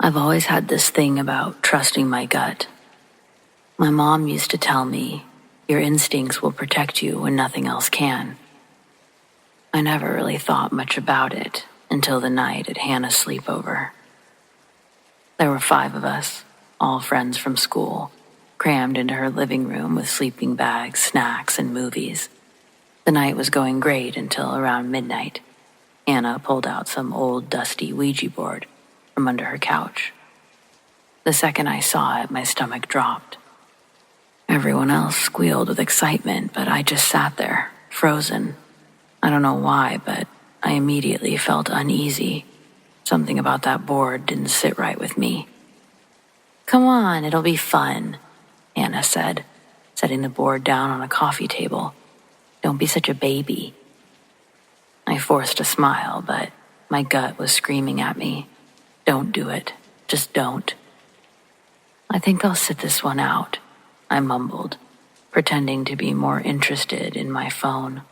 I've always had this thing about trusting my gut. My mom used to tell me, your instincts will protect you when nothing else can. I never really thought much about it until the night at Hannah's sleepover. There were 5 of us, all friends from school, crammed into her living room with sleeping bags, snacks, and movies. The night was going great until around midnight. Hannah pulled out some old, dusty Ouija board from under her couch. The second I saw it, my stomach dropped. Everyone else squealed with excitement, but I just sat there, frozen. I don't know why, but I immediately felt uneasy. Something about that board didn't sit right with me. "Come on, it'll be fun," Hannah said, setting the board down on a coffee table. "Don't be such a baby." I forced a smile, but my gut was screaming at me. Don't do it. Just don't. "I think I'll sit this one out," I mumbled, pretending to be more interested in my phone.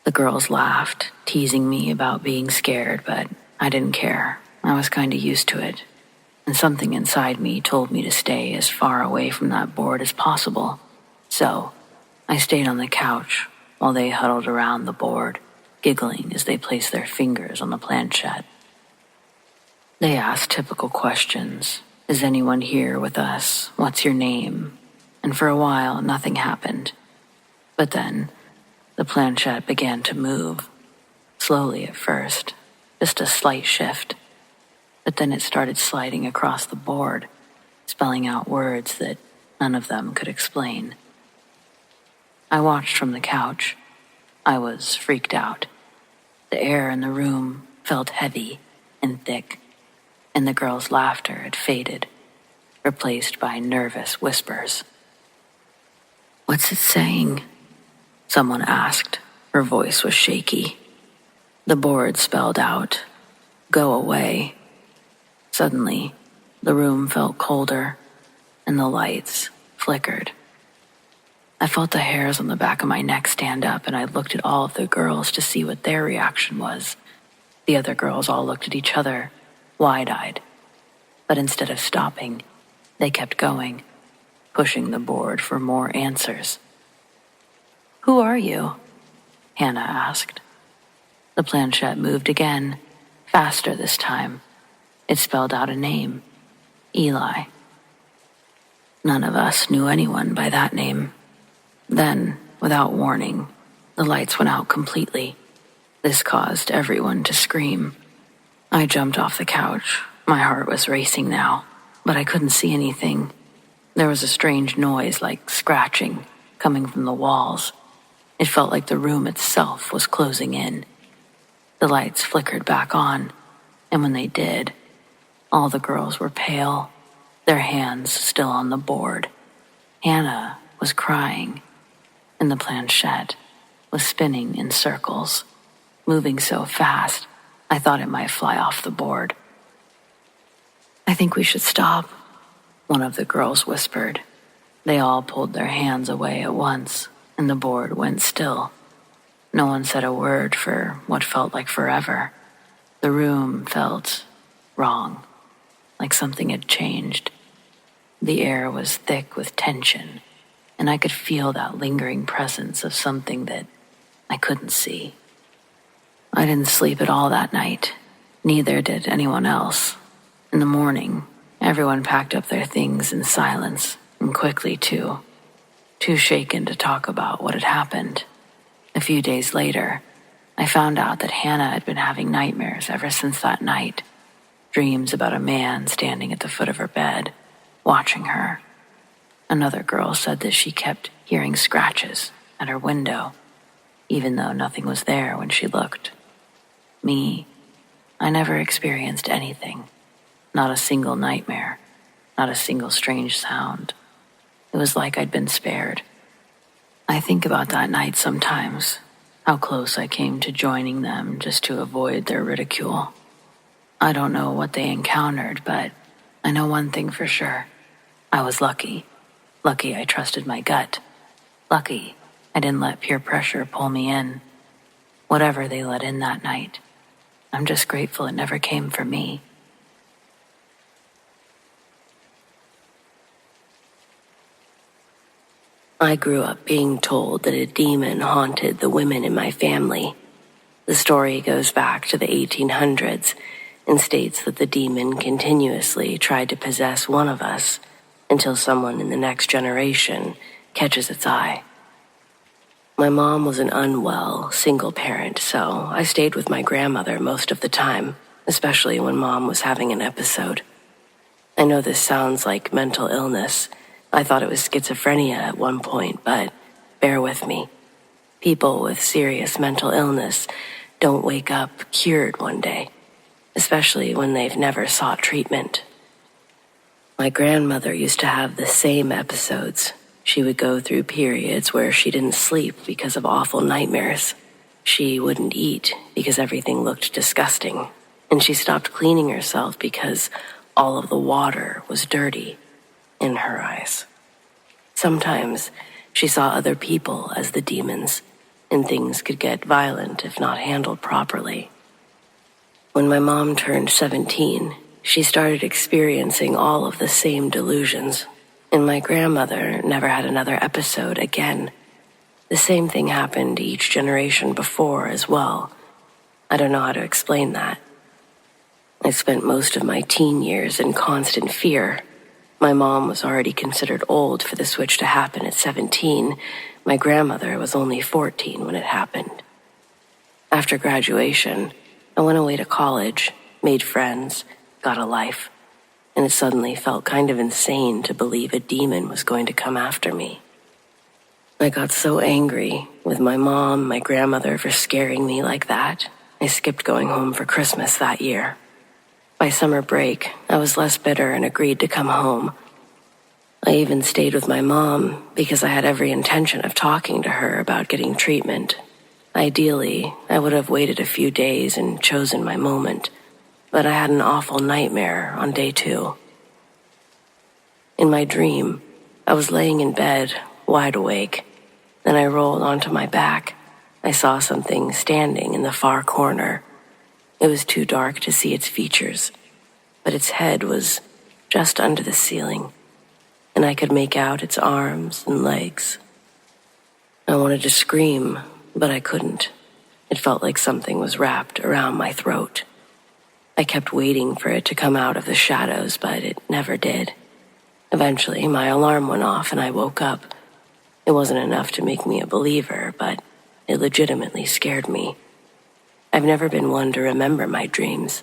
The girls laughed, teasing me about being scared, but I didn't care. I was kind of used to it, and something inside me told me to stay as far away from that board as possible. So I stayed on the couch while they huddled around the board, giggling as they placed their fingers on the planchette. They asked typical questions. "Is anyone here with us? What's your name?" And for a while, nothing happened. But then, the planchette began to move. Slowly at first, just a slight shift. But then it started sliding across the board, spelling out words that none of them could explain. I watched from the couch. I was freaked out. The air in the room felt heavy and thick, and the girls' laughter had faded, replaced by nervous whispers. "What's it saying?" someone asked. Her voice was shaky. The board spelled out, "Go away." Suddenly, the room felt colder, and the lights flickered. I felt the hairs on the back of my neck stand up, and I looked at all of the girls to see what their reaction was. The other girls all looked at each other, wide-eyed. But instead of stopping, they kept going, pushing the board for more answers. "Who are you?" Hannah asked. The planchette moved again, faster this time. It spelled out a name, Eli. None of us knew anyone by that name. Then, without warning, the lights went out completely. This caused everyone to scream. I jumped off the couch. My heart was racing now, but I couldn't see anything. There was a strange noise like scratching coming from the walls. It felt like the room itself was closing in. The lights flickered back on, and when they did, all the girls were pale, their hands still on the board. Hannah was crying, and the planchette was spinning in circles, moving so fast I thought it might fly off the board. "I think we should stop," one of the girls whispered. They all pulled their hands away at once, and the board went still. No one said a word for what felt like forever. The room felt wrong, like something had changed. The air was thick with tension, and I could feel that lingering presence of something that I couldn't see. I didn't sleep at all that night. Neither did anyone else. In the morning, everyone packed up their things in silence, and quickly too shaken to talk about what had happened. A few days later, I found out that Hannah had been having nightmares ever since that night. Dreams about a man standing at the foot of her bed, watching her. Another girl said that she kept hearing scratches at her window, even though nothing was there when she looked. Me, I never experienced anything. Not a single nightmare, not a single strange sound. It was like I'd been spared. I think about that night sometimes, how close I came to joining them just to avoid their ridicule. I don't know what they encountered, but I know one thing for sure. I was lucky. Lucky I trusted my gut. Lucky I didn't let peer pressure pull me in. Whatever they let in that night, I'm just grateful it never came for me. I grew up being told that a demon haunted the women in my family. The story goes back to the 1800s and states that the demon continuously tried to possess one of us until someone in the next generation catches its eye. My mom was an unwell, single parent, so I stayed with my grandmother most of the time, especially when Mom was having an episode. I know this sounds like mental illness. I thought it was schizophrenia at one point, but bear with me. People with serious mental illness don't wake up cured one day, especially when they've never sought treatment. My grandmother used to have the same episodes. She would go through periods where she didn't sleep because of awful nightmares. She wouldn't eat because everything looked disgusting, and she stopped cleaning herself because all of the water was dirty in her eyes. Sometimes she saw other people as the demons, and things could get violent if not handled properly. When my mom turned 17, she started experiencing all of the same delusions, and my grandmother never had another episode again. The same thing happened each generation before as well. I don't know how to explain that. I spent most of my teen years in constant fear. My mom was already considered old for the switch to happen at 17. My grandmother was only 14 when it happened. After graduation, I went away to college, made friends, got a life, and it suddenly felt kind of insane to believe a demon was going to come after me. I got so angry with my mom, my grandmother for scaring me like that. I skipped going home for Christmas that year. By summer break, I was less bitter and agreed to come home. I even stayed with my mom because I had every intention of talking to her about getting treatment. Ideally, I would have waited a few days and chosen my moment, but I had an awful nightmare on day 2. In my dream, I was laying in bed, wide awake. Then I rolled onto my back. I saw something standing in the far corner. It was too dark to see its features, but its head was just under the ceiling, and I could make out its arms and legs. I wanted to scream, but I couldn't. It felt like something was wrapped around my throat. I kept waiting for it to come out of the shadows, but it never did. Eventually, my alarm went off and I woke up. It wasn't enough to make me a believer, but it legitimately scared me. I've never been one to remember my dreams.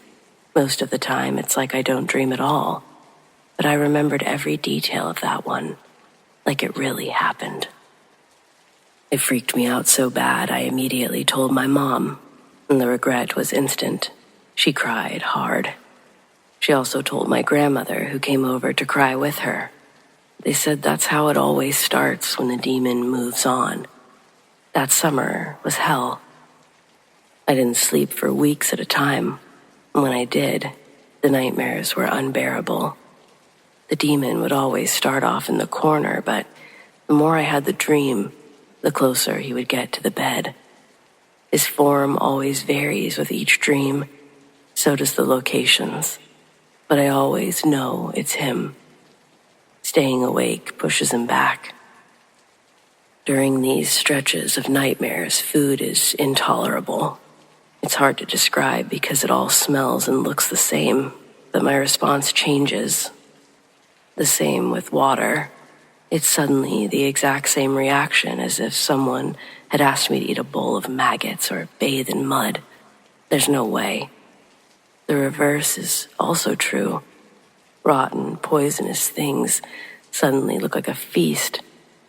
Most of the time, it's like I don't dream at all. But I remembered every detail of that one, like it really happened. It freaked me out so bad, I immediately told my mom, and the regret was instant. She cried hard. She also told my grandmother, who came over to cry with her. They said that's how it always starts when the demon moves on. That summer was hell. I didn't sleep for weeks at a time. When I did, the nightmares were unbearable. The demon would always start off in the corner, but the more I had the dream, the closer he would get to the bed. His form always varies with each dream, so does the locations, but I always know it's him. Staying awake pushes him back. During these stretches of nightmares, food is intolerable. It's hard to describe because it all smells and looks the same, but my response changes. The same with water. It's suddenly the exact same reaction as if someone had asked me to eat a bowl of maggots or bathe in mud. There's no way. The reverse is also true. Rotten, poisonous things suddenly look like a feast,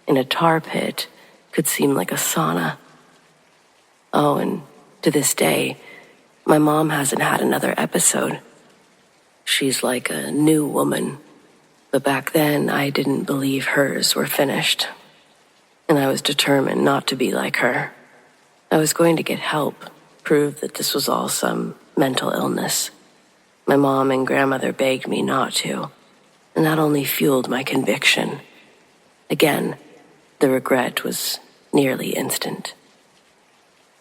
and a tar pit could seem like a sauna. Oh, and to this day, my mom hasn't had another episode. She's like a new woman, but back then I didn't believe hers were finished, and I was determined not to be like her. I was going to get help, prove that this was all some mental illness. My mom and grandmother begged me not to, and that only fueled my conviction. Again, the regret was nearly instant.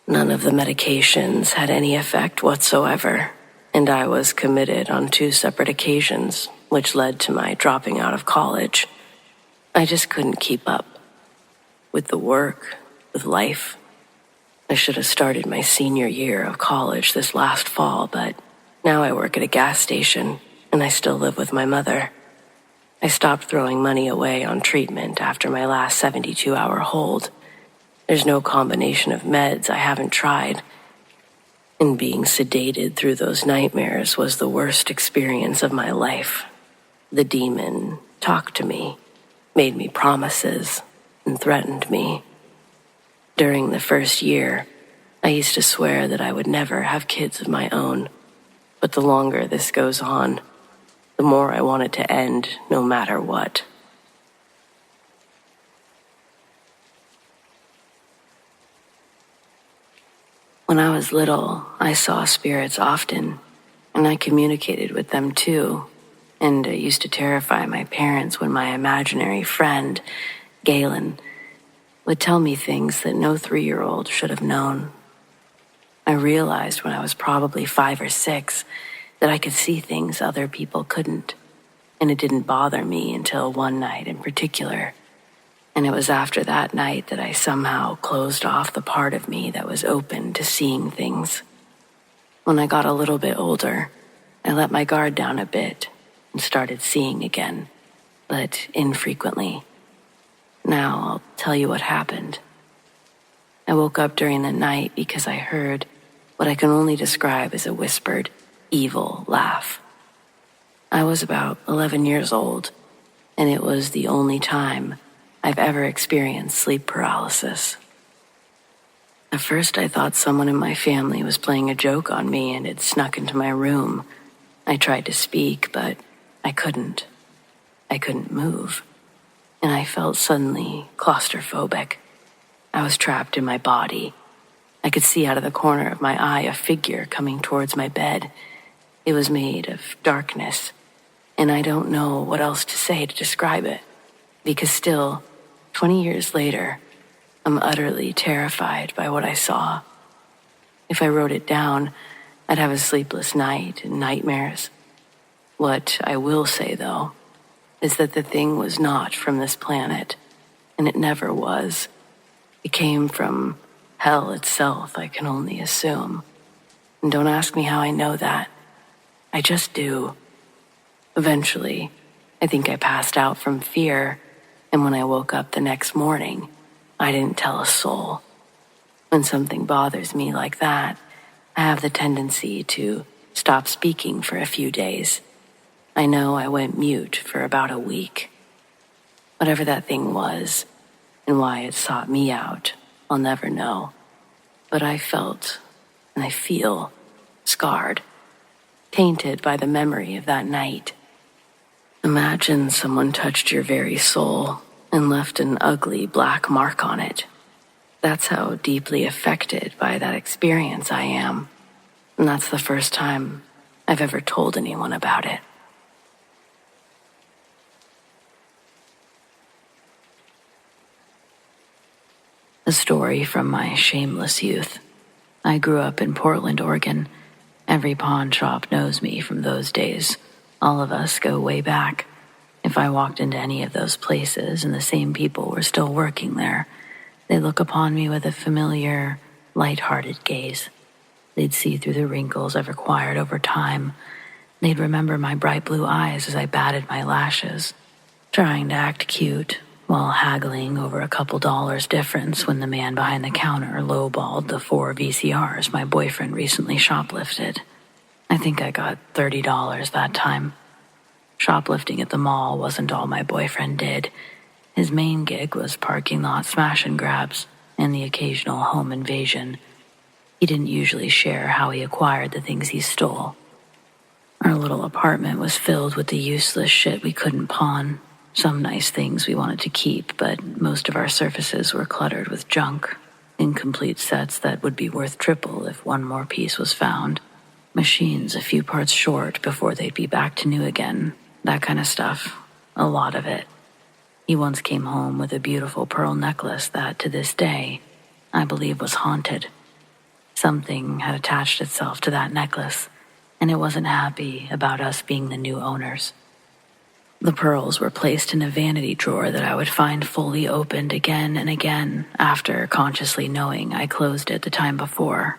None of the medications had any effect whatsoever, and I was committed on 2 separate occasions, which led to my dropping out of college. I just couldn't keep up. with the work, with life. I should have started my senior year of college this last fall, but now I work at a gas station and I still live with my mother. I stopped throwing money away on treatment after my last 72-hour hold. There's no combination of meds I haven't tried. And being sedated through those nightmares was the worst experience of my life. The demon talked to me, made me promises, and threatened me. During the first year, I used to swear that I would never have kids of my own. But the longer this goes on, the more I want it to end no matter what. When I was little, I saw spirits often, and I communicated with them too. And it used to terrify my parents when my imaginary friend, Galen, would tell me things that no 3-year-old should have known. I realized when I was probably 5 or 6 that I could see things other people couldn't, and it didn't bother me until one night in particular. And it was after that night that I somehow closed off the part of me that was open to seeing things. When I got a little bit older, I let my guard down a bit and started seeing again, but infrequently. Now I'll tell you what happened. I woke up during the night because I heard what I can only describe as a whispered, evil laugh. I was about 11 years old, and it was the only time I've ever experienced sleep paralysis. At first I thought someone in my family was playing a joke on me and had snuck into my room. I tried to speak, but I couldn't. I couldn't move, and I felt suddenly claustrophobic. I was trapped in my body. I could see out of the corner of my eye a figure coming towards my bed. It was made of darkness, and I don't know what else to say to describe it, because still, 20 years later, I'm utterly terrified by what I saw. If I wrote it down, I'd have a sleepless night and nightmares. What I will say, though, is that the thing was not from this planet, and it never was. It came from hell itself, I can only assume. And don't ask me how I know that. I just do. Eventually, I think I passed out from fear, and when I woke up the next morning, I didn't tell a soul. When something bothers me like that, I have the tendency to stop speaking for a few days. I know I went mute for about a week. Whatever that thing was, and why it sought me out, I'll never know. But I felt, and I feel, scarred, tainted by the memory of that night. Imagine someone touched your very soul and left an ugly black mark on it. That's how deeply affected by that experience I am. And that's the first time I've ever told anyone about it. A story from my shameless youth. I grew up in Portland, Oregon. Every pawn shop knows me from those days. All of us go way back. If I walked into any of those places and the same people were still working there, they'd look upon me with a familiar, light-hearted gaze. They'd see through the wrinkles I've acquired over time. They'd remember my bright blue eyes as I batted my lashes, trying to act cute while haggling over a couple dollars difference when the man behind the counter lowballed the 4 VCRs my boyfriend recently shoplifted. I think I got $30 that time. Shoplifting at the mall wasn't all my boyfriend did. His main gig was parking lot smash and grabs and the occasional home invasion. He didn't usually share how he acquired the things he stole. Our little apartment was filled with the useless shit we couldn't pawn. Some nice things we wanted to keep, but most of our surfaces were cluttered with junk. Incomplete sets that would be worth triple if one more piece was found. Machines a few parts short before they'd be back to new again. That kind of stuff. A lot of it. He once came home with a beautiful pearl necklace that, to this day, I believe was haunted. Something had attached itself to that necklace, and it wasn't happy about us being the new owners. The pearls were placed in a vanity drawer that I would find fully opened again and again after consciously knowing I closed it the time before.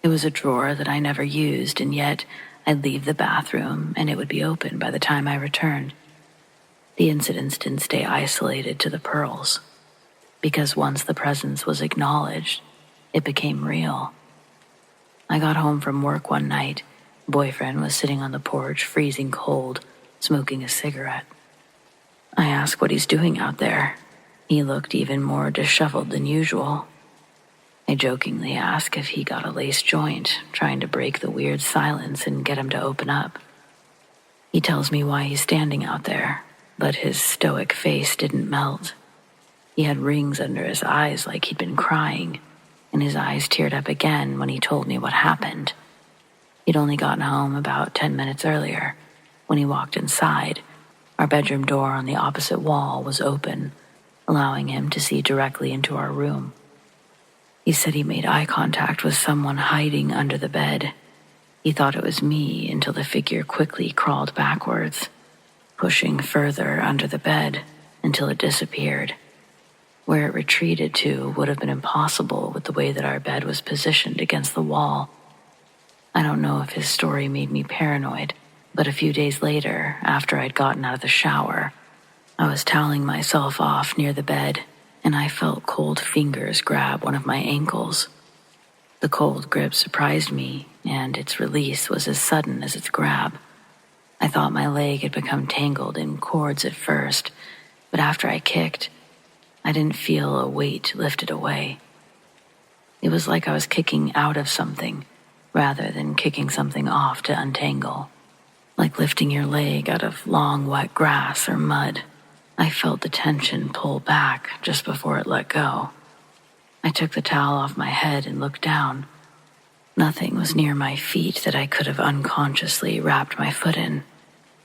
It was a drawer that I never used, and yet I'd leave the bathroom and it would be open by the time I returned. The incidents didn't stay isolated to the pearls, because once the presence was acknowledged, it became real. I got home from work one night. Boyfriend was sitting on the porch, freezing cold, smoking a cigarette. I asked what he's doing out there. He looked even more disheveled than usual. I jokingly asked if he got a lace joint, trying to break the weird silence and get him to open up. He tells me why he's standing out there, but his stoic face didn't melt. He had rings under his eyes like he'd been crying, and his eyes teared up again when he told me what happened. He'd only gotten home about 10 minutes earlier. When he walked inside, our bedroom door on the opposite wall was open, allowing him to see directly into our room. He said he made eye contact with someone hiding under the bed. He thought it was me until the figure quickly crawled backwards, pushing further under the bed until it disappeared. Where it retreated to would have been impossible with the way that our bed was positioned against the wall. I don't know if his story made me paranoid, but a few days later, after I'd gotten out of the shower, I was toweling myself off near the bed, and I felt cold fingers grab one of my ankles. The cold grip surprised me, and its release was as sudden as its grab. I thought my leg had become tangled in cords at first, but after I kicked, I didn't feel a weight lifted away. It was like I was kicking out of something, rather than kicking something off to untangle. Like lifting your leg out of long, wet grass or mud. I felt the tension pull back just before it let go. I took the towel off my head and looked down. Nothing was near my feet that I could have unconsciously wrapped my foot in.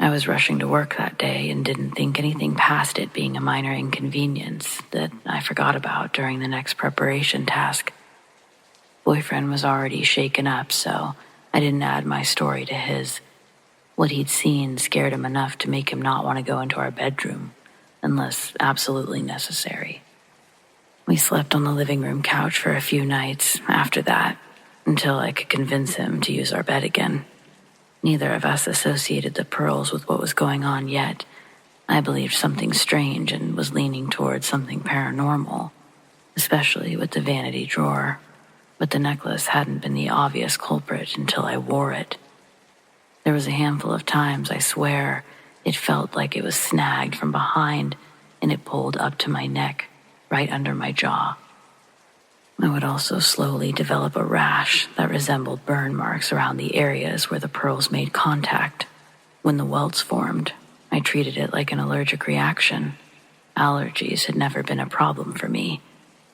I was rushing to work that day and didn't think anything past it being a minor inconvenience that I forgot about during the next preparation task. Boyfriend was already shaken up, so I didn't add my story to his. What he'd seen scared him enough to make him not want to go into our bedroom, unless absolutely necessary. We slept on the living room couch for a few nights after that, until I could convince him to use our bed again. Neither of us associated the pearls with what was going on yet. I believed something strange and was leaning towards something paranormal, especially with the vanity drawer, but the necklace hadn't been the obvious culprit until I wore it. There was a handful of times, I swear, it felt like it was snagged from behind and it pulled up to my neck, right under my jaw. I would also slowly develop a rash that resembled burn marks around the areas where the pearls made contact. When the welts formed, I treated it like an allergic reaction. Allergies had never been a problem for me,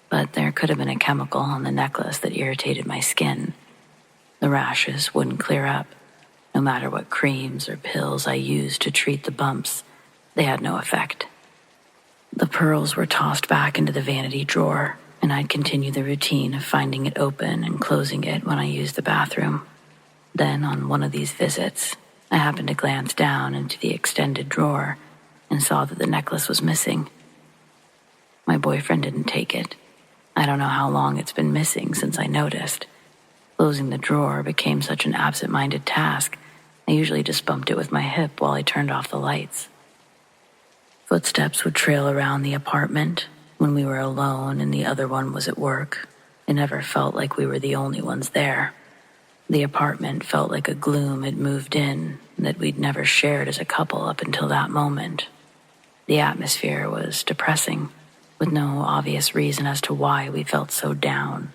but there could have been a chemical on the necklace that irritated my skin. The rashes wouldn't clear up. No matter what creams or pills I used to treat the bumps, they had no effect. The pearls were tossed back into the vanity drawer, and I'd continue the routine of finding it open and closing it when I used the bathroom. Then, on one of these visits, I happened to glance down into the extended drawer and saw that the necklace was missing. My boyfriend didn't take it. I don't know how long it's been missing since I noticed. Closing the drawer became such an absent-minded task, I usually just bumped it with my hip while I turned off the lights. Footsteps would trail around the apartment when we were alone and the other one was at work. It never felt like we were the only ones there. The apartment felt like a gloom had moved in that we'd never shared as a couple up until that moment. The atmosphere was depressing, with no obvious reason as to why we felt so down.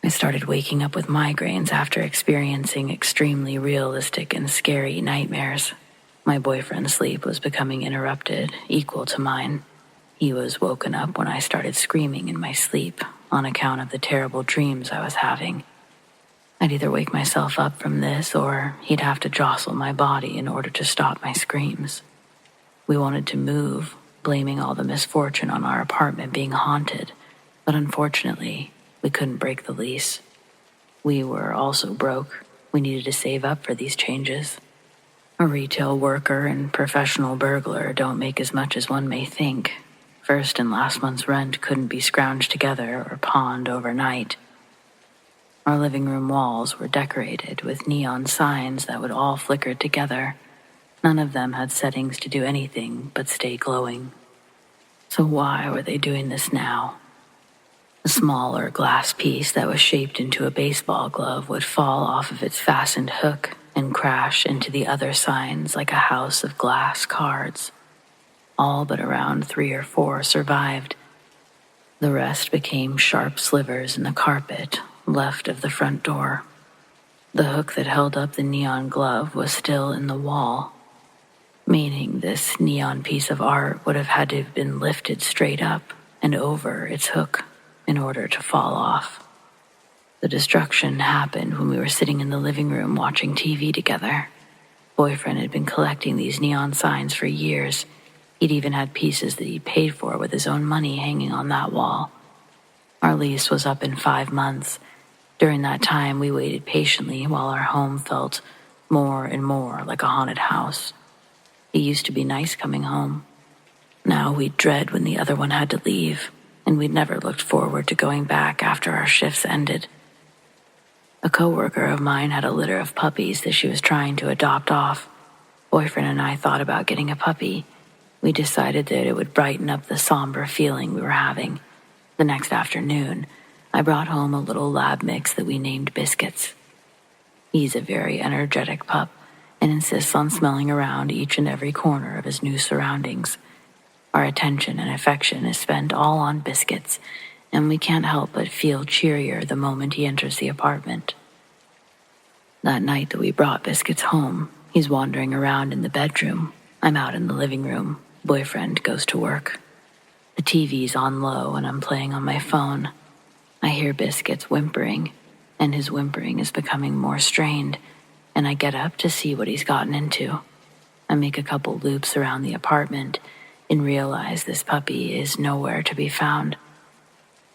I started waking up with migraines after experiencing extremely realistic and scary nightmares. My boyfriend's sleep was becoming interrupted, equal to mine. He was woken up when I started screaming in my sleep on account of the terrible dreams I was having. I'd either wake myself up from this or he'd have to jostle my body in order to stop my screams. We wanted to move, blaming all the misfortune on our apartment being haunted, but unfortunately, we couldn't break the lease. We were also broke. We needed to save up for these changes. A retail worker and professional burglar don't make as much as one may think. First and last month's rent couldn't be scrounged together or pawned overnight. Our living room walls were decorated with neon signs that would all flicker together. None of them had settings to do anything but stay glowing. So why were they doing this now? A smaller glass piece that was shaped into a baseball glove would fall off of its fastened hook and crash into the other signs like a house of glass cards. All but around 3 or 4 survived. The rest became sharp slivers in the carpet left of the front door. The hook that held up the neon glove was still in the wall, meaning this neon piece of art would have had to have been lifted straight up and over its hook in order to fall off. The destruction happened when we were sitting in the living room watching TV together. Boyfriend had been collecting these neon signs for years. He'd even had pieces that he paid for with his own money hanging on that wall. Our lease was up in 5 months. During that time, we waited patiently while our home felt more and more like a haunted house. He used to be nice coming home. Now we'd dread when the other one had to leave, and we'd never looked forward to going back after our shifts ended. A coworker of mine had a litter of puppies that she was trying to adopt off. Boyfriend and I thought about getting a puppy. We decided that it would brighten up the somber feeling we were having. The next afternoon, I brought home a little lab mix that we named Biscuits. He's a very energetic pup and insists on smelling around each and every corner of his new surroundings. Our attention and affection is spent all on Biscuits, and we can't help but feel cheerier the moment he enters the apartment. That night that we brought Biscuits home, he's wandering around in the bedroom. I'm out in the living room. Boyfriend goes to work. The TV's on low and I'm playing on my phone. I hear Biscuits whimpering, and his whimpering is becoming more strained, and I get up to see what he's gotten into. I make a couple loops around the apartment and realize this puppy is nowhere to be found.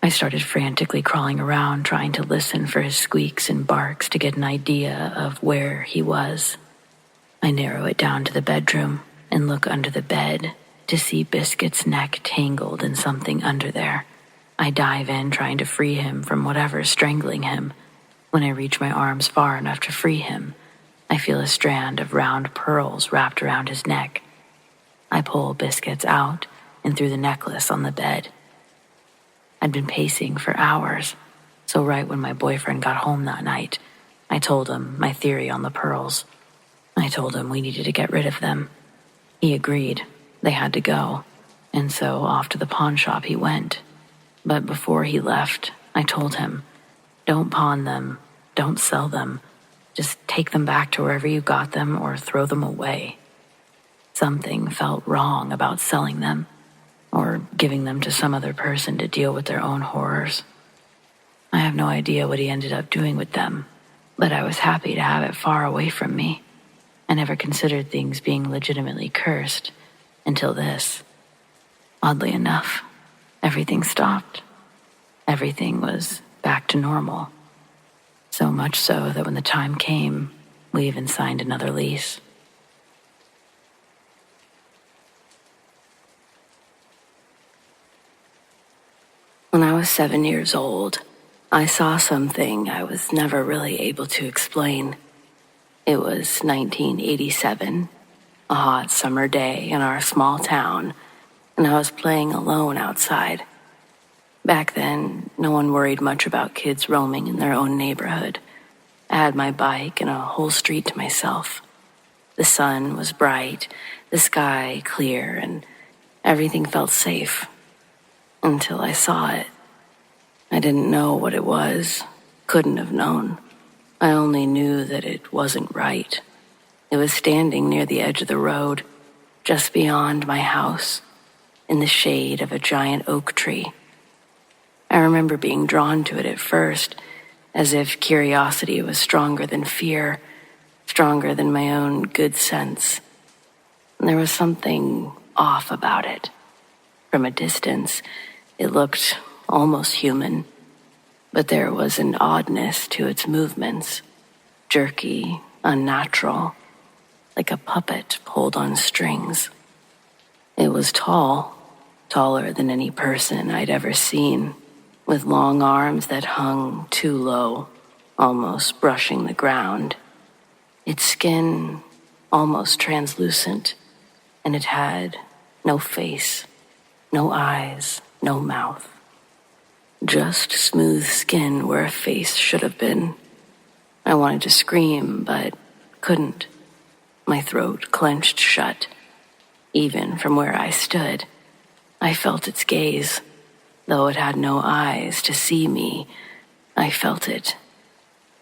I started frantically crawling around trying to listen for his squeaks and barks to get an idea of where he was. I narrow it down to the bedroom and look under the bed to see Biscuit's neck tangled in something under there. I dive in trying to free him from whatever's strangling him. When I reach my arms far enough to free him, I feel a strand of round pearls wrapped around his neck. I pull Biscuits out and through the necklace on the bed. I'd been pacing for hours, so right when my boyfriend got home that night, I told him my theory on the pearls. I told him we needed to get rid of them. He agreed. They had to go, and so off to the pawn shop he went. But before he left, I told him, don't pawn them, don't sell them, just take them back to wherever you got them or throw them away. Something felt wrong about selling them, or giving them to some other person to deal with their own horrors. I have no idea what he ended up doing with them, but I was happy to have it far away from me. I never considered things being legitimately cursed until this. Oddly enough, everything stopped. Everything was back to normal. So much so that when the time came, we even signed another lease. When I was 7 years old, I saw something I was never really able to explain. It was 1987, a hot summer day in our small town, and I was playing alone outside. Back then, no one worried much about kids roaming in their own neighborhood. I had my bike and a whole street to myself. The sun was bright, the sky clear, and everything felt safe. Until I saw it. I didn't know what it was, couldn't have known. I only knew that it wasn't right. It was standing near the edge of the road, just beyond my house, in the shade of a giant oak tree. I remember being drawn to it at first, as if curiosity was stronger than fear, stronger than my own good sense. And there was something off about it. From a distance, it looked almost human, but there was an oddness to its movements, jerky, unnatural. like a puppet pulled on strings. It was tall, taller than any person I'd ever seen, with long arms that hung too low, almost brushing the ground. Its skin almost translucent, and it had no face, no eyes, no mouth. Just smooth skin where a face should have been. I wanted to scream, but couldn't. My throat clenched shut. Even from where I stood, I felt its gaze. Though it had no eyes to see me, I felt it.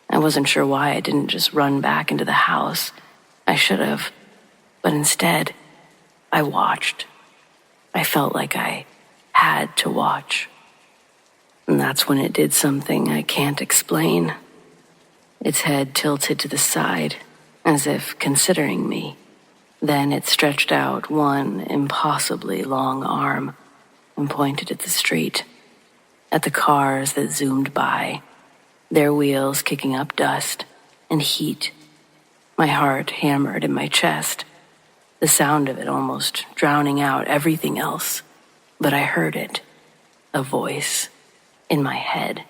I wasn't sure why I didn't just run back into the house. I should have, but instead, I watched. I felt like I had to watch. And that's when it did something I can't explain. Its head tilted to the side, as if considering me. Then it stretched out one impossibly long arm and pointed at the street, at the cars that zoomed by, their wheels kicking up dust and heat. My heart hammered in my chest, the sound of it almost drowning out everything else. But I heard it, a voice in my head.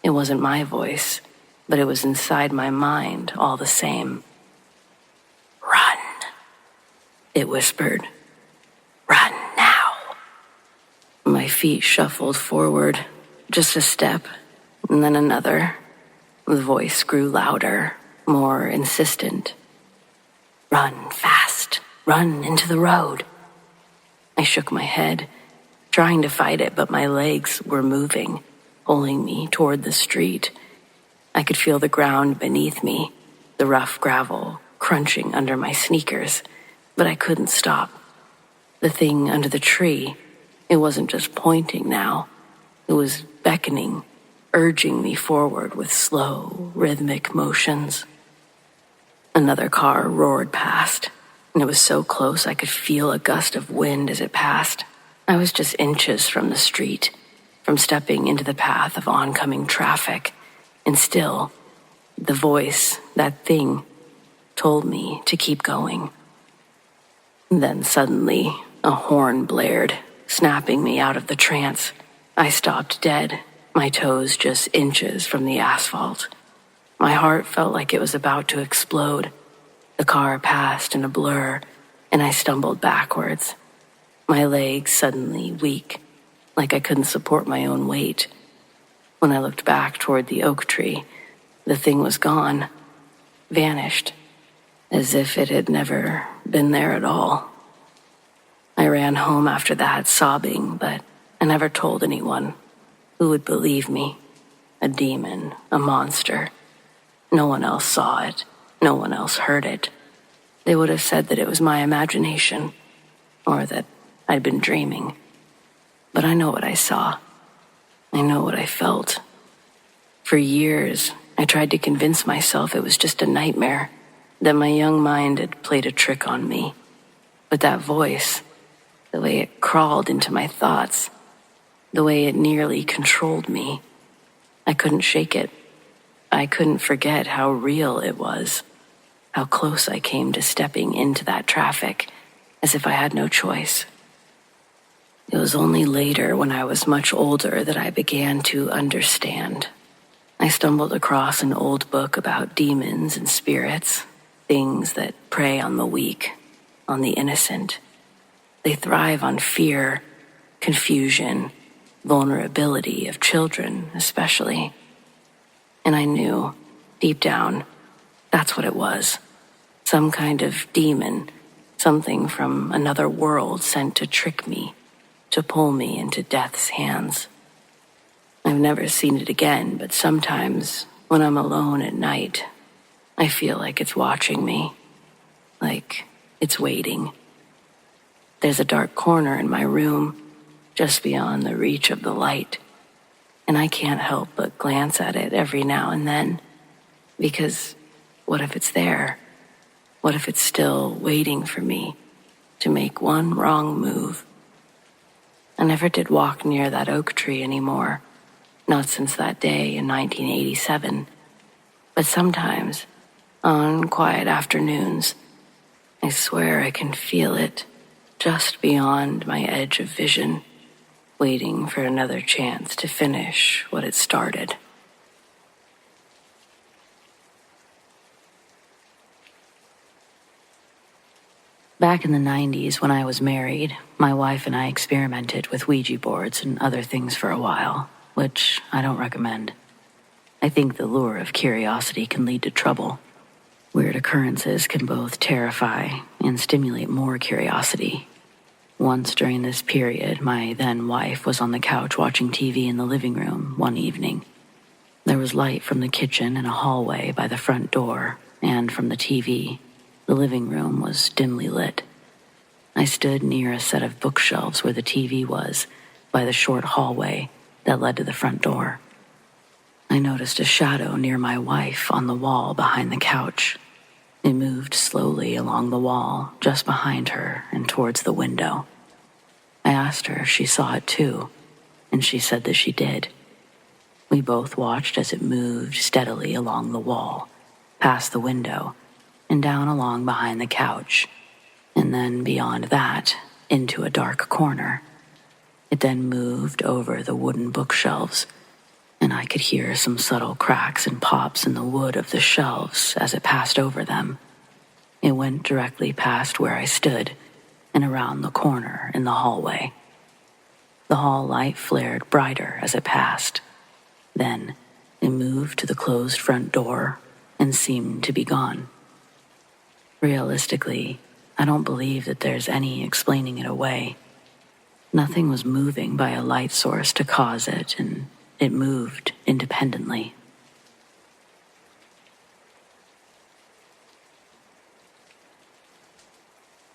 It wasn't my voice, but it was inside my mind all the same. "Run," it whispered. "Run now." My feet shuffled forward, just a step, and then another. The voice grew louder, more insistent. "Run fast. Run into the road." I shook my head, trying to fight it, but my legs were moving, pulling me toward the street. I could feel the ground beneath me, the rough gravel crunching under my sneakers, but I couldn't stop. The thing under the tree, it wasn't just pointing now. It was beckoning, urging me forward with slow, rhythmic motions. Another car roared past, and it was so close I could feel a gust of wind as it passed. I was just inches from the street, from stepping into the path of oncoming traffic, and still, the voice, that thing, told me to keep going. Then suddenly, a horn blared, snapping me out of the trance. I stopped dead, my toes just inches from the asphalt. My heart felt like it was about to explode. The car passed in a blur, and I stumbled backwards. My legs suddenly weak, like I couldn't support my own weight. When I looked back toward the oak tree, the thing was gone, vanished, as if it had never been there at all. I ran home after that, sobbing, but I never told anyone. Who would believe me? A demon, a monster. No one else saw it. No one else heard it. They would have said that it was my imagination, or that I'd been dreaming. But I know what I saw. I know what I felt. For years, I tried to convince myself it was just a nightmare, that my young mind had played a trick on me. But that voice, the way it crawled into my thoughts, the way it nearly controlled me, I couldn't shake it. I couldn't forget how real it was, how close I came to stepping into that traffic, as if I had no choice. It was only later, when I was much older, that I began to understand. I stumbled across an old book about demons and spirits, things that prey on the weak, on the innocent. They thrive on fear, confusion, vulnerability of children, especially. And I knew, deep down, that's what it was. Some kind of demon, something from another world sent to trick me, to pull me into death's hands. I've never seen it again, but sometimes, when I'm alone at night, I feel like it's watching me, like it's waiting. There's a dark corner in my room, just beyond the reach of the light, and I can't help but glance at it every now and then, because what if it's there? What if it's still waiting for me to make one wrong move? I never did walk near that oak tree anymore, not since that day in 1987. But sometimes, on quiet afternoons, I swear I can feel it, just beyond my edge of vision, waiting for another chance to finish what it started. Back in the 90s, when I was married, my wife and I experimented with Ouija boards and other things for a while, which I don't recommend. I think the lure of curiosity can lead to trouble. Weird occurrences can both terrify and stimulate more curiosity. Once during this period, my then wife was on the couch watching TV in the living room one evening. There was light from the kitchen and a hallway by the front door, and from the TV. The living room was dimly lit. I stood near a set of bookshelves where the TV was, by the short hallway that led to the front door. I noticed a shadow near my wife on the wall behind the couch. It moved slowly along the wall, just behind her and towards the window. I asked her if she saw it too, and she said that she did. We both watched as it moved steadily along the wall, past the window, and down along behind the couch, and then beyond that, into a dark corner. It then moved over the wooden bookshelves, and I could hear some subtle cracks and pops in the wood of the shelves as it passed over them. It went directly past where I stood, and around the corner in the hallway. The hall light flared brighter as it passed. Then it moved to the closed front door and seemed to be gone. Realistically, I don't believe that there's any explaining it away. Nothing was moving by a light source to cause it, and it moved independently.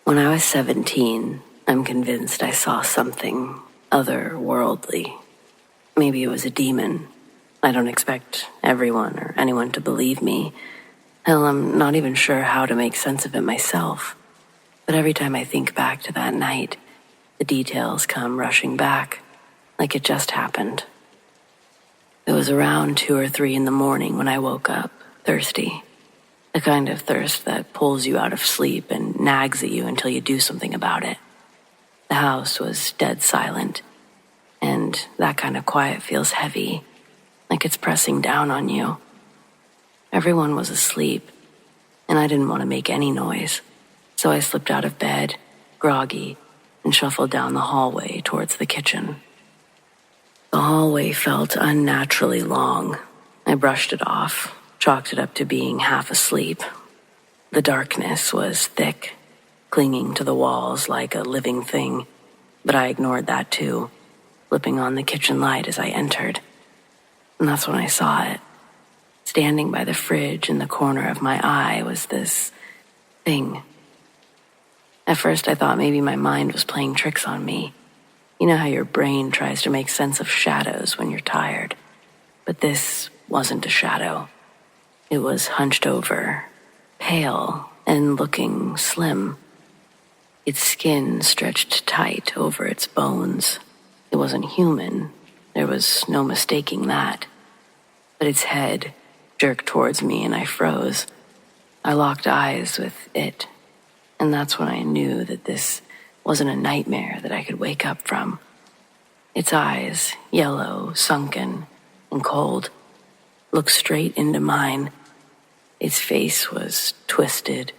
When I was 17, I'm convinced I saw something otherworldly. Maybe it was a demon. I don't expect everyone or anyone to believe me. Hell, I'm not even sure how to make sense of it myself. But every time I think back to that night, the details come rushing back, like it just happened. It was around 2 or 3 in the morning when I woke up, thirsty. The kind of thirst that pulls you out of sleep and nags at you until you do something about it. The house was dead silent, and that kind of quiet feels heavy, like it's pressing down on you. Everyone was asleep, and I didn't want to make any noise, so I slipped out of bed, groggy, and shuffled down the hallway towards the kitchen. The hallway felt unnaturally long. I brushed it off, chalked it up to being half asleep. The darkness was thick, clinging to the walls like a living thing, but I ignored that too, flipping on the kitchen light as I entered. And that's when I saw it. Standing by the fridge in the corner of my eye was this thing. At first I thought maybe my mind was playing tricks on me. You know how your brain tries to make sense of shadows when you're tired. But this wasn't a shadow. It was hunched over, pale and looking slim. Its skin stretched tight over its bones. It wasn't human. There was no mistaking that. But its head jerked towards me and I froze. I locked eyes with it, and that's when I knew that this wasn't a nightmare that I could wake up from. Its eyes, yellow, sunken, and cold, looked straight into mine. Its face was twisted,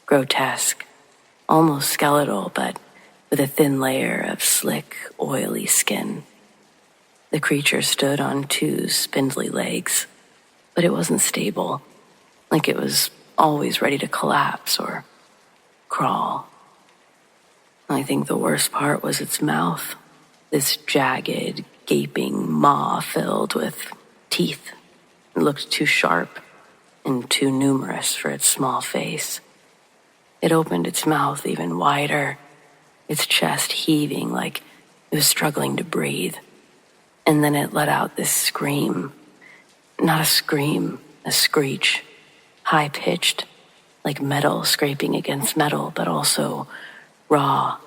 grotesque, almost skeletal, but with a thin layer of slick, oily skin. The creature stood on 2 spindly legs, but it wasn't stable, like it was always ready to collapse or crawl. I think the worst part was its mouth, this jagged, gaping maw filled with teeth. It looked too sharp and too numerous for its small face. It opened its mouth even wider, its chest heaving like it was struggling to breathe. And then it let out this scream. Not a scream, a screech, high-pitched, like metal scraping against metal, but also raw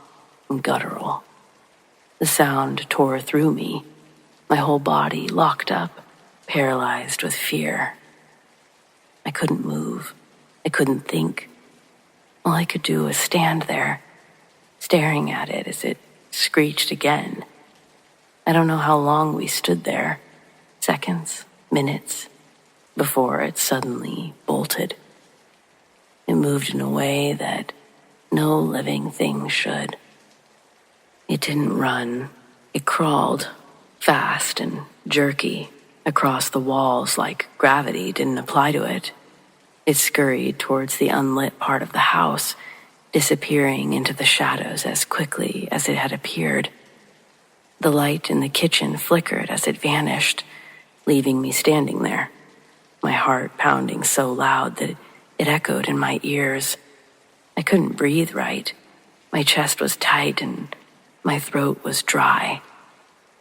and guttural. The sound tore through me, my whole body locked up, paralyzed with fear. I couldn't move. I couldn't think. All I could do was stand there, staring at it as it screeched again. I don't know how long we stood there, seconds, minutes, before it suddenly bolted. It moved in a way that no living thing should. It didn't run. It crawled, fast and jerky, across the walls like gravity didn't apply to it. It scurried towards the unlit part of the house, disappearing into the shadows as quickly as it had appeared. The light in the kitchen flickered as it vanished, leaving me standing there, my heart pounding so loud that it echoed in my ears. I couldn't breathe right. My chest was tight and my throat was dry.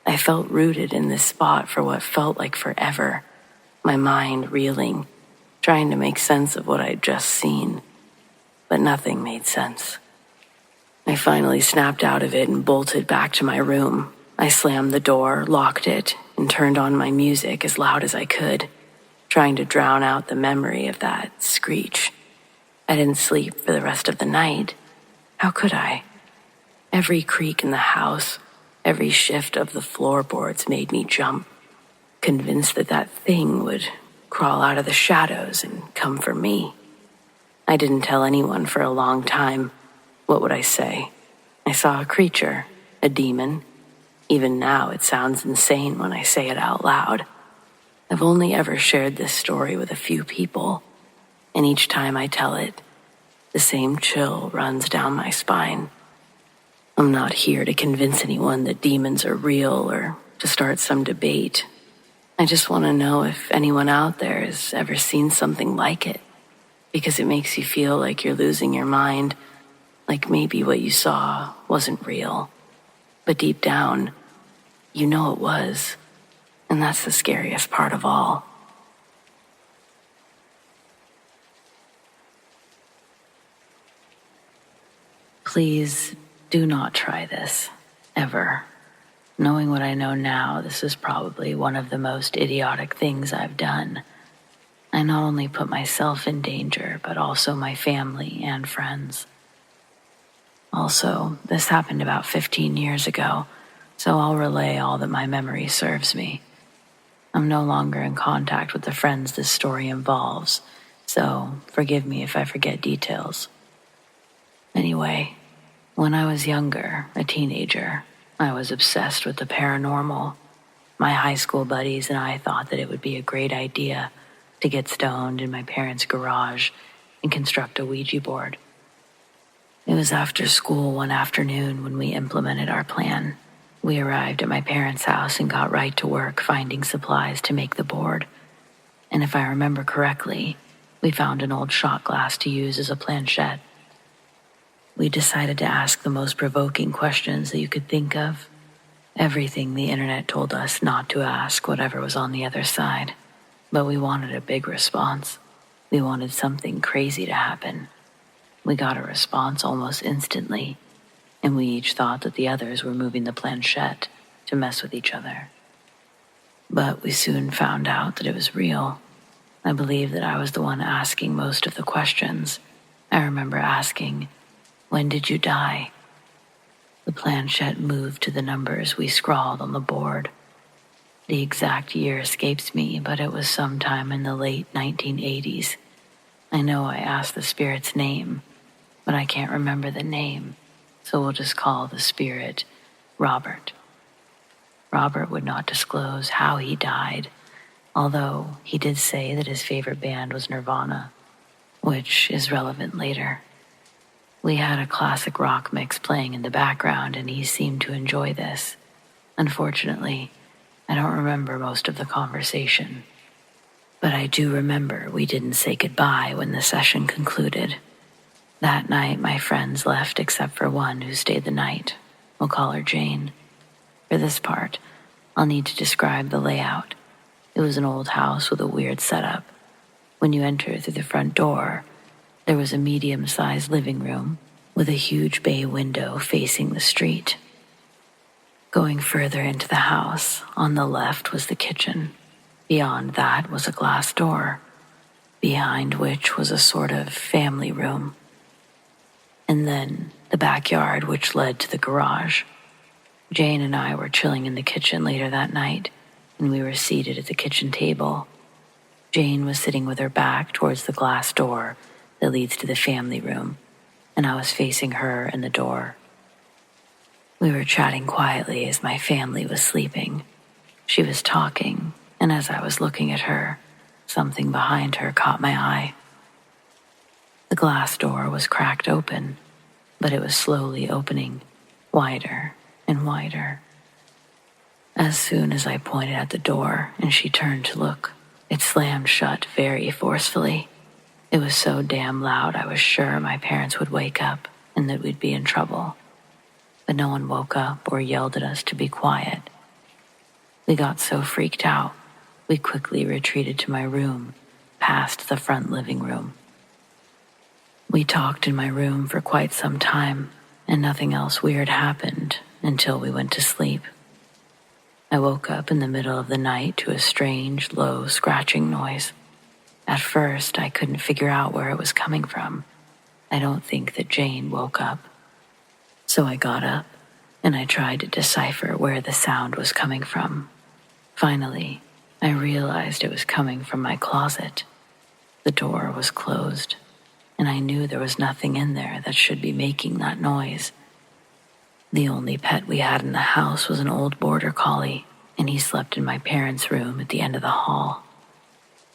I felt rooted in this spot for what felt like forever, my mind reeling, trying to make sense of what I'd just seen. But nothing made sense. I finally snapped out of it and bolted back to my room. I slammed the door, locked it, and turned on my music as loud as I could, trying to drown out the memory of that screech. I didn't sleep for the rest of the night. How could I? Every creak in the house, every shift of the floorboards made me jump, convinced that that thing would crawl out of the shadows and come for me. I didn't tell anyone for a long time. What would I say? I saw a creature, a demon. Even now, it sounds insane when I say it out loud. I've only ever shared this story with a few people, and each time I tell it, the same chill runs down my spine. I'm not here to convince anyone that demons are real or to start some debate. I just want to know if anyone out there has ever seen something like it, because it makes you feel like you're losing your mind, like maybe what you saw wasn't real. But deep down, you know it was, and that's the scariest part of all. Please do not try this, ever. Knowing what I know now, this is probably one of the most idiotic things I've done. I not only put myself in danger, but also my family and friends. Also, this happened about 15 years ago, so I'll relay all that my memory serves me. I'm no longer in contact with the friends this story involves, so forgive me if I forget details. Anyway, when I was younger, a teenager, I was obsessed with the paranormal. My high school buddies and I thought that it would be a great idea to get stoned in my parents' garage and construct a Ouija board. It was after school one afternoon when we implemented our plan. We arrived at my parents' house and got right to work finding supplies to make the board. And if I remember correctly, we found an old shot glass to use as a planchette. We decided to ask the most provoking questions that you could think of. Everything the internet told us not to ask, whatever was on the other side. But we wanted a big response. We wanted something crazy to happen. We got a response almost instantly, and we each thought that the others were moving the planchette to mess with each other. But we soon found out that it was real. I believe that I was the one asking most of the questions. I remember asking, "When did you die?" The planchette moved to the numbers we scrawled on the board. The exact year escapes me, but it was sometime in the late 1980s. I know I asked the spirit's name, but I can't remember the name, so we'll just call the spirit Robert. Robert would not disclose how he died, although he did say that his favorite band was Nirvana, which is relevant later. We had a classic rock mix playing in the background, and he seemed to enjoy this. Unfortunately, I don't remember most of the conversation, but I do remember we didn't say goodbye when the session concluded. That night, my friends left except for one who stayed the night. We'll call her Jane. For this part, I'll need to describe the layout. It was an old house with a weird setup. When you enter through the front door, there was a medium-sized living room with a huge bay window facing the street. Going further into the house, on the left was the kitchen. Beyond that was a glass door, behind which was a sort of family room. and then the backyard, which led to the garage. Jane and I were chilling in the kitchen later that night, and we were seated at the kitchen table. Jane was sitting with her back towards the glass door that leads to the family room, and I was facing her and the door. We were chatting quietly as my family was sleeping. She was talking, and as I was looking at her, something behind her caught my eye. The glass door was cracked open, but it was slowly opening, wider and wider. As soon as I pointed at the door and she turned to look, it slammed shut very forcefully. It was so damn loud I was sure my parents would wake up and that we'd be in trouble. But no one woke up or yelled at us to be quiet. We got so freaked out, we quickly retreated to my room, past the front living room. We talked in my room for quite some time, and nothing else weird happened until we went to sleep. I woke up in the middle of the night to a strange, low scratching noise. At first, I couldn't figure out where it was coming from. I don't think that Jane woke up. So I got up, and I tried to decipher where the sound was coming from. Finally, I realized it was coming from my closet. The door was closed, and I knew there was nothing in there that should be making that noise. The only pet we had in the house was an old border collie, and he slept in my parents' room at the end of the hall.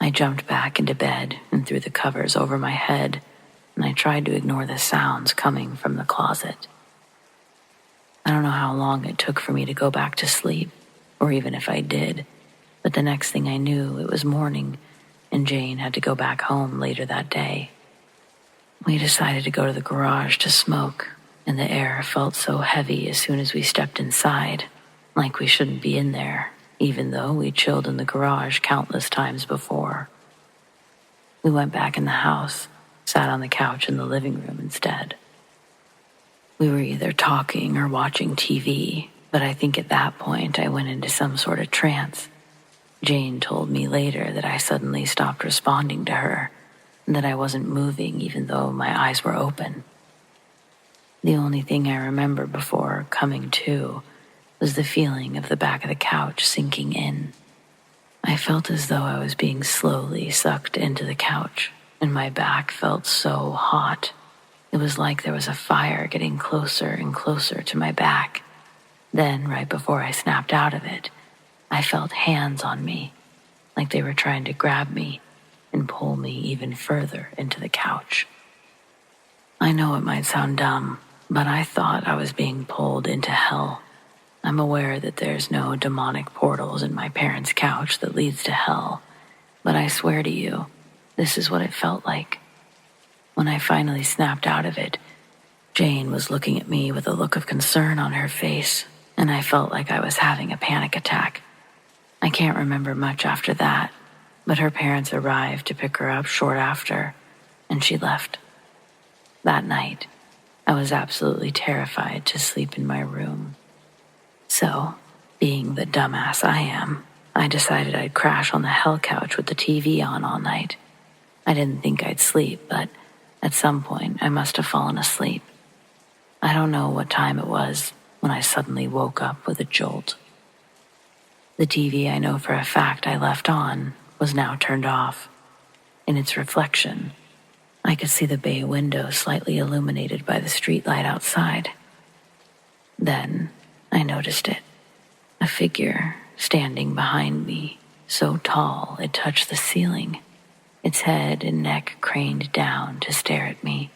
I jumped back into bed and threw the covers over my head, and I tried to ignore the sounds coming from the closet. I don't know how long it took for me to go back to sleep, or even if I did, but the next thing I knew, it was morning, and Jane had to go back home later that day. We decided to go to the garage to smoke, and the air felt so heavy as soon as we stepped inside, like we shouldn't be in there, even though we chilled in the garage countless times before. We went back in the house, sat on the couch in the living room instead. We were either talking or watching TV, but I think at that point I went into some sort of trance. Jane told me later that I suddenly stopped responding to her, and that I wasn't moving even though my eyes were open. The only thing I remember before coming to was the feeling of the back of the couch sinking in. I felt as though I was being slowly sucked into the couch, and my back felt so hot. It was like there was a fire getting closer and closer to my back. Then, right before I snapped out of it, I felt hands on me, like they were trying to grab me and pull me even further into the couch. I know it might sound dumb, but I thought I was being pulled into hell. I'm aware that there's no demonic portals in my parents' couch that leads to hell, but I swear to you, this is what it felt like. When I finally snapped out of it, Jane was looking at me with a look of concern on her face, and I felt like I was having a panic attack. I can't remember much after that, but her parents arrived to pick her up short after, and she left. That night, I was absolutely terrified to sleep in my room. So, being the dumbass I am, I decided I'd crash on the hell couch with the TV on all night. I didn't think I'd sleep, but at some point I must have fallen asleep. I don't know what time it was when I suddenly woke up with a jolt. The TV I know for a fact I left on was now turned off. In its reflection, I could see the bay window slightly illuminated by the streetlight outside. Then I noticed it, a figure standing behind me, so tall it touched the ceiling, its head and neck craned down to stare at me.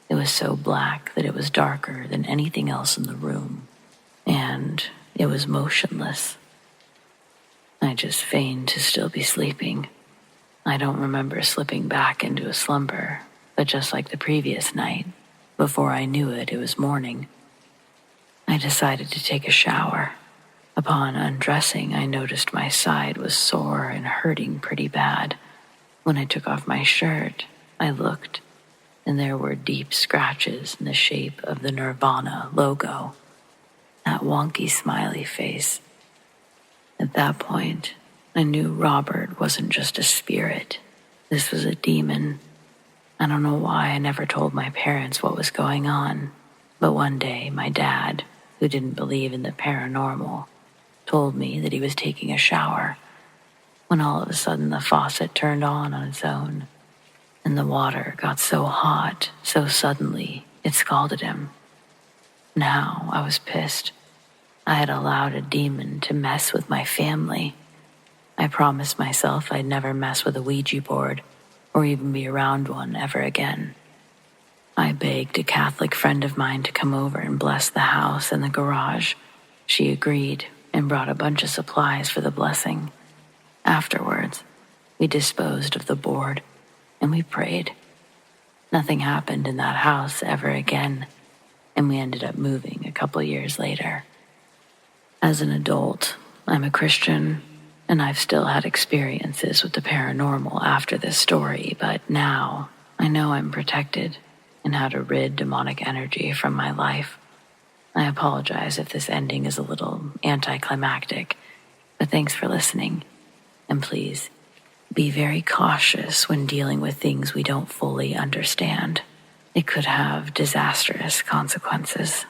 It was so black that it was darker than anything else in the room, and it was motionless. I just feigned to still be sleeping. I don't remember slipping back into a slumber, but just like the previous night, before I knew it, it was morning. I decided to take a shower. Upon undressing, I noticed my side was sore and hurting pretty bad. When I took off my shirt, I looked, and there were deep scratches in the shape of the Nirvana logo, that wonky smiley face. At that point, I knew Robert wasn't just a spirit. This was a demon. I don't know why I never told my parents what was going on, but one day my dad, who didn't believe in the paranormal, told me that he was taking a shower when all of a sudden the faucet turned on its own, and the water got so hot so suddenly it scalded him. Now I was pissed. I had allowed a demon to mess with my family. I promised myself I'd never mess with a Ouija board or even be around one ever again. I begged a Catholic friend of mine to come over and bless the house and the garage. She agreed and brought a bunch of supplies for the blessing. Afterwards, we disposed of the board and we prayed. Nothing happened in that house ever again, and we ended up moving a couple years later. As an adult, I'm a Christian, and I've still had experiences with the paranormal after this story, but now I know I'm protected and how to rid demonic energy from my life. I apologize if this ending is a little anticlimactic, but thanks for listening. And please, be very cautious when dealing with things we don't fully understand. It could have disastrous consequences.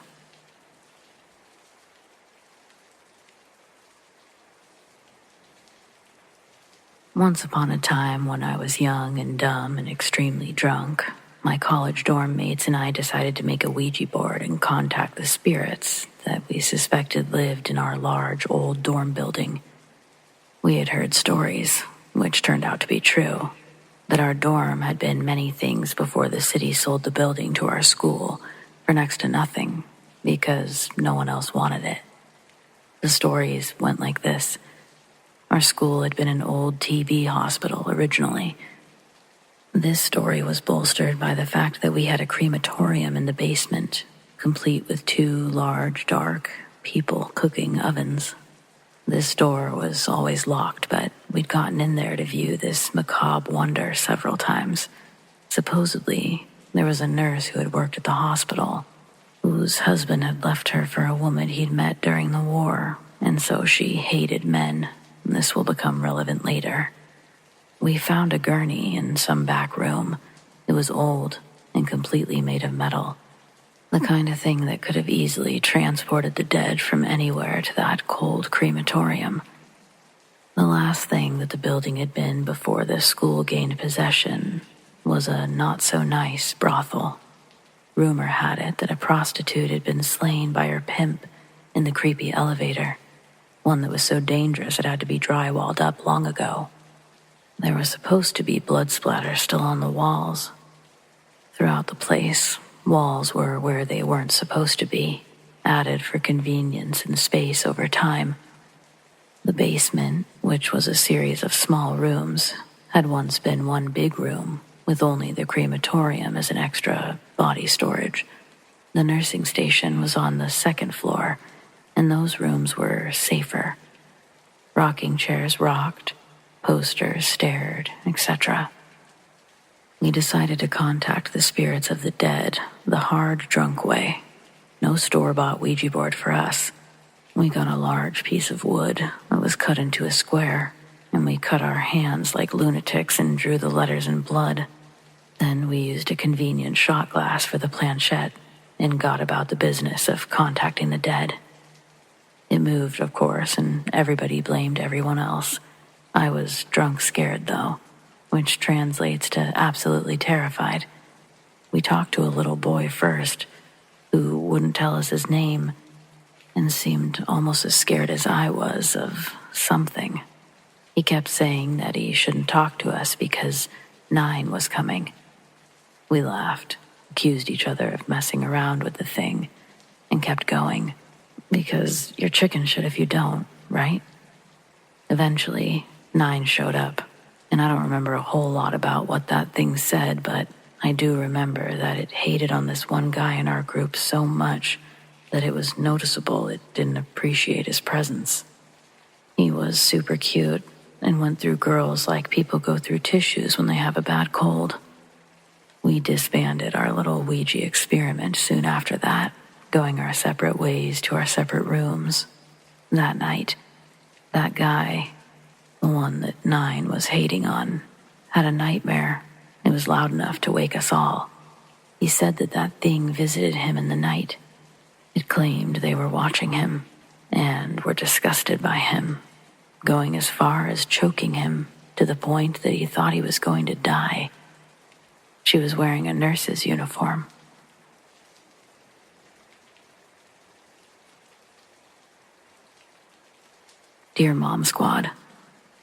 Once upon a time, when I was young and dumb and extremely drunk, my college dorm mates and I decided to make a Ouija board and contact the spirits that we suspected lived in our large old dorm building. We had heard stories, which turned out to be true, that our dorm had been many things before the city sold the building to our school for next to nothing because no one else wanted it. The stories went like this. Our school had been an old TB hospital originally. This story was bolstered by the fact that we had a crematorium in the basement, complete with 2 large, dark, people-cooking ovens. This door was always locked, but we'd gotten in there to view this macabre wonder several times. Supposedly, there was a nurse who had worked at the hospital, whose husband had left her for a woman he'd met during the war, and so she hated men. This will become relevant later. We found a gurney in some back room. It was old and completely made of metal. The kind of thing that could have easily transported the dead from anywhere to that cold crematorium. The last thing that the building had been before the school gained possession was a not-so-nice brothel. Rumor had it that a prostitute had been slain by her pimp in the creepy elevator, one that was so dangerous it had to be drywalled up long ago. There was supposed to be blood splatter still on the walls. Throughout the place, walls were where they weren't supposed to be, added for convenience and space over time. The basement, which was a series of small rooms, had once been one big room with only the crematorium as an extra body storage. The nursing station was on the 2nd floor, and those rooms were safer. Rocking chairs rocked, posters stared, etc. We decided to contact the spirits of the dead the hard, drunk way. No store-bought Ouija board for us. We got a large piece of wood that was cut into a square, and we cut our hands like lunatics and drew the letters in blood. Then we used a convenient shot glass for the planchette and got about the business of contacting the dead. It moved, of course, and everybody blamed everyone else. I was drunk scared, though, which translates to absolutely terrified. We talked to a little boy first, who wouldn't tell us his name, and seemed almost as scared as I was of something. He kept saying that he shouldn't talk to us because 9 was coming. We laughed, accused each other of messing around with the thing, and kept going. Because you're chicken shit if you don't, right? Eventually, 9 showed up, and I don't remember a whole lot about what that thing said, but I do remember that it hated on this one guy in our group so much that it was noticeable it didn't appreciate his presence. He was super cute and went through girls like people go through tissues when they have a bad cold. We disbanded our little Ouija experiment soon after that, going our separate ways to our separate rooms. That night, that guy, the one that 9 was hating on, had a nightmare It was loud enough to wake us all. He said that thing visited him in the night. It claimed they were watching him and were disgusted by him, going as far as choking him to the point that he thought he was going to die. She was wearing a nurse's uniform. Dear Mom Squad,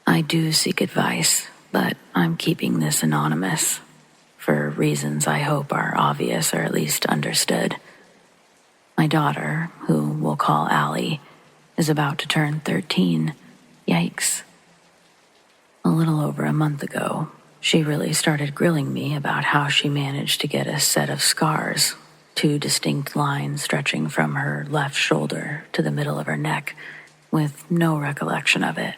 I do seek advice, but I'm keeping this anonymous for reasons I hope are obvious or at least understood. My daughter, who we'll call Allie, is about to turn 13. Yikes. A little over a month ago, she really started grilling me about how she managed to get a set of scars, 2 distinct lines stretching from her left shoulder to the middle of her neck, with no recollection of it.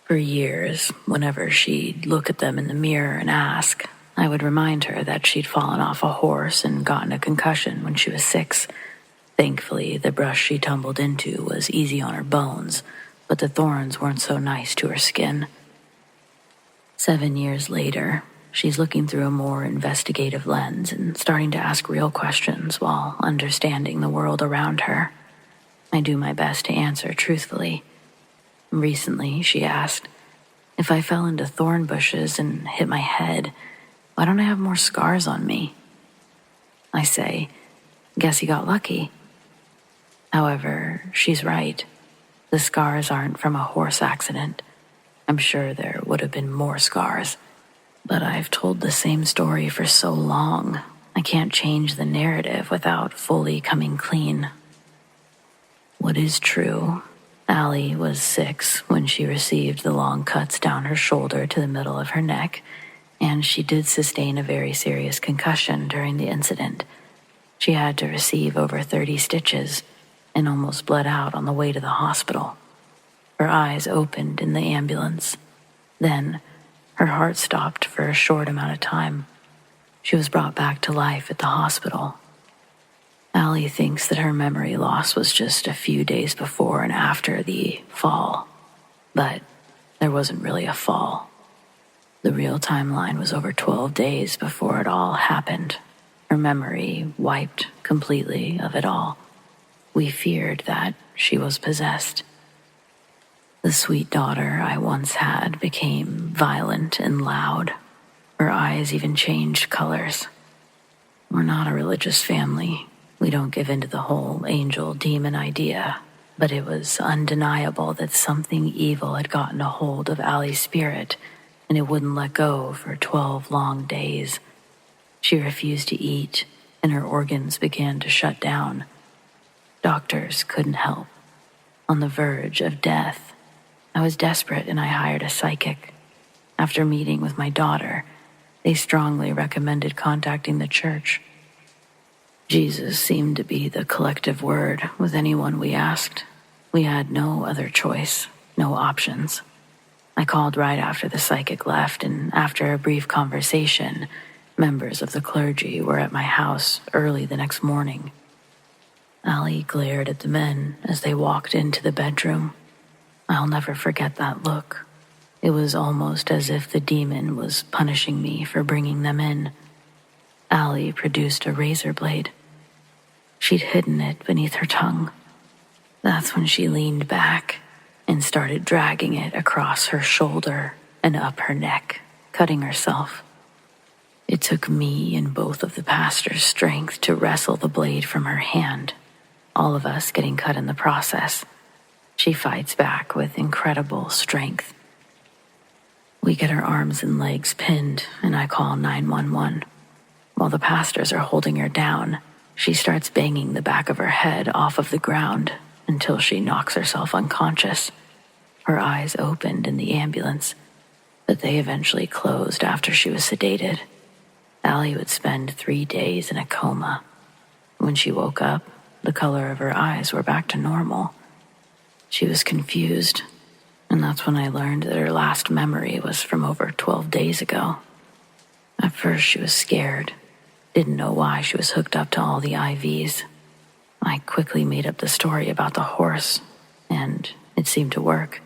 For years, whenever she'd look at them in the mirror and ask, I would remind her that she'd fallen off a horse and gotten a concussion when she was 6. Thankfully, the brush she tumbled into was easy on her bones, but the thorns weren't so nice to her skin. 7 years later, she's looking through a more investigative lens and starting to ask real questions while understanding the world around her. I do my best to answer truthfully. Recently, she asked, if I fell into thorn bushes and hit my head, why don't I have more scars on me? I say, guess you got lucky. However, she's right. The scars aren't from a horse accident. I'm sure there would have been more scars. But I've told the same story for so long, I can't change the narrative without fully coming clean. What is true, Allie was 6 when she received the long cuts down her shoulder to the middle of her neck, and she did sustain a very serious concussion during the incident. She had to receive over 30 stitches and almost bled out on the way to the hospital. Her eyes opened in the ambulance. Then, her heart stopped for a short amount of time. She was brought back to life at the hospital. Allie thinks that her memory loss was just a few days before and after the fall. But there wasn't really a fall. The real timeline was over 12 days before it all happened. Her memory wiped completely of it all. We feared that she was possessed. The sweet daughter I once had became violent and loud. Her eyes even changed colors. We're not a religious family. We don't give in to the whole angel-demon idea, but it was undeniable that something evil had gotten a hold of Allie's spirit, and it wouldn't let go for 12 long days. She refused to eat, and her organs began to shut down. Doctors couldn't help. On the verge of death, I was desperate and I hired a psychic. After meeting with my daughter, they strongly recommended contacting the church. Jesus seemed to be the collective word with anyone we asked. We had no other choice, no options. I called right after the psychic left, and after a brief conversation, members of the clergy were at my house early the next morning. Allie glared at the men as they walked into the bedroom. I'll never forget that look. It was almost as if the demon was punishing me for bringing them in. Allie produced a razor blade. She'd hidden it beneath her tongue. That's when she leaned back and started dragging it across her shoulder and up her neck, cutting herself. It took me and both of the pastor's strength to wrestle the blade from her hand, all of us getting cut in the process. She fights back with incredible strength. We get her arms and legs pinned, and I call 911. While the pastors are holding her down, she starts banging the back of her head off of the ground until she knocks herself unconscious. Her eyes opened in the ambulance, but they eventually closed after she was sedated. Allie would spend 3 days in a coma. When she woke up, the color of her eyes were back to normal. She was confused, and that's when I learned that her last memory was from over 12 days ago. At first, she was scared, didn't know why she was hooked up to all the IVs. I quickly made up the story about the horse, and it seemed to work.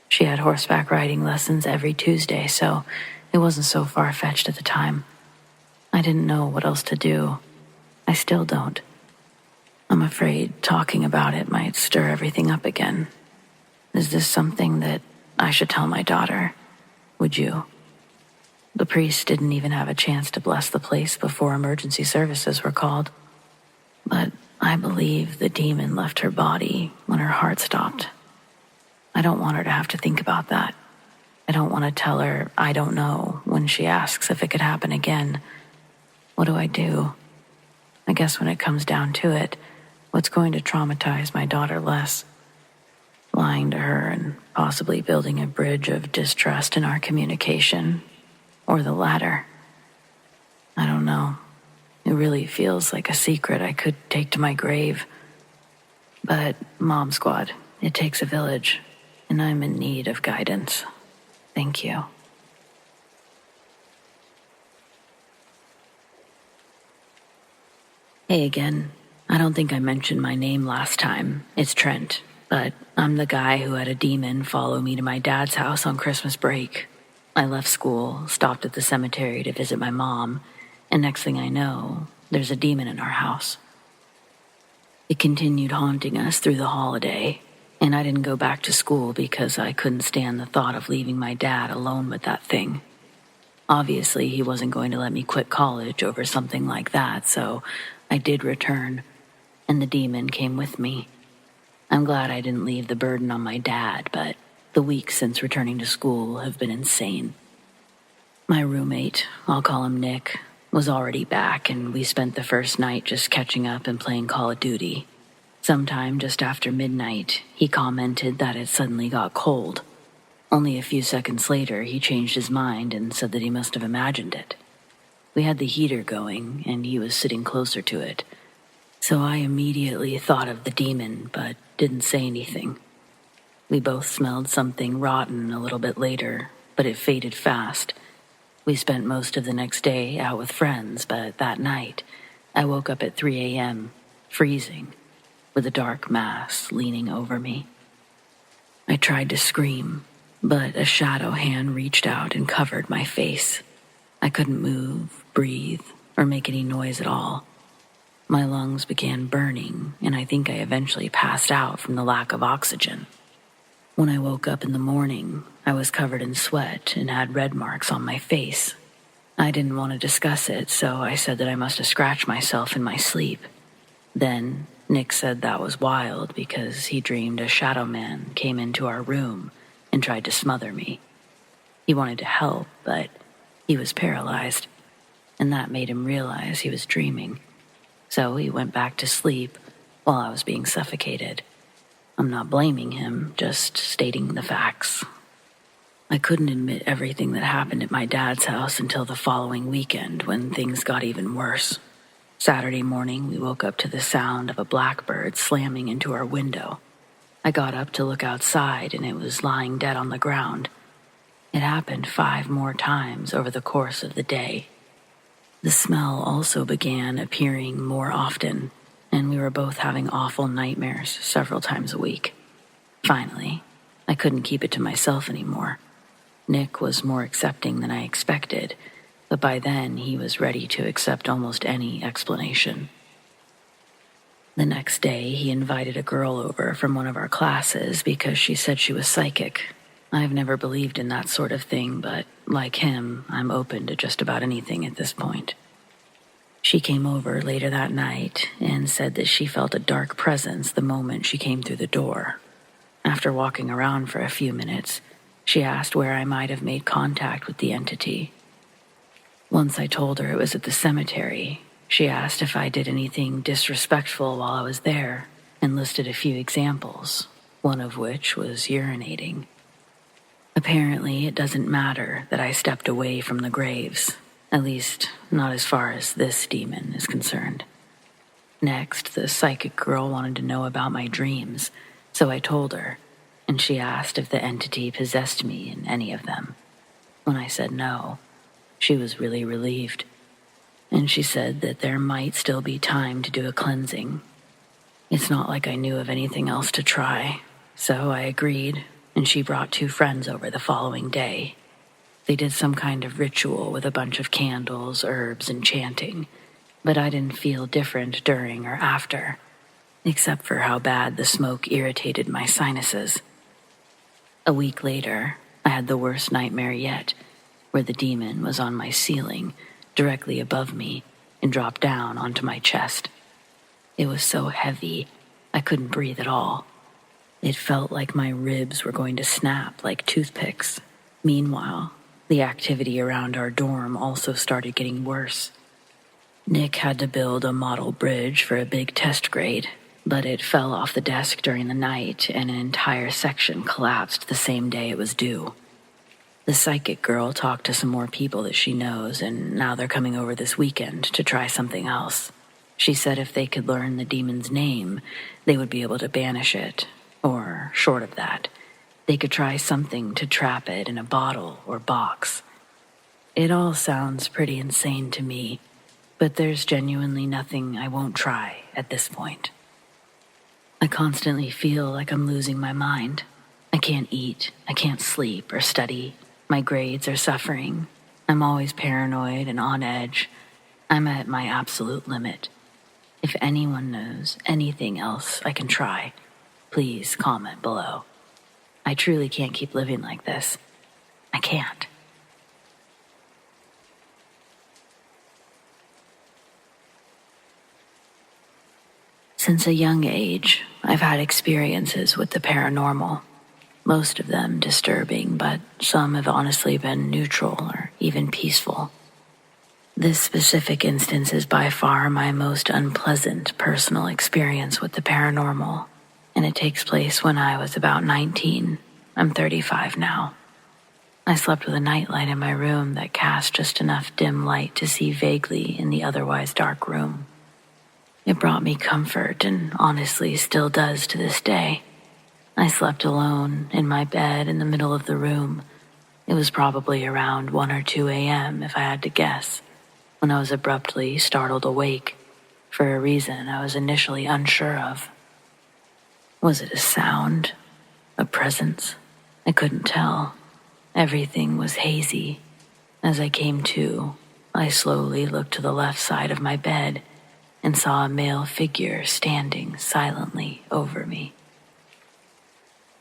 She had horseback riding lessons every Tuesday, so It wasn't so far-fetched at the time. I didn't know what else to do. I still don't. I'm afraid talking about it might stir everything up again. Is this something that I should tell my daughter? Would you? The priest didn't even have a chance to bless the place before emergency services were called. But I believe the demon left her body when her heart stopped. I don't want her to have to think about that. I don't want to tell her I don't know when she asks if it could happen again. What do I do? I guess when it comes down to it, what's going to traumatize my daughter less? Lying to her and possibly building a bridge of distrust in our communication, or the latter? I don't know. It really feels like a secret I could take to my grave. But, Mom Squad, it takes a village, and I'm in need of guidance. Thank you. Hey again. I don't think I mentioned my name last time. It's Trent, but I'm the guy who had a demon follow me to my dad's house on Christmas break. I left school, stopped at the cemetery to visit my mom, and next thing I know, there's a demon in our house. It continued haunting us through the holiday, and I didn't go back to school because I couldn't stand the thought of leaving my dad alone with that thing. Obviously, he wasn't going to let me quit college over something like that, so I did return, and the demon came with me. I'm glad I didn't leave the burden on my dad, but the weeks since returning to school have been insane. My roommate, I'll call him Nick, was already back, and we spent the first night just catching up and playing Call of Duty. Sometime just after midnight, he commented that it suddenly got cold. Only a few seconds later, he changed his mind and said that he must have imagined it. We had the heater going, and he was sitting closer to it. So I immediately thought of the demon, but didn't say anything. We both smelled something rotten a little bit later, but it faded fast. We spent most of the next day out with friends, but that night, I woke up at 3 a.m., freezing, with a dark mass leaning over me. I tried to scream, but a shadow hand reached out and covered my face. I couldn't move, breathe, or make any noise at all. My lungs began burning, and I think I eventually passed out from the lack of oxygen. When I woke up in the morning, I was covered in sweat and had red marks on my face. I didn't want to discuss it, so I said that I must have scratched myself in my sleep. Then, Nick said that was wild because he dreamed a shadow man came into our room and tried to smother me. He wanted to help, but he was paralyzed, and that made him realize he was dreaming. So he went back to sleep while I was being suffocated. I'm not blaming him, just stating the facts. I couldn't admit everything that happened at my dad's house until the following weekend when things got even worse. Saturday morning, we woke up to the sound of a blackbird slamming into our window. I got up to look outside, and it was lying dead on the ground. It happened 5 more times over the course of the day. The smell also began appearing more often, and we were both having awful nightmares several times a week. Finally, I couldn't keep it to myself anymore. Nick was more accepting than I expected, but by then he was ready to accept almost any explanation. The next day, he invited a girl over from one of our classes because she said she was psychic. I've never believed in that sort of thing, but like him, I'm open to just about anything at this point. She came over later that night and said that she felt a dark presence the moment she came through the door. After walking around for a few minutes, she asked where I might have made contact with the entity. Once I told her it was at the cemetery, she asked if I did anything disrespectful while I was there and listed a few examples, one of which was urinating. Apparently, it doesn't matter that I stepped away from the graves, at least not as far as this demon is concerned. Next, the psychic girl wanted to know about my dreams, so I told her, and she asked if the entity possessed me in any of them. When I said no, she was really relieved, and she said that there might still be time to do a cleansing. It's not like I knew of anything else to try, so I agreed, and she brought 2 friends over the following day. They did some kind of ritual with a bunch of candles, herbs, and chanting, but I didn't feel different during or after, except for how bad the smoke irritated my sinuses. A week later, I had the worst nightmare yet, where the demon was on my ceiling, directly above me, and dropped down onto my chest. It was so heavy, I couldn't breathe at all. It felt like my ribs were going to snap like toothpicks. Meanwhile, the activity around our dorm also started getting worse. Nick had to build a model bridge for a big test grade, but it fell off the desk during the night and an entire section collapsed the same day it was due. The psychic girl talked to some more people that she knows, and now they're coming over this weekend to try something else. She said if they could learn the demon's name, they would be able to banish it, or, short of that, they could try something to trap it in a bottle or box. It all sounds pretty insane to me, but there's genuinely nothing I won't try at this point. I constantly feel like I'm losing my mind. I can't eat, I can't sleep or study. My grades are suffering. I'm always paranoid and on edge. I'm at my absolute limit. If anyone knows anything else I can try, please comment below. I truly can't keep living like this. I can't. Since a young age, I've had experiences with the paranormal. Most of them disturbing, but some have honestly been neutral or even peaceful. This specific instance is by far my most unpleasant personal experience with the paranormal, and it takes place when I was about 19. I'm 35 now. I slept with a nightlight in my room that cast just enough dim light to see vaguely in the otherwise dark room. It brought me comfort and honestly still does to this day. I slept alone in my bed in the middle of the room. It was probably around 1 or 2 a.m. if I had to guess, when I was abruptly startled awake for a reason I was initially unsure of. Was it a sound? A presence? I couldn't tell. Everything was hazy. As I came to, I slowly looked to the left side of my bed and saw a male figure standing silently over me.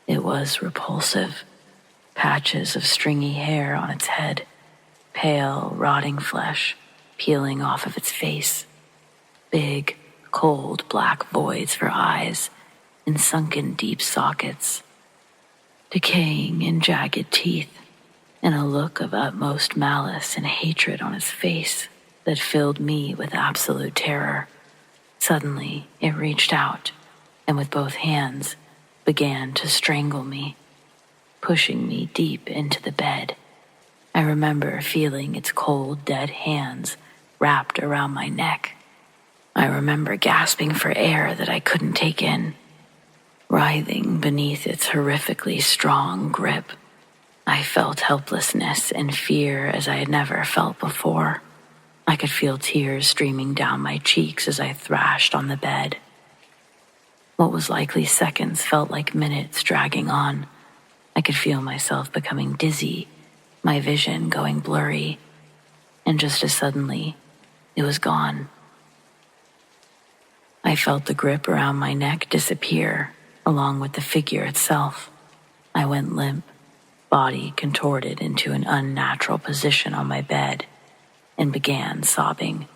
It was repulsive. Patches of stringy hair on its head, pale, rotting flesh peeling off of its face, big, cold black voids for eyes and sunken deep sockets, decaying and jagged teeth, and a look of utmost malice and hatred on its face that filled me with absolute terror. Suddenly, it reached out and with both hands began to strangle me, pushing me deep into the bed. I remember feeling its cold, dead hands wrapped around my neck. I remember gasping for air that I couldn't take in, writhing beneath its horrifically strong grip. I felt helplessness and fear as I had never felt before. I could feel tears streaming down my cheeks as I thrashed on the bed. What was likely seconds felt like minutes dragging on. I could feel myself becoming dizzy, my vision going blurry, and just as suddenly, it was gone. I felt the grip around my neck disappear, along with the figure itself. I went limp, body contorted into an unnatural position on my bed, and began sobbing.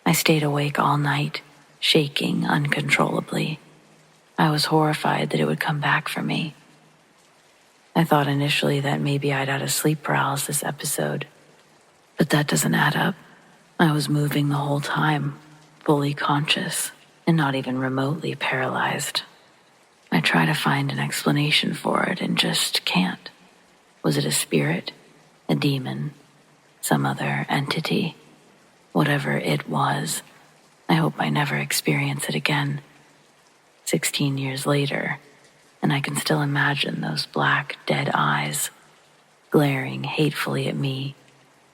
I stayed awake all night, shaking uncontrollably. I was horrified that it would come back for me. I thought initially that maybe I'd had a sleep paralysis episode, but that doesn't add up. I was moving the whole time, fully conscious, and not even remotely paralyzed. I try to find an explanation for it and just can't. Was it a spirit? A demon? Some other entity? Whatever it was, I hope I never experience it again. 16 years later, and I can still imagine those black, dead eyes glaring hatefully at me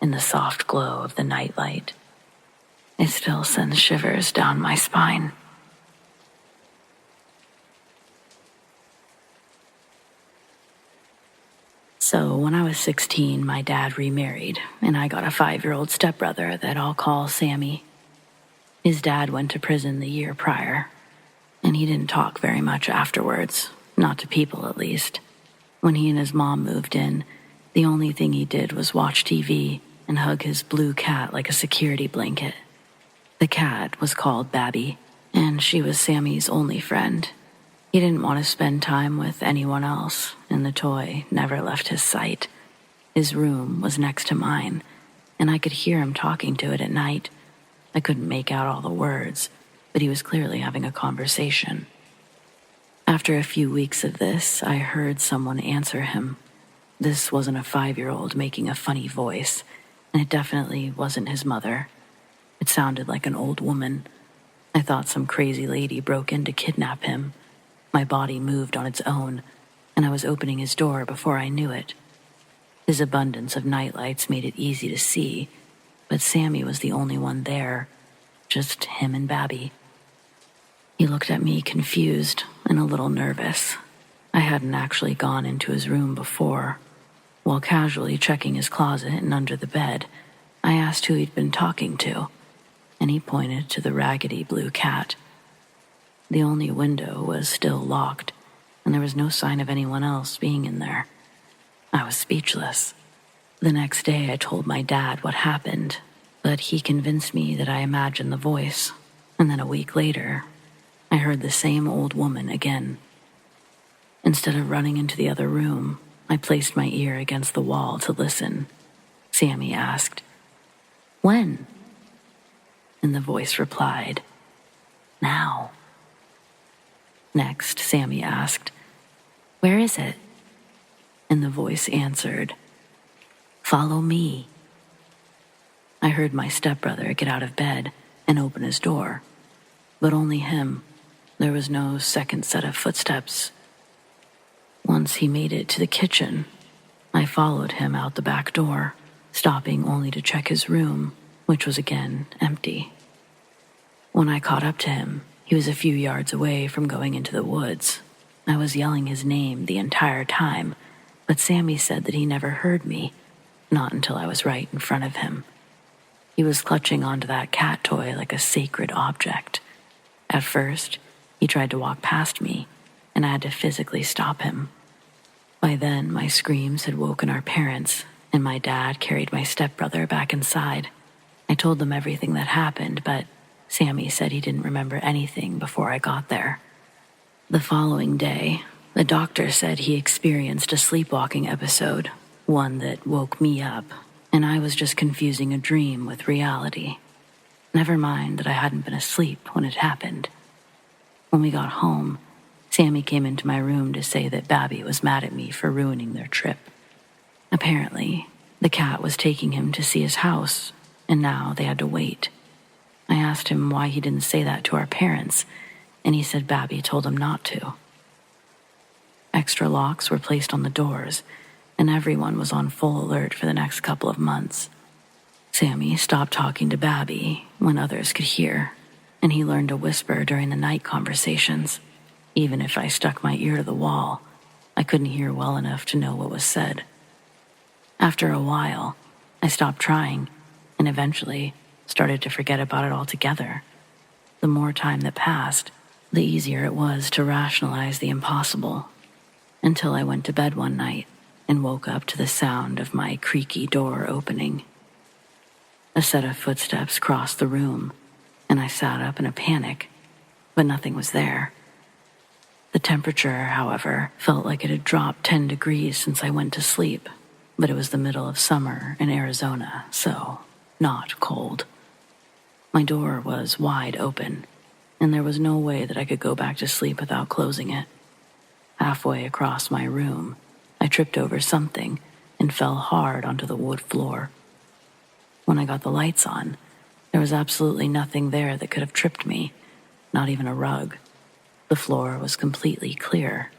in the soft glow of the nightlight. It still sends shivers down my spine. So when I was 16, my dad remarried, and I got a 5-year-old stepbrother that I'll call Sammy. His dad went to prison the year prior, and he didn't talk very much afterwards, not to people at least. When he and his mom moved in, the only thing he did was watch TV and hug his blue cat like a security blanket. The cat was called Babby, and she was Sammy's only friend. He didn't want to spend time with anyone else, and the toy never left his sight. His room was next to mine, and I could hear him talking to it at night. I couldn't make out all the words, but he was clearly having a conversation. After a few weeks of this, I heard someone answer him. This wasn't a 5-year-old making a funny voice, and it definitely wasn't his mother. It sounded like an old woman. I thought some crazy lady broke in to kidnap him. My body moved on its own, and I was opening his door before I knew it. His abundance of nightlights made it easy to see, but Sammy was the only one there, just him and Babby. He looked at me confused and a little nervous. I hadn't actually gone into his room before. While casually checking his closet and under the bed, I asked who he'd been talking to, and he pointed to the raggedy blue cat. The only window was still locked, and there was no sign of anyone else being in there. I was speechless. The next day I told my dad what happened, but he convinced me that I imagined the voice, and then a week later, I heard the same old woman again. Instead of running into the other room, I placed my ear against the wall to listen. Sammy asked, "When?" And the voice replied, "Now." Next, Sammy asked, "Where is it?" And the voice answered, "Follow me." I heard my stepbrother get out of bed and open his door, but only him. There was no second set of footsteps. Once he made it to the kitchen, I followed him out the back door, stopping only to check his room, which was again empty. When I caught up to him, he was a few yards away from going into the woods. I was yelling his name the entire time, but Sammy said that he never heard me, not until I was right in front of him. He was clutching onto that cat toy like a sacred object. At first, he tried to walk past me, and I had to physically stop him. By then, my screams had woken our parents, and my dad carried my stepbrother back inside. I told them everything that happened, but Sammy said he didn't remember anything before I got there. The following day, the doctor said he experienced a sleepwalking episode, one that woke me up, and I was just confusing a dream with reality. Never mind that I hadn't been asleep when it happened. When we got home, Sammy came into my room to say that Babby was mad at me for ruining their trip. Apparently, the cat was taking him to see his house, and now they had to wait. I asked him why he didn't say that to our parents, and he said Babby told him not to. Extra locks were placed on the doors, and everyone was on full alert for the next couple of months. Sammy stopped talking to Babby when others could hear, and he learned to whisper during the night conversations. Even if I stuck my ear to the wall, I couldn't hear well enough to know what was said. After a while, I stopped trying, and eventually started to forget about it altogether. The more time that passed, the easier it was to rationalize the impossible, until I went to bed one night and woke up to the sound of my creaky door opening. A set of footsteps crossed the room, and I sat up in a panic, but nothing was there. The temperature, however, felt like it had dropped 10 degrees since I went to sleep, but it was the middle of summer in Arizona, so not cold. My door was wide open, and there was no way that I could go back to sleep without closing it. Halfway across my room, I tripped over something and fell hard onto the wood floor. When I got the lights on, there was absolutely nothing there that could have tripped me, not even a rug. The floor was completely clear.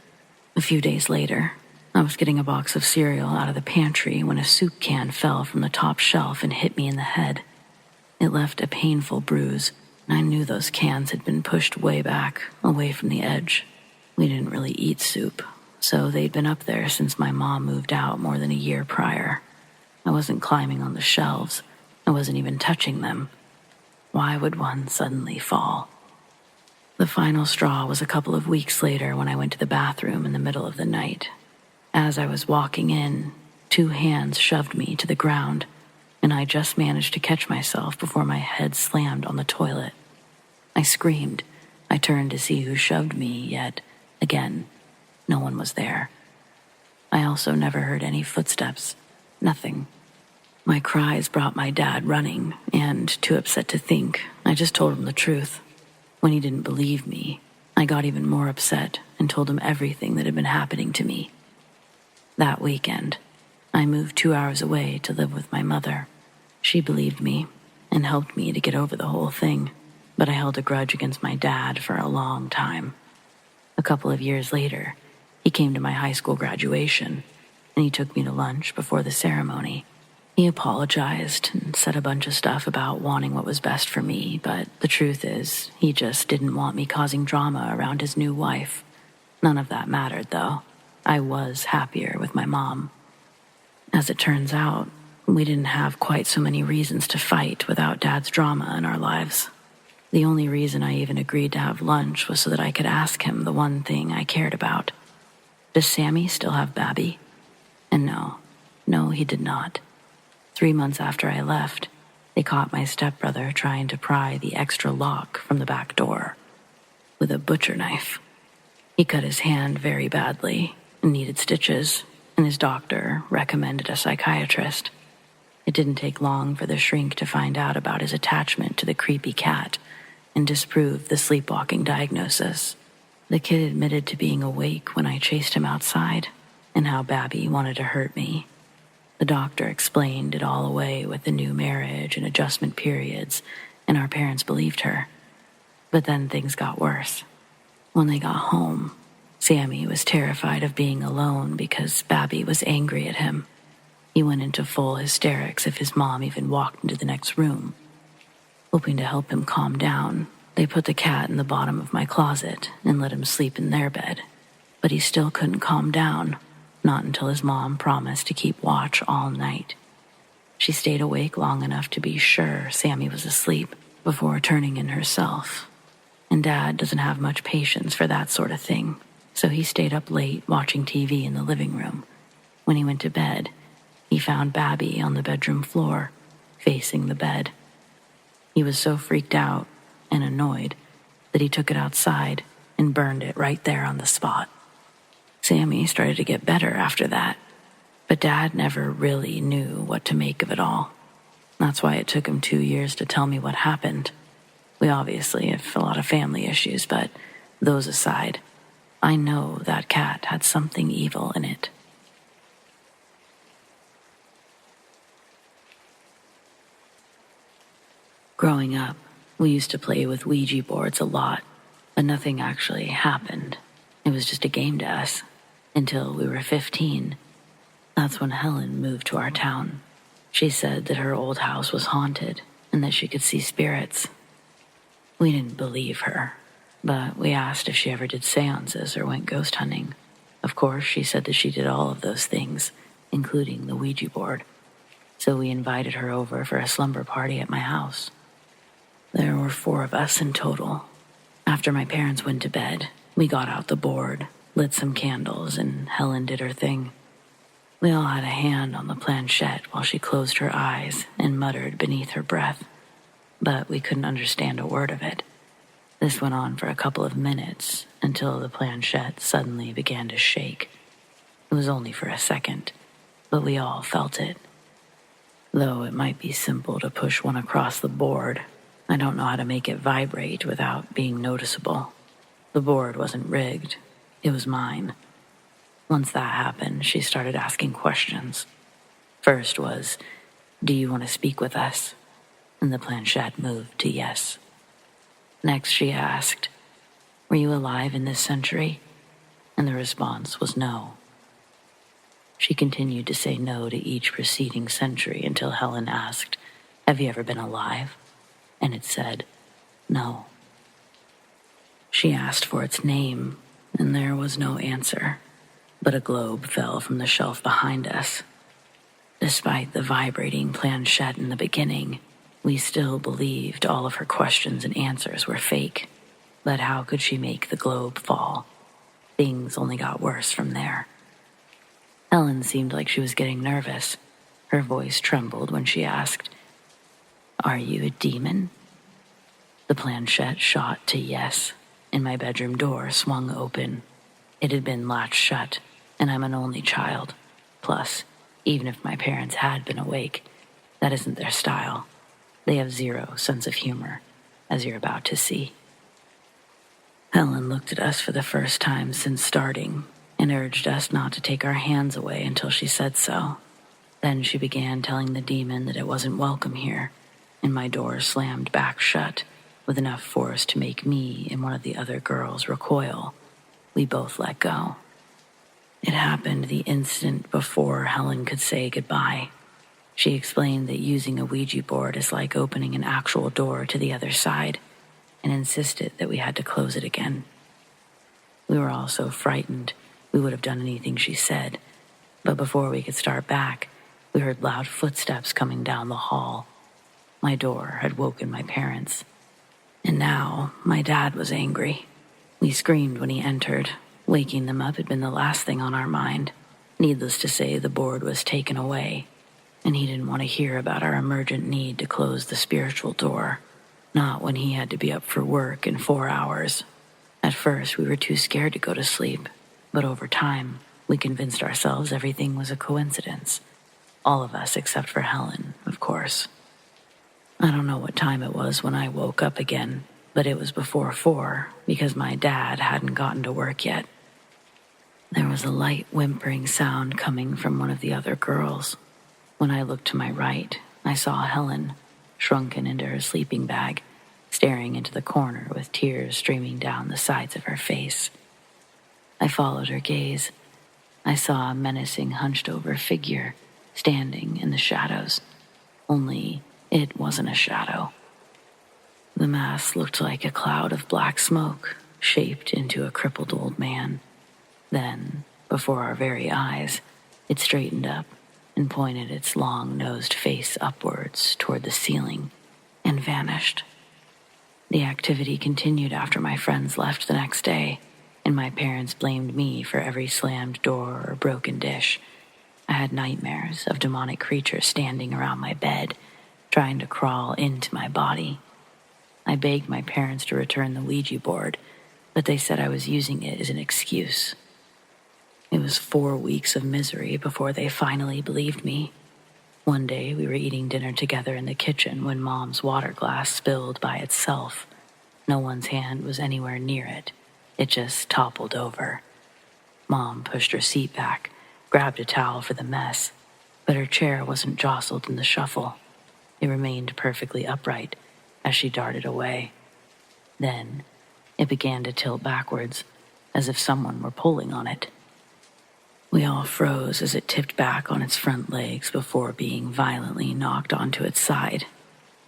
A few days later, I was getting a box of cereal out of the pantry when a soup can fell from the top shelf and hit me in the head. It left a painful bruise, and I knew those cans had been pushed way back, away from the edge. We didn't really eat soup, so they'd been up there since my mom moved out more than a year prior. I wasn't climbing on the shelves. I wasn't even touching them. Why would one suddenly fall? The final straw was a couple of weeks later when I went to the bathroom in the middle of the night. As I was walking in, 2 hands shoved me to the ground, and I just managed to catch myself before my head slammed on the toilet. I screamed. I turned to see who shoved me, yet, again, no one was there. I also never heard any footsteps. Nothing. My cries brought my dad running, and, too upset to think, I just told him the truth. When he didn't believe me, I got even more upset and told him everything that had been happening to me. That weekend, I moved 2 hours away to live with my mother. She believed me and helped me to get over the whole thing, but I held a grudge against my dad for a long time. A couple of years later, he came to my high school graduation, and he took me to lunch before the ceremony. He apologized and said a bunch of stuff about wanting what was best for me, but the truth is, he just didn't want me causing drama around his new wife. None of that mattered, though. I was happier with my mom. As it turns out, we didn't have quite so many reasons to fight without Dad's drama in our lives. The only reason I even agreed to have lunch was so that I could ask him the one thing I cared about. Does Sammy still have Babby? And no, he did not. 3 months after I left, they caught my stepbrother trying to pry the extra lock from the back door with a butcher knife. He cut his hand very badly and needed stitches, and his doctor recommended a psychiatrist. It didn't take long for the shrink to find out about his attachment to the creepy cat and disprove the sleepwalking diagnosis. The kid admitted to being awake when I chased him outside and how Babby wanted to hurt me. The doctor explained it all away with the new marriage and adjustment periods, and our parents believed her. But then things got worse. When they got home, Sammy was terrified of being alone because Babby was angry at him. He went into full hysterics if his mom even walked into the next room. Hoping to help him calm down, they put the cat in the bottom of my closet and let him sleep in their bed. But he still couldn't calm down. Not until his mom promised to keep watch all night. She stayed awake long enough to be sure Sammy was asleep before turning in herself. And Dad doesn't have much patience for that sort of thing, so he stayed up late watching TV in the living room. When he went to bed, he found Babby on the bedroom floor, facing the bed. He was so freaked out and annoyed that he took it outside and burned it right there on the spot. Sammy started to get better after that, but Dad never really knew what to make of it all. That's why it took him 2 years to tell me what happened. We obviously have a lot of family issues, but those aside, I know that cat had something evil in it. Growing up, we used to play with Ouija boards a lot, but nothing actually happened. It was just a game to us. Until we were 15. That's when Helen moved to our town. She said that her old house was haunted and that she could see spirits. We didn't believe her, but we asked if she ever did seances or went ghost hunting. Of course, she said that she did all of those things, including the Ouija board. So we invited her over for a slumber party at my house. There were 4 of us in total. After my parents went to bed, we got out the board, lit some candles, and Helen did her thing. We all had a hand on the planchette while she closed her eyes and muttered beneath her breath, but we couldn't understand a word of it. This went on for a couple of minutes until the planchette suddenly began to shake. It was only for a second, but we all felt it. Though it might be simple to push one across the board, I don't know how to make it vibrate without being noticeable. The board wasn't rigged. It was mine. Once that happened, she started asking questions. First was, "Do you want to speak with us?" And the planchette moved to yes. Next she asked, "Were you alive in this century?" And the response was no. She continued to say no to each preceding century until Helen asked, "Have you ever been alive?" And it said, no. She asked for its name, and there was no answer. but a globe fell from the shelf behind us. Despite the vibrating planchette in the beginning, we still believed all of her questions and answers were fake. But how could she make the globe fall? Things only got worse from there. Helen seemed like she was getting nervous. Her voice trembled when she asked, "Are you a demon?" The planchette shot to yes, and my bedroom door swung open. It had been latched shut, and I'm an only child. Plus, even if my parents had been awake, that isn't their style. They have zero sense of humor, as you're about to see. Helen looked at us for the first time since starting and urged us not to take our hands away until she said so. Then she began telling the demon that it wasn't welcome here, and my door slammed back shut with enough force to make me and one of the other girls recoil. We both let go. It happened the instant before Helen could say goodbye. She explained that using a Ouija board is like opening an actual door to the other side, and insisted that we had to close it again. We were all so frightened we would have done anything she said, but before we could start back, we heard loud footsteps coming down the hall. My door had woken my parents, and now my dad was angry. We screamed when he entered. Waking them up had been the last thing on our mind. Needless to say, the board was taken away, and he didn't want to hear about our emergent need to close the spiritual door, not when he had to be up for work in 4 hours. At first, we were too scared to go to sleep, but over time, we convinced ourselves everything was a coincidence. All of us except for Helen, of course. I don't know what time it was when I woke up again, but it was before 4 because my dad hadn't gotten to work yet. There was a light whimpering sound coming from one of the other girls. When I looked to my right, I saw Helen, shrunken into her sleeping bag, staring into the corner with tears streaming down the sides of her face. I followed her gaze. I saw a menacing, hunched-over figure standing in the shadows. Only it wasn't a shadow. The mass looked like a cloud of black smoke, shaped into a crippled old man. Then, before our very eyes, it straightened up and pointed its long-nosed face upwards toward the ceiling and vanished. The activity continued after my friends left the next day, and my parents blamed me for every slammed door or broken dish. I had nightmares of demonic creatures standing around my bed, trying to crawl into my body. I begged my parents to return the Ouija board, but they said I was using it as an excuse. It was 4 weeks of misery before they finally believed me. One day, we were eating dinner together in the kitchen when Mom's water glass spilled by itself. No one's hand was anywhere near it. It just toppled over. Mom pushed her seat back, grabbed a towel for the mess, but her chair wasn't jostled in the shuffle. It remained perfectly upright as she darted away. Then, it began to tilt backwards, as if someone were pulling on it. We all froze as it tipped back on its front legs before being violently knocked onto its side.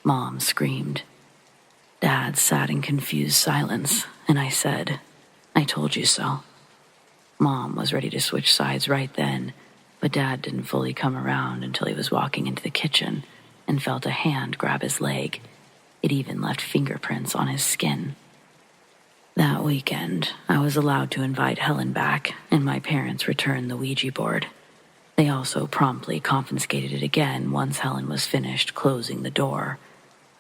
Mom screamed. Dad sat in confused silence, and I said, "I told you so." Mom was ready to switch sides right then, but Dad didn't fully come around until he was walking into the kitchen and felt a hand grab his leg. It even left fingerprints on his skin. That weekend, I was allowed to invite Helen back, and my parents returned the Ouija board. They also promptly confiscated it again once Helen was finished closing the door.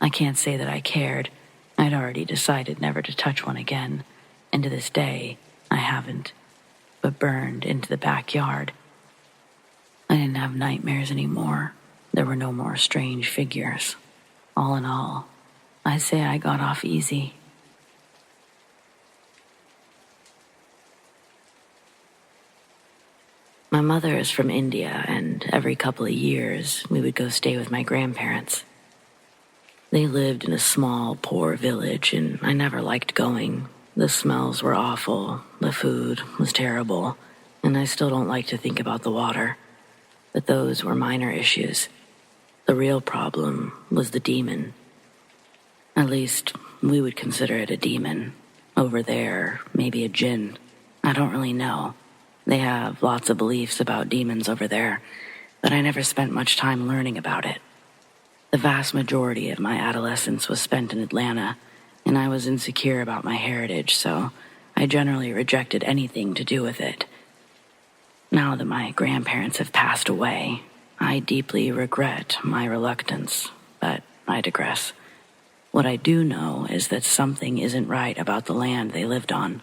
I can't say that I cared. I'd already decided never to touch one again, and to this day, I haven't, but burned into the backyard. I didn't have nightmares anymore. There were no more strange figures. All in all, I'd say I got off easy. My mother is from India, and every couple of years, we would go stay with my grandparents. They lived in a small, poor village, and I never liked going. The smells were awful, the food was terrible, and I still don't like to think about the water. But those were minor issues. The real problem was the demon. At least, we would consider it a demon. Over there, maybe a djinn. I don't really know. They have lots of beliefs about demons over there, but I never spent much time learning about it. The vast majority of my adolescence was spent in Atlanta, and I was insecure about my heritage, so I generally rejected anything to do with it. Now that my grandparents have passed away, I deeply regret my reluctance, but I digress. What I do know is that something isn't right about the land they lived on.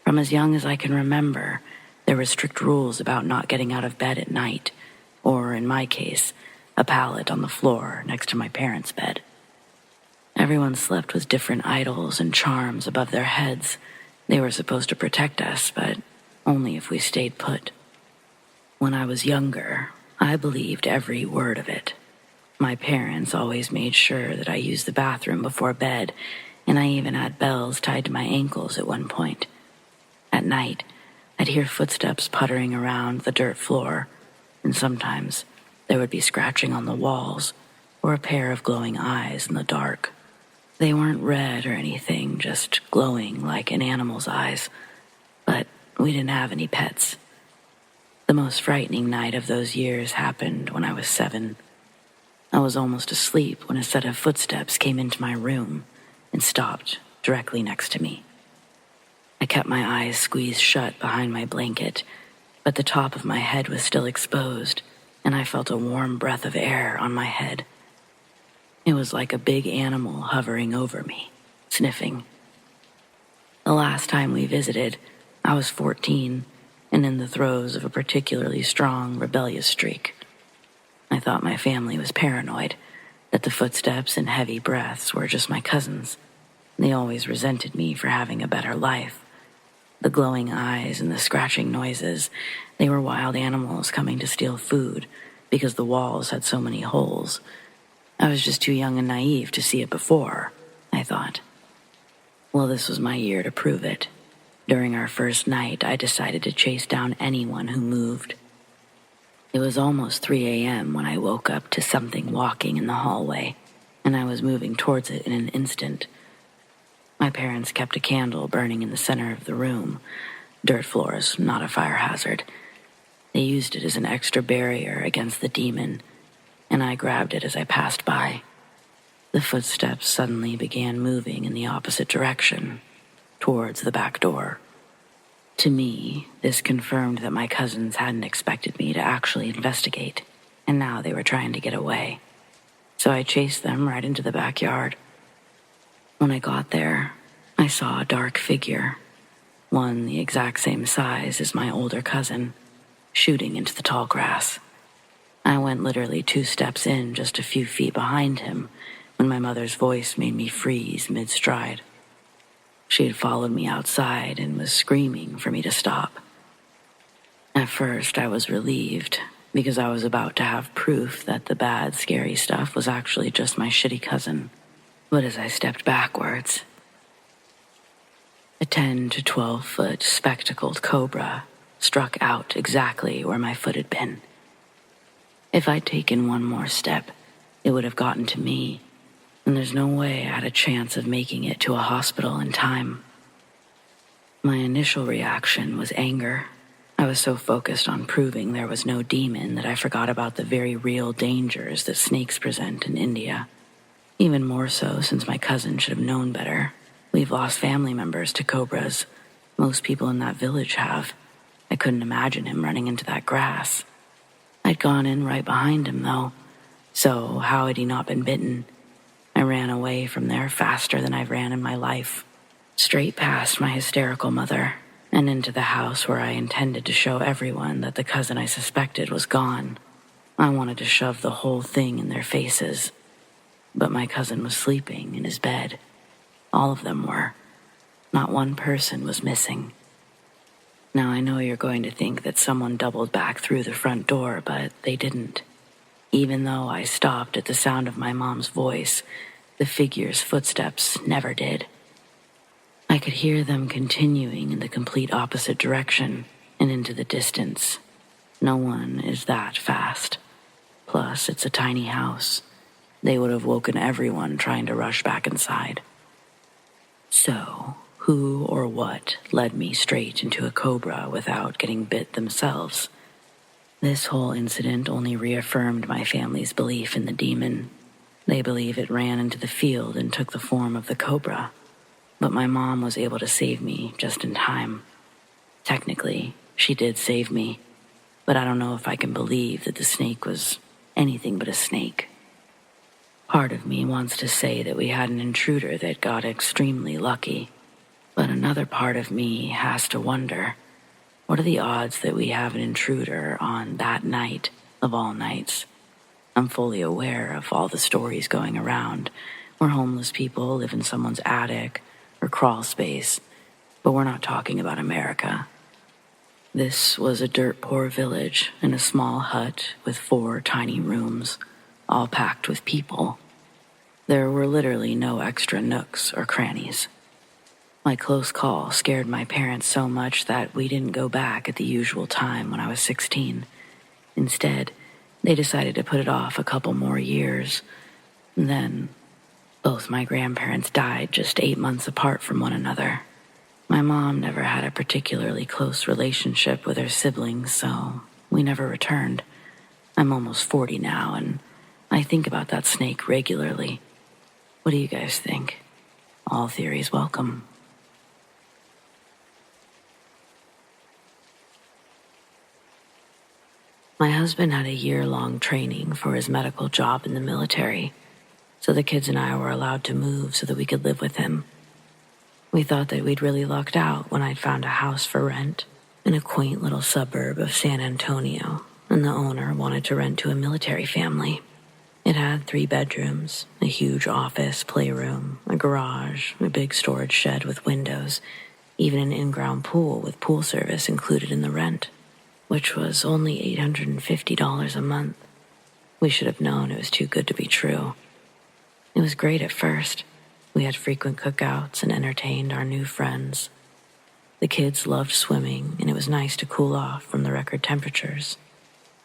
From as young as I can remember, there were strict rules about not getting out of bed at night, or in my case, a pallet on the floor next to my parents' bed. Everyone slept with different idols and charms above their heads. They were supposed to protect us, but only if we stayed put. When I was younger, I believed every word of it. My parents always made sure that I used the bathroom before bed, and I even had bells tied to my ankles at one point. At night, I'd hear footsteps puttering around the dirt floor, and sometimes there would be scratching on the walls or a pair of glowing eyes in the dark. They weren't red or anything, just glowing like an animal's eyes, but we didn't have any pets. The most frightening night of those years happened when I was 7. I was almost asleep when a set of footsteps came into my room and stopped directly next to me. I kept my eyes squeezed shut behind my blanket, but the top of my head was still exposed, and I felt a warm breath of air on my head. It was like a big animal hovering over me, sniffing. The last time we visited, I was 14 and in the throes of a particularly strong, rebellious streak. I thought my family was paranoid, that the footsteps and heavy breaths were just my cousins. They always resented me for having a better life. The glowing eyes and the scratching noises, they were wild animals coming to steal food because the walls had so many holes. I was just too young and naive to see it before, I thought. Well, this was my year to prove it. During our first night, I decided to chase down anyone who moved. It was almost 3 a.m. when I woke up to something walking in the hallway, and I was moving towards it in an instant. My parents kept a candle burning in the center of the room. Dirt floors, not a fire hazard. They used it as an extra barrier against the demon, and I grabbed it as I passed by. The footsteps suddenly began moving in the opposite direction, towards the back door. To me, this confirmed that my cousins hadn't expected me to actually investigate, and now they were trying to get away. So I chased them right into the backyard. When I got there, I saw a dark figure, one the exact same size as my older cousin, shooting into the tall grass. I went literally 2 steps in, just a few feet behind him, when my mother's voice made me freeze mid-stride. She had followed me outside and was screaming for me to stop. At first, I was relieved, because I was about to have proof that the bad, scary stuff was actually just my shitty cousin. But as I stepped backwards, a 10 to 12-foot spectacled cobra struck out exactly where my foot had been. If I'd taken one more step, it would have gotten to me, and there's no way I had a chance of making it to a hospital in time. My initial reaction was anger. I was so focused on proving there was no demon that I forgot about the very real dangers that snakes present in India. Even more so since my cousin should have known better. We've lost family members to cobras. Most people in that village have. I couldn't imagine him running into that grass. I'd gone in right behind him, though. So how had he not been bitten? I ran away from there faster than I've ran in my life. Straight past my hysterical mother, and into the house where I intended to show everyone that the cousin I suspected was gone. I wanted to shove the whole thing in their faces. But my cousin was sleeping in his bed. All of them were. Not one person was missing. Now I know you're going to think that someone doubled back through the front door, but they didn't. Even though I stopped at the sound of my mom's voice, the figure's footsteps never did. I could hear them continuing in the complete opposite direction and into the distance. No one is that fast. Plus, it's a tiny house. They would have woken everyone trying to rush back inside. So, Who or what led me straight into a cobra without getting bit themselves? This whole incident only reaffirmed my family's belief in the demon. They believe it ran into the field and took the form of the cobra. But my mom was able to save me just in time. Technically, she did save me, but I don't know if I can believe that the snake was anything but a snake. Part of me wants to say that we had an intruder that got extremely lucky, but another part of me has to wonder, what are the odds that we have an intruder on that night of all nights? I'm fully aware of all the stories going around where homeless people live in someone's attic or crawl space, but we're not talking about America. This was a dirt-poor village in a small hut with 4 tiny rooms, all packed with people. There were literally no extra nooks or crannies. My close call scared my parents so much that we didn't go back at the usual time when I was 16. Instead, they decided to put it off a couple more years. And then, both my grandparents died just 8 months apart from one another. My mom never had a particularly close relationship with her siblings, so we never returned. I'm almost 40 now, and I think about that snake regularly. What do you guys think? All theories welcome. My husband had a year-long training for his medical job in the military, so the kids and I were allowed to move so that we could live with him. We thought that we'd really lucked out when I'd found a house for rent in a quaint little suburb of San Antonio, and the owner wanted to rent to a military family. It had 3 bedrooms, a huge office, playroom, a garage, a big storage shed with windows, even an in-ground pool with pool service included in the rent, which was only $850 a month. We should have known it was too good to be true. It was great at first. We had frequent cookouts and entertained our new friends. The kids loved swimming, and it was nice to cool off from the record temperatures.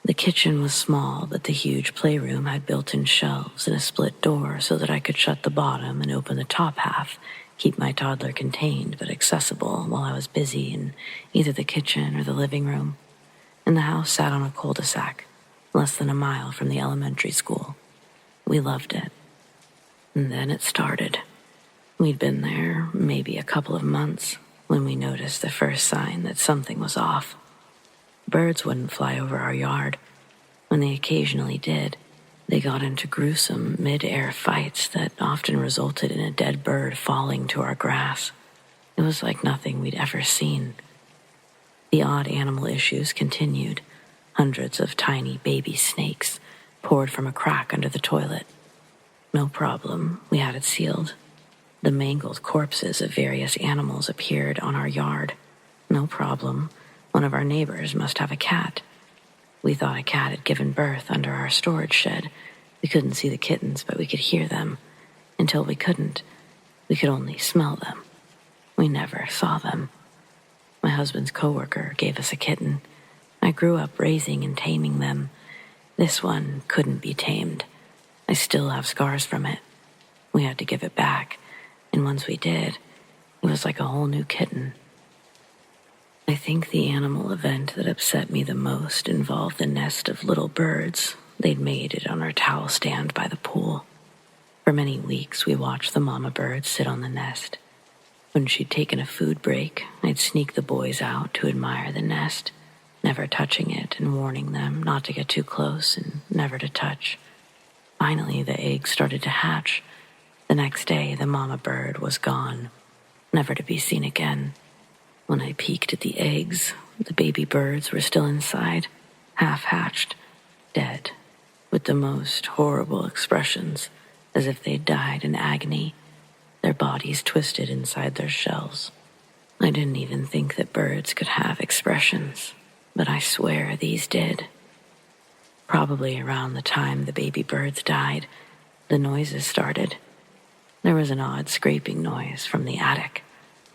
The kitchen was small, but the huge playroom had built-in shelves and a split door so that I could shut the bottom and open the top half, keep my toddler contained but accessible while I was busy in either the kitchen or the living room. And the house sat on a cul-de-sac, less than a mile from the elementary school. We loved it. And then it started. We'd been there maybe a couple of months when we noticed the first sign that something was off. Birds wouldn't fly over our yard. When they occasionally did, they got into gruesome mid-air fights that often resulted in a dead bird falling to our grass. It was like nothing we'd ever seen. The odd animal issues continued. Hundreds of tiny baby snakes poured from a crack under the toilet. No problem, we had it sealed. The mangled corpses of various animals appeared on our yard. No problem, one of our neighbors must have a cat. We thought a cat had given birth under our storage shed. We couldn't see the kittens, but we could hear them. Until we couldn't. We could only smell them. We never saw them. My husband's coworker gave us a kitten. I grew up raising and taming them. This one couldn't be tamed. I still have scars from it. We had to give it back, and once we did, it was like a whole new kitten. I think the animal event that upset me the most involved the nest of little birds they'd made it on our towel stand by the pool. For many weeks, we watched the mama bird sit on the nest. When she'd taken a food break, I'd sneak the boys out to admire the nest, never touching it and warning them not to get too close and never to touch. Finally, the eggs started to hatch. The next day, the mama bird was gone, never to be seen again. When I peeked at the eggs, the baby birds were still inside, half-hatched, dead, with the most horrible expressions, as if they'd died in agony, their bodies twisted inside their shells. I didn't even think that birds could have expressions, but I swear these did. Probably around the time the baby birds died, the noises started. There was an odd scraping noise from the attic.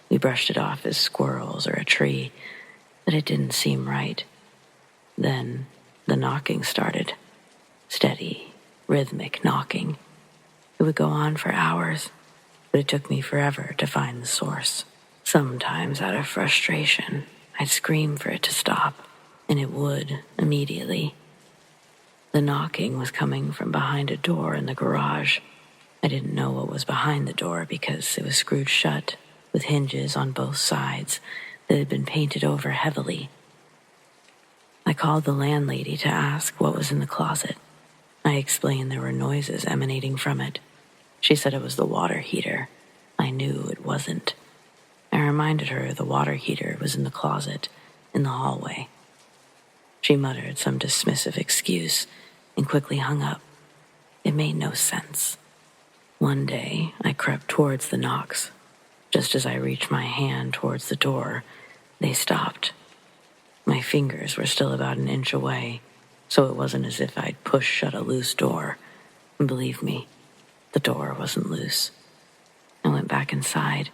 We brushed it off as squirrels or a tree, but it didn't seem right. Then the knocking started. Steady, rhythmic knocking. It would go on for hours, but it took me forever to find the source. Sometimes, out of frustration, I'd scream for it to stop, and it would immediately. The knocking was coming from behind a door in the garage. I didn't know what was behind the door because it was screwed shut, with hinges on both sides that had been painted over heavily. I called the landlady to ask what was in the closet. I explained there were noises emanating from it. She said it was the water heater. I knew it wasn't. I reminded her the water heater was in the closet, in the hallway. She muttered some dismissive excuse and quickly hung up. It made no sense. One day, I crept towards the knocks. Just as I reached my hand towards the door, they stopped. My fingers were still about an inch away, so it wasn't as if I'd pushed shut a loose door. And believe me, the door wasn't loose. I went back inside,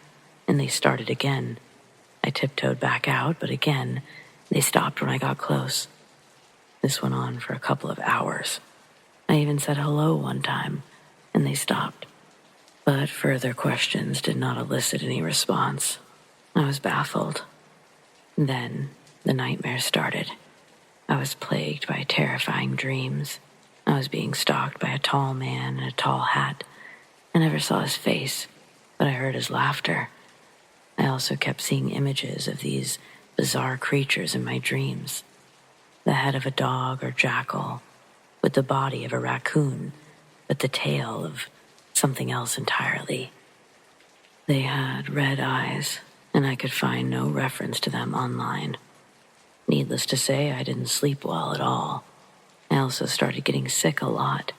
and they started again. I tiptoed back out, but again, they stopped when I got close. This went on for a couple of hours. I even said hello one time, and they stopped. But further questions did not elicit any response. I was baffled. Then the nightmare started. I was plagued by terrifying dreams. I was being stalked by a tall man in a tall hat. I never saw his face, but I heard his laughter. I also kept seeing images of these bizarre creatures in my dreams. The head of a dog or jackal, with the body of a raccoon, but the tail of something else entirely. They had red eyes, and I could find no reference to them online. Needless to say, I didn't sleep well at all. I also started getting sick a lot.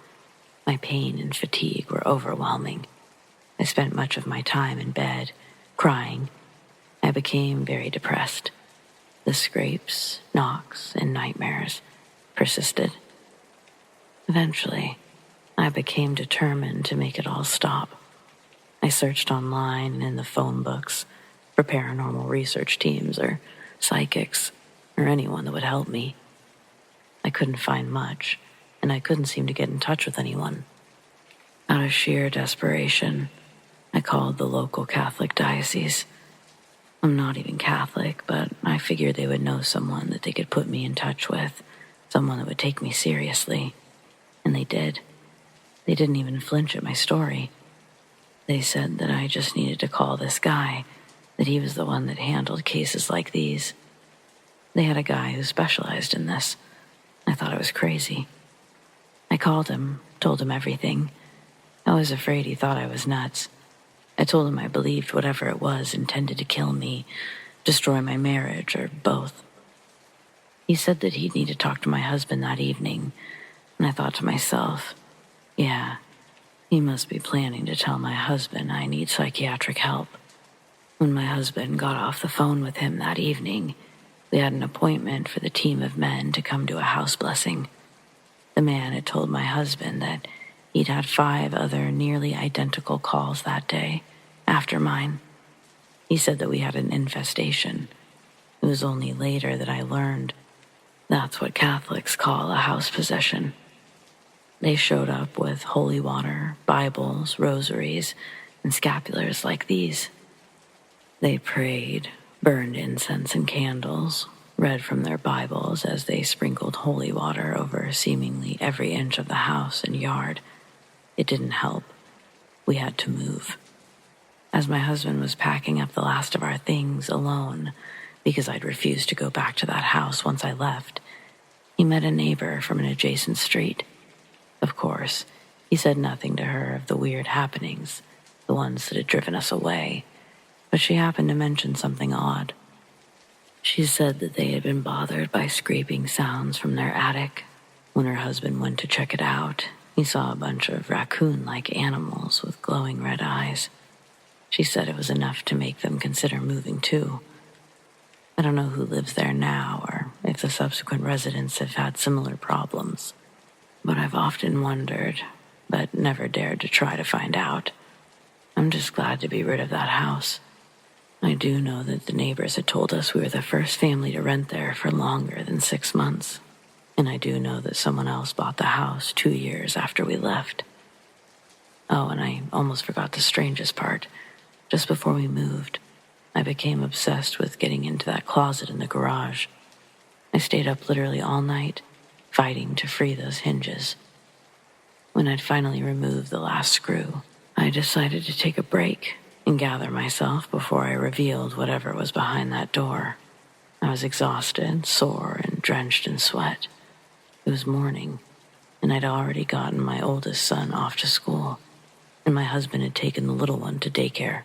My pain and fatigue were overwhelming. I spent much of my time in bed, crying. I became very depressed. The scrapes, knocks, and nightmares persisted. Eventually, I became determined to make it all stop. I searched online and in the phone books for paranormal research teams or psychics or anyone that would help me. I couldn't find much, and I couldn't seem to get in touch with anyone. Out of sheer desperation, I called the local Catholic diocese. I'm not even Catholic, but I figured they would know someone that they could put me in touch with, someone that would take me seriously. And they did. They didn't even flinch at my story. They said that I just needed to call this guy, that he was the one that handled cases like these. They had a guy who specialized in this. I thought I was crazy. I called him, told him everything. I was afraid he thought I was nuts. I told him I believed whatever it was intended to kill me, destroy my marriage, or both. He said that he'd need to talk to my husband that evening, and I thought to myself, yeah, he must be planning to tell my husband I need psychiatric help. When my husband got off the phone with him that evening, we had an appointment for the team of men to come to a house blessing. The man had told my husband that he'd had 5 other nearly identical calls that day, after mine. He said that we had an infestation. It was only later that I learned that's what Catholics call a house possession. They showed up with holy water, Bibles, rosaries, and scapulars like these. They prayed, burned incense and candles, read from their Bibles as they sprinkled holy water over seemingly every inch of the house and yard. It didn't help. We had to move. As my husband was packing up the last of our things alone, because I'd refused to go back to that house once I left, he met a neighbor from an adjacent street. Of course, he said nothing to her of the weird happenings, the ones that had driven us away, but she happened to mention something odd. She said that they had been bothered by scraping sounds from their attic. When her husband went to check it out, he saw a bunch of raccoon-like animals with glowing red eyes. She said it was enough to make them consider moving too. I don't know who lives there now or if the subsequent residents have had similar problems, but I've often wondered, but never dared to try to find out. I'm just glad to be rid of that house. I do know that the neighbors had told us we were the first family to rent there for longer than 6 months. And I do know that someone else bought the house 2 years after we left. Oh, and I almost forgot the strangest part. Just before we moved, I became obsessed with getting into that closet in the garage. I stayed up literally all night, fighting to free those hinges. When I'd finally removed the last screw, I decided to take a break and gather myself before I revealed whatever was behind that door. I was exhausted, sore, and drenched in sweat. It was morning, and I'd already gotten my oldest son off to school, and my husband had taken the little one to daycare.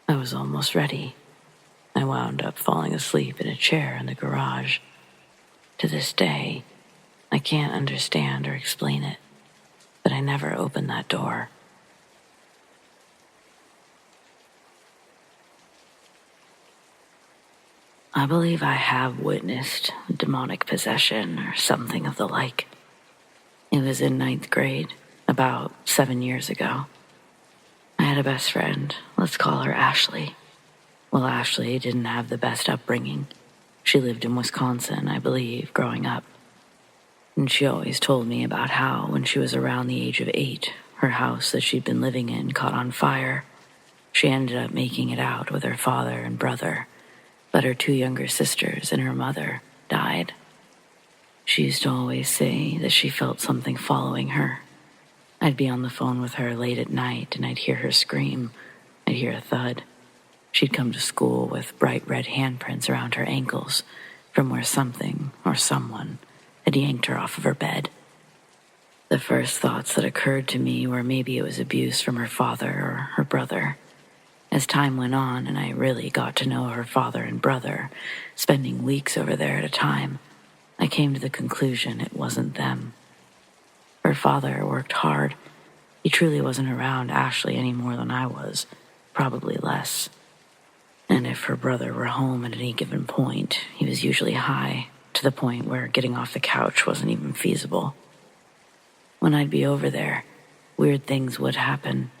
I was almost ready. I wound up falling asleep in a chair in the garage. To this day, I can't understand or explain it, but I never opened that door. I believe I have witnessed demonic possession or something of the like. It was in 9th grade, about 7 years ago. I had a best friend, let's call her Ashley. Well, Ashley didn't have the best upbringing. She lived in Wisconsin, I believe, growing up. And she always told me about how, when she was around the age of 8, her house that she'd been living in caught on fire. She ended up making it out with her father and brother, but her 2 younger sisters and her mother died. She used to always say that she felt something following her. I'd be on the phone with her late at night and I'd hear her scream. I'd hear a thud. She'd come to school with bright red handprints around her ankles from where something or someone had yanked her off of her bed. The first thoughts that occurred to me were maybe it was abuse from her father or her brother. As time went on and I really got to know her father and brother, spending weeks over there at a time, I came to the conclusion it wasn't them. Her father worked hard. He truly wasn't around Ashley any more than I was, probably less. And if her brother were home at any given point, he was usually high, to the point where getting off the couch wasn't even feasible. When I'd be over there, weird things would happen.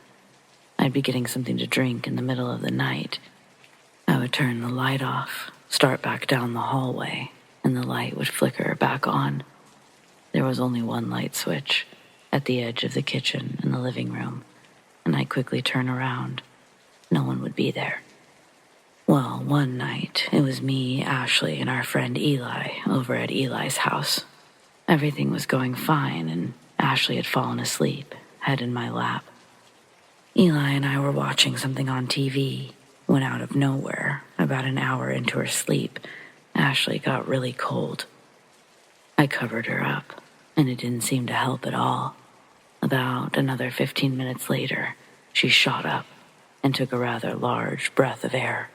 I'd be getting something to drink in the middle of the night. I would turn the light off, start back down the hallway, and the light would flicker back on. There was only one light switch, at the edge of the kitchen and the living room, and I'd quickly turn around. No one would be there. Well, one night, it was me, Ashley, and our friend Eli over at Eli's house. Everything was going fine, and Ashley had fallen asleep, head in my lap. Eli and I were watching something on TV when out of nowhere, about an hour into her sleep, Ashley got really cold. I covered her up, and it didn't seem to help at all. About another 15 minutes later, she shot up and took a rather large breath of air.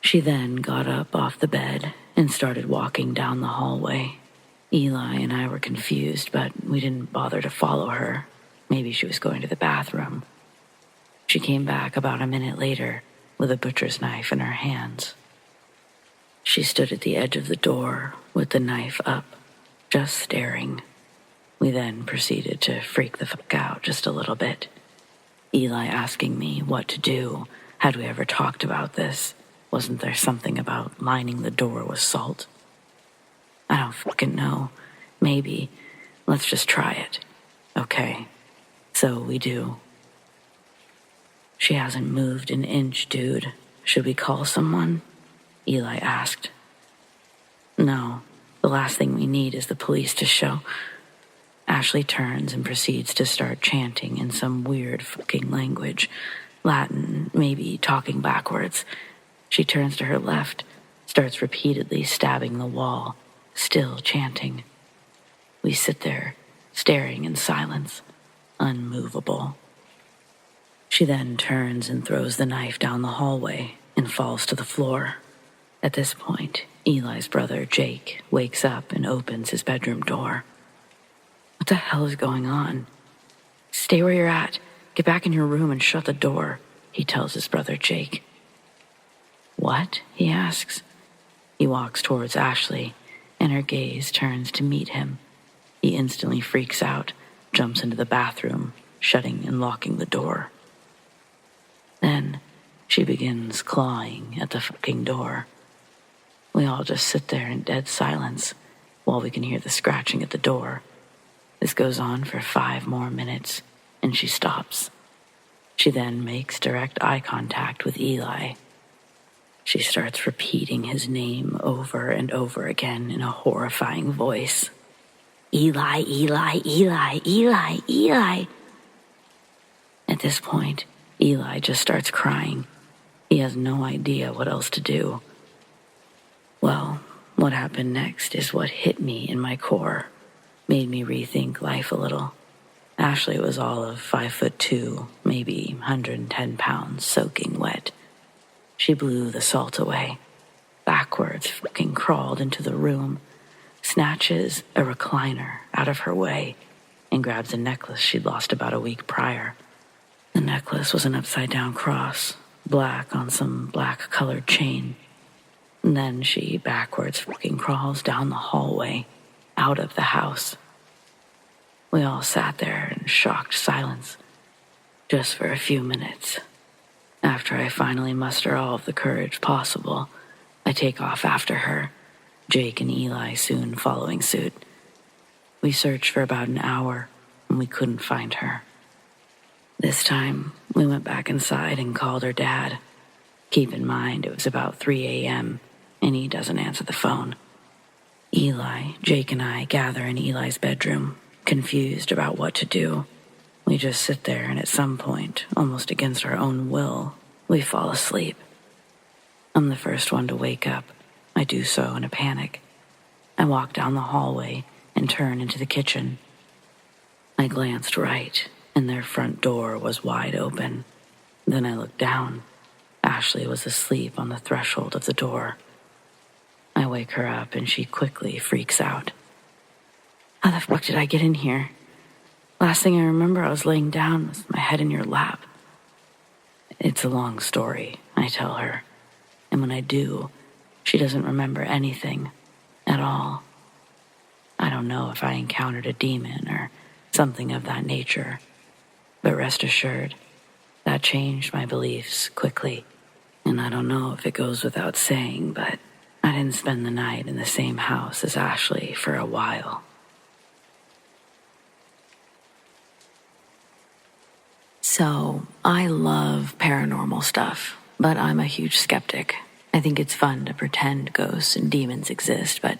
She then got up off the bed and started walking down the hallway. Eli and I were confused, but we didn't bother to follow her. Maybe she was going to the bathroom. She came back about a minute later with a butcher's knife in her hands. She stood at the edge of the door with the knife up, just staring. We then proceeded to freak the fuck out just a little bit. Eli asking me what to do. Had we ever talked about this? Wasn't there something about lining the door with salt? I don't fucking know. Maybe. Let's just try it. Okay. So we do. She hasn't moved an inch, dude. Should we call someone? Eli asked. No. The last thing we need is the police to show. Ashley turns and proceeds to start chanting in some weird fucking language. Latin, maybe talking backwards. She turns to her left, starts repeatedly stabbing the wall, still chanting. We sit there, staring in silence, unmovable. She then turns and throws the knife down the hallway and falls to the floor. At this point, Eli's brother, Jake, wakes up and opens his bedroom door. What the hell is going on? Stay where you're at. Get back in your room and shut the door, he tells his brother, Jake. What? He asks. He walks towards Ashley, and her gaze turns to meet him. He instantly freaks out, jumps into the bathroom, shutting and locking the door. Then she begins clawing at the fucking door. We all just sit there in dead silence while we can hear the scratching at the door. This goes on for 5 more minutes, and she stops. She then makes direct eye contact with Eli. She starts repeating his name over and over again in a horrifying voice. Eli, Eli, Eli, Eli, Eli. At this point, Eli just starts crying. He has no idea what else to do. Well, what happened next is what hit me in my core, made me rethink life a little. Ashley was all of 5'2", maybe 110 pounds, soaking wet. She blew the salt away, backwards fucking crawled into the room, snatches a recliner out of her way, and grabs a necklace she'd lost about a week prior. The necklace was an upside-down cross, black on some black-colored chain. And then she backwards fucking crawls down the hallway, out of the house. We all sat there in shocked silence, just for a few minutes. After I finally muster all of the courage possible, I take off after her, Jake and Eli soon following suit. We searched for about an hour, and we couldn't find her. This time, we went back inside and called her dad. Keep in mind, it was about 3 a.m., and he doesn't answer the phone. Eli, Jake, and I gather in Eli's bedroom, confused about what to do. We just sit there, and at some point, almost against our own will, we fall asleep. I'm the first one to wake up. I do so in a panic. I walk down the hallway and turn into the kitchen. I glanced right, and their front door was wide open. Then I looked down. Ashley was asleep on the threshold of the door. I wake her up, and she quickly freaks out. How the fuck did I get in here? Last thing I remember, I was laying down with my head in your lap. It's a long story, I tell her. And when I do, she doesn't remember anything at all. I don't know if I encountered a demon or something of that nature, but rest assured, that changed my beliefs quickly. And I don't know if it goes without saying, but I didn't spend the night in the same house as Ashley for a while. So, I love paranormal stuff, but I'm a huge skeptic. I think it's fun to pretend ghosts and demons exist, but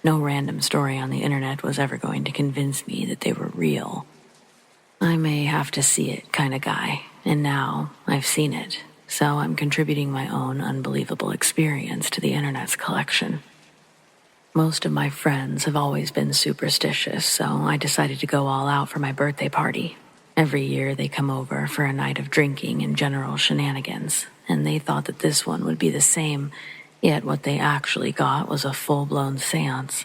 no random story on the internet was ever going to convince me that they were real. I may have to see it kind of guy, and now I've seen it, so I'm contributing my own unbelievable experience to the internet's collection. Most of my friends have always been superstitious, so I decided to go all out for my birthday party. Every year they come over for a night of drinking and general shenanigans, and they thought that this one would be the same, yet what they actually got was a full-blown seance.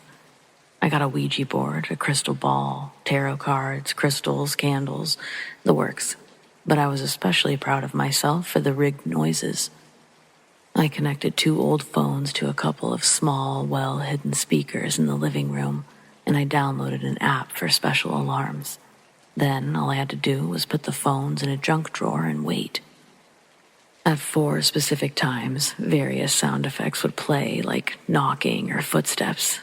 I got a Ouija board, a crystal ball, tarot cards, crystals, candles, the works. But I was especially proud of myself for the rigged noises. I connected 2 old phones to a couple of small, well-hidden speakers in the living room, and I downloaded an app for special alarms. Then all I had to do was put the phones in a junk drawer and wait. At 4 specific times, various sound effects would play, like knocking or footsteps.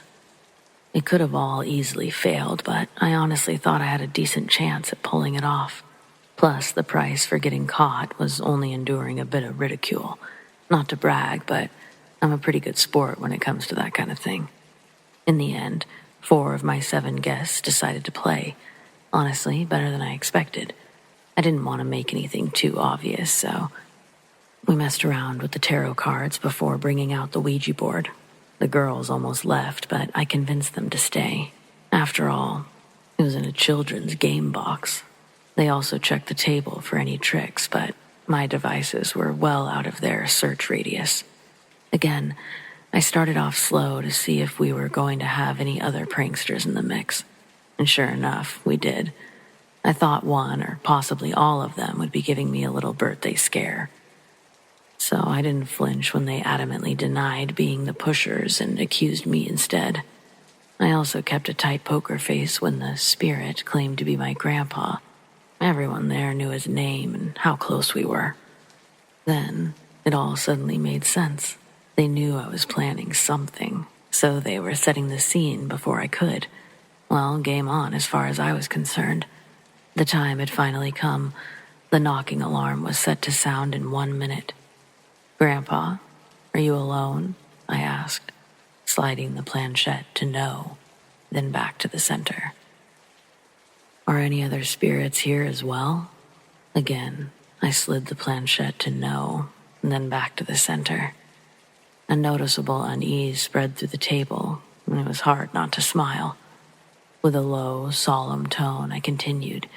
It could have all easily failed, but I honestly thought I had a decent chance at pulling it off. Plus, the price for getting caught was only enduring a bit of ridicule. Not to brag, but I'm a pretty good sport when it comes to that kind of thing. In the end, 4 of my 7 guests decided to play. Honestly, better than I expected. I didn't want to make anything too obvious, so we messed around with the tarot cards before bringing out the Ouija board. The girls almost left, but I convinced them to stay. After all, it was in a children's game box. They also checked the table for any tricks, but my devices were well out of their search radius. Again, I started off slow to see if we were going to have any other pranksters in the mix. And sure enough, we did. I thought one or possibly all of them would be giving me a little birthday scare. So I didn't flinch when they adamantly denied being the pushers and accused me instead. I also kept a tight poker face when the spirit claimed to be my grandpa. Everyone there knew his name and how close we were. Then it all suddenly made sense. They knew I was planning something, so they were setting the scene before I could. Well, game on as far as I was concerned. The time had finally come. The knocking alarm was set to sound in 1 minute. Grandpa, Are you alone? I asked, sliding the planchette to no, then back to the center. Are any other spirits here as well? Again, I slid the planchette to no, and then back to the center. A noticeable unease spread through the table, and it was hard not to smile. With a low, solemn tone, I continued,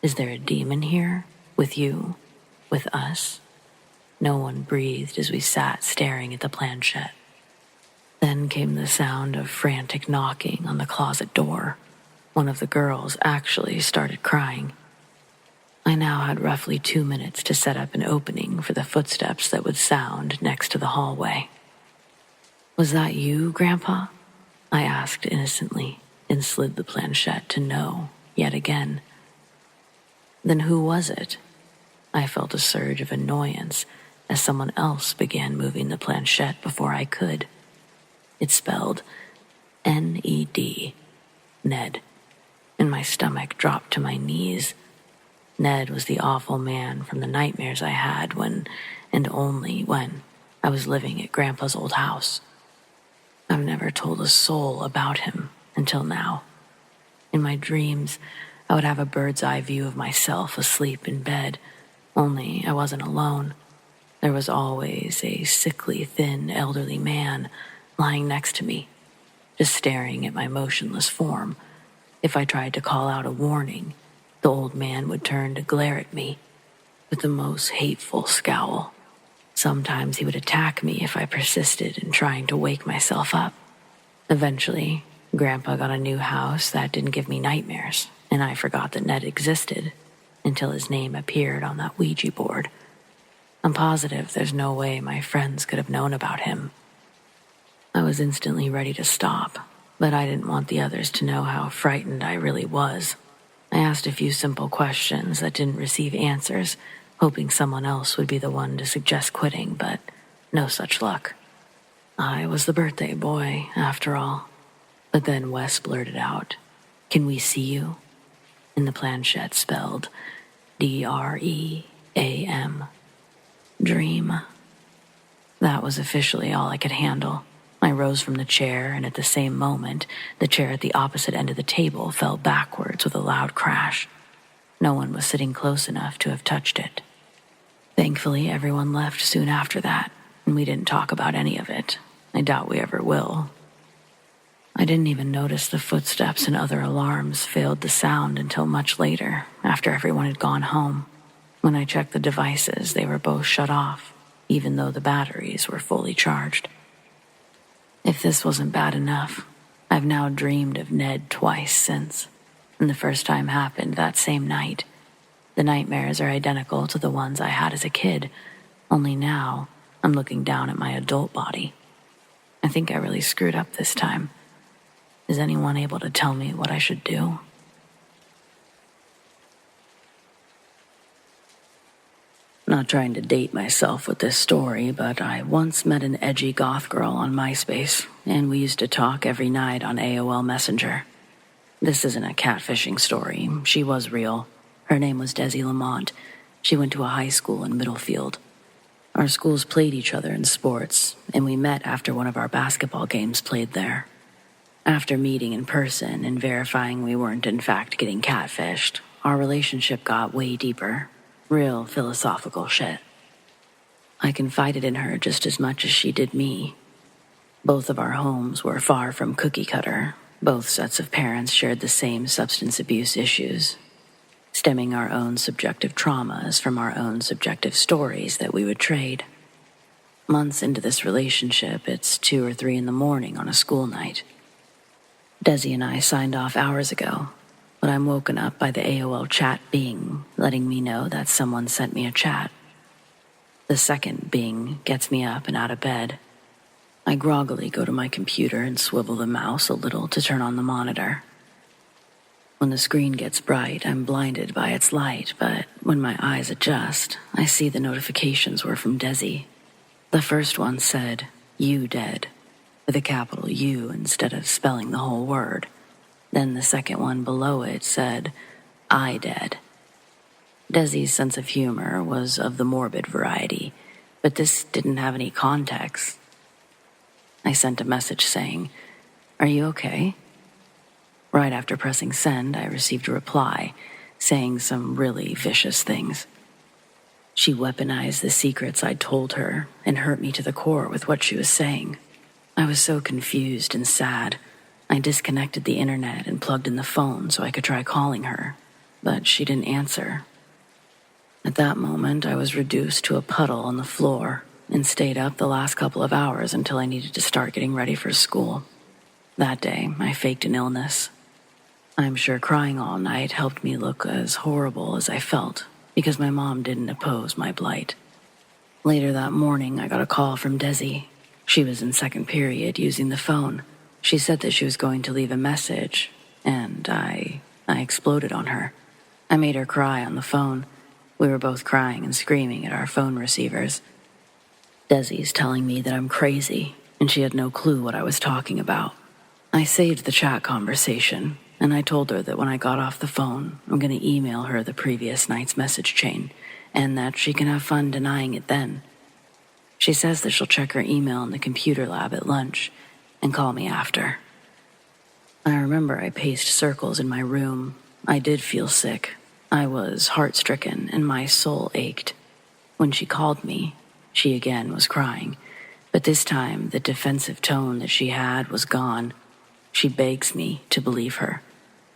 Is there a demon here? With you? With us? No one breathed as we sat staring at the planchette. Then came the sound of frantic knocking on the closet door. One of the girls actually started crying. I now had roughly 2 minutes to set up an opening for the footsteps that would sound next to the hallway. Was that you, Grandpa? I asked innocently and slid the planchette to no yet again. Then who was it? I felt a surge of annoyance as someone else began moving the planchette before I could. It spelled N-E-D, Ned, and my stomach dropped to my knees. Ned was the awful man from the nightmares I had when, and only when, I was living at Grandpa's old house. I've never told a soul about him until now. In my dreams, I would have a bird's eye view of myself asleep in bed, only I wasn't alone. There was always a sickly, thin, elderly man lying next to me, just staring at my motionless form. If I tried to call out a warning, the old man would turn to glare at me with the most hateful scowl. Sometimes he would attack me if I persisted in trying to wake myself up. Eventually, Grandpa got a new house that didn't give me nightmares, and I forgot that Ned existed until his name appeared on that Ouija board. I'm positive there's no way my friends could have known about him. I was instantly ready to stop, but I didn't want the others to know how frightened I really was. I asked a few simple questions that didn't receive answers, hoping someone else would be the one to suggest quitting, but no such luck. I was the birthday boy, after all. But then Wes blurted out, "Can we see you?" And the planchette spelled D-R-E-A-M. Dream. That was officially all I could handle. I rose from the chair, and at the same moment, the chair at the opposite end of the table fell backwards with a loud crash. No one was sitting close enough to have touched it. Thankfully, everyone left soon after that, and we didn't talk about any of it. I doubt we ever will. I didn't even notice the footsteps and other alarms failed to sound until much later, after everyone had gone home. When I checked the devices, they were both shut off, even though the batteries were fully charged. If this wasn't bad enough, I've now dreamed of Ned twice since, and the first time happened that same night. The nightmares are identical to the ones I had as a kid, only now I'm looking down at my adult body. I think I really screwed up this time. Is anyone able to tell me what I should do? Not trying to date myself with this story, but I once met an edgy goth girl on MySpace, and we used to talk every night on AOL Messenger. This isn't a catfishing story. She was real. Her name was Desi Lamont. She went to a high school in Middlefield. Our schools played each other in sports, and we met after one of our basketball games played there. After meeting in person and verifying we weren't in fact getting catfished, our relationship got way deeper. Real philosophical shit. I confided in her just as much as she did me. Both of our homes were far from cookie cutter. Both sets of parents shared the same substance abuse issues, stemming our own subjective traumas from our own subjective stories that we would trade. Months into this relationship, it's 2 or 3 in the morning on a school night. Desi and I signed off hours ago, but I'm woken up by the AOL chat bing, letting me know that someone sent me a chat. The second bing gets me up and out of bed. I groggily go to my computer and swivel the mouse a little to turn on the monitor. When the screen gets bright, I'm blinded by its light, but when my eyes adjust, I see the notifications were from Desi. The first one said, "You dead," with a capital U instead of spelling the whole word. Then the second one below it said, "I dead." Desi's sense of humor was of the morbid variety. but this didn't have any context. I sent a message saying, "Are you okay?" Right after pressing send, I received a reply saying some really vicious things. She weaponized the secrets I'd told her and hurt me to the core with what she was saying. I was so confused and sad. I disconnected the internet and plugged in the phone so I could try calling her, but she didn't answer. At that moment, I was reduced to a puddle on the floor and stayed up the last couple of hours until I needed to start getting ready for school. That day, I faked an illness. I'm sure crying all night helped me look as horrible as I felt, because my mom didn't oppose my plight. Later that morning, I got a call from Desi. She was in second period using the phone. She said that she was going to leave a message, and I exploded on her. I made her cry on the phone. We were both crying and screaming at our phone receivers. Desi's telling me that I'm crazy, and she had no clue what I was talking about. I saved the chat conversation, and I told her that when I got off the phone, I'm going to email her the previous night's message chain, and that she can have fun denying it then. She says that she'll check her email in the computer lab at lunch and call me after. I remember I paced circles in my room. I did feel sick. I was heart-stricken, and my soul ached. When she called me, she again was crying, but this time the defensive tone that she had was gone. She begs me to believe her.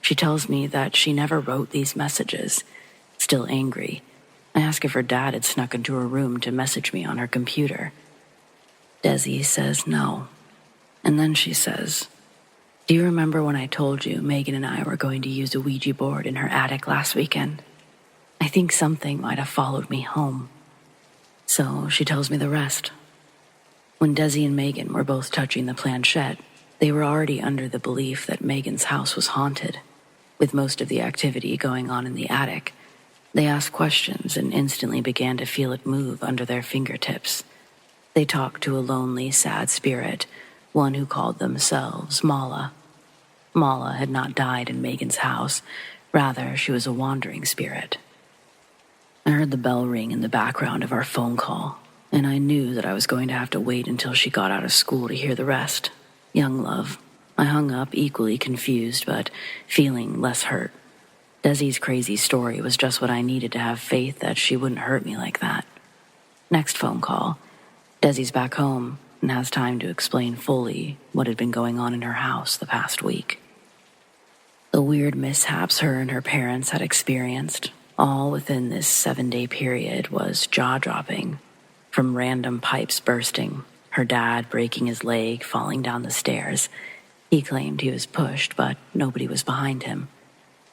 She tells me that she never wrote these messages. Still angry, I ask if her dad had snuck into her room to message me on her computer. Desi says no. And then she says, "Do you remember when I told you Megan and I were going to use a Ouija board in her attic last weekend? I think something might have followed me home." So she tells me the rest. When Desi and Megan were both touching the planchette, they were already under the belief that Megan's house was haunted, with most of the activity going on in the attic. They asked questions and instantly began to feel it move under their fingertips. They talked to a lonely, sad spirit, one who called themselves Mala. Mala had not died in Megan's house. Rather, she was a wandering spirit. I heard the bell ring in the background of our phone call, and I knew that I was going to have to wait until she got out of school to hear the rest. Young love. I hung up equally confused, but feeling less hurt. Desi's crazy story was just what I needed to have faith that she wouldn't hurt me like that. Next phone call. Desi's back home and has time to explain fully what had been going on in her house the past week. The weird mishaps her and her parents had experienced, all within this 7-day period, was jaw-dropping. From random pipes bursting, her dad breaking his leg falling down the stairs. He claimed he was pushed, but nobody was behind him.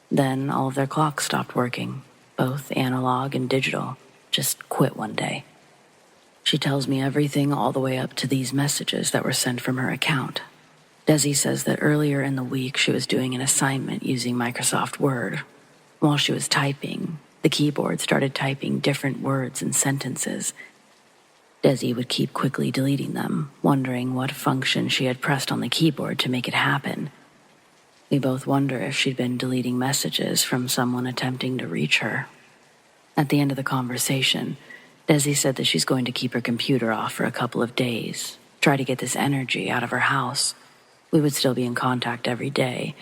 Then all of their clocks stopped working, both analog and digital, just quit one day. She tells me everything all the way up to these messages that were sent from her account. Desi says that earlier in the week she was doing an assignment using Microsoft Word. While she was typing, the keyboard started typing different words and sentences. Desi would keep quickly deleting them, wondering what function she had pressed on the keyboard to make it happen. We both wonder if she'd been deleting messages from someone attempting to reach her. At the end of the conversation, Desi said that she's going to keep her computer off for a couple of days, try to get this energy out of her house. We would still be in contact every day,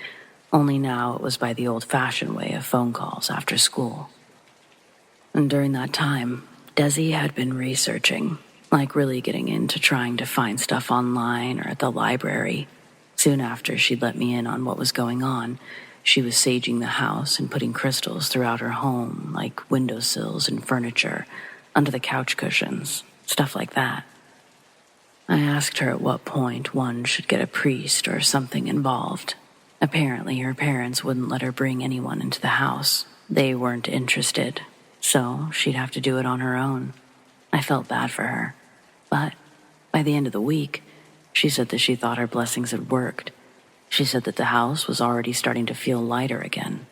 only now it was by the old-fashioned way of phone calls after school. And during that time, Desi had been researching, like really getting into trying to find stuff online or at the library. Soon after she'd let me in on what was going on, she was saging the house and putting crystals throughout her home, like windowsills and furniture, under the couch cushions, stuff like that. I asked her at what point one should get a priest or something involved. Apparently her parents wouldn't let her bring anyone into the house. They weren't interested, so she'd have to do it on her own. I felt bad for her, but by the end of the week, she said that she thought her blessings had worked. She said that the house was already starting to feel lighter again.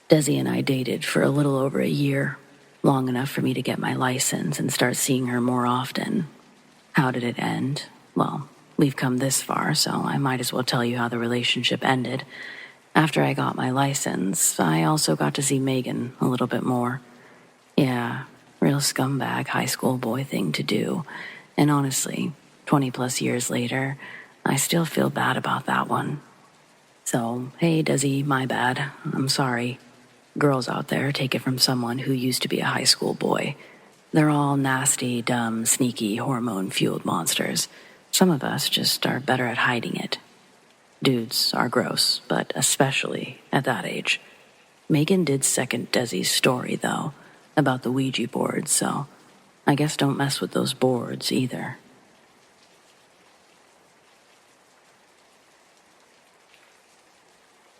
Desi and I dated for a little over a year, long enough for me to get my license and start seeing her more often. How did it end? Well, we've come this far, so I might as well tell you how the relationship ended. After I got my license, I also got to see Megan a little bit more. Yeah, Real scumbag high school boy thing to do. And honestly, 20 plus years later, I still feel bad about that one. So, hey, Desi, my bad. I'm sorry. Girls out there take it from someone who used to be a high school boy. They're all nasty, dumb, sneaky, hormone-fueled monsters. Some of us just are better at hiding it. Dudes are gross, but especially at that age. Megan did second Desi's story, though, about the Ouija board, so I guess don't mess with those boards either.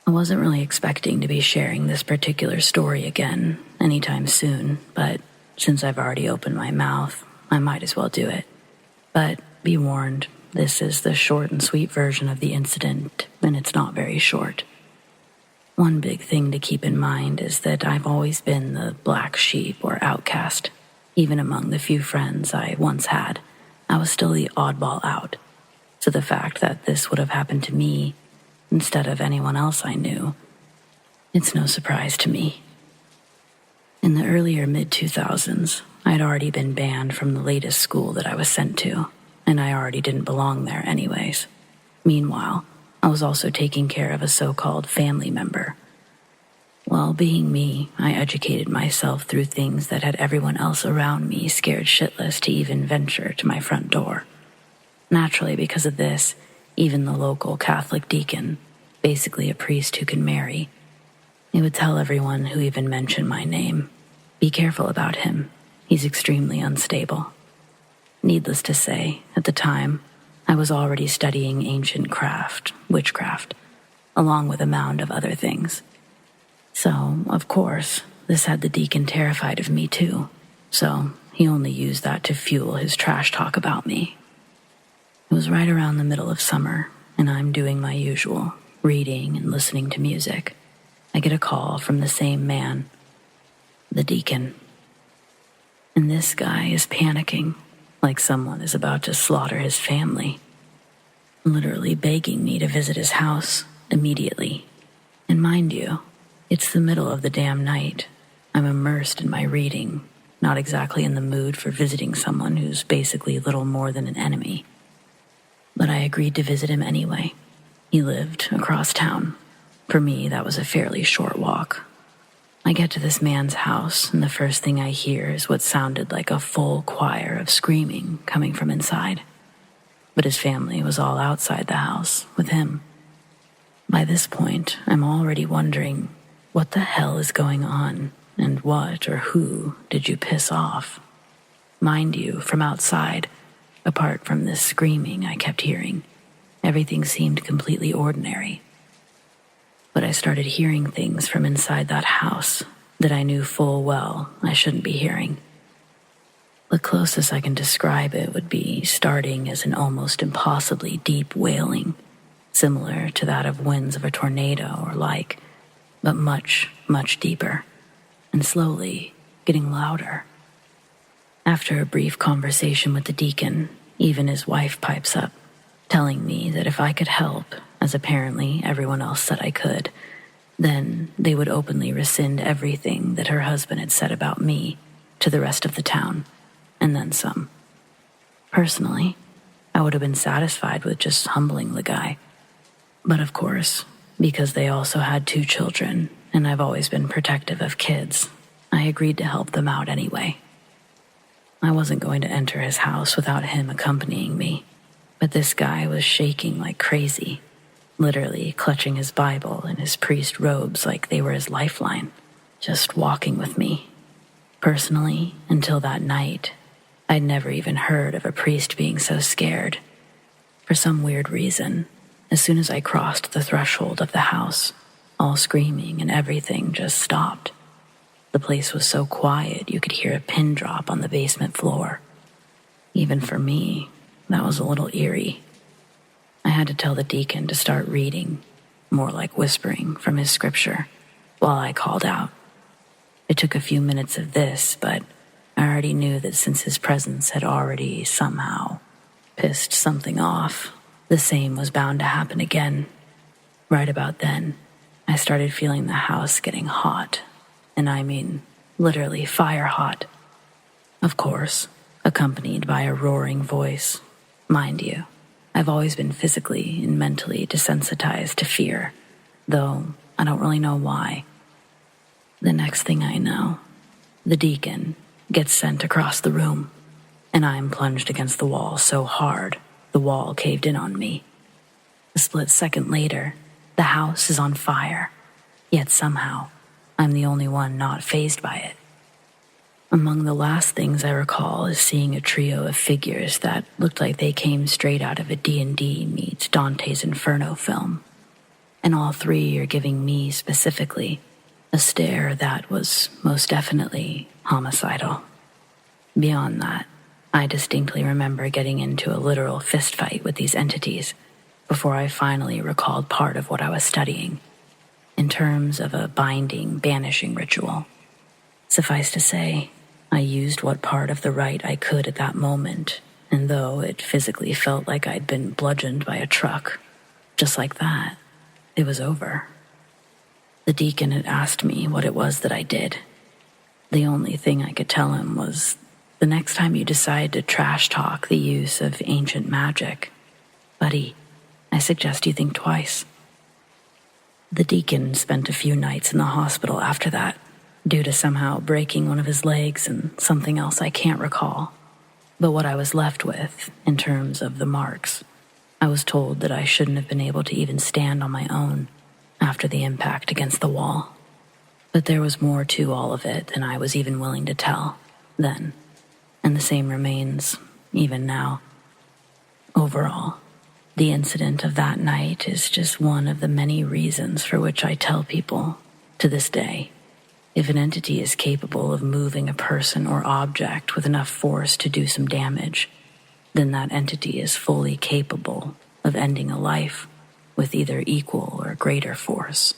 I wasn't really expecting to be sharing this particular story again anytime soon, but since I've already opened my mouth, I might as well do it. But be warned, this is the short and sweet version of the incident, and it's not very short. One big thing to keep in mind is that I've always been the black sheep or outcast. Even among the few friends I once had, I was still the oddball out. So the fact that this would have happened to me instead of anyone else I knew, it's no surprise to me. In the earlier mid-2000s, I'd already been banned from the latest school that I was sent to, and I already didn't belong there anyways. Meanwhile, I was also taking care of a so-called family member. Well, being me, I educated myself through things that had everyone else around me scared shitless to even venture to my front door. Naturally, because of this, even the local Catholic deacon, basically a priest who can marry, he would tell everyone who even mentioned my name, "Be careful about him. He's extremely unstable." Needless to say, at the time, I was already studying ancient craft, witchcraft, along with a mound of other things. So, of course, this had the deacon terrified of me too, so he only used that to fuel his trash talk about me. It was right around the middle of summer, and I'm doing my usual, reading and listening to music. I get a call from the same man, the deacon. And this guy is panicking, like someone is about to slaughter his family, literally begging me to visit his house immediately. And mind you, it's the middle of the damn night. I'm immersed in my reading, not exactly in the mood for visiting someone who's basically little more than an enemy. But I agreed to visit him anyway. He lived across town. For me, that was a fairly short walk. I get to this man's house, and the first thing I hear is what sounded like a full choir of screaming coming from inside. But his family was all outside the house with him. By this point, I'm already wondering, what the hell is going on, and what or who did you piss off? Mind you, from outside, apart from this screaming I kept hearing, everything seemed completely ordinary. But I started hearing things from inside that house that I knew full well I shouldn't be hearing. The closest I can describe it would be starting as an almost impossibly deep wailing, similar to that of winds of a tornado or like, but much, much deeper, and slowly getting louder. After a brief conversation with the deacon, even his wife pipes up, telling me that if I could help, as apparently everyone else said I could, then they would openly rescind everything that her husband had said about me to the rest of the town, and then some. Personally, I would have been satisfied with just humbling the guy. But of course, because they also had 2 children, and I've always been protective of kids, I agreed to help them out anyway. I wasn't going to enter his house without him accompanying me, but this guy was shaking like crazy, literally clutching his Bible and his priest robes like they were his lifeline, just walking with me. Personally, until that night, I'd never even heard of a priest being so scared. For some weird reason, as soon as I crossed the threshold of the house, all screaming and everything just stopped. The place was so quiet you could hear a pin drop on the basement floor. Even for me, that was a little eerie. I had to tell the deacon to start reading, more like whispering from his scripture, while I called out. It took a few minutes of this, but I already knew that since his presence had already somehow pissed something off, the same was bound to happen again. Right about then, I started feeling the house getting hot, and I mean literally fire hot. Of course, accompanied by a roaring voice. Mind you, I've always been physically and mentally desensitized to fear, though I don't really know why. The next thing I know, the deacon gets sent across the room, and I'm plunged against the wall so hard the wall caved in on me. A split second later, the house is on fire, yet somehow I'm the only one not fazed by it. Among the last things I recall is seeing a trio of figures that looked like they came straight out of a D&D meets Dante's Inferno film. And all three are giving me, specifically, a stare that was most definitely homicidal. Beyond that, I distinctly remember getting into a literal fistfight with these entities before I finally recalled part of what I was studying, in terms of a binding, banishing ritual. Suffice to say, I used what part of the rite I could at that moment, and though it physically felt like I'd been bludgeoned by a truck, just like that, it was over. The deacon had asked me what it was that I did. The only thing I could tell him was, the next time you decide to trash talk the use of ancient magic, buddy, I suggest you think twice. The deacon spent a few nights in the hospital after that, due to somehow breaking one of his legs and something else I can't recall. But what I was left with, in terms of the marks, I was told that I shouldn't have been able to even stand on my own after the impact against the wall. But there was more to all of it than I was even willing to tell then, and the same remains even now. Overall, the incident of that night is just one of the many reasons for which I tell people, to this day, if an entity is capable of moving a person or object with enough force to do some damage, then that entity is fully capable of ending a life with either equal or greater force.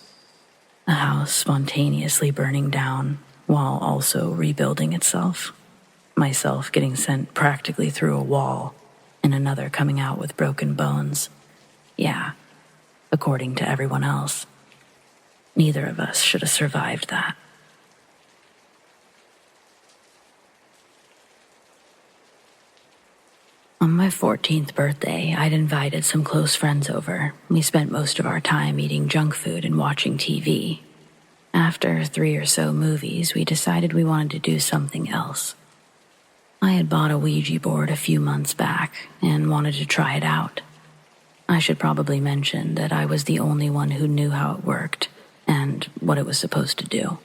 A house spontaneously burning down while also rebuilding itself. Myself getting sent practically through a wall, and another coming out with broken bones. Yeah, according to everyone else. Neither of us should have survived that. On my 14th birthday, I'd invited some close friends over. We spent most of our time eating junk food and watching TV. After 3 or so movies, we decided we wanted to do something else. I had bought a Ouija board a few months back and wanted to try it out. I should probably mention that I was the only one who knew how it worked and what it was supposed to do.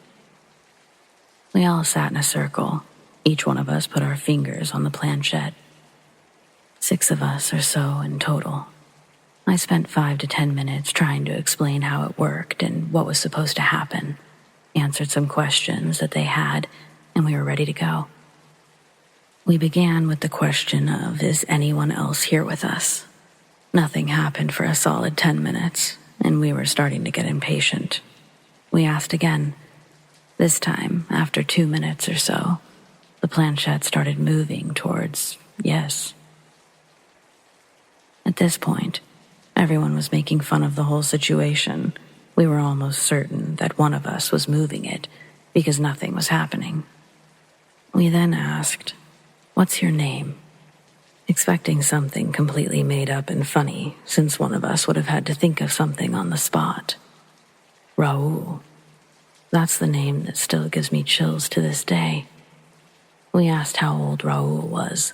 We all sat in a circle. Each one of us put our fingers on the planchette. 6 of us or so in total. I spent 5 to 10 minutes trying to explain how it worked and what was supposed to happen, answered some questions that they had, and we were ready to go. We began with the question of, is anyone else here with us? Nothing happened for a solid 10 minutes, and we were starting to get impatient. We asked again. This time, after 2 minutes or so, the planchette started moving towards yes. At this point, everyone was making fun of the whole situation. We were almost certain that one of us was moving it because nothing was happening. We then asked, "What's your name?" expecting something completely made up and funny, since one of us would have had to think of something on the spot. Raoul. That's the name that still gives me chills to this day. We asked how old Raoul was.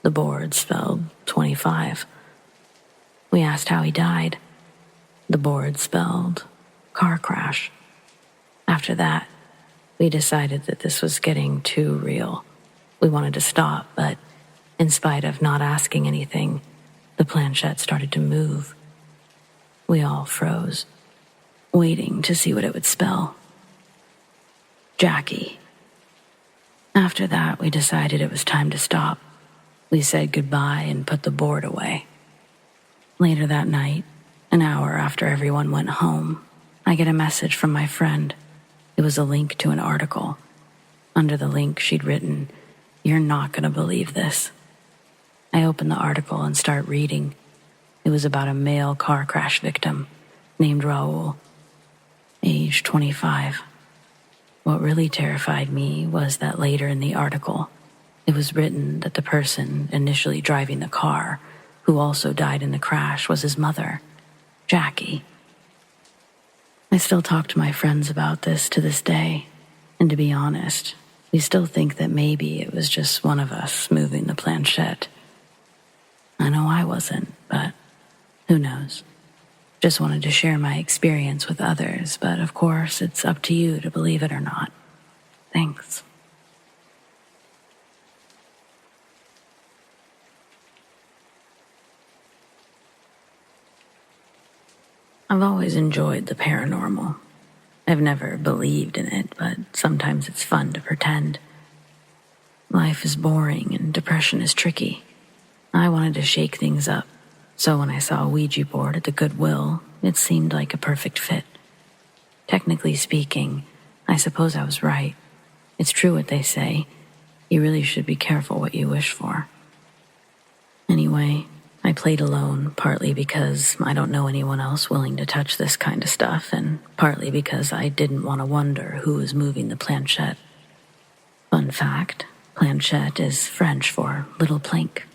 The board spelled 25. We asked how he died. The board spelled car crash. After that, we decided that this was getting too real. We wanted to stop, but in spite of not asking anything, the planchette started to move. We all froze, waiting to see what it would spell. Jackie. After that, we decided it was time to stop. We said goodbye and put the board away. Later that night, an hour after everyone went home, I get a message from my friend. It was a link to an article. Under the link, she'd written, "You're not going to believe this." I open the article and start reading. It was about a male car crash victim named Raoul, age 25. What really terrified me was that later in the article, It was written that the person initially driving the car, who also died in the crash, was his mother, Jackie. I still talk to my friends about this to this day, and to be honest, we still think that maybe it was just one of us moving the planchette. I know I wasn't, but who knows? Just wanted to share my experience with others, but of course it's up to you to believe it or not. Thanks. I've always enjoyed the paranormal. I've never believed in it, but sometimes it's fun to pretend. Life is boring and depression is tricky. I wanted to shake things up, so when I saw a Ouija board at the Goodwill, it seemed like a perfect fit. Technically speaking, I suppose I was right. It's true what they say. You really should be careful what you wish for. Anyway, I played alone, partly because I don't know anyone else willing to touch this kind of stuff, and partly because I didn't want to wonder who was moving the planchette. Fun fact, planchette is French for little plank.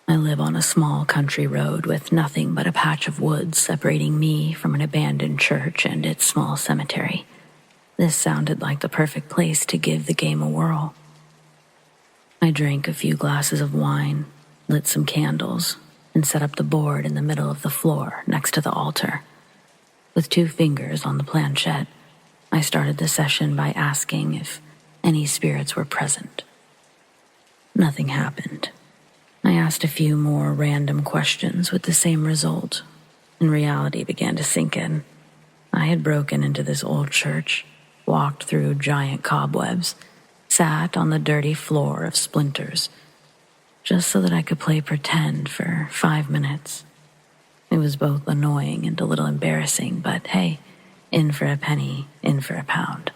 I live on a small country road with nothing but a patch of woods separating me from an abandoned church and its small cemetery. This sounded like the perfect place to give the game a whirl. I drank a few glasses of wine, lit some candles, and set up the board in the middle of the floor next to the altar. With 2 fingers on the planchette, I started the session by asking if any spirits were present. Nothing happened. I asked a few more random questions with the same result, and reality began to sink in. I had broken into this old church, walked through giant cobwebs, sat on the dirty floor of splinters, just so that I could play pretend for 5 minutes. It was both annoying and a little embarrassing, but hey, in for a penny, in for a pound.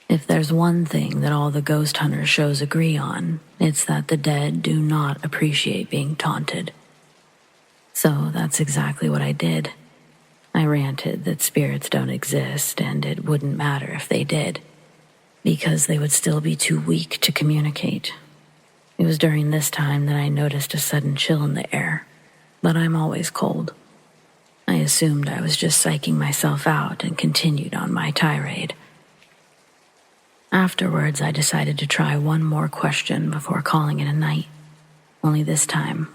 If there's one thing that all the ghost hunter shows agree on, it's that the dead do not appreciate being taunted. So that's exactly what I did. I ranted that spirits don't exist and it wouldn't matter if they did, because they would still be too weak to communicate. It was during this time that I noticed a sudden chill in the air, but I'm always cold. I assumed I was just psyching myself out and continued on my tirade. Afterwards, I decided to try one more question before calling it a night. Only this time,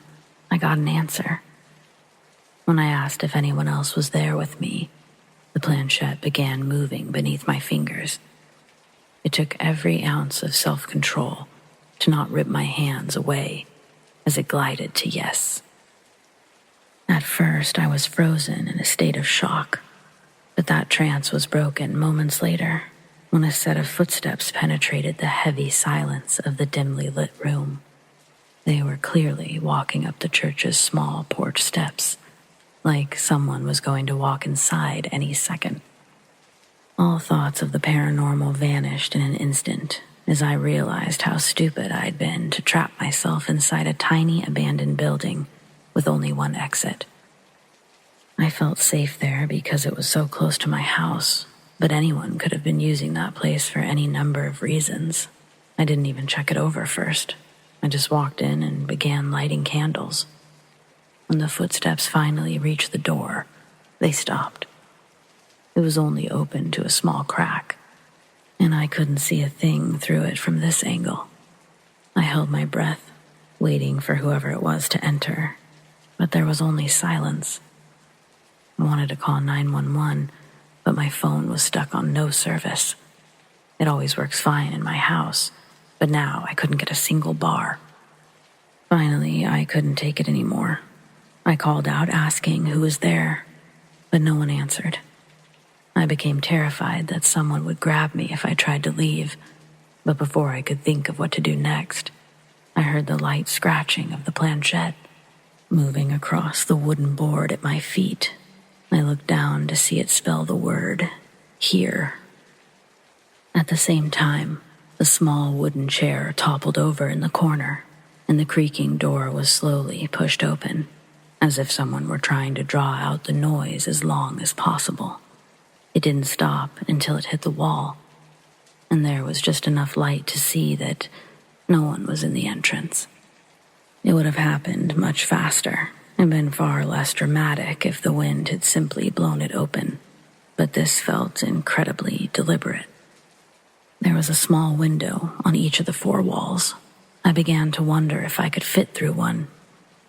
I got an answer. When I asked if anyone else was there with me, the planchette began moving beneath my fingers. It took every ounce of self-control to not rip my hands away as it glided to yes. At first, I was frozen in a state of shock, but that trance was broken moments later when a set of footsteps penetrated the heavy silence of the dimly lit room. They were clearly walking up the church's small porch steps, like someone was going to walk inside any second. All thoughts of the paranormal vanished in an instant as I realized how stupid I'd been to trap myself inside a tiny abandoned building with only one exit. I felt safe there because it was so close to my house, but anyone could have been using that place for any number of reasons. I didn't even check it over first. I just walked in and began lighting candles. When the footsteps finally reached the door, they stopped. It was only open to a small crack, and I couldn't see a thing through it from this angle. I held my breath, waiting for whoever it was to enter, but there was only silence. I wanted to call 911, but my phone was stuck on no service. It always works fine in my house, but now I couldn't get a single bar. Finally, I couldn't take it anymore. I called out asking who was there, but no one answered. I became terrified that someone would grab me if I tried to leave, but before I could think of what to do next, I heard the light scratching of the planchette moving across the wooden board at my feet. I looked down to see it spell the word, here. At the same time, the small wooden chair toppled over in the corner, and the creaking door was slowly pushed open, as if someone were trying to draw out the noise as long as possible. It didn't stop until it hit the wall, and there was just enough light to see that No one was in the entrance. It would have happened much faster and been far less dramatic if the wind had simply blown it open, but this felt incredibly deliberate. There was a small window on each of the 4 walls. I began to wonder if I could fit through one.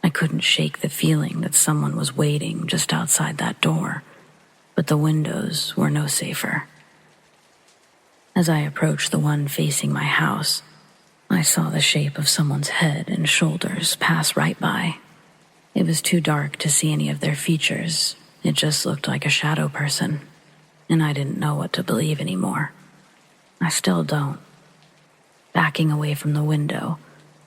I couldn't shake the feeling that someone was waiting just outside that door, but the windows were no safer. As I approached the one facing my house, I saw the shape of someone's head and shoulders pass right by. It was too dark to see any of their features. It just looked like a shadow person, and I didn't know what to believe anymore. I still don't. Backing away from the window,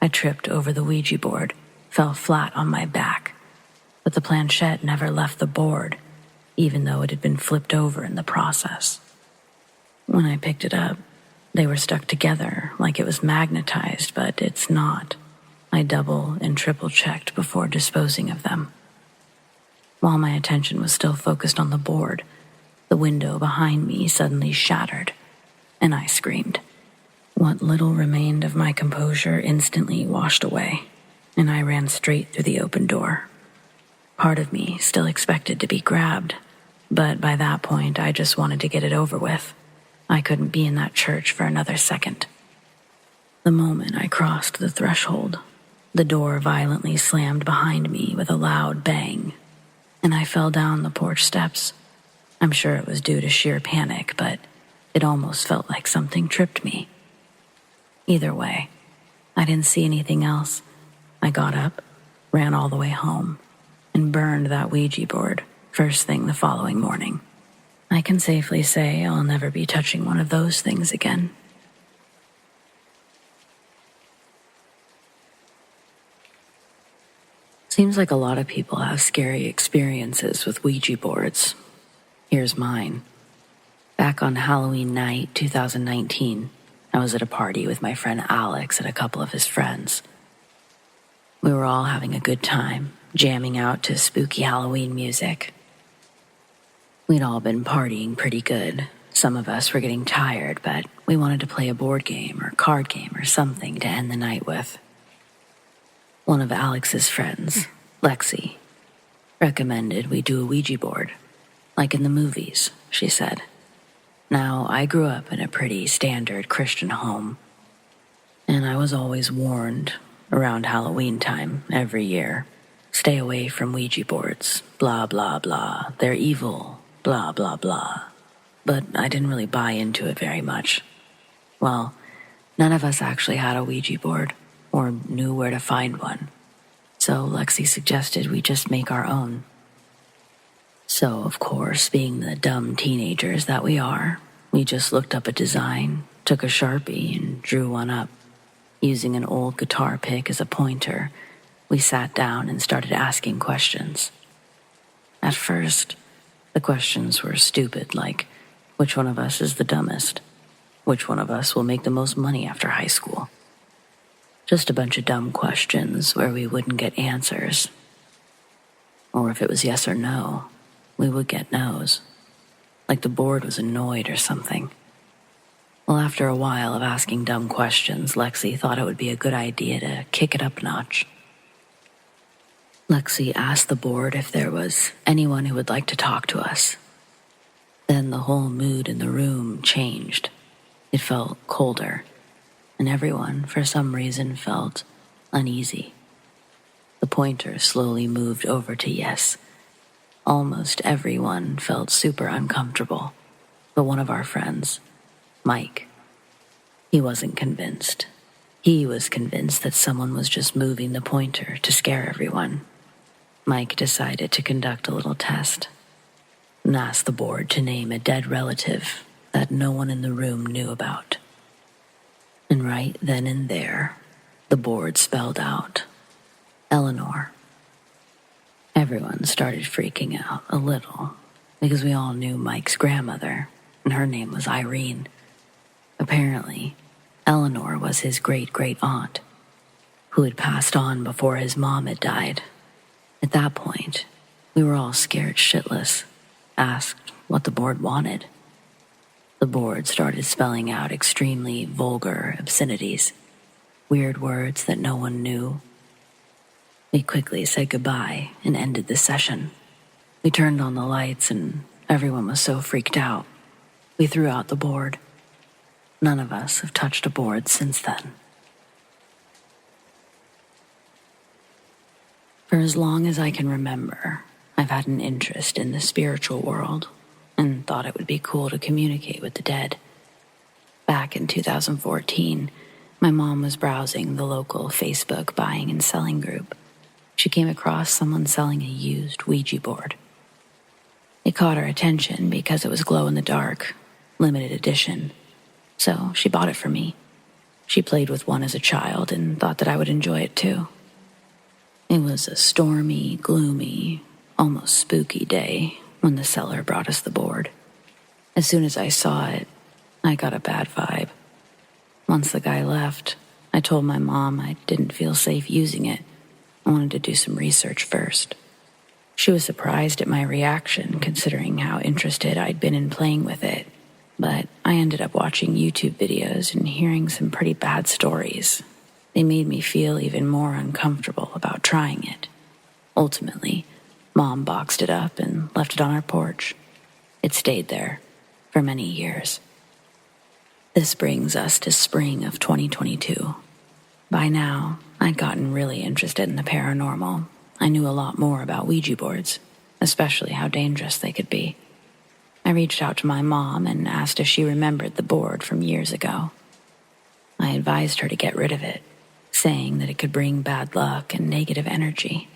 I tripped over the Ouija board, fell flat on my back, but the planchette never left the board, even though it had been flipped over in the process. When I picked it up, they were stuck together like it was magnetized, but it's not. I double and triple checked before disposing of them. While my attention was still focused on the board, the window behind me suddenly shattered, and I screamed. What little remained of my composure instantly washed away, and I ran straight through the open door. Part of me still expected to be grabbed, but by that point I just wanted to get it over with. I couldn't be in that church for another second. The moment I crossed the threshold, the door violently slammed behind me with a loud bang, and I fell down the porch steps. I'm sure it was due to sheer panic, but it almost felt like something tripped me. Either way, I didn't see anything else. I got up, ran all the way home, and burned that Ouija board first thing the following morning. I can safely say I'll never be touching one of those things again. Seems like a lot of people have scary experiences with Ouija boards. Here's mine. Back on Halloween night, 2019, I was at a party with my friend Alex and a couple of his friends. We were all having a good time, jamming out to spooky Halloween music. We'd all been partying pretty good. Some of us were getting tired, but we wanted to play a board game or card game or something to end the night with. One of Alex's friends, Lexi, recommended we do a Ouija board, like in the movies, she said. Now, I grew up in a pretty standard Christian home, and I was always warned around Halloween time every year, stay away from Ouija boards, blah, blah, blah, they're evil, blah, blah, blah. But I didn't really buy into it very much. Well, none of us actually had a Ouija board or knew where to find one, so Lexi suggested we just make our own. So, of course, being the dumb teenagers that we are, we just looked up a design, took a Sharpie, and drew one up. Using an old guitar pick as a pointer, we sat down and started asking questions. At first, the questions were stupid, like, which one of us is the dumbest? Which one of us will make the most money after high school? Just a bunch of dumb questions where we wouldn't get answers. Or if it was yes or no, we would get no's. Like the board was annoyed or something. Well, after a while of asking dumb questions, Lexi thought it would be a good idea to kick it up a notch. Lexi asked the board if there was anyone who would like to talk to us. Then the whole mood in the room changed. It felt colder, and everyone, for some reason, felt uneasy. The pointer slowly moved over to yes. Almost everyone felt super uncomfortable, but one of our friends, Mike, he wasn't convinced. He was convinced that someone was just moving the pointer to scare everyone. Mike decided to conduct a little test and asked the board to name a dead relative that no one in the room knew about. And right then and there, the board spelled out, Eleanor. Everyone started freaking out a little because we all knew Mike's grandmother, and her name was Irene. Apparently, Eleanor was his great-great-aunt, who had passed on before his mom had died. At that point, we were all scared shitless, asked what the board wanted. The board started spelling out extremely vulgar obscenities. weird words that no one knew. We quickly said goodbye and ended the session. We turned on the lights and everyone was so freaked out. We threw out the board. None of us have touched a board since then. For as long as I can remember, I've had an interest in the spiritual world and thought it would be cool to communicate with the dead. Back in 2014, my mom was browsing the local Facebook buying and selling group. She came across someone selling a used Ouija board. It caught her attention because it was glow-in-the-dark, limited edition, so she bought it for me. She played with one as a child and thought that I would enjoy it too. It was a stormy, gloomy, almost spooky day when the seller brought us the board. As soon as I saw it, I got a bad vibe. Once the guy left, I told my mom I didn't feel safe using it. I wanted to do some research first. She was surprised at my reaction, considering how interested I'd been in playing with it, but I ended up watching YouTube videos and hearing some pretty bad stories. They made me feel even more uncomfortable about trying it. Ultimately, Mom boxed it up and left it on our porch. It stayed there for many years. This brings us to spring of 2022. By now, I'd gotten really interested in the paranormal. I knew a lot more about Ouija boards, especially how dangerous they could be. I reached out to my mom and asked if she remembered the board from years ago. I advised her to get rid of it, saying that it could bring bad luck and negative energy.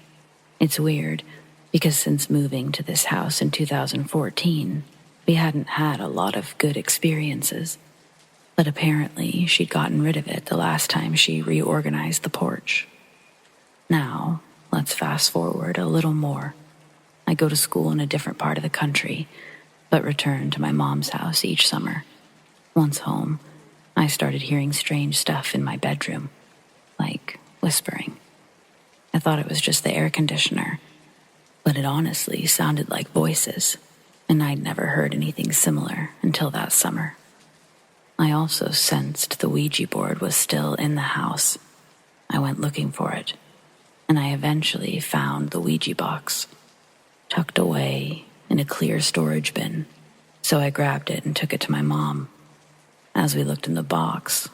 It's weird, because since moving to this house in 2014, we hadn't had a lot of good experiences. But apparently, she'd gotten rid of it the last time she reorganized the porch. Now, let's fast forward a little more. I go to school in a different part of the country, but return to my mom's house each summer. Once home, I started hearing strange stuff in my bedroom, like whispering. I thought it was just the air conditioner, but it honestly sounded like voices, and I'd never heard anything similar until that summer. I also sensed the Ouija board was still in the house. I went looking for it, and I eventually found the Ouija box, tucked away in a clear storage bin, so I grabbed it and took it to my mom. As we looked in the box,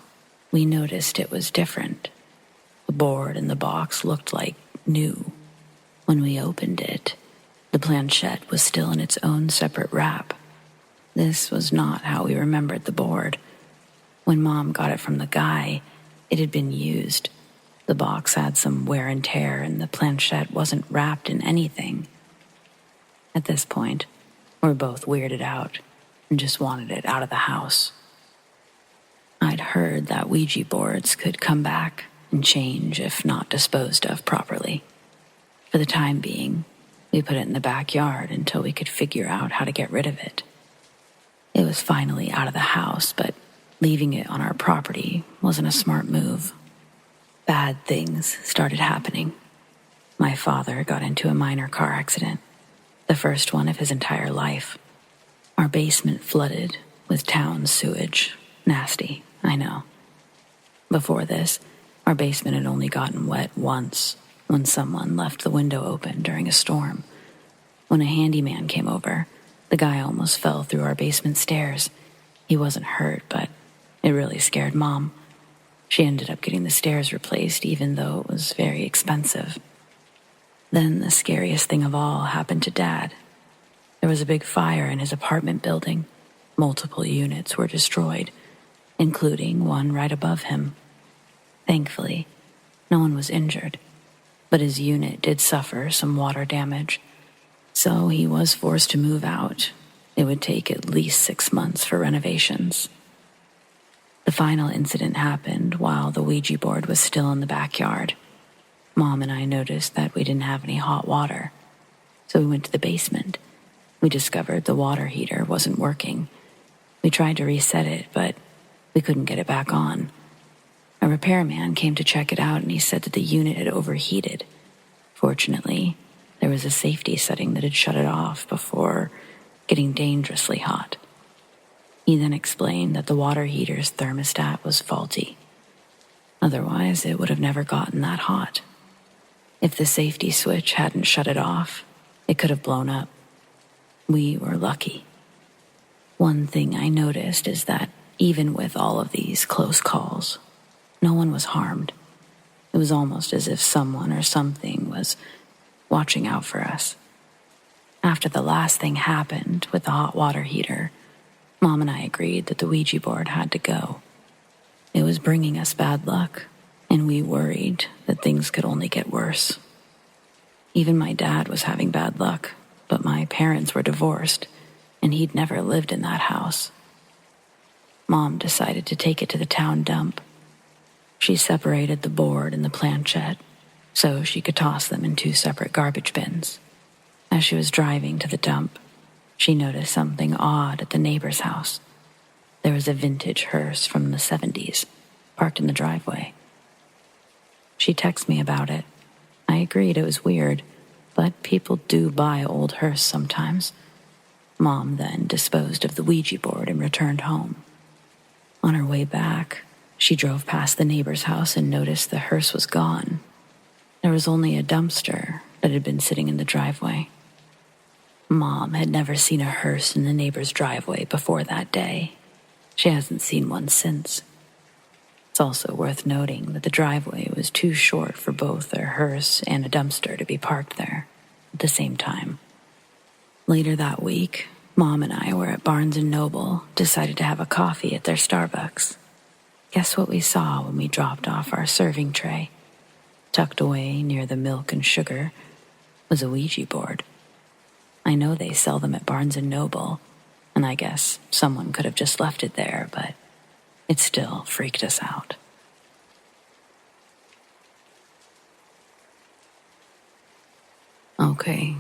we noticed it was different. The board in the box looked like new. When we opened it, the planchette was still in its own separate wrap. This was not how we remembered the board. When Mom got it from the guy, it had been used. The box had some wear and tear, and the planchette wasn't wrapped in anything. At this point, we're both weirded out and just wanted it out of the house. I'd heard that Ouija boards could come back and change if not disposed of properly. For the time being, we put it in the backyard until we could figure out how to get rid of it. It was finally out of the house, but leaving it on our property wasn't a smart move. Bad things started happening. My father got into a minor car accident, the first one of his entire life. Our basement flooded with town sewage. Nasty, I know. Before this, our basement had only gotten wet once, when someone left the window open during a storm. When a handyman came over, the guy almost fell through our basement stairs. He wasn't hurt, but it really scared Mom. She ended up getting the stairs replaced, even though it was very expensive. Then the scariest thing of all happened to Dad. There was a big fire in his apartment building. Multiple units were destroyed, including one right above him. Thankfully, no one was injured, but his unit did suffer some water damage, so he was forced to move out. It would take at least 6 months for renovations. The final incident happened while the Ouija board was still in the backyard. Mom and I noticed that we didn't have any hot water, so we went to the basement. We discovered the water heater wasn't working. We tried to reset it, but we couldn't get it back on. A repairman came to check it out, and he said that the unit had overheated. Fortunately, there was a safety setting that had shut it off before getting dangerously hot. He then explained that the water heater's thermostat was faulty. Otherwise, it would have never gotten that hot. If the safety switch hadn't shut it off, it could have blown up. We were lucky. One thing I noticed is that even with all of these close calls, no one was harmed. It was almost as if someone or something was watching out for us. After the last thing happened with the hot water heater, Mom and I agreed that the Ouija board had to go. It was bringing us bad luck, and we worried that things could only get worse. Even my dad was having bad luck, but my parents were divorced, and he'd never lived in that house. Mom decided to take it to the town dump. She separated the board and the planchette so she could toss them in 2 separate garbage bins. As she was driving to the dump, she noticed something odd at the neighbor's house. There was a vintage hearse from the 70s, parked in the driveway. She texted me about it. I agreed it was weird, but people do buy old hearse sometimes. Mom then disposed of the Ouija board and returned home. On her way back, she drove past the neighbor's house and noticed the hearse was gone. There was only a dumpster that had been sitting in the driveway. Mom had never seen a hearse in the neighbor's driveway before that day. She hasn't seen one since. It's also worth noting that the driveway was too short for both a hearse and a dumpster to be parked there at the same time. Later that week, Mom and I were at Barnes & Noble, decided to have a coffee at their Starbucks. Guess what we saw when we dropped off our serving tray? Tucked away near the milk and sugar was a Ouija board. I know they sell them at Barnes & Noble, and I guess someone could have just left it there, but it still freaked us out. Okay,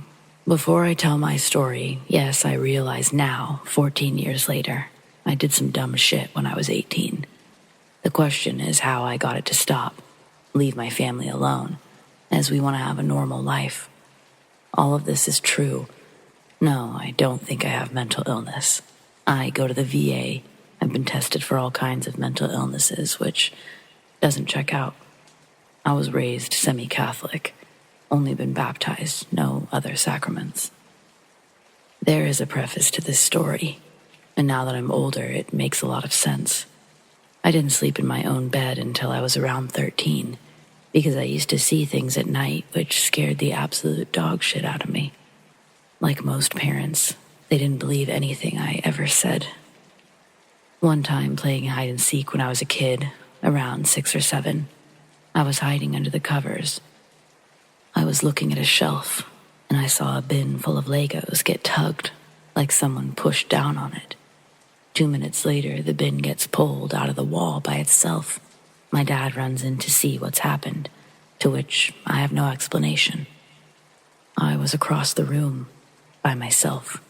before I tell my story, yes, I realize now, 14 years later, I did some dumb shit when I was 18. The question is how I got it to stop, leave my family alone, as we want to have a normal life. All of this is true. No, I don't think I have mental illness. I go to the VA. I've been tested for all kinds of mental illnesses, which doesn't check out. I was raised semi-Catholic, only been baptized, no other sacraments. There is a preface to this story, and now that I'm older, it makes a lot of sense. I didn't sleep in my own bed until I was around 13, because I used to see things at night which scared the absolute dog shit out of me. Like most parents, they didn't believe anything I ever said. One time playing hide and seek when I was a kid, around 6 or 7, I was hiding under the covers. I was looking at a shelf, and I saw a bin full of Legos get tugged, like someone pushed down on it. 2 minutes later, the bin gets pulled out of the wall by itself. My dad runs in to see what's happened, to which I have no explanation. I was across the room, by myself.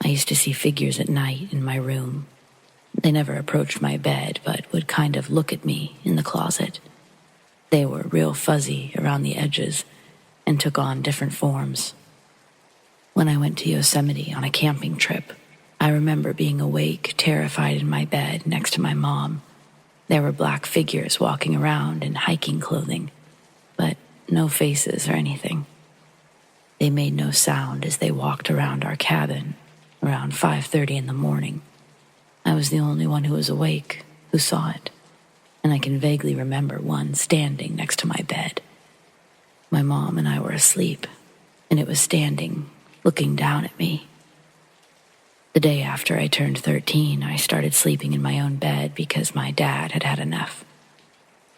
I used to see figures at night in my room. They never approached my bed, but would kind of look at me in the closet. They were real fuzzy around the edges and took on different forms. When I went to Yosemite on a camping trip, I remember being awake, terrified in my bed next to my mom. There were black figures walking around in hiking clothing, but no faces or anything. They made no sound as they walked around our cabin around 5:30 in the morning. I was the only one who was awake, who saw it, and I can vaguely remember one standing next to my bed. My mom and I were asleep, and it was standing, looking down at me. The day after I turned 13, I started sleeping in my own bed because my dad had had enough.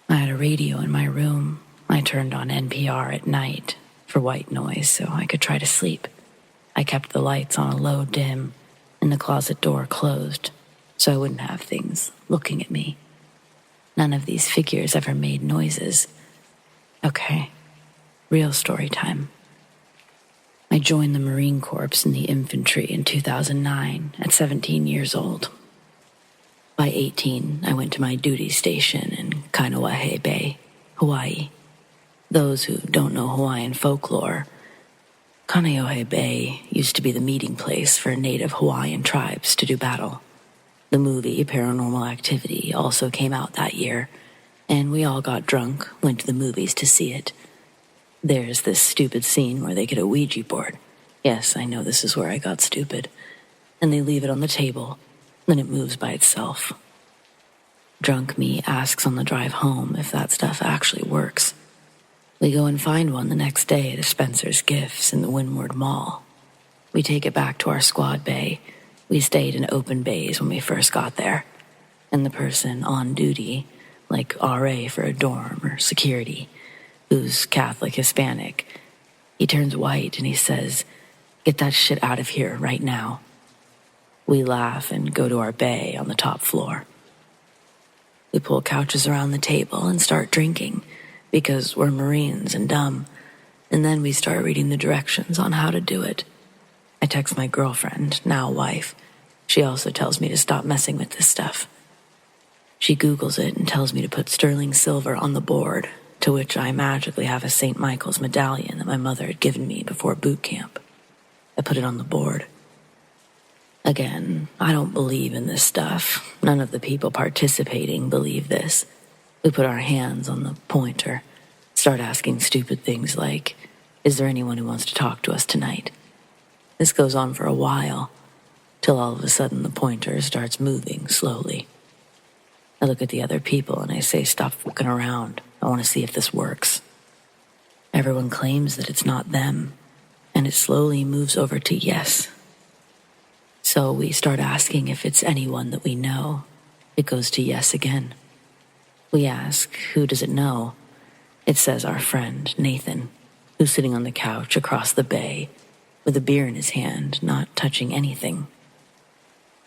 I had a radio in my room. I turned on NPR at night for white noise so I could try to sleep. I kept the lights on a low dim and the closet door closed so I wouldn't have things looking at me. None of these figures ever made noises. Okay, real story time. I joined the Marine Corps in the infantry in 2009 at 17 years old. By 18, I went to my duty station in Kaneohe Bay, Hawaii. Those who don't know Hawaiian folklore, Kaneohe Bay used to be the meeting place for native Hawaiian tribes to do battle. The movie Paranormal Activity also came out that year, and we all got drunk, went to the movies to see it. There's this stupid scene where they get a Ouija board. Yes, I know this is where I got stupid. And they leave it on the table, then it moves by itself. Drunk me asks on the drive home if that stuff actually works. We go and find one the next day at Spencer's Gifts in the Windward Mall. We take it back to our squad bay. We stayed in open bays when we first got there. And the person on duty, like RA for a dorm or security, who's Catholic Hispanic, he turns white and he says, "Get that shit out of here right now." We laugh and go to our bay on the top floor. We pull couches around the table and start drinking because we're Marines and dumb. And then we start reading the directions on how to do it. I text my girlfriend, now wife. She also tells me to stop messing with this stuff. She Googles it and tells me to put sterling silver on the board, to which I magically have a St. Michael's medallion that my mother had given me before boot camp. I put it on the board. Again, I don't believe in this stuff. None of the people participating believe this. We put our hands on the pointer, start asking stupid things like, "Is there anyone who wants to talk to us tonight?" This goes on for a while, till all of a sudden the pointer starts moving slowly. I look at the other people and I say, "Stop fucking around. I want to see if this works." Everyone claims that it's not them, and it slowly moves over to yes. So we start asking if it's anyone that we know. It goes to yes again. We ask, who does it know? It says our friend, Nathan, who's sitting on the couch across the bay with a beer in his hand, not touching anything.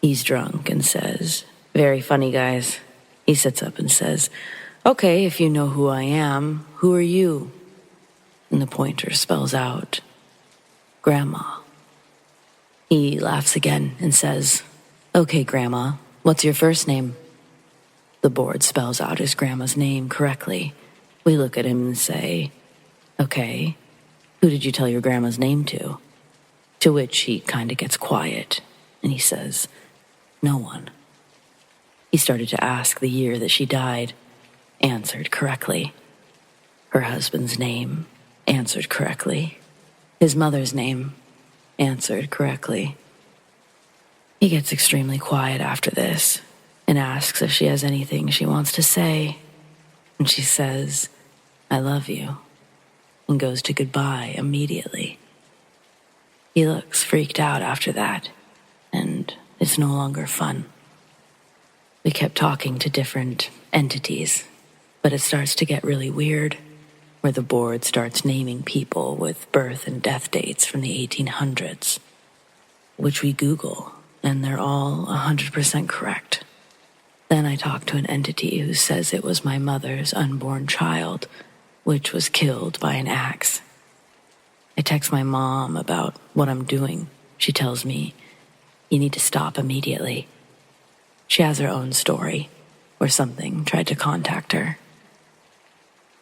He's drunk and says, "Very funny, guys." He sits up and says, "Okay, if you know who I am, who are you?" And the pointer spells out, "Grandma." He laughs again and says, "Okay, Grandma, what's your first name?" The board spells out his grandma's name correctly. We look at him and say, "Okay, who did you tell your grandma's name to?" To which he kind of gets quiet and he says, "No one." He started to ask the year that she died, answered correctly. Her husband's name, answered correctly. His mother's name, answered correctly. He gets extremely quiet after this and asks if she has anything she wants to say. And she says, "I love you," and goes to goodbye immediately. He looks freaked out after that, and it's no longer fun. We kept talking to different entities, but it starts to get really weird, where the board starts naming people with birth and death dates from the 1800s, which we Google, and they're all 100% correct. Then I talk to an entity who says it was my mother's unborn child, which was killed by an axe. I text my mom about what I'm doing. She tells me, "You need to stop immediately." She has her own story, where something tried to contact her.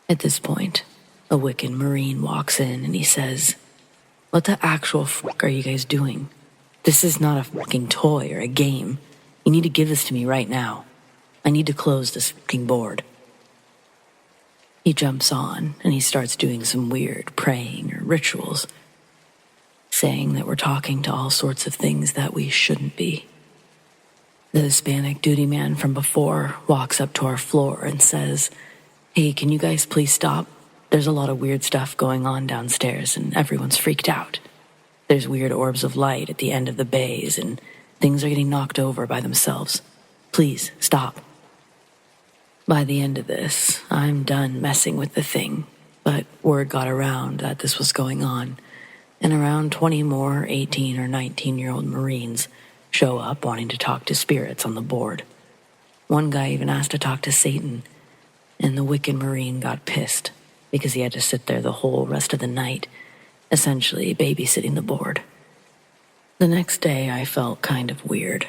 At this point, a Wiccan Marine walks in and he says, "What the actual fuck are you guys doing? This is not a fucking toy or a game. You need to give this to me right now. I need to close this fucking board." He jumps on and he starts doing some weird praying or rituals, saying that we're talking to all sorts of things that we shouldn't be. The Hispanic duty man from before walks up to our floor and says, "Hey, can you guys please stop? There's a lot of weird stuff going on downstairs and everyone's freaked out. There's weird orbs of light at the end of the bays and things are getting knocked over by themselves. Please stop." By the end of this, I'm done messing with the thing, but word got around that this was going on, and around 20 more 18 or 19-year-old Marines show up wanting to talk to spirits on the board. One guy even asked to talk to Satan, and the Wiccan Marine got pissed because he had to sit there the whole rest of the night, essentially babysitting the board. The next day I felt kind of weird,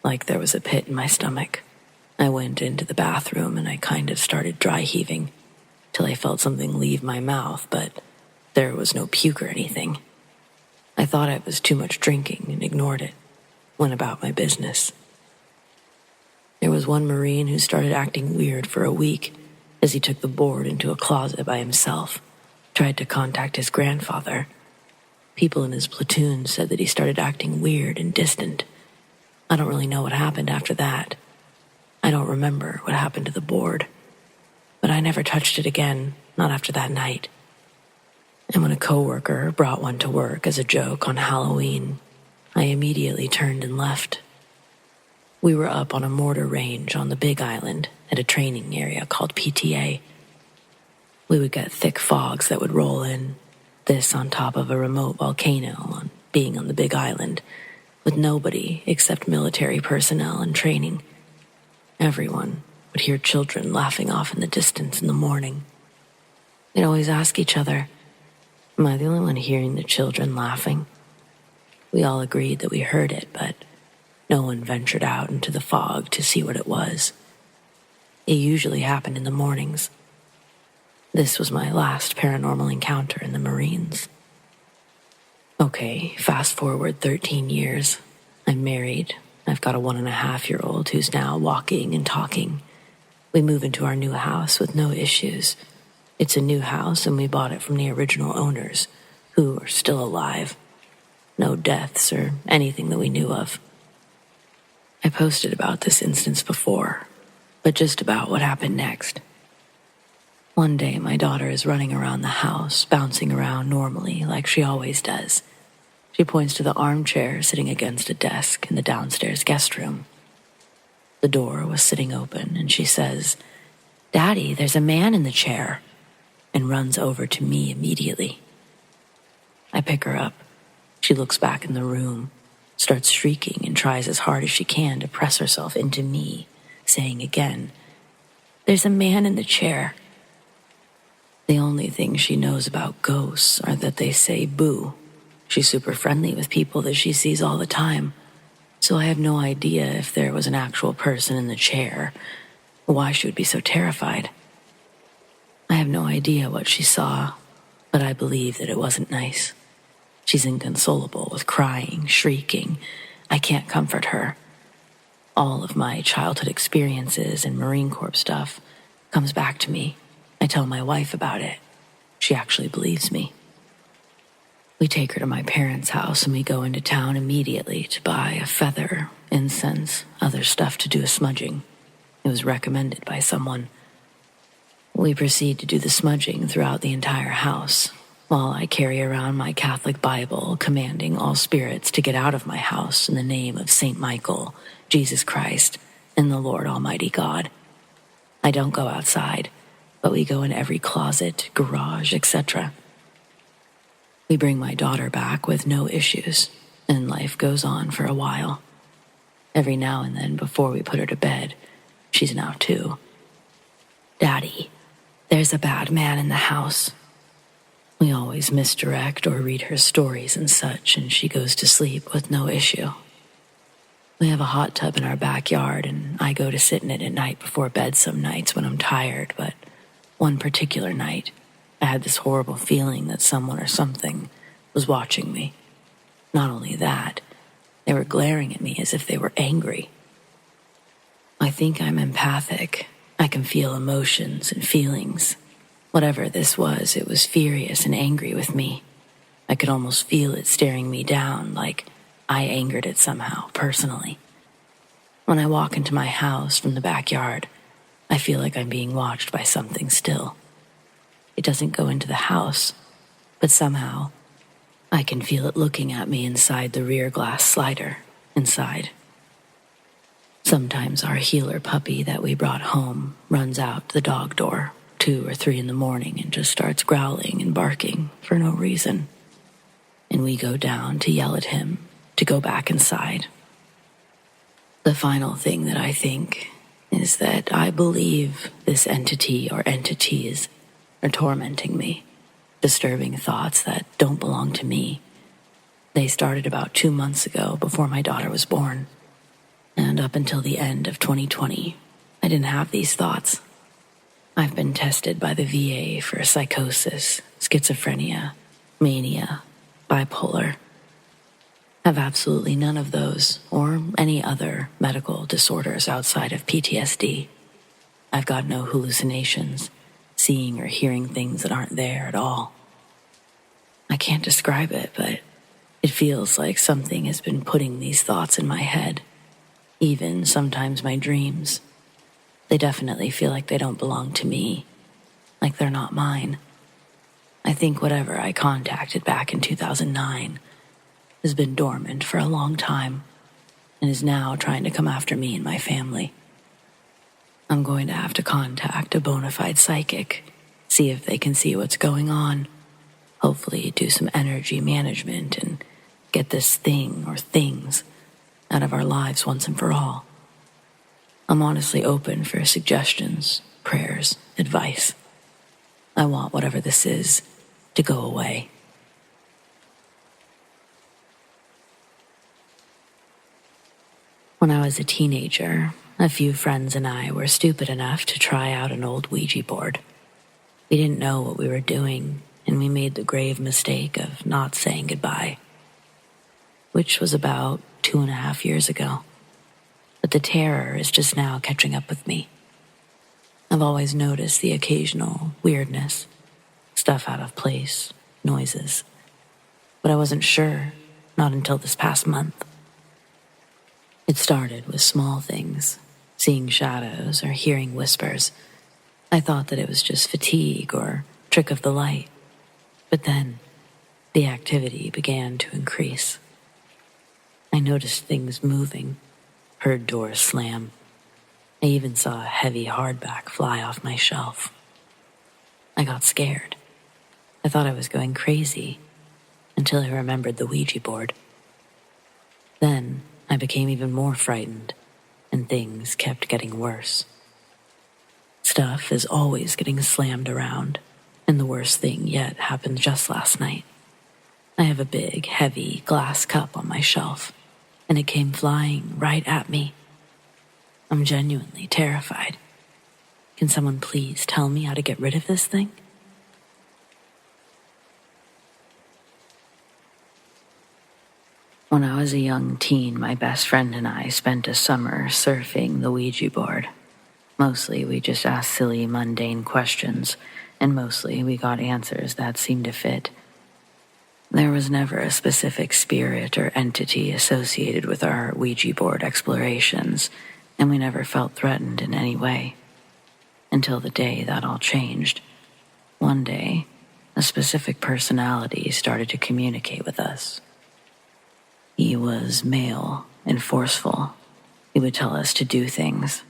like there was a pit in my stomach. I went into the bathroom and I kind of started dry heaving till I felt something leave my mouth, but there was no puke or anything. I thought I was too much drinking and ignored it. Went about my business. There was one Marine who started acting weird for a week. as he took the board into a closet by himself, tried to contact his grandfather. People in his platoon said that he started acting weird and distant. I don't really know what happened after that. I don't remember what happened to the board, but I never touched it again, not after that night. And when a coworker brought one to work as a joke on Halloween, I immediately turned and left. We were up on a mortar range on the Big Island at a training area called PTA. We would get thick fogs that would roll in, this on top of a remote volcano on being on the Big Island, with nobody except military personnel in training. Everyone would hear children laughing off in the distance in the morning. They'd always ask each other, "Am I the only one hearing the children laughing?" We all agreed that we heard it, but no one ventured out into the fog to see what it was. It usually happened in the mornings. This was my last paranormal encounter in the Marines. Okay, fast forward 13 years. I'm married. I've got a 1.5-year-old who's now walking and talking. We move into our new house with no issues. It's a new house and we bought it from the original owners, who are still alive. No deaths or anything that we knew of. I posted about this instance before, but just about what happened next. One day my daughter is running around the house, bouncing around normally like she always does. She points to the armchair sitting against a desk in the downstairs guest room. The door was sitting open and she says, "Daddy, there's a man in the chair," and runs over to me immediately. I pick her up. She looks back in the room, starts shrieking and tries as hard as she can to press herself into me, saying again, "There's a man in the chair." The only thing she knows about ghosts are that they say boo. She's super friendly with people that she sees all the time, so I have no idea if there was an actual person in the chair or why she would be so terrified. I have no idea what she saw, but I believe that it wasn't nice. She's inconsolable with crying, shrieking. I can't comfort her. All of my childhood experiences and Marine Corps stuff comes back to me. I tell my wife about it. She actually believes me. We take her to my parents' house and we go into town immediately to buy a feather, incense, other stuff to do a smudging. It was recommended by someone. We proceed to do the smudging throughout the entire house, while I carry around my Catholic Bible commanding all spirits to get out of my house in the name of St. Michael, Jesus Christ, and the Lord Almighty God. I don't go outside, but we go in every closet, garage, etc. We bring my daughter back with no issues, and life goes on for a while. Every now and then, before we put her to bed, she's now 2. "Daddy, there's a bad man in the house." We always misdirect or read her stories and such, and she goes to sleep with no issue. We have a hot tub in our backyard, and I go to sit in it at night before bed some nights when I'm tired, but one particular night, I had this horrible feeling that someone or something was watching me. Not only that, they were glaring at me as if they were angry. I think I'm empathic. I can feel emotions and feelings. Whatever this was, it was furious and angry with me. I could almost feel it staring me down, like I angered it somehow, personally. When I walk into my house from the backyard, I feel like I'm being watched by something still. It doesn't go into the house, but somehow I can feel it looking at me inside the rear glass slider, inside. Sometimes our healer puppy that we brought home runs out the dog door 2 or 3 in the morning and just starts growling and barking for no reason. And we go down to yell at him to go back inside. The final thing that I think is that I believe this entity or entities are tormenting me, disturbing thoughts that don't belong to me. They started about 2 months ago, before my daughter was born. And up until the end of 2020, I didn't have these thoughts. I've been tested by the VA for psychosis, schizophrenia, mania, bipolar. Have absolutely none of those or any other medical disorders outside of PTSD. I've got no hallucinations, seeing or hearing things that aren't there at all. I can't describe it, but it feels like something has been putting these thoughts in my head. Even sometimes my dreams. They definitely feel like they don't belong to me, like they're not mine. I think whatever I contacted back in 2009 has been dormant for a long time and is now trying to come after me and my family. I'm going to have to contact a bona fide psychic, see if they can see what's going on, hopefully do some energy management and get this thing or things out of our lives once and for all. I'm honestly open for suggestions, prayers, advice. I want whatever this is to go away. When I was a teenager, a few friends and I were stupid enough to try out an old Ouija board. We didn't know what we were doing, and we made the grave mistake of not saying goodbye, which was about 2.5 years ago. But the terror is just now catching up with me. I've always noticed the occasional weirdness, stuff out of place, noises. But I wasn't sure, not until this past month. It started with small things, seeing shadows or hearing whispers. I thought that it was just fatigue or trick of the light. But then, the activity began to increase. I noticed things moving, heard doors slam. I even saw a heavy hardback fly off my shelf. I got scared. I thought I was going crazy until I remembered the Ouija board. Then I became even more frightened, and things kept getting worse. Stuff is always getting slammed around, and the worst thing yet happened just last night. I have a big, heavy glass cup on my shelf, and it came flying right at me. I'm genuinely terrified. Can someone please tell me how to get rid of this thing? When I was a young teen, my best friend and I spent a summer surfing the Ouija board. Mostly we just asked silly, mundane questions, and mostly we got answers that seemed to fit. There was never a specific spirit or entity associated with our Ouija board explorations, and we never felt threatened in any way. Until the day that all changed. One day, a specific personality started to communicate with us. He was male and forceful. He would tell us to do things.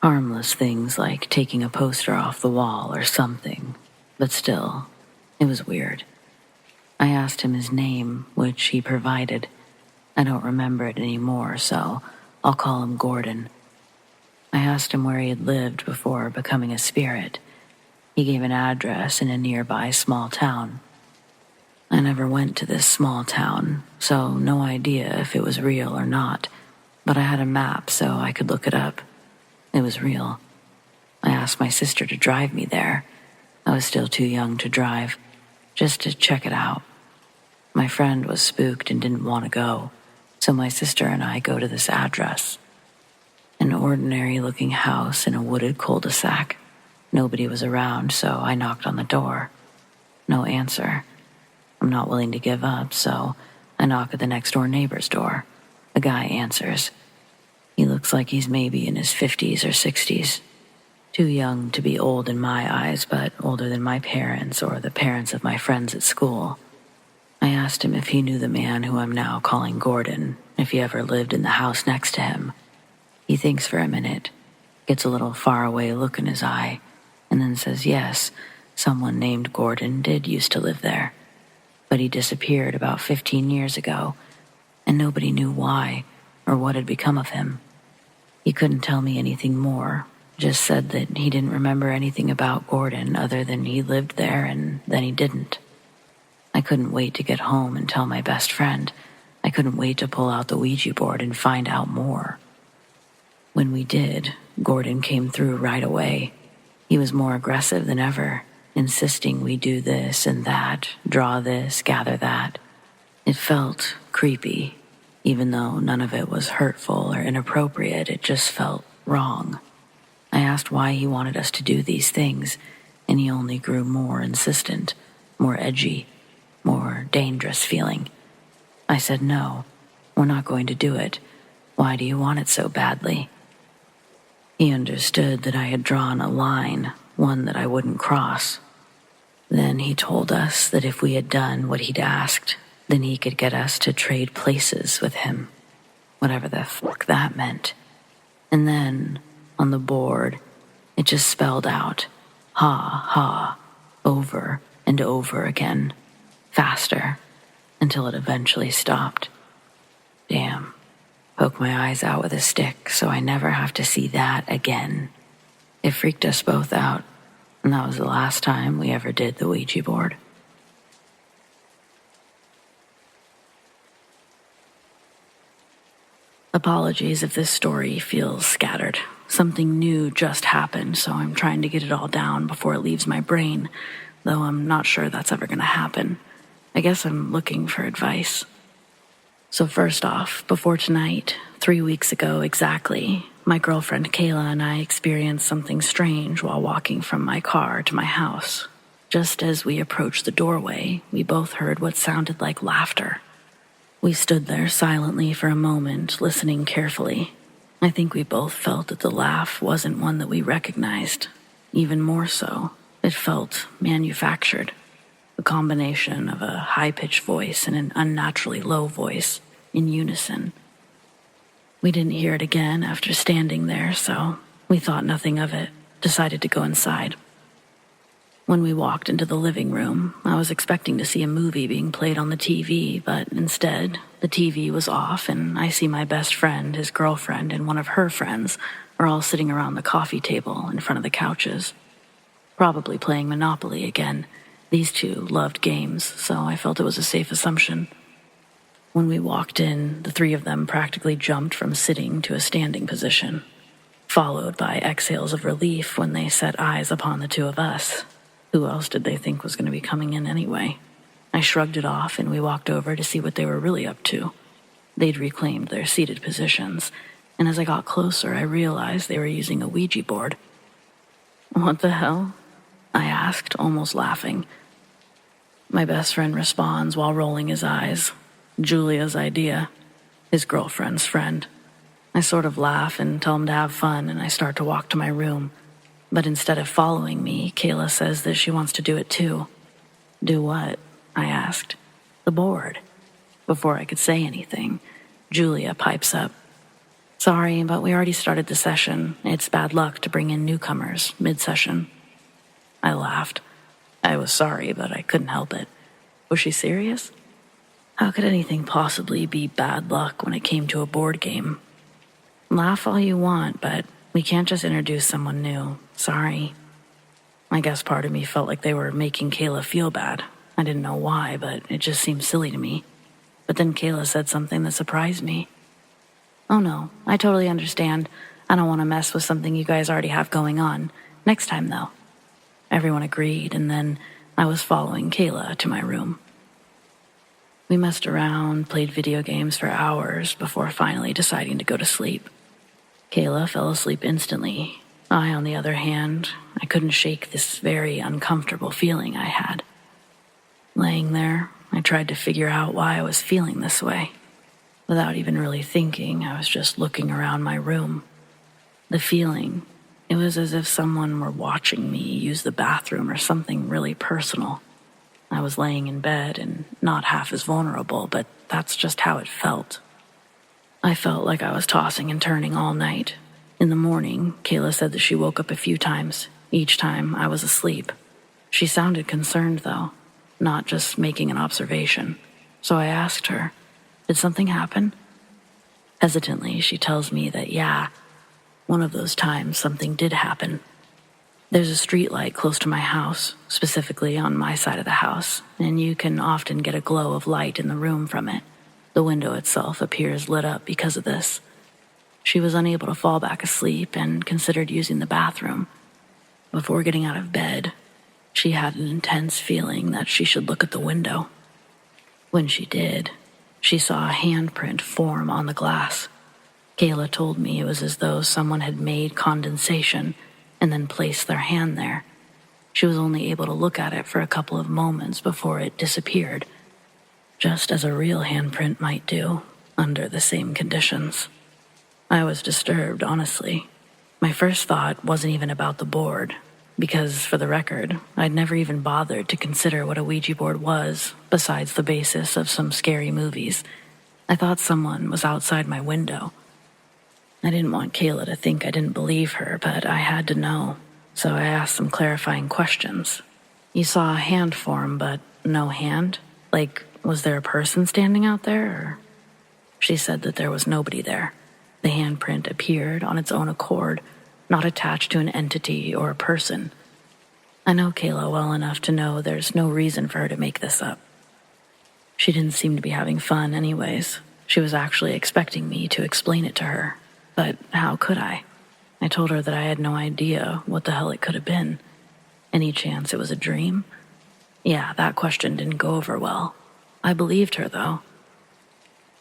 Harmless things like taking a poster off the wall or something. But still, it was weird. I asked him his name, which he provided. I don't remember it anymore, so I'll call him Gordon. I asked him where he had lived before becoming a spirit. He gave an address in a nearby small town. I never went to this small town, so no idea if it was real or not, but I had a map so I could look it up. It was real. I asked my sister to drive me there. I was still too young to drive, just to check it out. My friend was spooked and didn't want to go, so my sister and I go to this address. An ordinary-looking house in a wooded cul-de-sac. Nobody was around, so I knocked on the door. No answer. I'm not willing to give up, so I knock at the next-door neighbor's door. A guy answers. He looks like he's maybe in his 50s or 60s. Too young to be old in my eyes, but older than my parents or the parents of my friends at school. I asked him if he knew the man who I'm now calling Gordon, if he ever lived in the house next to him. He thinks for a minute, gets a little faraway look in his eye, and then says yes, someone named Gordon did used to live there. But he disappeared about 15 years ago, and nobody knew why or what had become of him. He couldn't tell me anything more, just said that he didn't remember anything about Gordon other than he lived there and then he didn't. I couldn't wait to get home and tell my best friend. I couldn't wait to pull out the Ouija board and find out more. When we did, Gordon came through right away. He was more aggressive than ever, insisting we do this and that, draw this, gather that. It felt creepy, even though none of it was hurtful or inappropriate. It just felt wrong. I I asked why he wanted us to do these things, and he only grew more insistent, more edgy, more dangerous feeling. I said, no, we're not going to do it. Why do you want it so badly? He understood that I had drawn a line, one that I wouldn't cross. Then he told us that if we had done what he'd asked, then he could get us to trade places with him, whatever the fuck that meant. And then, on the board, it just spelled out, ha, ha, over and over again, faster, until it eventually stopped. Damn. Poke my eyes out with a stick so I never have to see that again. It freaked us both out, and that was the last time we ever did the Ouija board. Apologies if this story feels scattered. Something new just happened, so I'm trying to get it all down before it leaves my brain, though I'm not sure that's ever going to happen. I guess I'm looking for advice. So first off, before tonight, 3 weeks ago exactly, my girlfriend Kayla and I experienced something strange while walking from my car to my house. Just as we approached the doorway, we both heard what sounded like laughter. We stood there silently for a moment, listening carefully. I think we both felt that the laugh wasn't one that we recognized. Even more so, it felt manufactured. A combination of a high-pitched voice and an unnaturally low voice, in unison. We didn't hear it again after standing there, so we thought nothing of it, decided to go inside. When we walked into the living room, I was expecting to see a movie being played on the TV, but instead, the TV was off and I see my best friend, his girlfriend, and one of her friends are all sitting around the coffee table in front of the couches. Probably playing Monopoly again. These two loved games, so I felt it was a safe assumption. When we walked in, the three of them practically jumped from sitting to a standing position, followed by exhales of relief when they set eyes upon the two of us. Who else did they think was going to be coming in anyway? I shrugged it off and we walked over to see what they were really up to. They'd reclaimed their seated positions, and as I got closer, I realized they were using a Ouija board. What the hell? I asked, almost laughing. My best friend responds while rolling his eyes. Julia's idea. His girlfriend's friend. I sort of laugh and tell him to have fun, and I start to walk to my room. But instead of following me, Kayla says that she wants to do it too. Do what? I asked. The board. Before I could say anything, Julia pipes up. Sorry, but we already started the session. It's bad luck to bring in newcomers mid-session. I laughed. I was sorry, but I couldn't help it. Was she serious? How could anything possibly be bad luck when it came to a board game? Laugh all you want, but we can't just introduce someone new. Sorry. I guess part of me felt like they were making Kayla feel bad. I didn't know why, but it just seemed silly to me. But then Kayla said something that surprised me. Oh no, I totally understand. I don't want to mess with something you guys already have going on. Next time, though. Everyone agreed, and then I was following Kayla to my room. We messed around, played video games for hours before finally deciding to go to sleep. Kayla fell asleep instantly. I, on the other hand, I couldn't shake this very uncomfortable feeling I had. Laying there, I tried to figure out why I was feeling this way. Without even really thinking, I was just looking around my room. The feeling, it was as if someone were watching me use the bathroom or something really personal. I was laying in bed and not half as vulnerable, but that's just how it felt. I felt like I was tossing and turning all night. In the morning, Kayla said that she woke up a few times. Each time, I was asleep. She sounded concerned, though, not just making an observation. So I asked her, did something happen? Hesitantly, she tells me that, yeah, one of those times something did happen. There's a street light close to my house, specifically on my side of the house, and you can often get a glow of light in the room from it. The window itself appears lit up because of this. She was unable to fall back asleep and considered using the bathroom. Before getting out of bed, she had an intense feeling that she should look at the window. When she did, she saw a handprint form on the glass. Kayla told me it was as though someone had made condensation and then placed their hand there. She was only able to look at it for a couple of moments before it disappeared, just as a real handprint might do under the same conditions. I was disturbed, honestly. My first thought wasn't even about the board, because, for the record, I'd never even bothered to consider what a Ouija board was, besides the basis of some scary movies. I thought someone was outside my window. I didn't want Kayla to think I didn't believe her, but I had to know, so I asked some clarifying questions. You saw a hand form, but no hand? Like, was there a person standing out there, or? She said that there was nobody there. The handprint appeared on its own accord, not attached to an entity or a person. I know Kayla well enough to know there's no reason for her to make this up. She didn't seem to be having fun anyways. She was actually expecting me to explain it to her. But how could I? I told her that I had no idea what the hell it could have been. Any chance it was a dream? Yeah, that question didn't go over well. I believed her, though.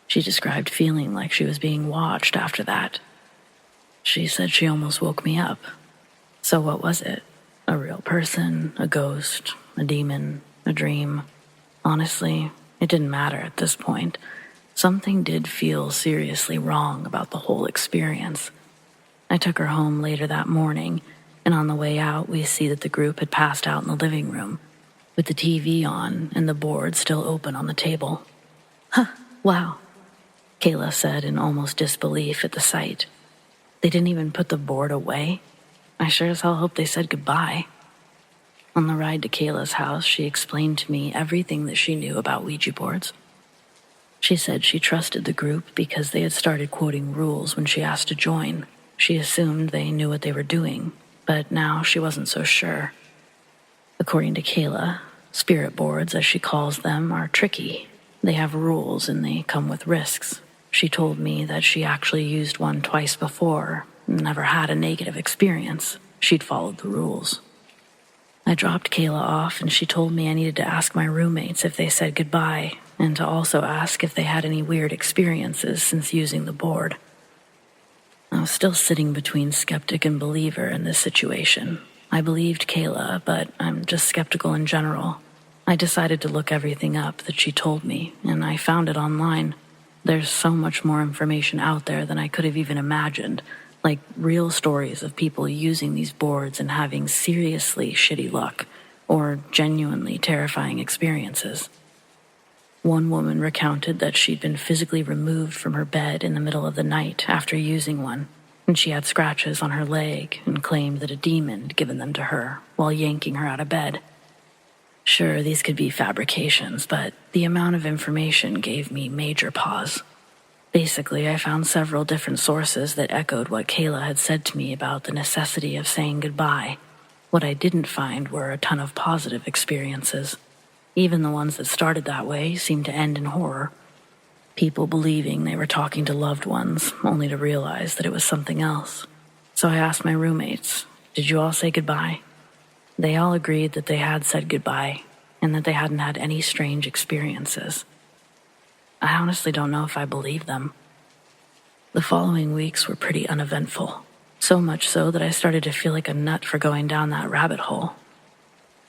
She described feeling like she was being watched after that. She said she almost woke me up. So what was it? A real person, a ghost, a demon, a dream? Honestly, it didn't matter at this point. Something did feel seriously wrong about the whole experience. I took her home later that morning, and on the way out we see that the group had passed out in the living room, with the TV on and the board still open on the table. Huh, wow, Kayla said in almost disbelief at the sight. They didn't even put the board away? I sure as hell hope they said goodbye. On the ride to Kayla's house, she explained to me everything that she knew about Ouija boards. She said she trusted the group because they had started quoting rules when she asked to join. She assumed they knew what they were doing, but now she wasn't so sure. According to Kayla, spirit boards, as she calls them, are tricky. They have rules and they come with risks. She told me that she actually used one twice before, never had a negative experience. She'd followed the rules. I dropped Kayla off and she told me I needed to ask my roommates if they said goodbye, and to also ask if they had any weird experiences since using the board. I was still sitting between skeptic and believer in this situation. I believed Kayla, but I'm just skeptical in general. I decided to look everything up that she told me, and I found it online. There's so much more information out there than I could have even imagined, like real stories of people using these boards and having seriously shitty luck, or genuinely terrifying experiences. One woman recounted that she'd been physically removed from her bed in the middle of the night after using one, and she had scratches on her leg and claimed that a demon had given them to her while yanking her out of bed. Sure, these could be fabrications, but the amount of information gave me major pause. Basically, I found several different sources that echoed what Kayla had said to me about the necessity of saying goodbye. What I didn't find were a ton of positive experiences. Even the ones that started that way seemed to end in horror. People believing they were talking to loved ones, only to realize that it was something else. So I asked my roommates, "Did you all say goodbye?" They all agreed that they had said goodbye, and that they hadn't had any strange experiences. I honestly don't know if I believe them. The following weeks were pretty uneventful, so much so that I started to feel like a nut for going down that rabbit hole.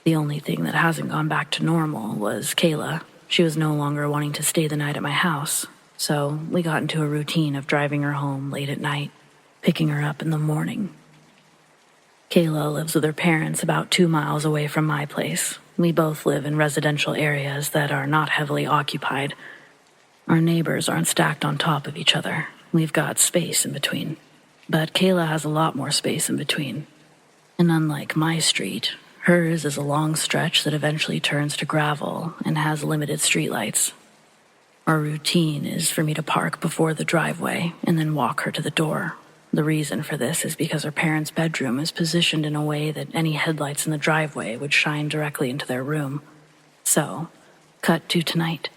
The only thing that hasn't gone back to normal was Kayla. She was no longer wanting to stay the night at my house, so we got into a routine of driving her home late at night, picking her up in the morning. Kayla lives with her parents about 2 miles away from my place. We both live in residential areas that are not heavily occupied. Our neighbors aren't stacked on top of each other. We've got space in between. But Kayla has a lot more space in between. And unlike my street, hers is a long stretch that eventually turns to gravel and has limited streetlights. Our routine is for me to park before the driveway and then walk her to the door. The reason for this is because her parents' bedroom is positioned in a way that any headlights in the driveway would shine directly into their room. So, cut to tonight.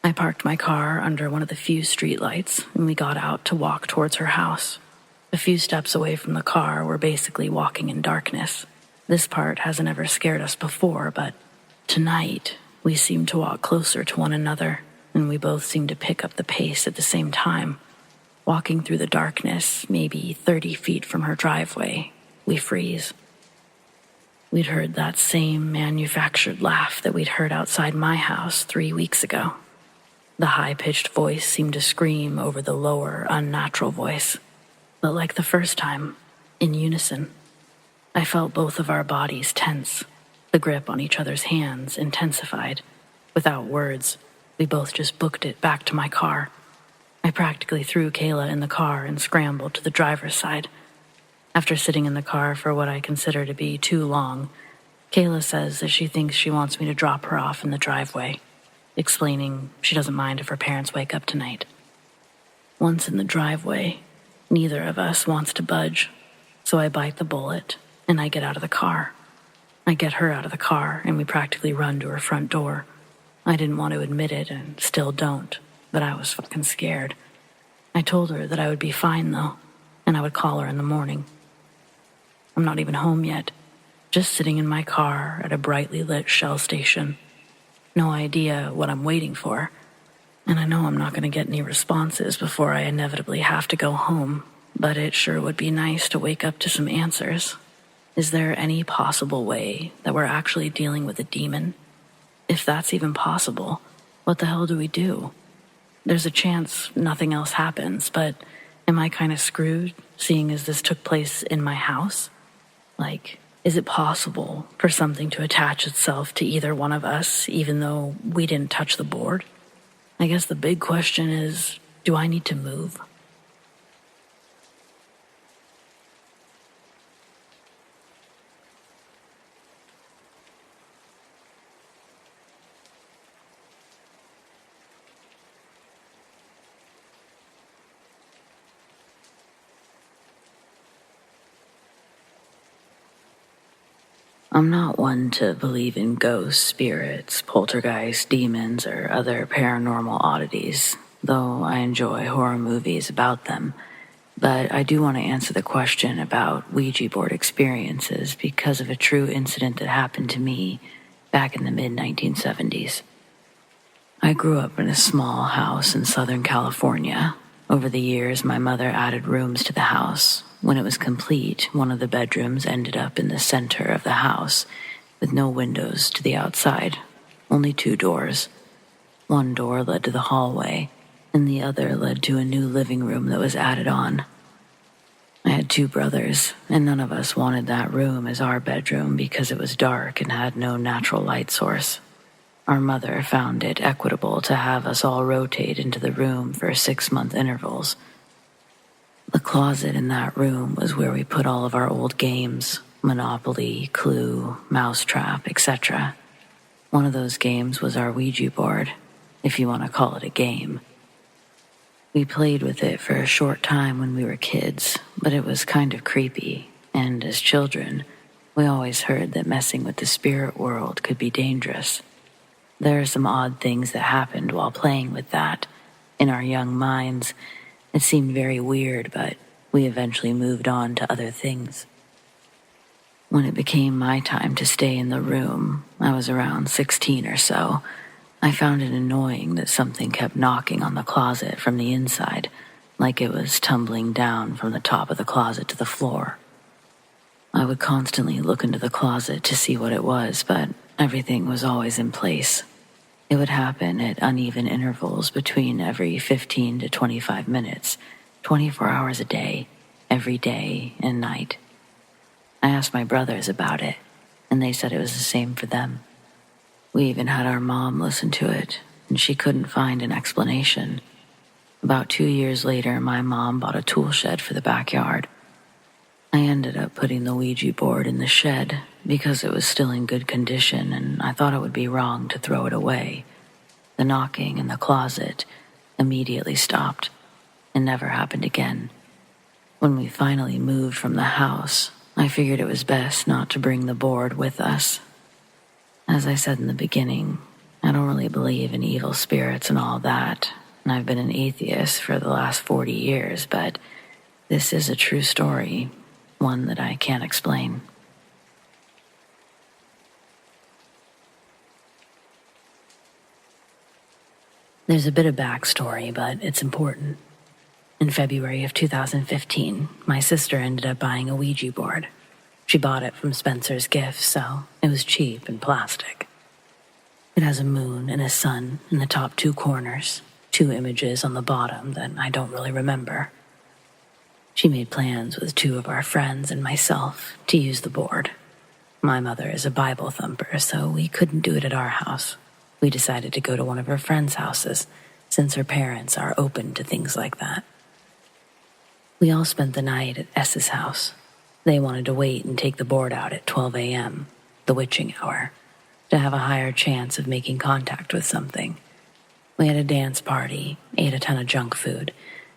I parked my car under one of the few streetlights, and we got out to walk towards her house. A few steps away from the car, we're basically walking in darkness. This part hasn't ever scared us before, but tonight, we seemed to walk closer to one another, and we both seemed to pick up the pace at the same time. Walking through the darkness, maybe 30 feet from her driveway, we freeze. We'd heard that same manufactured laugh that we'd heard outside my house 3 weeks ago. The high-pitched voice seemed to scream over the lower, unnatural voice. But like the first time, in unison, I felt both of our bodies tense. The grip on each other's hands intensified. Without words, we both just booked it back to my car. I practically threw Kayla in the car and scrambled to the driver's side. After sitting in the car for what I consider to be too long, Kayla says that she thinks she wants me to drop her off in the driveway, explaining she doesn't mind if her parents wake up tonight. Once in the driveway, neither of us wants to budge, so I bite the bullet and I get out of the car. I get her out of the car and we practically run to her front door. I didn't want to admit it and still don't, but I was fucking scared. I told her that I would be fine though, and I would call her in the morning. I'm not even home yet, just sitting in my car at a brightly lit Shell station. No idea what I'm waiting for, and I know I'm not going to get any responses before I inevitably have to go home, but it sure would be nice to wake up to some answers. Is there any possible way that we're actually dealing with a demon? If that's even possible, what the hell do we do? There's a chance nothing else happens, but am I kind of screwed, seeing as this took place in my house? Like, is it possible for something to attach itself to either one of us, even though we didn't touch the board? I guess the big question is, do I need to move? I'm not one to believe in ghosts, spirits, poltergeists, demons, or other paranormal oddities, though I enjoy horror movies about them. But I do want to answer the question about Ouija board experiences because of a true incident that happened to me back in the mid-1970s. I grew up in a small house in Southern California. Over the years, my mother added rooms to the house. When it was complete, one of the bedrooms ended up in the center of the house, with no windows to the outside, only 2 doors. One door led to the hallway, and the other led to a new living room that was added on. I had 2 brothers, and none of us wanted that room as our bedroom because it was dark and had no natural light source. Our mother found it equitable to have us all rotate into the room for 6-month intervals. The closet in that room was where we put all of our old games, Monopoly, Clue, Mousetrap, etc. One of those games was our Ouija board, if you want to call it a game. We played with it for a short time when we were kids, but it was kind of creepy, and as children, we always heard that messing with the spirit world could be dangerous. There are some odd things that happened while playing with that. In our young minds, it seemed very weird, but we eventually moved on to other things. When it became my time to stay in the room, I was around 16 or so, I found it annoying that something kept knocking on the closet from the inside, like it was tumbling down from the top of the closet to the floor. I would constantly look into the closet to see what it was, but everything was always in place. It would happen at uneven intervals between every 15 to 25 minutes, 24 hours a day, every day and night. I asked my brothers about it, and they said it was the same for them. We even had our mom listen to it, and she couldn't find an explanation. About 2 years later, my mom bought a tool shed for the backyard. I ended up putting the Ouija board in the shed because it was still in good condition and I thought it would be wrong to throw it away. The knocking in the closet immediately stopped and never happened again. When we finally moved from the house, I figured it was best not to bring the board with us. As I said in the beginning, I don't really believe in evil spirits and all that, and I've been an atheist for the last 40 years, but this is a true story. One that I can't explain. There's a bit of backstory, but it's important. In February of 2015, my sister ended up buying a Ouija board. She bought it from Spencer's Gifts, so it was cheap and plastic. It has a moon and a sun in the top 2 corners, 2 images on the bottom that I don't really remember. She made plans with 2 of our friends and myself to use the board. My mother is a Bible thumper, so we couldn't do it at our house. We decided to go to one of her friends' houses, since her parents are open to things like that. We all spent the night at S's house. They wanted to wait and take the board out at 12 a.m., the witching hour, to have a higher chance of making contact with something. We had a dance party, ate a ton of junk food,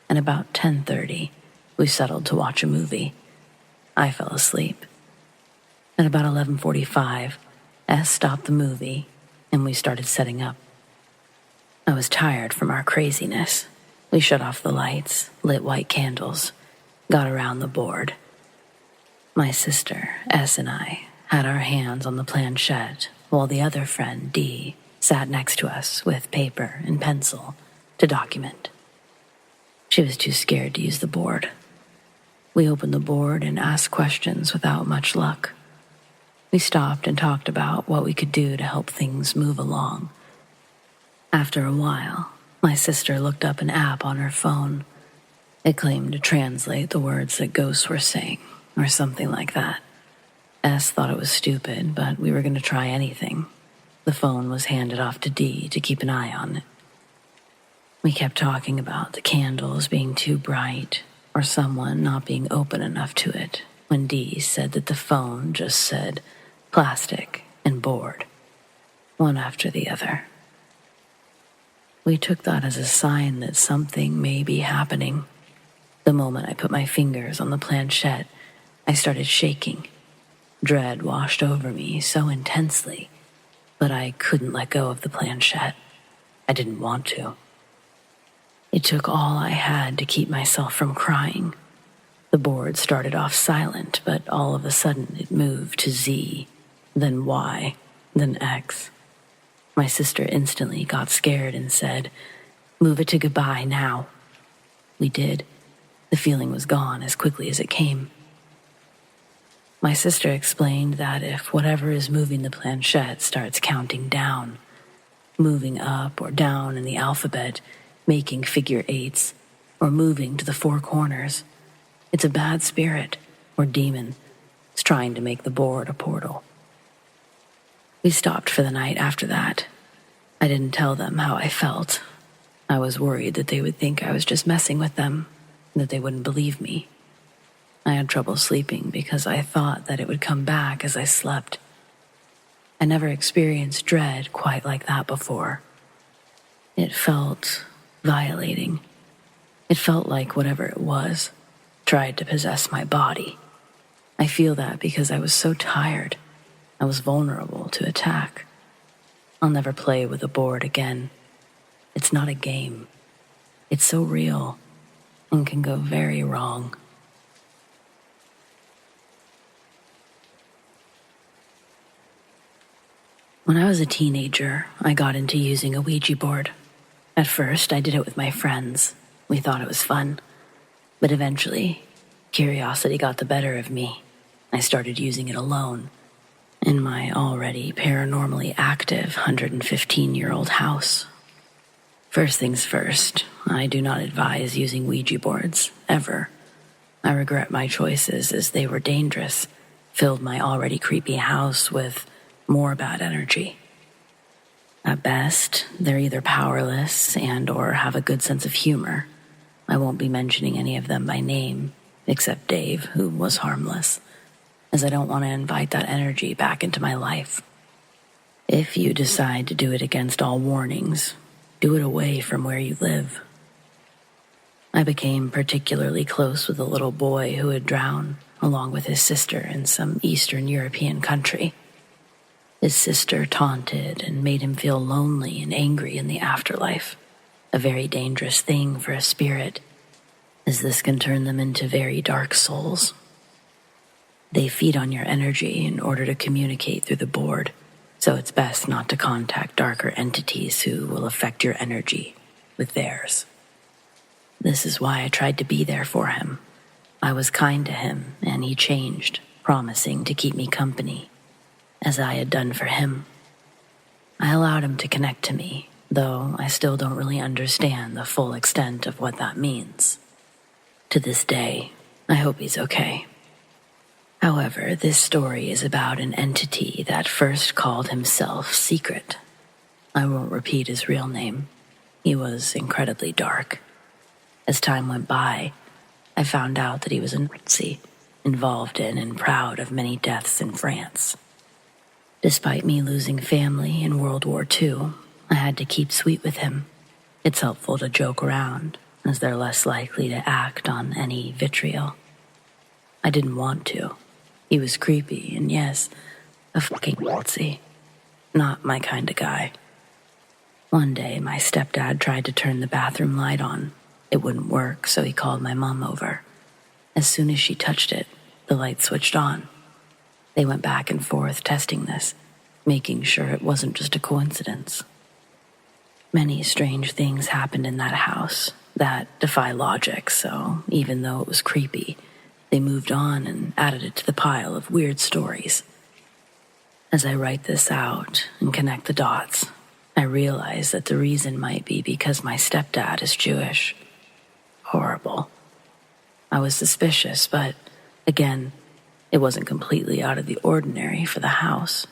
and about 10:30, we settled to watch a movie. I fell asleep. At about 11:45, S stopped the movie, and we started setting up. I was tired from our craziness. We shut off the lights, lit white candles, got around the board. My sister, S, and I had our hands on the planchette, while the other friend, D, sat next to us with paper and pencil to document. She was too scared to use the board. We opened the board and asked questions without much luck. We stopped and talked about what we could do to help things move along. After a while, my sister looked up an app on her phone. It claimed to translate the words that ghosts were saying, or something like that. S thought it was stupid, but we were going to try anything. The phone was handed off to D to keep an eye on it. We kept talking about the candles being too bright, or someone not being open enough to it, when D said that the phone just said plastic and board, one after the other. We took that as a sign that something may be happening. The moment I put my fingers on the planchette, I started shaking. Dread washed over me so intensely, but I couldn't let go of the planchette. I didn't want to. It took all I had to keep myself from crying. The board started off silent, but all of a sudden it moved to Z, then Y, then X. My sister instantly got scared and said, "Move it to goodbye now." We did. The feeling was gone as quickly as it came. My sister explained that if whatever is moving the planchette starts counting down, moving up or down in the alphabet, making figure 8s, or moving to the 4 corners, it's a bad spirit or demon. It's trying to make the board a portal. We stopped for the night after that. I didn't tell them how I felt. I was worried that they would think I was just messing with them, and that they wouldn't believe me. I had trouble sleeping because I thought that it would come back as I slept. I never experienced dread quite like that before. It felt violating. It felt like whatever it was tried to possess my body. I feel that because I was so tired. I was vulnerable to attack. I'll never play with a board again. It's not a game. It's so real and can go very wrong. When I was a teenager, I got into using a Ouija board. At first, I did it with my friends. We thought it was fun. But eventually, curiosity got the better of me. I started using it alone, in my already paranormally active 115-year-old house. First things first, I do not advise using Ouija boards, ever. I regret my choices as they were dangerous, filled my already creepy house with more bad energy. At best, they're either powerless and/or have a good sense of humor. I won't be mentioning any of them by name, except Dave, who was harmless, as I don't want to invite that energy back into my life. If you decide to do it against all warnings, do it away from where you live. I became particularly close with a little boy who had drowned, along with his sister in some Eastern European country. His sister taunted and made him feel lonely and angry in the afterlife, a very dangerous thing for a spirit, as this can turn them into very dark souls. They feed on your energy in order to communicate through the board, so it's best not to contact darker entities who will affect your energy with theirs. This is why I tried to be there for him. I was kind to him, and he changed, promising to keep me company, as I had done for him. I allowed him to connect to me, though I still don't really understand the full extent of what that means. To this day, I hope he's okay. However, this story is about an entity that first called himself Secret. I won't repeat his real name. He was incredibly dark. As time went by, I found out that he was a Nazi, involved in and proud of many deaths in France. Despite me losing family in World War II, I had to keep sweet with him. It's helpful to joke around, as they're less likely to act on any vitriol. I didn't want to. He was creepy, and yes, a fucking Nazi. Not my kind of guy. One day, my stepdad tried to turn the bathroom light on. It wouldn't work, so he called my mom over. As soon as she touched it, the light switched on. They went back and forth testing this, making sure it wasn't just a coincidence. Many strange things happened in that house that defy logic, so even though it was creepy, they moved on and added it to the pile of weird stories. As I write this out and connect the dots, I realize that the reason might be because my stepdad is Jewish. Horrible. I was suspicious, but again, it wasn't completely out of the ordinary for the house.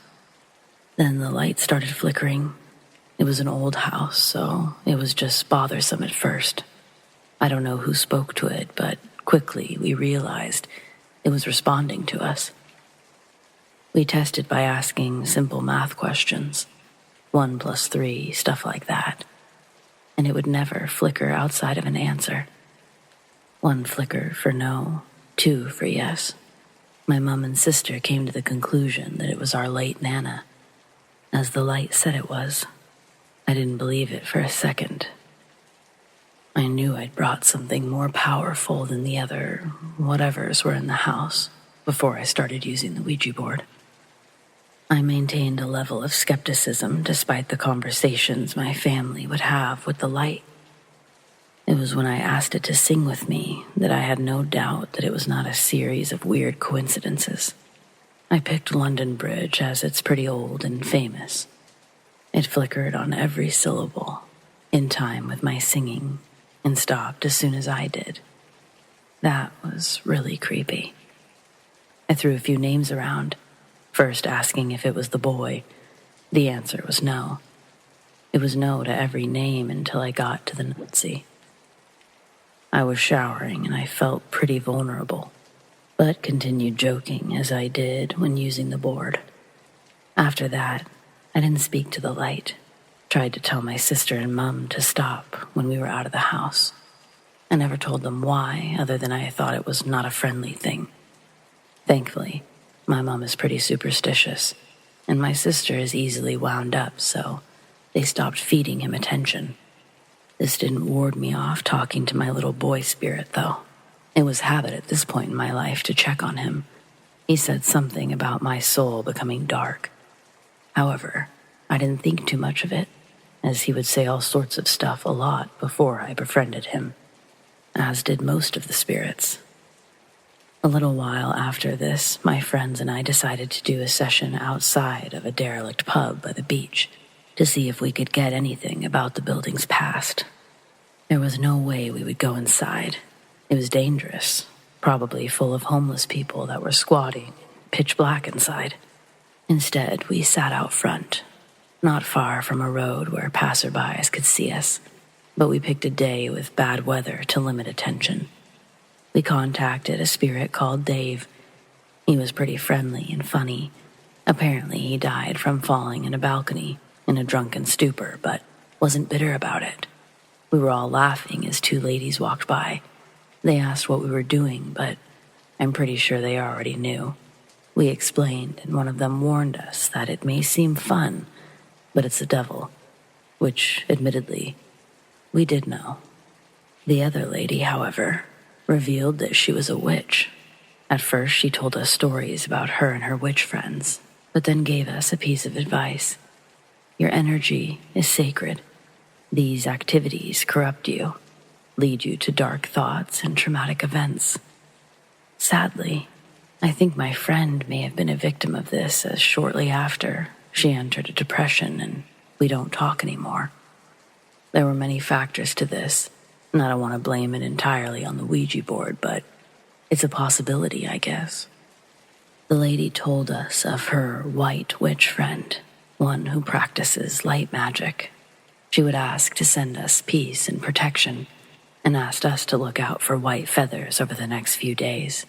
Then the light started flickering. It was an old house, so it was just bothersome at first. I don't know who spoke to it, but quickly we realized it was responding to us. We tested by asking simple math questions, 1 + 3, stuff like that, and it would never flicker outside of an answer. 1 flicker for no, 2 for yes. My mom and sister came to the conclusion that it was our late Nana, as the light said it was. I didn't believe it for a second. I knew I'd brought something more powerful than the other whatevers were in the house before I started using the Ouija board. I maintained a level of skepticism despite the conversations my family would have with the light. It was when I asked it to sing with me that I had no doubt that it was not a series of weird coincidences. I picked London Bridge as it's pretty old and famous. It flickered on every syllable, in time with my singing, and stopped as soon as I did. That was really creepy. I threw a few names around, first asking if it was the boy. The answer was no. It was no to every name until I got to the Nazi. I was showering and I felt pretty vulnerable, but continued joking as I did when using the board. After that, I didn't speak to the light. Tried to tell my sister and mom to stop when we were out of the house. I never told them why, other than I thought it was not a friendly thing. Thankfully, my mom is pretty superstitious, and my sister is easily wound up, so they stopped feeding him attention. This didn't ward me off talking to my little boy spirit, though. It was habit at this point in my life to check on him. He said something about my soul becoming dark. However, I didn't think too much of it, as he would say all sorts of stuff a lot before I befriended him, as did most of the spirits. A little while after this, my friends and I decided to do a session outside of a derelict pub by the beach to see if we could get anything about the building's past. There was no way we would go inside. It was dangerous, probably full of homeless people that were squatting, pitch black inside. Instead, we sat out front, not far from a road where passerbys could see us, but we picked a day with bad weather to limit attention. We contacted a spirit called Dave. He was pretty friendly and funny. Apparently, he died from falling in a balcony in a drunken stupor, but wasn't bitter about it. We were all laughing as 2 ladies walked by. They asked what we were doing, but I'm pretty sure they already knew. We explained, and one of them warned us that it may seem fun, but it's the devil, which, admittedly, we did know. The other lady, however, revealed that she was a witch. At first, she told us stories about her and her witch friends, but then gave us a piece of advice. Your energy is sacred. These activities corrupt you, lead you to dark thoughts and traumatic events. Sadly, I think my friend may have been a victim of this, as shortly after, she entered a depression and we don't talk anymore. There were many factors to this, and I don't want to blame it entirely on the Ouija board, but it's a possibility, I guess. The lady told us of her white witch friend, one who practices light magic. She would ask to send us peace and protection, and asked us to look out for white feathers over the next few days.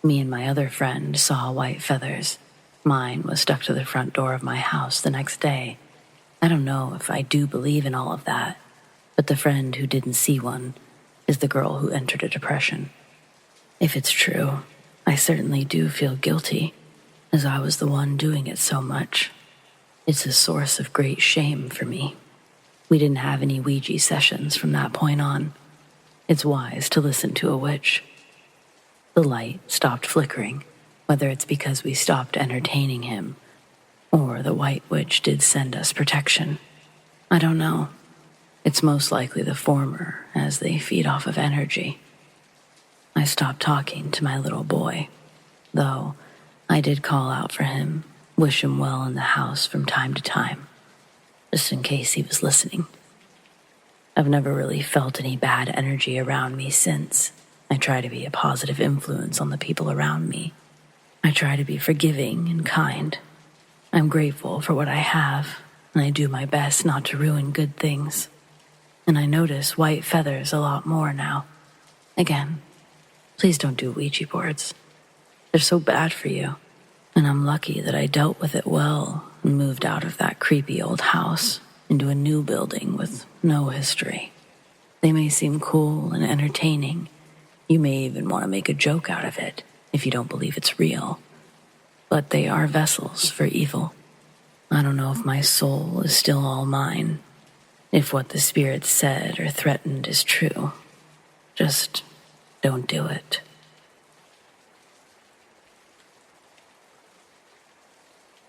Me and my other friend saw white feathers. Mine was stuck to the front door of my house the next day. I don't know if I do believe in all of that, but the friend who didn't see one is the girl who entered a depression. If it's true, I certainly do feel guilty, as I was the one doing it so much. It's a source of great shame for me. We didn't have any Ouija sessions from that point on. It's wise to listen to a witch. The light stopped flickering, whether it's because we stopped entertaining him, or the white witch did send us protection. I don't know. It's most likely the former, as they feed off of energy. I stopped talking to my little boy, though I did call out for him, wish him well in the house from time to time, just in case he was listening. I've never really felt any bad energy around me since. I try to be a positive influence on the people around me. I try to be forgiving and kind. I'm grateful for what I have, and I do my best not to ruin good things. And I notice white feathers a lot more now. Again, please don't do Ouija boards. They're so bad for you. And I'm lucky that I dealt with it well and moved out of that creepy old house into a new building with no history. They may seem cool and entertaining. You may even want to make a joke out of it if you don't believe it's real. But they are vessels for evil. I don't know if my soul is still all mine, if what the spirits said or threatened is true. Just don't do it.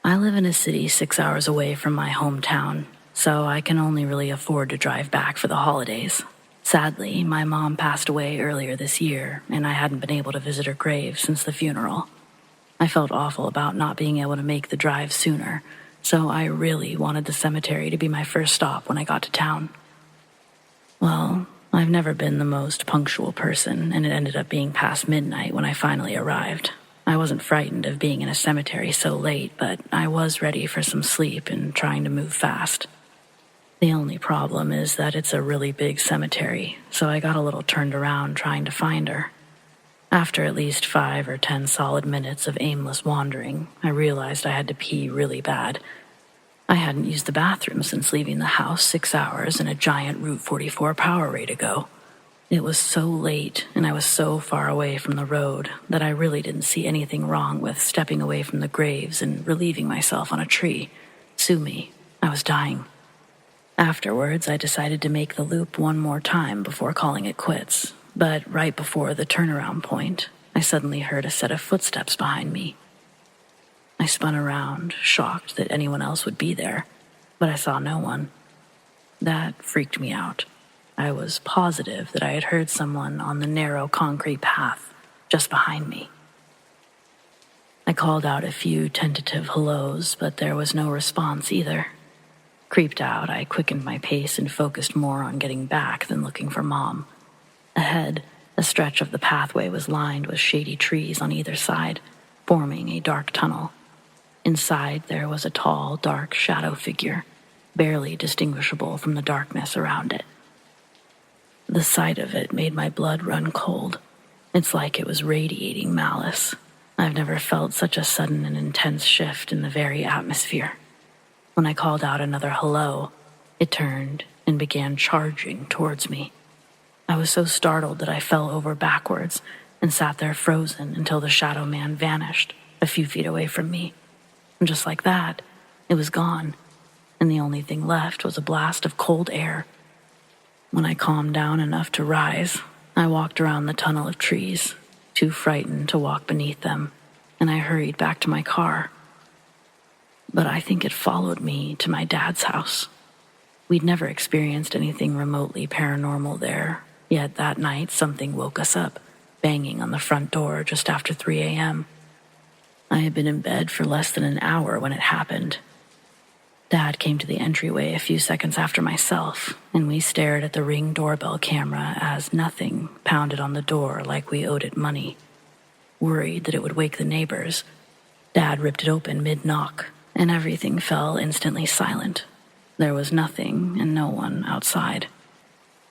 I live in a city 6 hours away from my hometown, so I can only really afford to drive back for the holidays. Sadly, my mom passed away earlier this year, and I hadn't been able to visit her grave since the funeral. I felt awful about not being able to make the drive sooner, so I really wanted the cemetery to be my first stop when I got to town. Well, I've never been the most punctual person, and it ended up being past midnight when I finally arrived. I wasn't frightened of being in a cemetery so late, but I was ready for some sleep and trying to move fast. The only problem is that it's a really big cemetery, so I got a little turned around trying to find her. After at least 5 or 10 solid minutes of aimless wandering, I realized I had to pee really bad. I hadn't used the bathroom since leaving the house 6 hours in a giant Route 44 power rate ago. It was so late, and I was so far away from the road that I really didn't see anything wrong with stepping away from the graves and relieving myself on a tree. Sue me, I was dying. Afterwards, I decided to make the loop one more time before calling it quits, but right before the turnaround point, I suddenly heard a set of footsteps behind me. I spun around, shocked that anyone else would be there, but I saw no one. That freaked me out. I was positive that I had heard someone on the narrow concrete path just behind me. I called out a few tentative hellos, but there was no response either. Creeped out, I quickened my pace and focused more on getting back than looking for Mom. Ahead, a stretch of the pathway was lined with shady trees on either side, forming a dark tunnel. Inside, there was a tall, dark shadow figure, barely distinguishable from the darkness around it. The sight of it made my blood run cold. It's like it was radiating malice. I've never felt such a sudden and intense shift in the very atmosphere. When I called out another hello, it turned and began charging towards me. I was so startled that I fell over backwards and sat there frozen until the shadow man vanished a few feet away from me. And just like that, it was gone, and the only thing left was a blast of cold air. When I calmed down enough to rise, I walked around the tunnel of trees, too frightened to walk beneath them, and I hurried back to my car. But I think it followed me to my dad's house. We'd never experienced anything remotely paranormal there, yet that night something woke us up, banging on the front door just after 3 a.m. I had been in bed for less than an hour when it happened. Dad came to the entryway a few seconds after myself, and we stared at the Ring doorbell camera as nothing pounded on the door like we owed it money. Worried that it would wake the neighbors, Dad ripped it open mid-knock, and everything fell instantly silent. There was nothing and no one outside.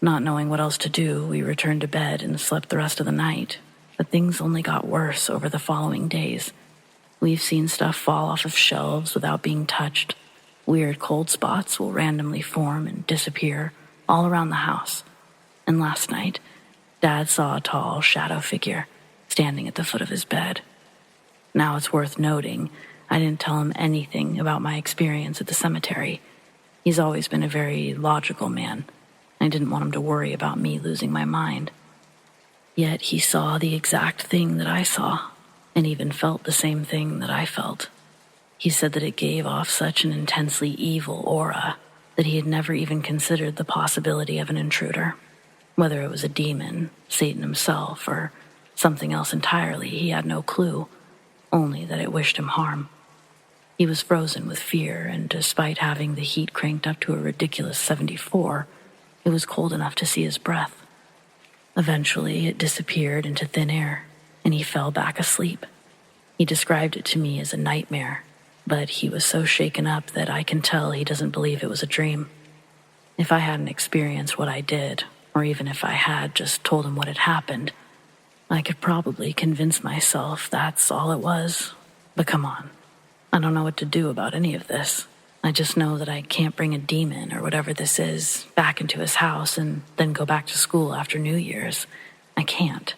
Not knowing what else to do, we returned to bed and slept the rest of the night, but things only got worse over the following days. We've seen stuff fall off of shelves without being touched. Weird cold spots will randomly form and disappear all around the house. And last night, Dad saw a tall shadow figure standing at the foot of his bed. Now it's worth noting, I didn't tell him anything about my experience at the cemetery. He's always been a very logical man. I didn't want him to worry about me losing my mind. Yet he saw the exact thing that I saw, and even felt the same thing that I felt. He said that it gave off such an intensely evil aura that he had never even considered the possibility of an intruder. Whether it was a demon, Satan himself, or something else entirely, he had no clue, only that it wished him harm. He was frozen with fear, and despite having the heat cranked up to a ridiculous 74, it was cold enough to see his breath. Eventually, it disappeared into thin air, and he fell back asleep. He described it to me as a nightmare, but he was so shaken up that I can tell he doesn't believe it was a dream. If I hadn't experienced what I did, or even if I had just told him what had happened, I could probably convince myself that's all it was. But come on, I don't know what to do about any of this. I just know that I can't bring a demon or whatever this is back into his house and then go back to school after New Year's. I can't.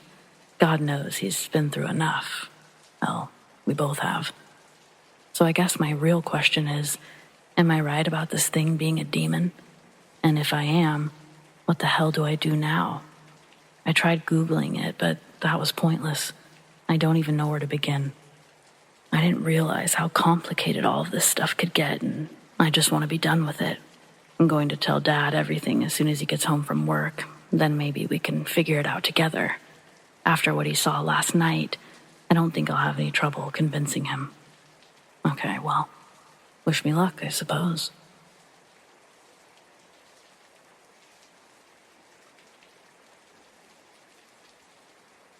God knows he's been through enough. Well, we both have. So I guess my real question is, am I right about this thing being a demon? And if I am, what the hell do I do now? I tried Googling it, but that was pointless. I don't even know where to begin. I didn't realize how complicated all of this stuff could get, and I just want to be done with it. I'm going to tell Dad everything as soon as he gets home from work. Then maybe we can figure it out together. After what he saw last night, I don't think I'll have any trouble convincing him. Okay, well, wish me luck, I suppose.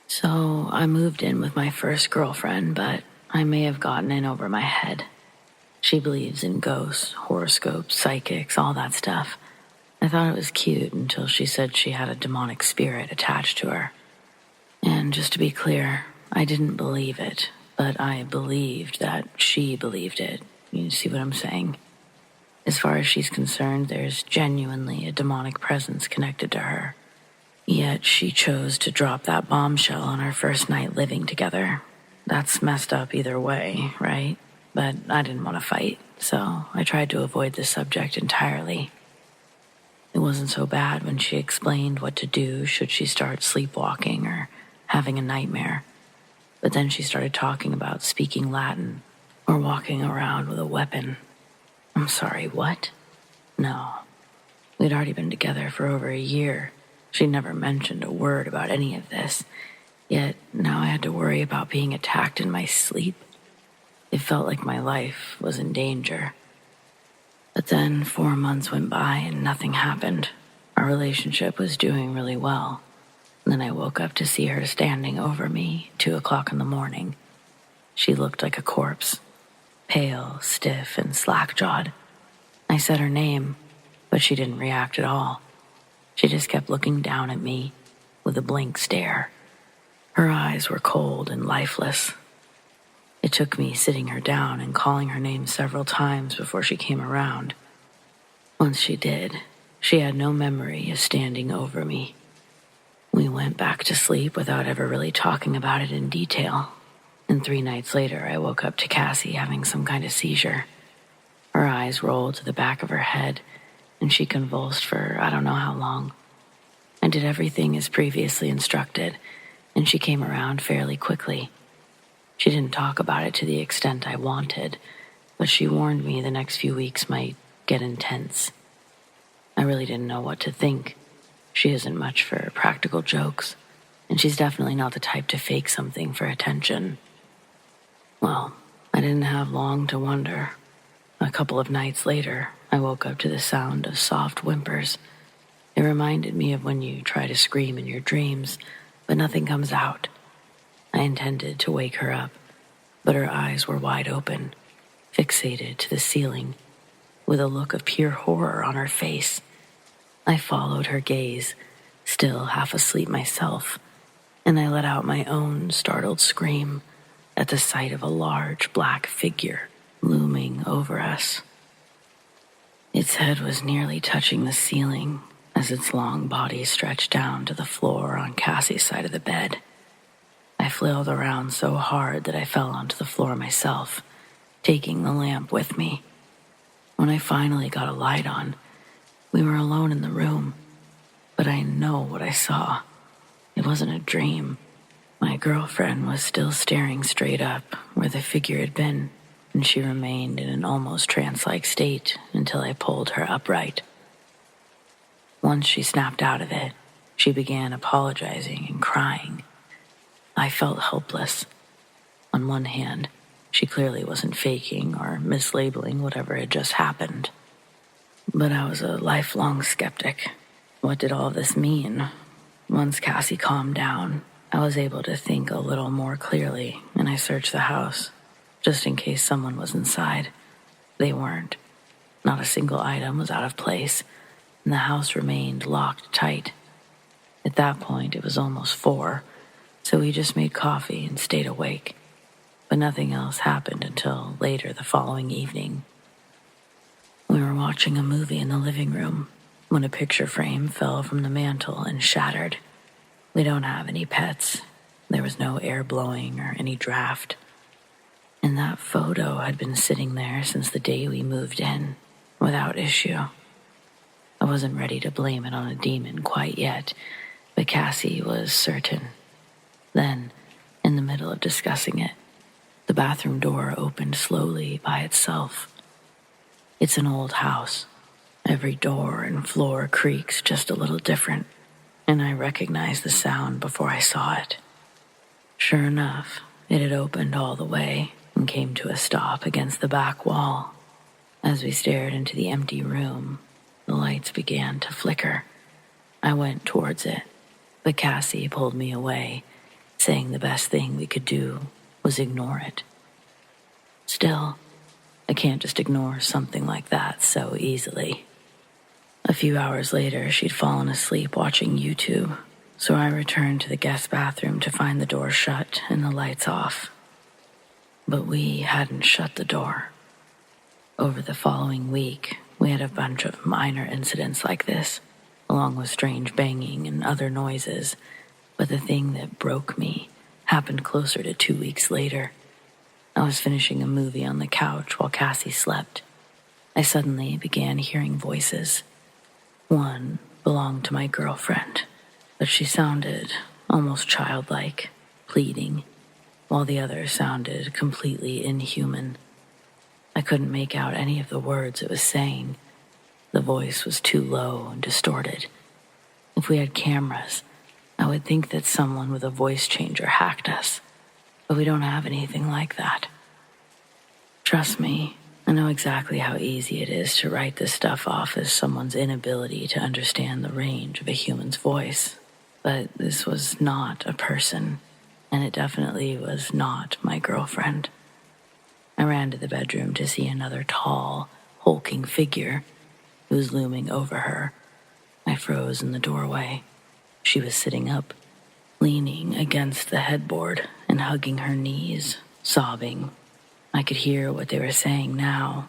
So I moved in with my first girlfriend, but I may have gotten in over my head. She believes in ghosts, horoscopes, psychics, all that stuff. I thought it was cute until she said she had a demonic spirit attached to her. And just to be clear, I didn't believe it, but I believed that she believed it. You see what I'm saying? As far as she's concerned, there's genuinely a demonic presence connected to her. Yet she chose to drop that bombshell on our first night living together. That's messed up either way, right? But I didn't want to fight, so I tried to avoid the subject entirely. It wasn't so bad when she explained what to do should she start sleepwalking or having a nightmare. But then she started talking about speaking Latin or walking around with a weapon. I'm sorry, what? No. We'd already been together for over a year. She never mentioned a word about any of this. Yet now I had to worry about being attacked in my sleep. It felt like my life was in danger. But then 4 months went by and nothing happened. Our relationship was doing really well. And then I woke up to see her standing over me, 2 o'clock in the morning. She looked like a corpse, pale, stiff, and slack-jawed. I said her name, but she didn't react at all. She just kept looking down at me with a blank stare. Her eyes were cold and lifeless. It took me sitting her down and calling her name several times before she came around. Once she did, she had no memory of standing over me. We went back to sleep without ever really talking about it in detail. And 3 nights later, I woke up to Cassie having some kind of seizure. Her eyes rolled to the back of her head, and she convulsed for I don't know how long. I did everything as previously instructed, and she came around fairly quickly. She didn't talk about it to the extent I wanted, but she warned me the next few weeks might get intense. I really didn't know what to think. She isn't much for practical jokes, and she's definitely not the type to fake something for attention. Well, I didn't have long to wonder. A couple of nights later, I woke up to the sound of soft whimpers. It reminded me of when you try to scream in your dreams, but nothing comes out. I intended to wake her up, but her eyes were wide open, fixated to the ceiling, with a look of pure horror on her face. I followed her gaze, still half asleep myself, and I let out my own startled scream at the sight of a large black figure looming over us. Its head was nearly touching the ceiling as its long body stretched down to the floor on Cassie's side of the bed. I flailed around so hard that I fell onto the floor myself, taking the lamp with me. When I finally got a light on, we were alone in the room, but I know what I saw. It wasn't a dream. My girlfriend was still staring straight up where the figure had been, and she remained in an almost trance-like state until I pulled her upright. Once she snapped out of it, she began apologizing and crying. I felt helpless. On one hand, she clearly wasn't faking or mislabeling whatever had just happened. But I was a lifelong skeptic. What did all this mean? Once Cassie calmed down, I was able to think a little more clearly, and I searched the house, just in case someone was inside. They weren't. Not a single item was out of place, and the house remained locked tight. At that point, it was almost 4, so we just made coffee and stayed awake. But nothing else happened until later the following evening. We were watching a movie in the living room when a picture frame fell from the mantel and shattered. We don't have any pets. There was no air blowing or any draft. And that photo had been sitting there since the day we moved in, without issue. I wasn't ready to blame it on a demon quite yet, but Cassie was certain. Then, in the middle of discussing it, the bathroom door opened slowly by itself. It's an old house. Every door and floor creaks just a little different, and I recognized the sound before I saw it. Sure enough, it had opened all the way and came to a stop against the back wall. As we stared into the empty room, the lights began to flicker. I went towards it, but Cassie pulled me away, saying the best thing we could do was ignore it. Still, I can't just ignore something like that so easily. A few hours later, she'd fallen asleep watching YouTube, so I returned to the guest bathroom to find the door shut and the lights off. But we hadn't shut the door. Over the following week, we had a bunch of minor incidents like this, along with strange banging and other noises, but the thing that broke me happened closer to 2 weeks later. I was finishing a movie on the couch while Cassie slept. I suddenly began hearing voices. One belonged to my girlfriend, but she sounded almost childlike, pleading, while the other sounded completely inhuman. I couldn't make out any of the words it was saying. The voice was too low and distorted. If we had cameras, I would think that someone with a voice changer hacked us, but we don't have anything like that. Trust me, I know exactly how easy it is to write this stuff off as someone's inability to understand the range of a human's voice, but this was not a person, and it definitely was not my girlfriend. I ran to the bedroom to see another tall, hulking figure who was looming over her. I froze in the doorway. She was sitting up, leaning against the headboard and hugging her knees, sobbing. I could hear what they were saying now,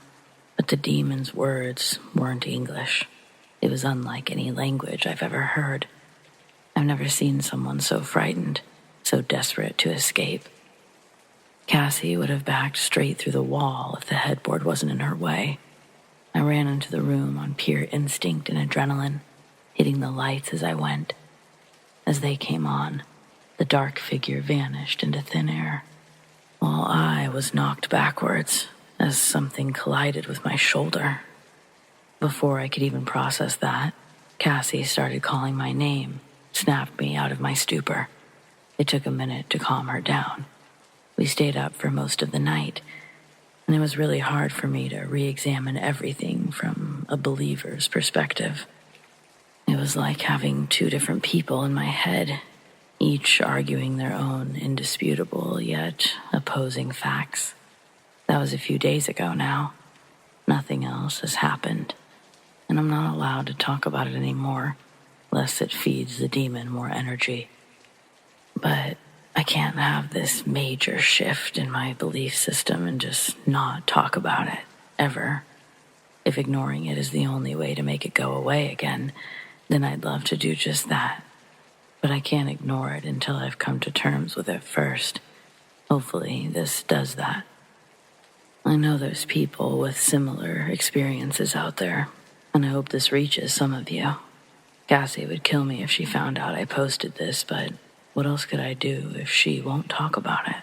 but the demon's words weren't English. It was unlike any language I've ever heard. I've never seen someone so frightened, so desperate to escape. Cassie would have backed straight through the wall if the headboard wasn't in her way. I ran into the room on pure instinct and adrenaline, hitting the lights as I went. As they came on, the dark figure vanished into thin air, while I was knocked backwards as something collided with my shoulder. Before I could even process that, Cassie started calling my name, snapped me out of my stupor. It took a minute to calm her down. We stayed up for most of the night, and it was really hard for me to re-examine everything from a believer's perspective. It was like having two different people in my head, each arguing their own indisputable yet opposing facts. That was a few days ago now. Nothing else has happened, and I'm not allowed to talk about it anymore, lest it feeds the demon more energy. But I can't have this major shift in my belief system and just not talk about it, ever. If ignoring it is the only way to make it go away again, then I'd love to do just that. But I can't ignore it until I've come to terms with it first. Hopefully, this does that. I know there's people with similar experiences out there, and I hope this reaches some of you. Cassie would kill me if she found out I posted this, but what else could I do if she won't talk about it?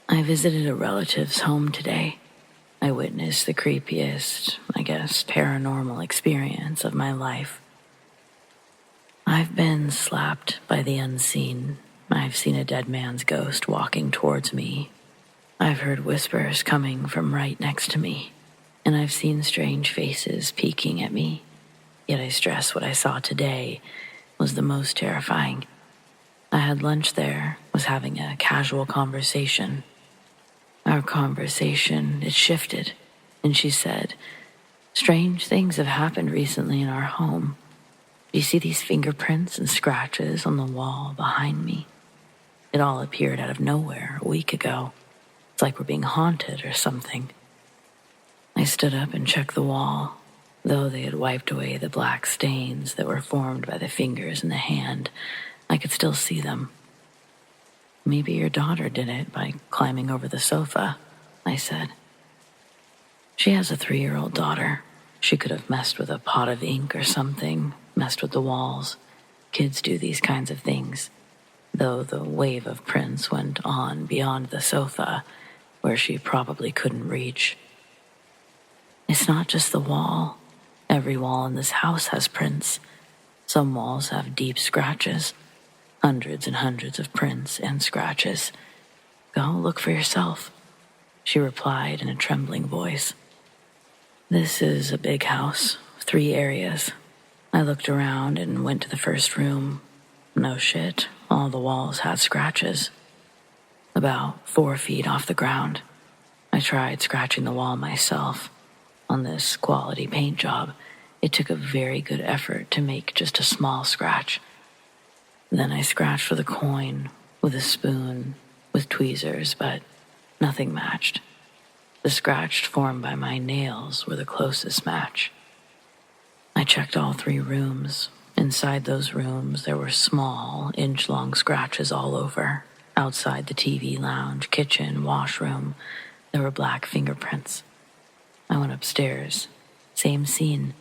I visited a relative's home today. I witnessed the creepiest, paranormal experience of my life. I've been slapped by the unseen. I've seen a dead man's ghost walking towards me. I've heard whispers coming from right next to me, and I've seen strange faces peeking at me. Yet I stress what I saw today was the most terrifying. I had lunch there, was having a casual conversation. Our conversation, it shifted, and she said, "Strange things have happened recently in our home. Do you see these fingerprints and scratches on the wall behind me? It all appeared out of nowhere a week ago. It's like we're being haunted or something." I stood up and checked the wall. Though they had wiped away the black stains that were formed by the fingers and the hand, I could still see them. "Maybe your daughter did it by climbing over the sofa," I said. "She has a 3-year-old daughter. She could have messed with a pot of ink or something, messed with the walls. Kids do these kinds of things." Though the wave of prints went on beyond the sofa, where she probably couldn't reach. "It's not just the wall. Every wall in this house has prints. Some walls have deep scratches. Hundreds and hundreds of prints and scratches. Go look for yourself," she replied in a trembling voice. This is a big house, 3 areas. I looked around and went to the first room. No shit, all the walls had scratches. About 4 feet off the ground. I tried scratching the wall myself. On this quality paint job, it took a very good effort to make just a small scratch. Then I scratched with a coin, with a spoon, with tweezers, but nothing matched. The scratch formed by my nails were the closest match. I checked all 3 rooms. Inside those rooms, there were small, inch-long scratches all over. Outside the TV lounge, kitchen, washroom, there were black fingerprints. I went upstairs. Same scene.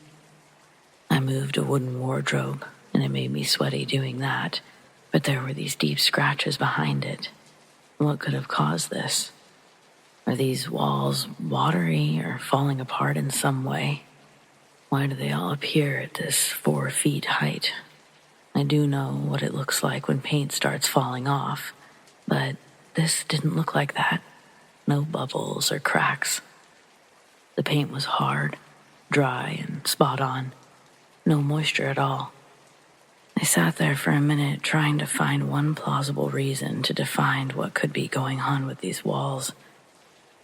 I moved a wooden wardrobe, and it made me sweaty doing that, but there were these deep scratches behind it. What could have caused this? Are these walls watery or falling apart in some way? Why do they all appear at this 4 feet height? I do know what it looks like when paint starts falling off, but this didn't look like that. No bubbles or cracks. The paint was hard, dry, and spot on. No moisture at all. I sat there for a minute trying to find one plausible reason to define what could be going on with these walls.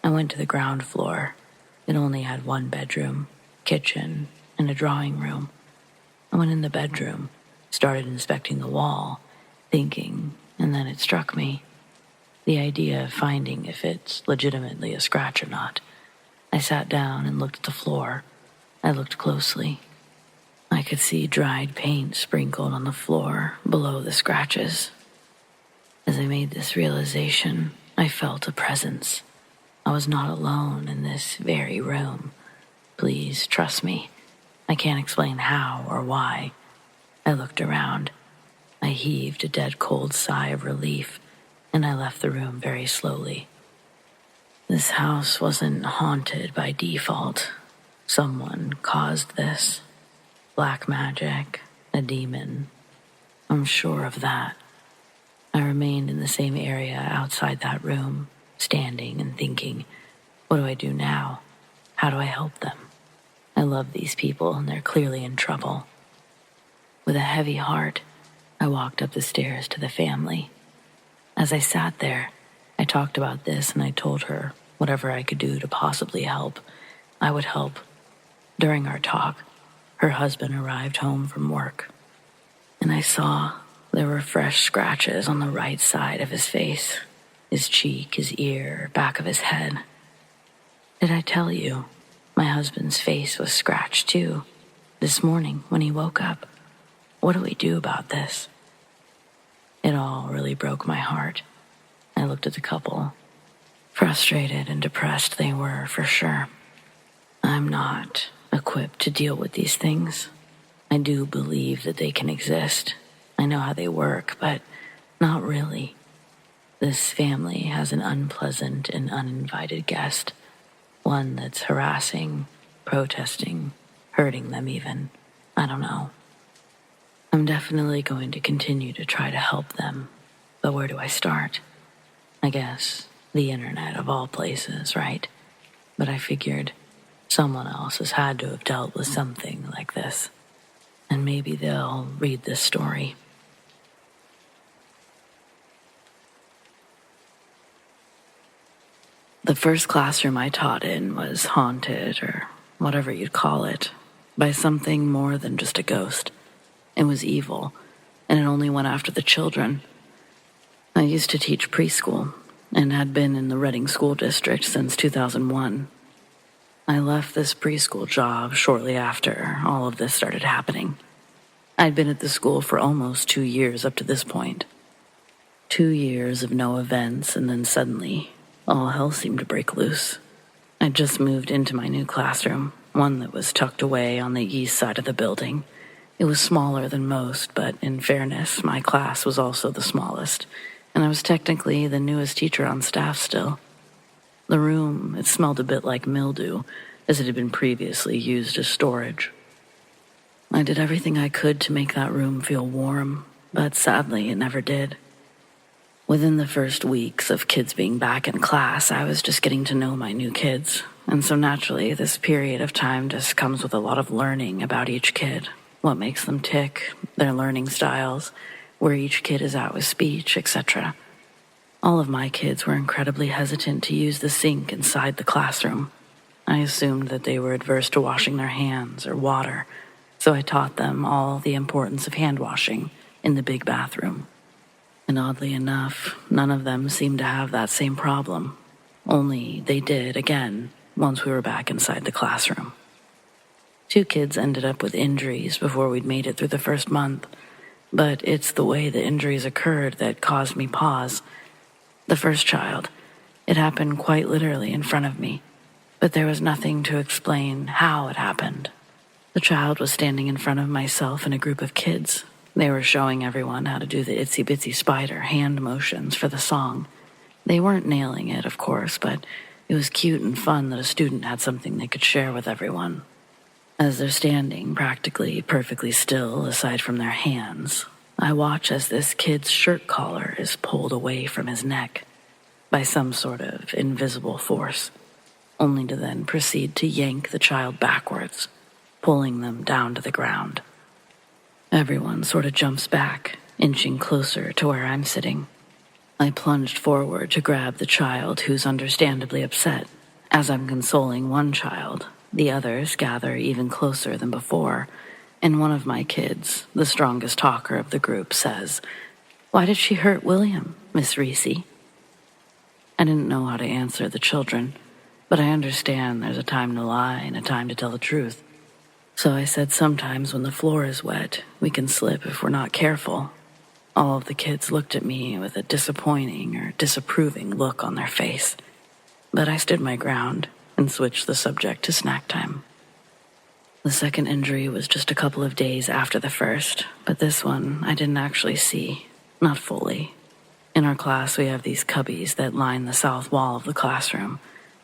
I went to the ground floor. It only had 1 bedroom, kitchen, and a drawing room. I went in the bedroom, started inspecting the wall, thinking, and then it struck me. The idea of finding if it's legitimately a scratch or not. I sat down and looked at the floor. I looked closely. I could see dried paint sprinkled on the floor below the scratches. As I made this realization, I felt a presence. I was not alone in this very room. Please trust me. I can't explain how or why. I looked around. I heaved a dead cold sigh of relief, and I left the room very slowly. This house wasn't haunted by default. Someone caused this. black magic, a demon. I'm sure of that. I remained in the same area outside that room, standing and thinking, what do I do now? How do I help them? I love these people and they're clearly in trouble. With a heavy heart, I walked up the stairs to the family. As I sat there, I talked about this and I told her whatever I could do to possibly help, I would help. During our talk, her husband arrived home from work, and I saw there were fresh scratches on the right side of his face, his cheek, his ear, back of his head. Did I tell you? My husband's face was scratched too, this morning when he woke up. What do we do about this? It all really broke my heart. I looked at the couple. Frustrated and depressed they were, for sure. I'm not equipped to deal with these things. I do believe that they can exist. I know how they work, but not really. This family has an unpleasant and uninvited guest. One that's harassing, protesting, hurting them even. I don't know. I'm definitely going to continue to try to help them, but where do I start? I guess the internet of all places, right? But I figured someone else has had to have dealt with something like this, and maybe they'll read this story. The first classroom I taught in was haunted, or whatever you'd call it, by something more than just a ghost. It was evil, and it only went after the children. I used to teach preschool, and had been in the Reading School District since 2001. I left this preschool job shortly after all of this started happening. I'd been at the school for almost 2 years up to this point. 2 years of no events, and then suddenly, all hell seemed to break loose. I'd just moved into my new classroom, one that was tucked away on the east side of the building. It was smaller than most, but in fairness, my class was also the smallest, and I was technically the newest teacher on staff still. The room, it smelled a bit like mildew, as it had been previously used as storage. I did everything I could to make that room feel warm, but sadly it never did. Within the first weeks of kids being back in class, I was just getting to know my new kids, and so naturally this period of time just comes with a lot of learning about each kid, what makes them tick, their learning styles, where each kid is at with speech, etc. All of my kids were incredibly hesitant to use the sink inside the classroom. I assumed that they were adverse to washing their hands or water, so I taught them all the importance of hand washing in the big bathroom. And oddly enough, none of them seemed to have that same problem. Only they did again once we were back inside the classroom. 2 kids ended up with injuries before we'd made it through the first month, but it's the way the injuries occurred that caused me pause. The first child, it happened quite literally in front of me, but there was nothing to explain how it happened. The child was standing in front of myself and a group of kids. They were showing everyone how to do the itsy bitsy spider hand motions for the song. They weren't nailing it, of course, but it was cute and fun that a student had something they could share with everyone. As they're standing practically perfectly still aside from their hands, I watch as this kid's shirt collar is pulled away from his neck by some sort of invisible force, only to then proceed to yank the child backwards, pulling them down to the ground. Everyone sort of jumps back, inching closer to where I'm sitting. I plunged forward to grab the child who's understandably upset. As I'm consoling one child, the others gather even closer than before, and one of my kids, the strongest talker of the group, says, "Why did she hurt William, Miss Reese?" I didn't know how to answer the children, but I understand there's a time to lie and a time to tell the truth. So I said sometimes when the floor is wet, we can slip if we're not careful. All of the kids looked at me with a disappointing or disapproving look on their face, but I stood my ground and switched the subject to snack time. The second injury was just a couple of days after the first, but this one I didn't actually see, not fully. In our class, we have these cubbies that line the south wall of the classroom.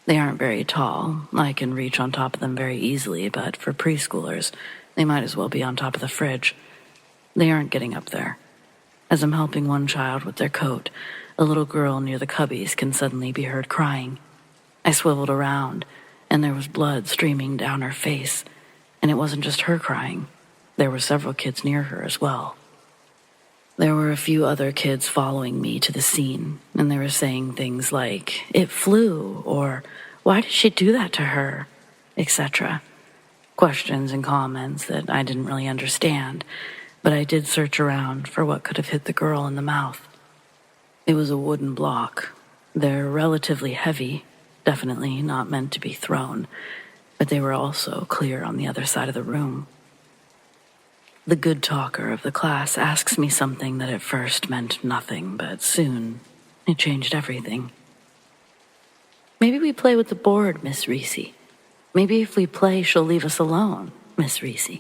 They aren't very tall. I can reach on top of them very easily, but for preschoolers, They might as well be on top of the fridge. They aren't getting up there. As I'm helping one child with their coat, a little girl near the cubbies can suddenly be heard crying. I swiveled around, and there was blood streaming down her face, and it wasn't just her crying. There were several kids near her as well. There were a few other kids following me to the scene, and they were saying things like, "It flew," or "Why did she do that to her?" etc. Questions and comments that I didn't really understand, but I did search around for what could have hit the girl in the mouth. It was a wooden block. They're relatively heavy, definitely not meant to be thrown, but they were also clear on the other side of the room. The good talker of the class asks me something that at first meant nothing, but soon it changed everything. "Maybe we play with the board, Miss Reese. Maybe if we play, she'll leave us alone, Miss Reese."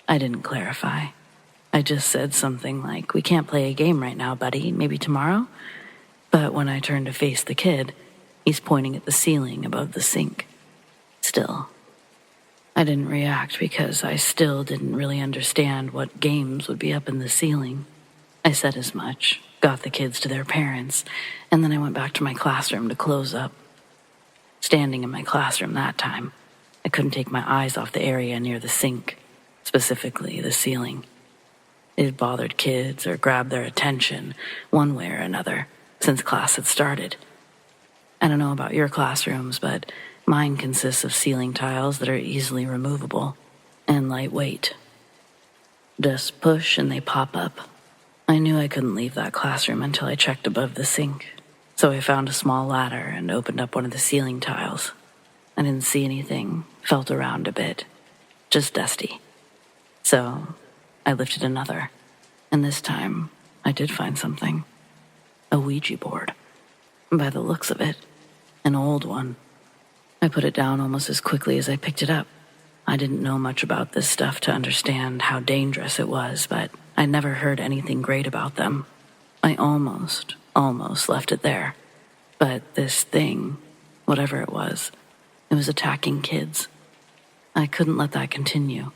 I didn't clarify. I just said something like, "We can't play a game right now, buddy. Maybe tomorrow?" But when I turned to face the kid, he's pointing at the ceiling above the sink. Still, I didn't react because I still didn't really understand what games would be up in the ceiling. I said as much, got the kids to their parents, and then I went back to my classroom to close up. Standing in my classroom that time, I couldn't take my eyes off the area near the sink, specifically the ceiling. It had bothered kids or grabbed their attention one way or another since class had started. I don't know about your classrooms, but mine consists of ceiling tiles that are easily removable and lightweight. Just push and they pop up. I knew I couldn't leave that classroom until I checked above the sink, so I found a small ladder and opened up one of the ceiling tiles. I didn't see anything, felt around a bit, just dusty. So I lifted another, and this time I did find something. A Ouija board. By the looks of it, an old one. I put it down almost as quickly as I picked it up. I didn't know much about this stuff to understand how dangerous it was, but I'd never heard anything great about them. I almost left it there. But this thing, whatever it was attacking kids. I couldn't let that continue.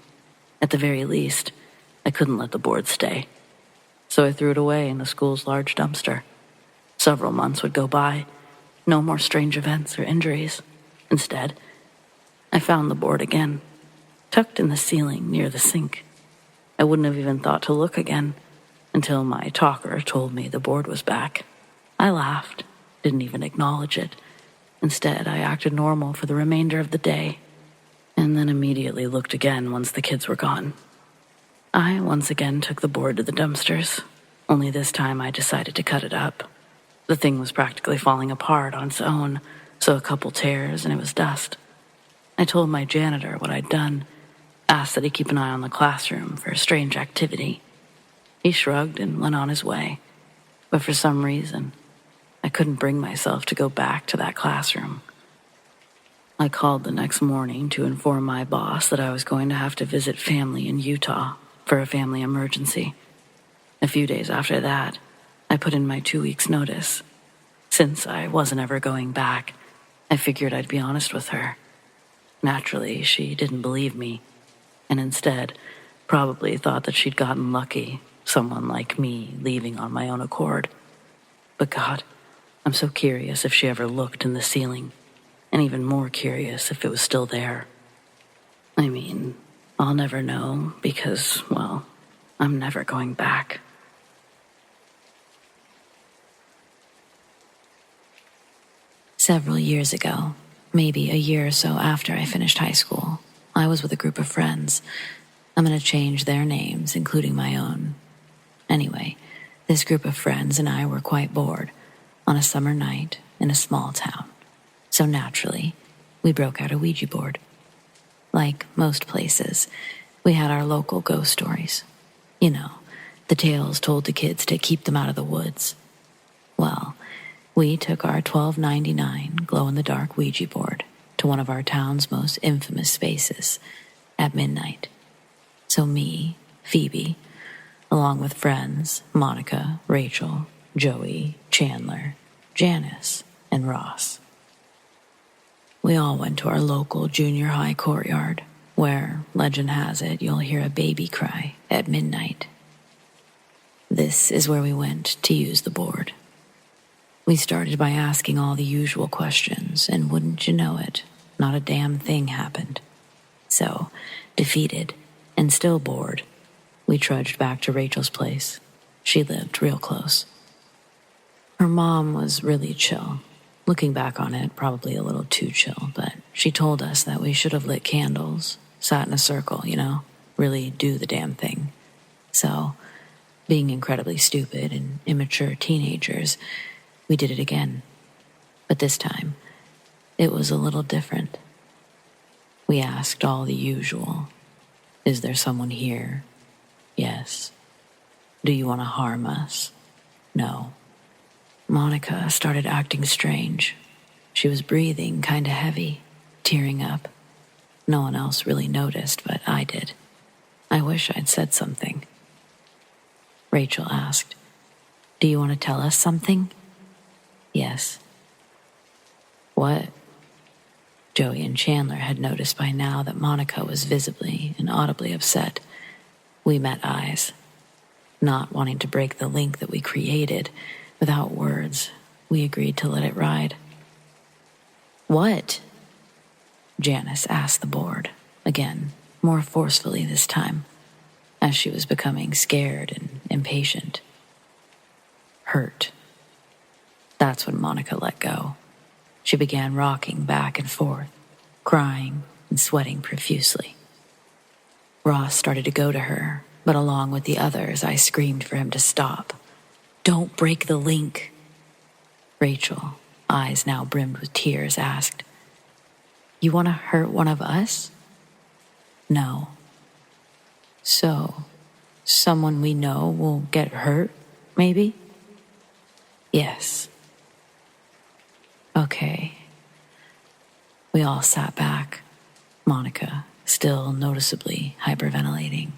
At the very least, I couldn't let the board stay. So I threw it away in the school's large dumpster. Several months would go by. No more strange events or injuries. Instead, I found the board again, tucked in the ceiling near the sink. I wouldn't have even thought to look again until my talker told me the board was back. I laughed, didn't even acknowledge it. Instead, I acted normal for the remainder of the day, and then immediately looked again once the kids were gone. I once again took the board to the dumpsters, only this time I decided to cut it up. The thing was practically falling apart on its own, so a couple tears and it was dust. I told my janitor what I'd done, asked that he keep an eye on the classroom for strange activity. He shrugged and went on his way, but for some reason, I couldn't bring myself to go back to that classroom. I called the next morning to inform my boss that I was going to have to visit family in Utah for a family emergency. A few days after that, I put in my 2 weeks' notice. Since I wasn't ever going back, I figured I'd be honest with her. Naturally, she didn't believe me, and instead probably thought that she'd gotten lucky, someone like me leaving on my own accord. But God, I'm so curious if she ever looked in the ceiling, and even more curious if it was still there. I mean, I'll never know because, well, I'm never going back. Several years ago, maybe a year or so after I finished high school, I was with a group of friends. I'm going to change their names, including my own. Anyway, this group of friends and I were quite bored on a summer night in a small town. So naturally, we broke out a Ouija board. Like most places, we had our local ghost stories. You know, the tales told to kids to keep them out of the woods. Well, we took our $12.99 glow-in-the-dark Ouija board to one of our town's most infamous spaces at midnight. So me, Phoebe, along with friends Monica, Rachel, Joey, Chandler, Janice, and Ross. We all went to our local junior high courtyard, where, legend has it, you'll hear a baby cry at midnight. This is where we went to use the board. We started by asking all the usual questions, and wouldn't you know it, not a damn thing happened. So, defeated and still bored, we trudged back to Rachel's place. She lived real close. Her mom was really chill. Looking back on it, probably a little too chill, but she told us that we should have lit candles, sat in a circle, really do the damn thing. So, being incredibly stupid and immature teenagers, we did it again. But this time, it was a little different. We asked all the usual. Is there someone here? Yes. Do you want to harm us? No. Monica started acting strange. She was breathing kind of heavy, tearing up. No one else really noticed, but I did. I wish I'd said something. Rachel asked, "Do you want to tell us something?" Yes. What? Joey and Chandler had noticed by now that Monica was visibly and audibly upset. We met eyes. Not wanting to break the link that we created, without words, we agreed to let it ride. What? Janice asked the board, again, more forcefully this time, as she was becoming scared and impatient. Hurt. That's when Monica let go. She began rocking back and forth, crying and sweating profusely. Ross started to go to her, but along with the others, I screamed for him to stop. Don't break the link. Rachel, eyes now brimmed with tears, asked, "You want to hurt one of us?" No. So, someone we know will get hurt, maybe? Yes. Okay. We all sat back, Monica still noticeably hyperventilating.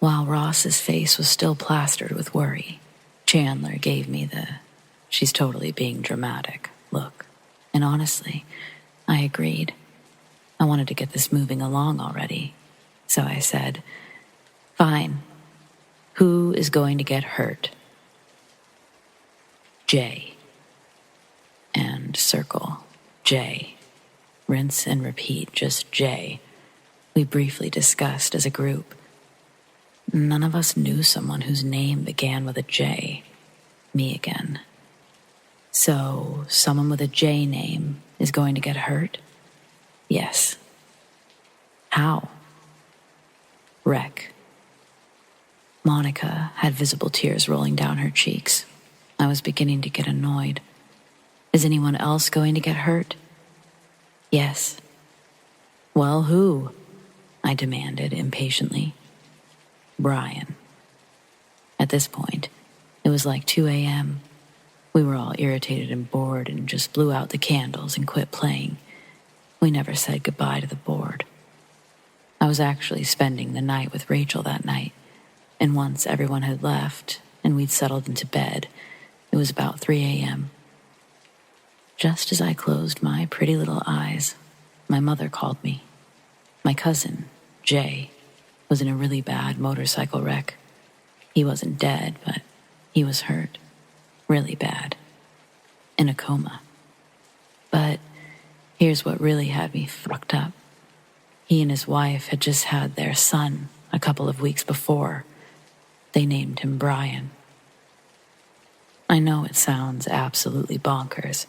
While Ross's face was still plastered with worry, Chandler gave me the "she's totally being dramatic" look. And honestly, I agreed. I wanted to get this moving along already. So I said, "Fine. Who is going to get hurt?" Jay. And circle. Jay. Rinse and repeat, just Jay. We briefly discussed as a group. None of us knew someone whose name began with a J. Me again. So, someone with a J name is going to get hurt? Yes. How? Wreck. Monica had visible tears rolling down her cheeks. I was beginning to get annoyed. Is anyone else going to get hurt? Yes. Well, who? I demanded impatiently. Brian. At this point, it was like 2 a.m. We were all irritated and bored and just blew out the candles and quit playing. We never said goodbye to the board. I was actually spending the night with Rachel that night, and once everyone had left and we'd settled into bed, it was about 3 a.m. Just as I closed my pretty little eyes, my mother called me. My cousin, Jay, was in a really bad motorcycle wreck. He wasn't dead, but he was hurt. Really bad. In a coma. But here's what really had me fucked up. He and his wife had just had their son a couple of weeks before. They named him Brian. I know it sounds absolutely bonkers,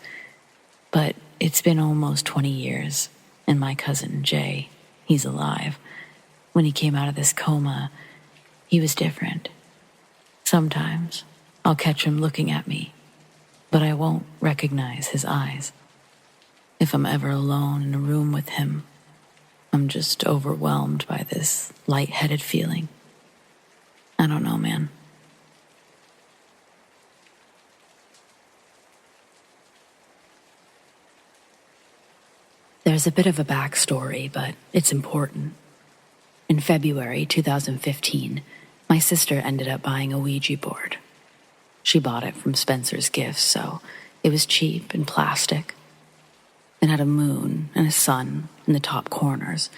but it's been almost 20 years, and my cousin Jay, he's alive. When he came out of this coma, he was different. Sometimes I'll catch him looking at me, but I won't recognize his eyes. If I'm ever alone in a room with him, I'm just overwhelmed by this lightheaded feeling. I don't know, man. There's a bit of a backstory, but it's important. In February 2015, my sister ended up buying a Ouija board. She bought it from Spencer's Gifts, so it was cheap and plastic. It had a moon and a sun in the top corners,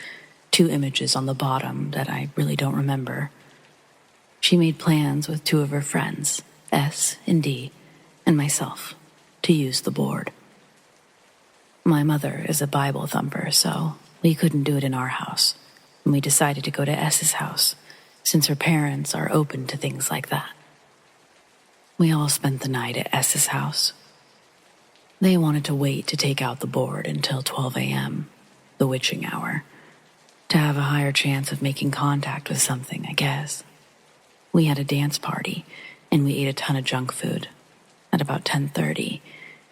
2 images on the bottom that I really don't remember. She made plans with 2 of her friends, S and D, and myself, to use the board. My mother is a Bible thumper, so we couldn't do it in our house, and we decided to go to S's house, since her parents are open to things like that. We all spent the night at S's house. They wanted to wait to take out the board until 12 a.m., the witching hour, to have a higher chance of making contact with something, I guess. We had a dance party, and we ate a ton of junk food. At about 10:30,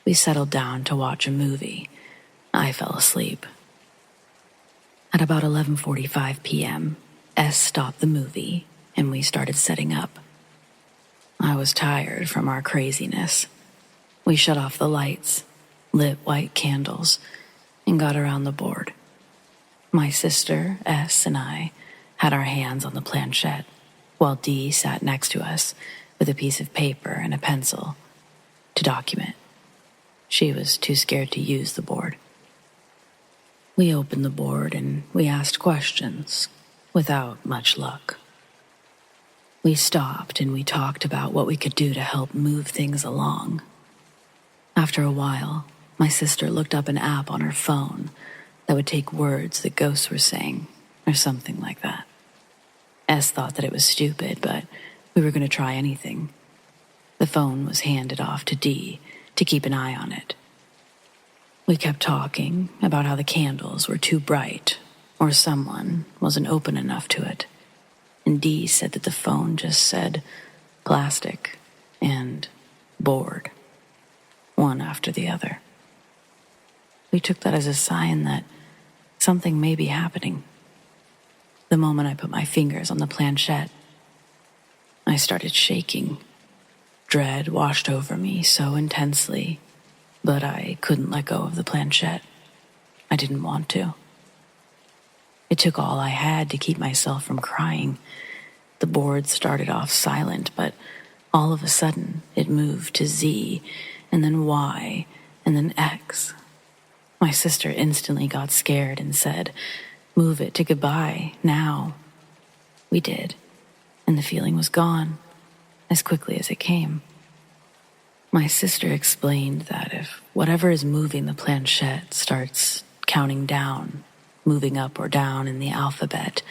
we settled down to watch a movie. I fell asleep. At about 11:45 p.m., S stopped the movie, and we started setting up. I was tired from our craziness. We shut off the lights, lit white candles, and got around the board. My sister, S, and I had our hands on the planchette, while D sat next to us with a piece of paper and a pencil to document. She was too scared to use the board. We opened the board and we asked questions, without much luck. We stopped and we talked about what we could do to help move things along. After a while, my sister looked up an app on her phone that would take words that ghosts were saying, or something like that. S thought that it was stupid, but we were going to try anything. The phone was handed off to D to keep an eye on it. We kept talking about how the candles were too bright, or someone wasn't open enough to it. And D said that the phone just said plastic and board, one after the other. We took that as a sign that something may be happening. The moment I put my fingers on the planchette, I started shaking. Dread washed over me so intensely, but I couldn't let go of the planchette. I didn't want to. It took all I had to keep myself from crying. The board started off silent, but all of a sudden it moved to Z, and then Y, and then X. My sister instantly got scared and said, "Move it to goodbye, now." We did, and the feeling was gone, as quickly as it came. My sister explained that if whatever is moving the planchette starts counting down, moving up or down in the alphabet,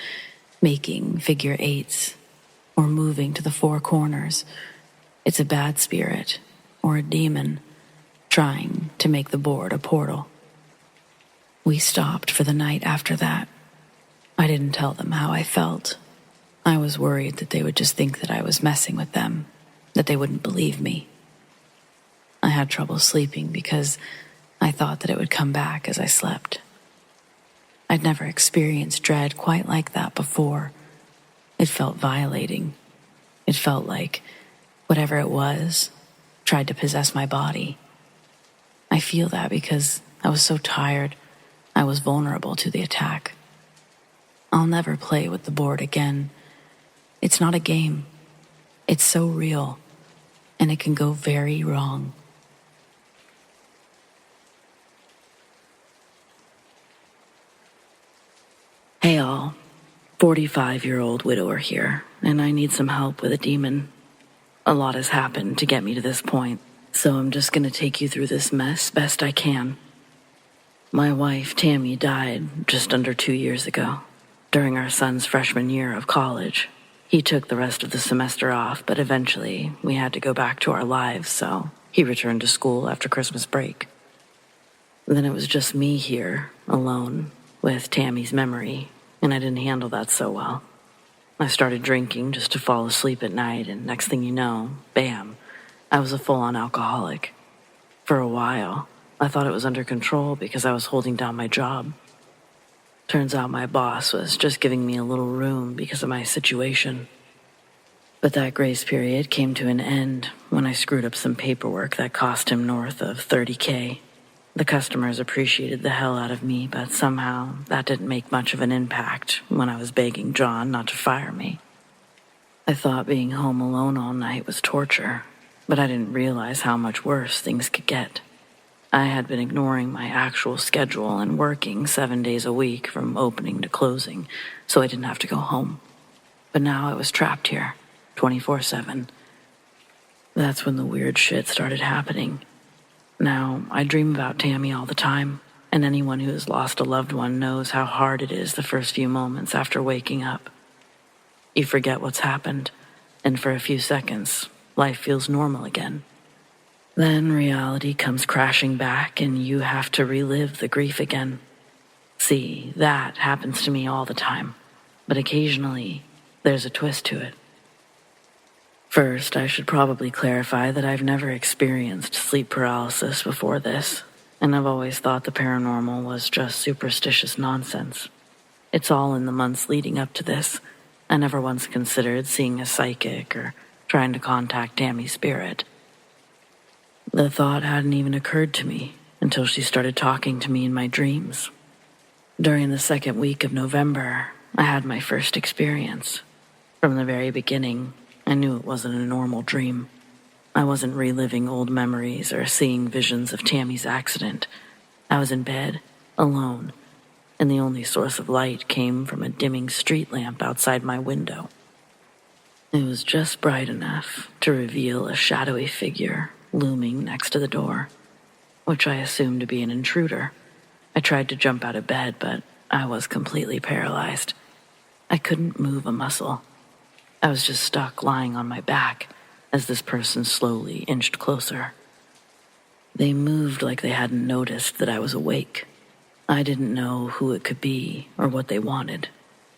making figure 8s, or moving to the 4 corners, it's a bad spirit or a demon trying to make the board a portal. We stopped for the night after that. I didn't tell them how I felt. I was worried that they would just think that I was messing with them, that they wouldn't believe me. I had trouble sleeping because I thought that it would come back as I slept. I'd never experienced dread quite like that before. It felt violating. It felt like whatever it was tried to possess my body. I feel that because I was so tired, I was vulnerable to the attack. I'll never play with the board again. It's not a game. It's so real, and it can go very wrong. Hey all, 45-year-old widower here, and I need some help with a demon. A lot has happened to get me to this point, so I'm just gonna take you through this mess best I can. My wife, Tammy, died just under 2 years ago, during our son's freshman year of college. He took the rest of the semester off, but eventually we had to go back to our lives, so he returned to school after Christmas break. Then it was just me here, alone, with Tammy's memory, and I didn't handle that so well. I started drinking just to fall asleep at night, and next thing you know, bam, I was a full-on alcoholic. For a while, I thought it was under control because I was holding down my job. Turns out my boss was just giving me a little room because of my situation. But that grace period came to an end when I screwed up some paperwork that cost him north of $30,000. The customers appreciated the hell out of me, but somehow that didn't make much of an impact when I was begging John not to fire me. I thought being home alone all night was torture, but I didn't realize how much worse things could get. I had been ignoring my actual schedule and working 7 days a week from opening to closing, so I didn't have to go home. But now I was trapped here, 24/7. That's when the weird shit started happening. Now, I dream about Tammy all the time, and anyone who has lost a loved one knows how hard it is the first few moments after waking up. You forget what's happened, and for a few seconds, life feels normal again. Then reality comes crashing back, and you have to relive the grief again. See, that happens to me all the time, but occasionally there's a twist to it. First, I should probably clarify that I've never experienced sleep paralysis before this, and I've always thought the paranormal was just superstitious nonsense. It's all in the months leading up to this. I never once considered seeing a psychic or trying to contact Tammy's spirit. The thought hadn't even occurred to me until she started talking to me in my dreams. During the second week of November, I had my first experience. From the very beginning, I knew it wasn't a normal dream. I wasn't reliving old memories or seeing visions of Tammy's accident. I was in bed, alone, and the only source of light came from a dimming street lamp outside my window. It was just bright enough to reveal a shadowy figure looming next to the door, which I assumed to be an intruder. I tried to jump out of bed, but I was completely paralyzed. I couldn't move a muscle. I was just stuck lying on my back as this person slowly inched closer. They moved like they hadn't noticed that I was awake. I didn't know who it could be or what they wanted,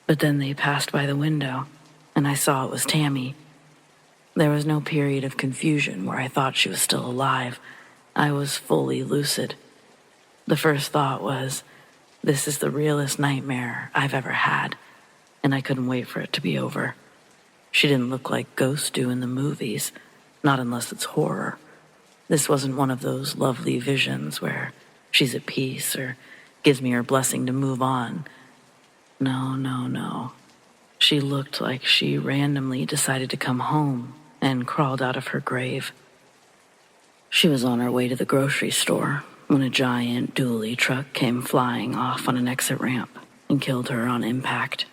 but then they passed by the window, and I saw it was Tammy. There was no period of confusion where I thought she was still alive. I was fully lucid. The first thought was, this is the realest nightmare I've ever had, and I couldn't wait for it to be over. She didn't look like ghosts do in the movies, not unless it's horror. This wasn't one of those lovely visions where she's at peace or gives me her blessing to move on. No. She looked like she randomly decided to come home and crawled out of her grave. She was on her way to the grocery store when a giant dually truck came flying off on an exit ramp and killed her on impact.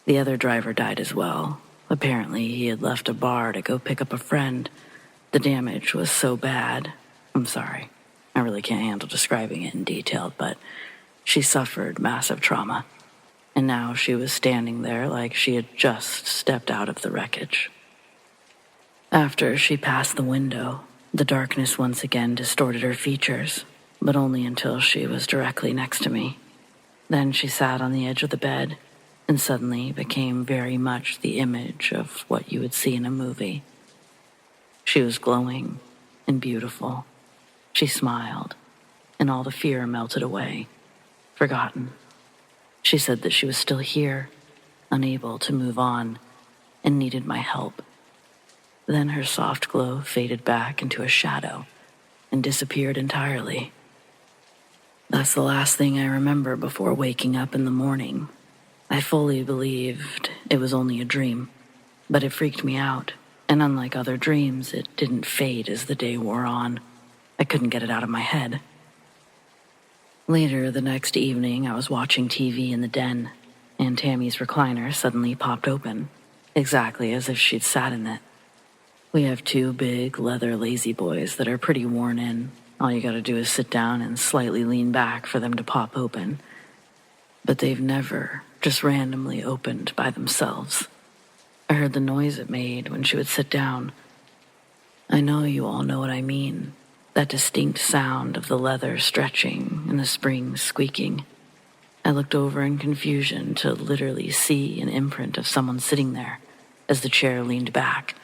The other driver died as well. Apparently, he had left a bar to go pick up a friend. The damage was so bad. I'm sorry. I really can't handle describing it in detail, but she suffered massive trauma. And now she was standing there like she had just stepped out of the wreckage. After she passed the window, the darkness once again distorted her features, but only until she was directly next to me. Then she sat on the edge of the bed and suddenly became very much the image of what you would see in a movie. She was glowing and beautiful. She smiled, and all the fear melted away, forgotten. She said that she was still here, unable to move on, and needed my help. Then her soft glow faded back into a shadow and disappeared entirely. That's the last thing I remember before waking up in the morning. I fully believed it was only a dream, but it freaked me out, and unlike other dreams, it didn't fade as the day wore on. I couldn't get it out of my head. Later the next evening, I was watching TV in the den, and Tammy's recliner suddenly popped open, exactly as if she'd sat in it. We have two big leather lazy boys that are pretty worn in. All you gotta do is sit down and slightly lean back for them to pop open. But they've never just randomly opened by themselves. I heard the noise it made when she would sit down. I know you all know what I mean. That distinct sound of the leather stretching and the springs squeaking. I looked over in confusion to literally see an imprint of someone sitting there as the chair leaned back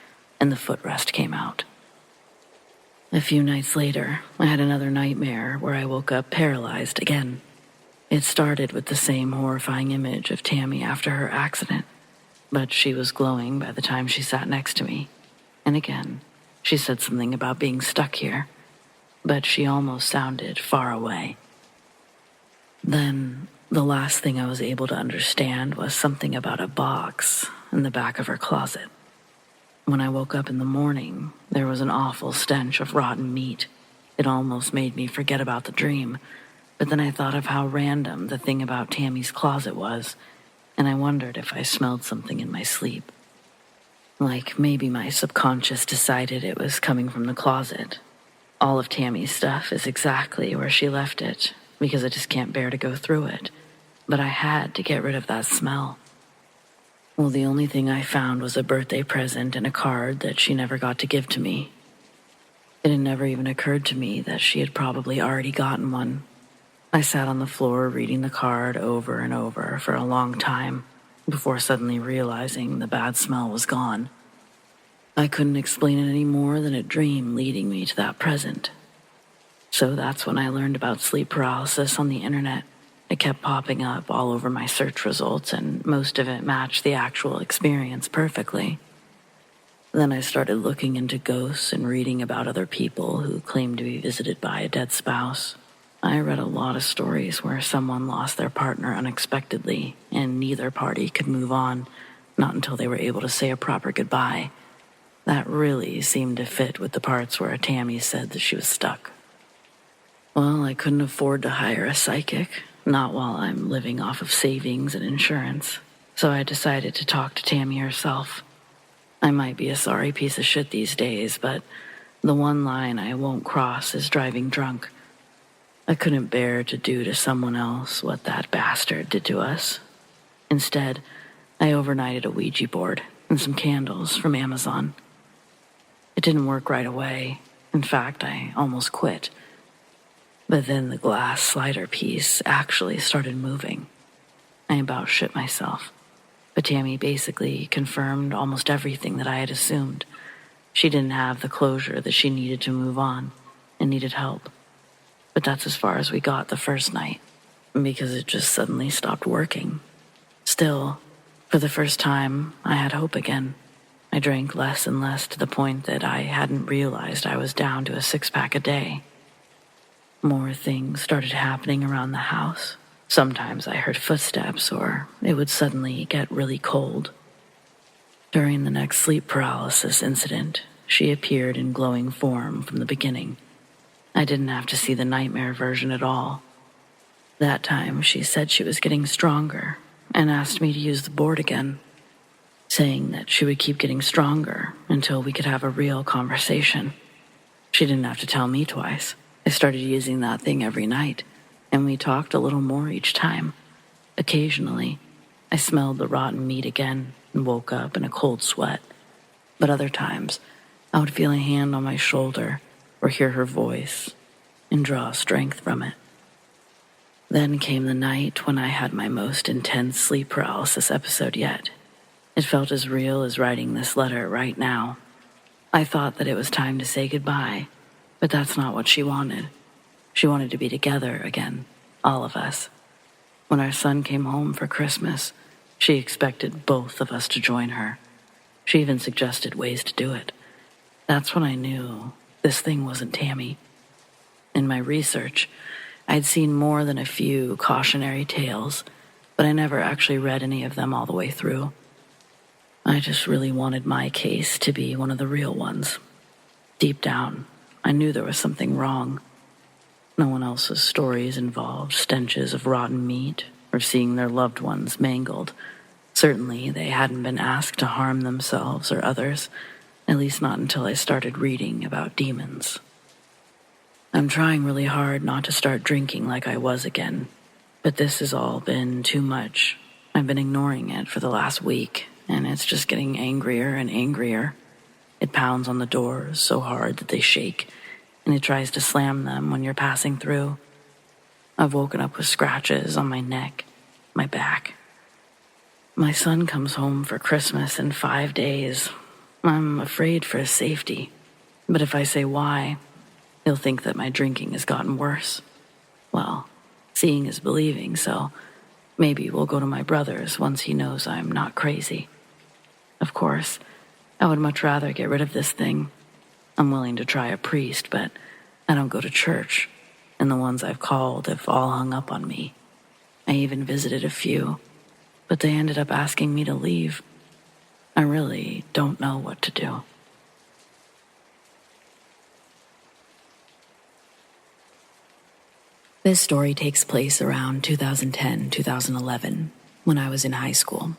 and the footrest came out. A few nights later, I had another nightmare where I woke up paralyzed again. It started with the same horrifying image of Tammy after her accident, but she was glowing by the time she sat next to me. And again, she said something about being stuck here, but she almost sounded far away. Then, the last thing I was able to understand was something about a box in the back of her closet. When I woke up in the morning, there was an awful stench of rotten meat. It almost made me forget about the dream, but then I thought of how random the thing about Tammy's closet was, and I wondered if I smelled something in my sleep. Like maybe my subconscious decided it was coming from the closet. All of Tammy's stuff is exactly where she left it, because I just can't bear to go through it. But I had to get rid of that smell. Well, the only thing I found was a birthday present and a card that she never got to give to me. It had never even occurred to me that she had probably already gotten one. I sat on the floor reading the card over and over for a long time before suddenly realizing the bad smell was gone. I couldn't explain it any more than a dream leading me to that present. So that's when I learned about sleep paralysis on the internet. It kept popping up all over my search results, and most of it matched the actual experience perfectly. Then I started looking into ghosts and reading about other people who claimed to be visited by a dead spouse. I read a lot of stories where someone lost their partner unexpectedly, and neither party could move on, not until they were able to say a proper goodbye. That really seemed to fit with the parts where Tammy said that she was stuck. Well, I couldn't afford to hire a psychic, not while I'm living off of savings and insurance, so I decided to talk to Tammy herself. I might be a sorry piece of shit these days, but the one line I won't cross is driving drunk. I couldn't bear to do to someone else what that bastard did to us. Instead, I overnighted a Ouija board and some candles from Amazon. It didn't work right away. In fact, I almost quit. But then the glass slider piece actually started moving. I about shit myself. But Tammy basically confirmed almost everything that I had assumed. She didn't have the closure that she needed to move on and needed help. But that's as far as we got the first night, because it just suddenly stopped working. Still, for the first time, I had hope again. I drank less and less to the point that I hadn't realized I was down to a 6-pack a day. More things started happening around the house. Sometimes I heard footsteps, or it would suddenly get really cold. During the next sleep paralysis incident, she appeared in glowing form from the beginning. I didn't have to see the nightmare version at all. That time, she said she was getting stronger and asked me to use the board again, saying that she would keep getting stronger until we could have a real conversation. She didn't have to tell me twice. I started using that thing every night, and we talked a little more each time. Occasionally, I smelled the rotten meat again and woke up in a cold sweat. But other times, I would feel a hand on my shoulder or hear her voice and draw strength from it. Then came the night when I had my most intense sleep paralysis episode yet. It felt as real as writing this letter right now. I thought that it was time to say goodbye, but that's not what she wanted. She wanted to be together again, all of us. When our son came home for Christmas, she expected both of us to join her. She even suggested ways to do it. That's when I knew this thing wasn't Tammy. In my research, I'd seen more than a few cautionary tales, but I never actually read any of them all the way through. I just really wanted my case to be one of the real ones. Deep down, I knew there was something wrong. No one else's stories involved stenches of rotten meat or seeing their loved ones mangled. Certainly, they hadn't been asked to harm themselves or others, at least not until I started reading about demons. I'm trying really hard not to start drinking like I was again, but this has all been too much. I've been ignoring it for the last week, and it's just getting angrier and angrier. It pounds on the doors so hard that they shake, and it tries to slam them when you're passing through. I've woken up with scratches on my neck, my back. My son comes home for Christmas in 5 days. I'm afraid for his safety, but if I say why, he'll think that my drinking has gotten worse. Well, seeing is believing, so maybe we'll go to my brother's once he knows I'm not crazy. Of course, I would much rather get rid of this thing. I'm willing to try a priest, but I don't go to church, and the ones I've called have all hung up on me. I even visited a few, but they ended up asking me to leave. I really don't know what to do. This story takes place around 2010-2011, when I was in high school.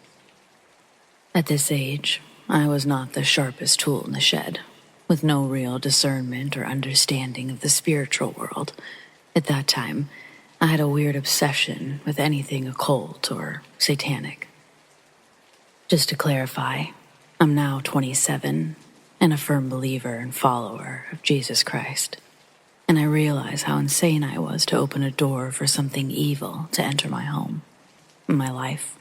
At this age, I was not the sharpest tool in the shed, with no real discernment or understanding of the spiritual world. At that time, I had a weird obsession with anything occult or satanic. Just to clarify, I'm now 27 and a firm believer and follower of Jesus Christ. And I realize how insane I was to open a door for something evil to enter my home, my life.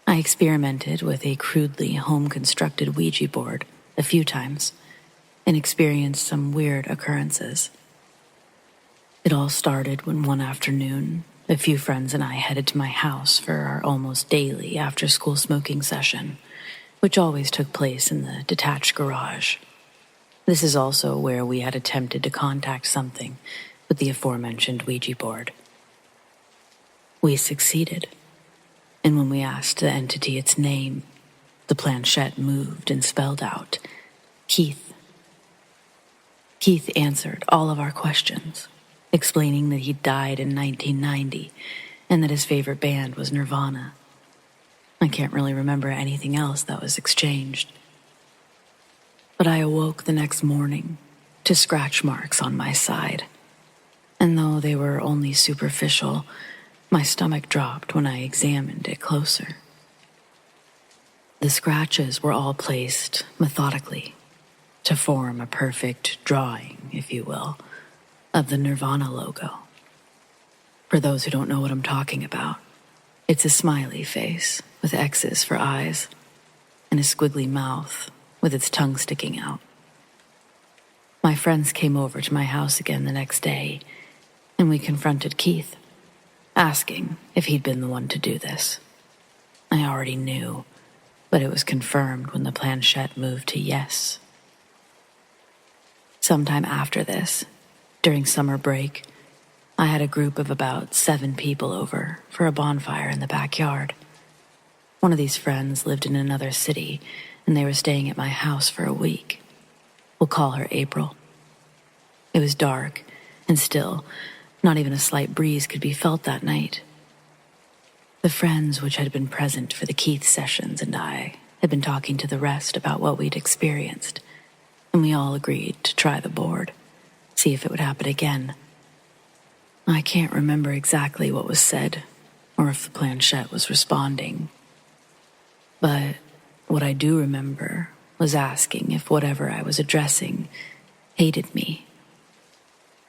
I experimented with a crudely home-constructed Ouija board a few times and experienced some weird occurrences. It all started when one afternoon, a few friends and I headed to my house for our almost daily after-school smoking session, which always took place in the detached garage. This is also where we had attempted to contact something with the aforementioned Ouija board. We succeeded, and when we asked the entity its name, the planchette moved and spelled out, Keith. Keith answered all of our questions, explaining that he died in 1990 and that his favorite band was Nirvana. I can't really remember anything else that was exchanged. But I awoke the next morning to scratch marks on my side, and though they were only superficial, my stomach dropped when I examined it closer. The scratches were all placed methodically to form a perfect drawing, if you will, of the Nirvana logo. For those who don't know what I'm talking about, it's a smiley face with X's for eyes and a squiggly mouth with its tongue sticking out. My friends came over to my house again the next day, and we confronted Keith, asking if he'd been the one to do this. I already knew, but it was confirmed when the planchette moved to yes. Sometime after this, during summer break, I had a group of about 7 people over for a bonfire in the backyard. One of these friends lived in another city, and they were staying at my house for a week. We'll call her April. It was dark, and still, not even a slight breeze could be felt that night. The friends which had been present for the Keith sessions and I had been talking to the rest about what we'd experienced, and we all agreed to try the board, see if it would happen again. I can't remember exactly what was said, or if the planchette was responding, but what I do remember was asking if whatever I was addressing hated me.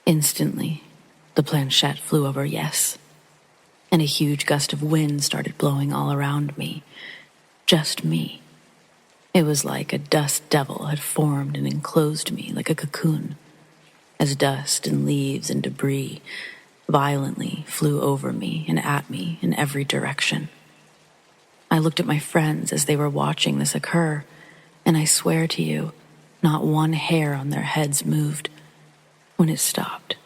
Instantly, the planchette flew over yes, and a huge gust of wind started blowing all around me. Just me. It was like a dust devil had formed and enclosed me like a cocoon, as dust and leaves and debris violently flew over me and at me in every direction. I looked at my friends as they were watching this occur, and I swear to you, not one hair on their heads moved. When it stopped,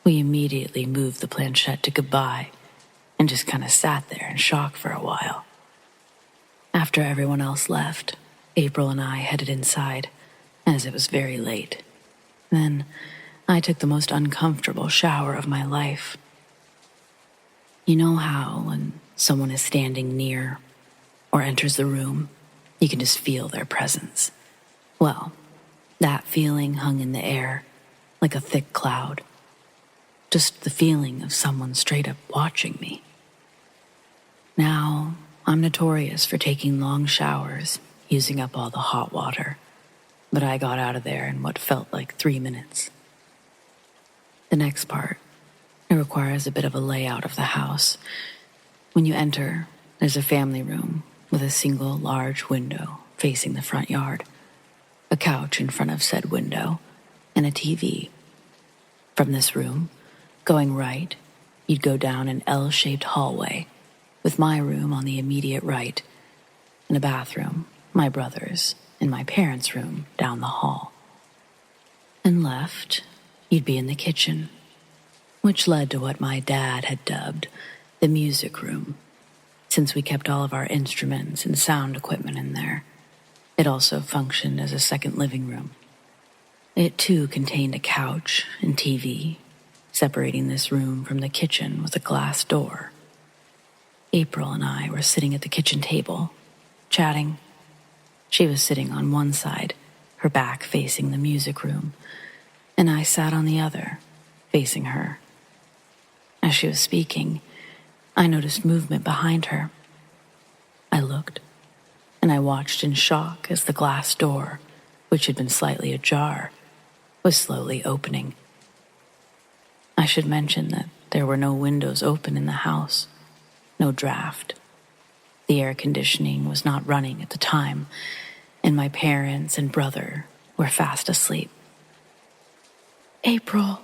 we immediately moved the planchette to goodbye and just kind of sat there in shock for a while. After everyone else left, April and I headed inside, as it was very late. Then I took the most uncomfortable shower of my life. You know how when someone is standing near or enters the room, you can just feel their presence? Well, that feeling hung in the air like a thick cloud. Just the feeling of someone straight up watching me. Now, I'm notorious for taking long showers, using up all the hot water, but I got out of there in what felt like 3 minutes. The next part, it requires a bit of a layout of the house. When you enter, there's a family room with a single large window facing the front yard, a couch in front of said window, and a TV. From this room, going right, you'd go down an L-shaped hallway, with my room on the immediate right, and a bathroom, my brother's, and my parents' room down the hall. And left, you'd be in the kitchen, which led to what my dad had dubbed the music room, since we kept all of our instruments and sound equipment in there. It also functioned as a second living room. It too contained a couch and TV, Separating this room from the kitchen was a glass door. April and I were sitting at the kitchen table, chatting. She was sitting on one side, her back facing the music room, and I sat on the other, facing her. As she was speaking, I noticed movement behind her. I looked, and I watched in shock as the glass door, which had been slightly ajar, was slowly opening. I should mention that there were no windows open in the house, no draft. The air conditioning was not running at the time, and my parents and brother were fast asleep. "April,"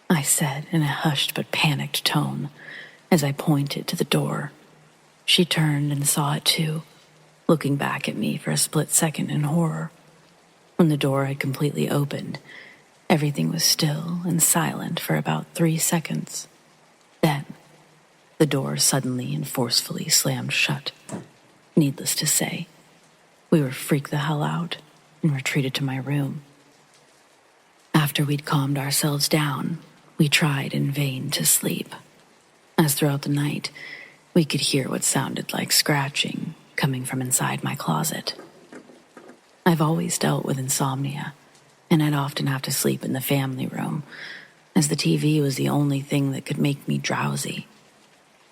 I said in a hushed but panicked tone as I pointed to the door. She turned and saw it too, looking back at me for a split second in horror. When the door had completely opened, everything was still and silent for about 3 seconds. Then, the door suddenly and forcefully slammed shut. Needless to say, we were freaked the hell out and retreated to my room. After we'd calmed ourselves down, we tried in vain to sleep, as throughout the night, we could hear what sounded like scratching coming from inside my closet. I've always dealt with insomnia, and I'd often have to sleep in the family room, as the TV was the only thing that could make me drowsy.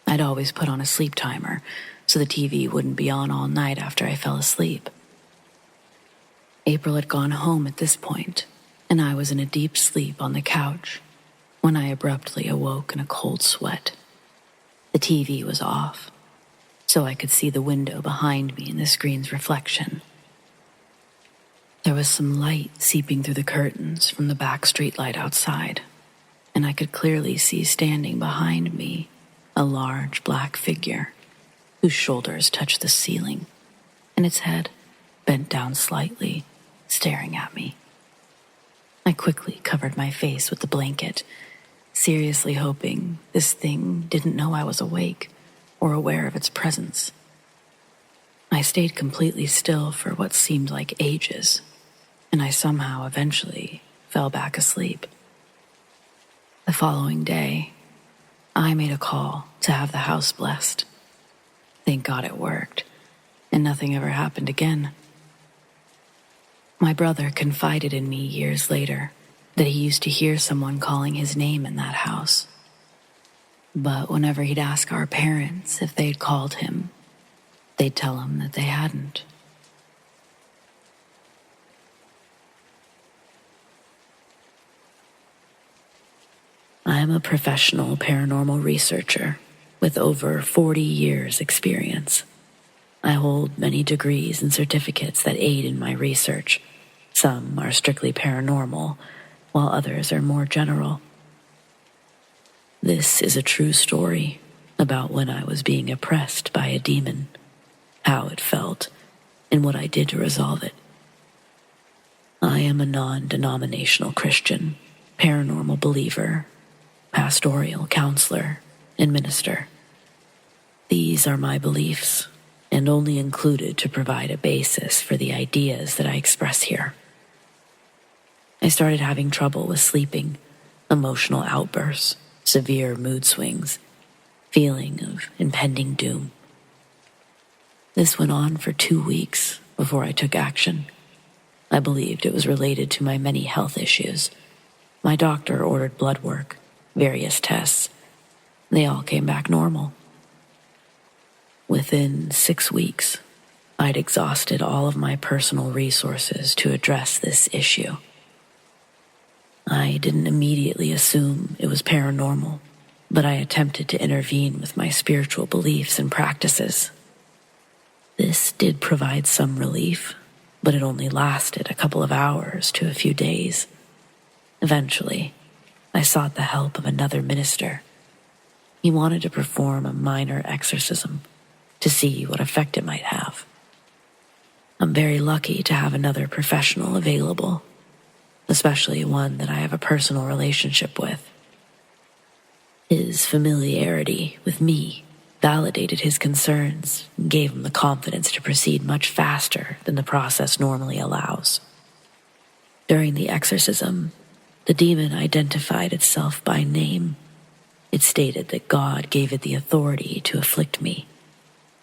I'd always put on a sleep timer, so the TV wouldn't be on all night after I fell asleep. April had gone home at this point, and I was in a deep sleep on the couch when I abruptly awoke in a cold sweat. The TV was off, so I could see the window behind me in the screen's reflection. There was some light seeping through the curtains from the back streetlight outside, and I could clearly see standing behind me a large black figure whose shoulders touched the ceiling and its head bent down slightly, staring at me. I quickly covered my face with the blanket, seriously hoping this thing didn't know I was awake or aware of its presence. I stayed completely still for what seemed like ages, and I somehow eventually fell back asleep. The following day, I made a call to have the house blessed. Thank God it worked, and nothing ever happened again. My brother confided in me years later that he used to hear someone calling his name in that house. But whenever he'd ask our parents if they'd called him, they'd tell him that they hadn't. I am a professional paranormal researcher with over 40 years' experience. I hold many degrees and certificates that aid in my research. Some are strictly paranormal, while others are more general. This is a true story about when I was being oppressed by a demon, how it felt, and what I did to resolve it. I am a non-denominational Christian, paranormal believer, pastoral counselor, and minister. These are my beliefs, and only included to provide a basis for the ideas that I express here. I started having trouble with sleeping, emotional outbursts, severe mood swings, feeling of impending doom. This went on for 2 weeks before I took action. I believed it was related to my many health issues. My doctor ordered blood work, various tests. They all came back normal. Within 6 weeks, I'd exhausted all of my personal resources to address this issue. I didn't immediately assume it was paranormal, but I attempted to intervene with my spiritual beliefs and practices. This did provide some relief, but it only lasted a couple of hours to a few days. Eventually, I sought the help of another minister. He wanted to perform a minor exorcism to see what effect it might have. I'm very lucky to have another professional available, especially one that I have a personal relationship with. His familiarity with me validated his concerns and gave him the confidence to proceed much faster than the process normally allows. During the exorcism, The demon identified itself by name. It stated that God gave it the authority to afflict me,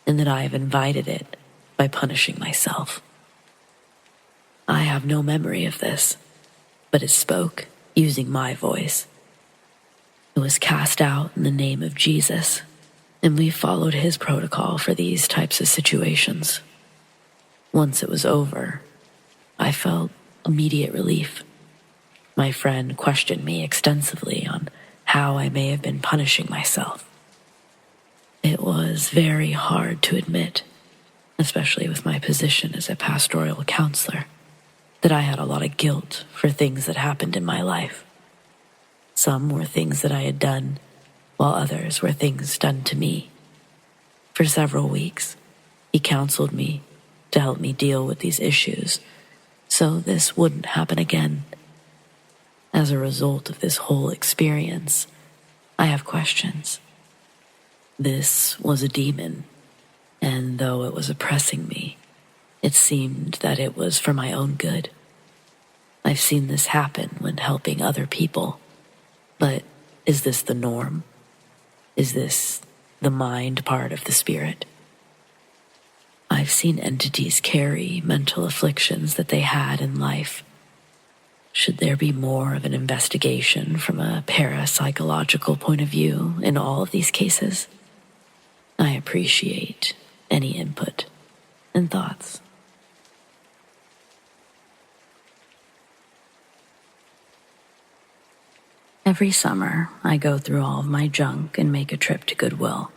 and that I have invited it by punishing myself. I have no memory of this, but it spoke using my voice. It was cast out in the name of Jesus, and we followed his protocol for these types of situations. Once it was over, I felt immediate relief. My friend questioned me extensively on how I may have been punishing myself. It was very hard to admit, especially with my position as a pastoral counselor, that I had a lot of guilt for things that happened in my life. Some were things that I had done, while others were things done to me. For several weeks, he counseled me to help me deal with these issues so this wouldn't happen again. As a result of this whole experience, I have questions. This was a demon, and though it was oppressing me, it seemed that it was for my own good. I've seen this happen when helping other people, but is this the norm? Is this the mind part of the spirit? I've seen entities carry mental afflictions that they had in life. Should there be more of an investigation from a parapsychological point of view in all of these cases? I appreciate any input and thoughts. Every summer, I go through all of my junk and make a trip to Goodwill.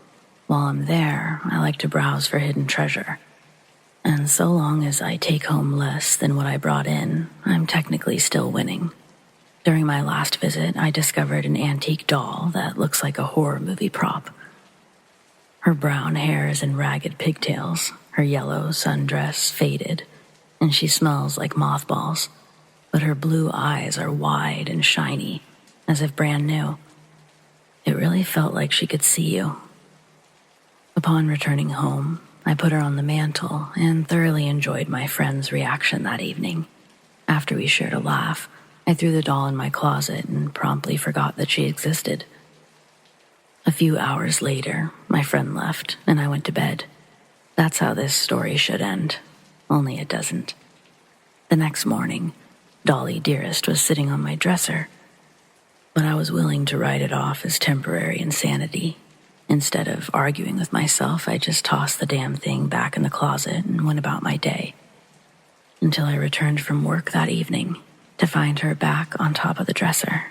While I'm there, I like to browse for hidden treasure. And so long as I take home less than what I brought in, I'm technically still winning. During my last visit, I discovered an antique doll that looks like a horror movie prop. Her brown hair is in ragged pigtails, her yellow sundress faded, and she smells like mothballs, but her blue eyes are wide and shiny, as if brand new. It really felt like she could see you. Upon returning home, I put her on the mantle and thoroughly enjoyed my friend's reaction that evening. After we shared a laugh, I threw the doll in my closet and promptly forgot that she existed. A few hours later, my friend left and I went to bed. That's how this story should end, only it doesn't. The next morning, Dolly Dearest was sitting on my dresser, but I was willing to write it off as temporary insanity. Instead of arguing with myself, I just tossed the damn thing back in the closet and went about my day. Until I returned from work that evening to find her back on top of the dresser.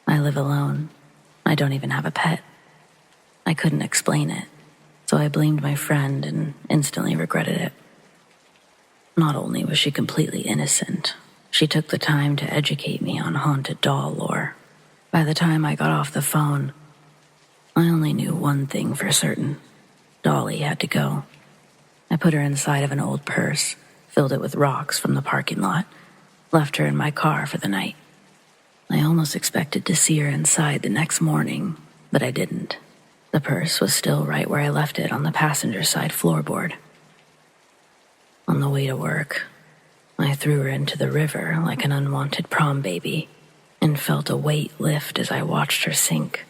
I live alone. I don't even have a pet. I couldn't explain it, so I blamed my friend and instantly regretted it. Not only was she completely innocent, she took the time to educate me on haunted doll lore. By the time I got off the phone, I only knew one thing for certain. Dolly had to go. I put her inside of an old purse, filled it with rocks from the parking lot, left her in my car for the night. I almost expected to see her inside the next morning, but I didn't. The purse was still right where I left it on the passenger side floorboard. On the way to work, I threw her into the river like an unwanted prom baby and felt a weight lift as I watched her sink.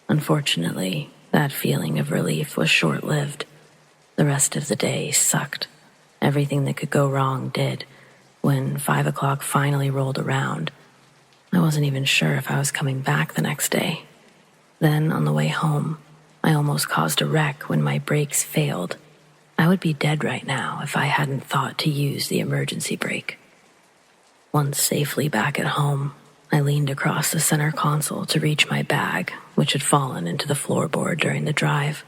Unfortunately, that feeling of relief was short-lived. The rest of the day sucked. Everything that could go wrong did. When 5 o'clock finally rolled around, I wasn't even sure if I was coming back the next day. Then, on the way home, I almost caused a wreck when my brakes failed. I would be dead right now if I hadn't thought to use the emergency brake. Once safely back at home, I leaned across the center console to reach my bag, which had fallen into the floorboard during the drive.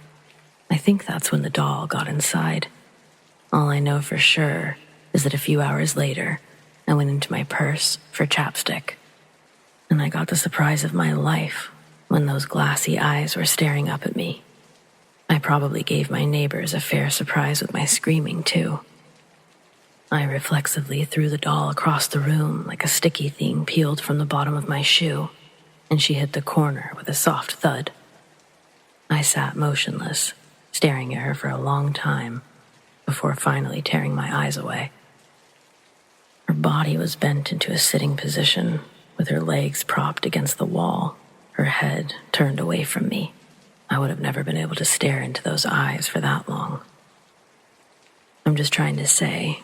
I think that's when the doll got inside. All I know for sure is that a few hours later, I went into my purse for chapstick. And I got the surprise of my life when those glassy eyes were staring up at me. I probably gave my neighbors a fair surprise with my screaming, too. I reflexively threw the doll across the room like a sticky thing peeled from the bottom of my shoe, and she hit the corner with a soft thud. I sat motionless, staring at her for a long time, before finally tearing my eyes away. Her body was bent into a sitting position, with her legs propped against the wall, her head turned away from me. I would have never been able to stare into those eyes for that long. I'm just trying to say,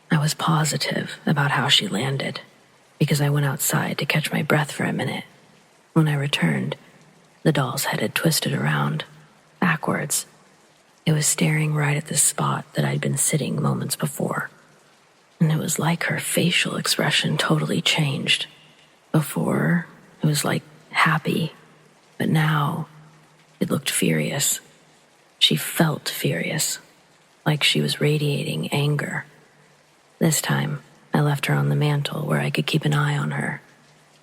I was positive about how she landed, because I went outside to catch my breath for a minute. When I returned, the doll's head had twisted around, backwards. It was staring right at the spot that I'd been sitting moments before. And it was like her facial expression totally changed. Before, it was like happy, but now it looked furious. She felt furious, like she was radiating anger. This time, I left her on the mantel where I could keep an eye on her.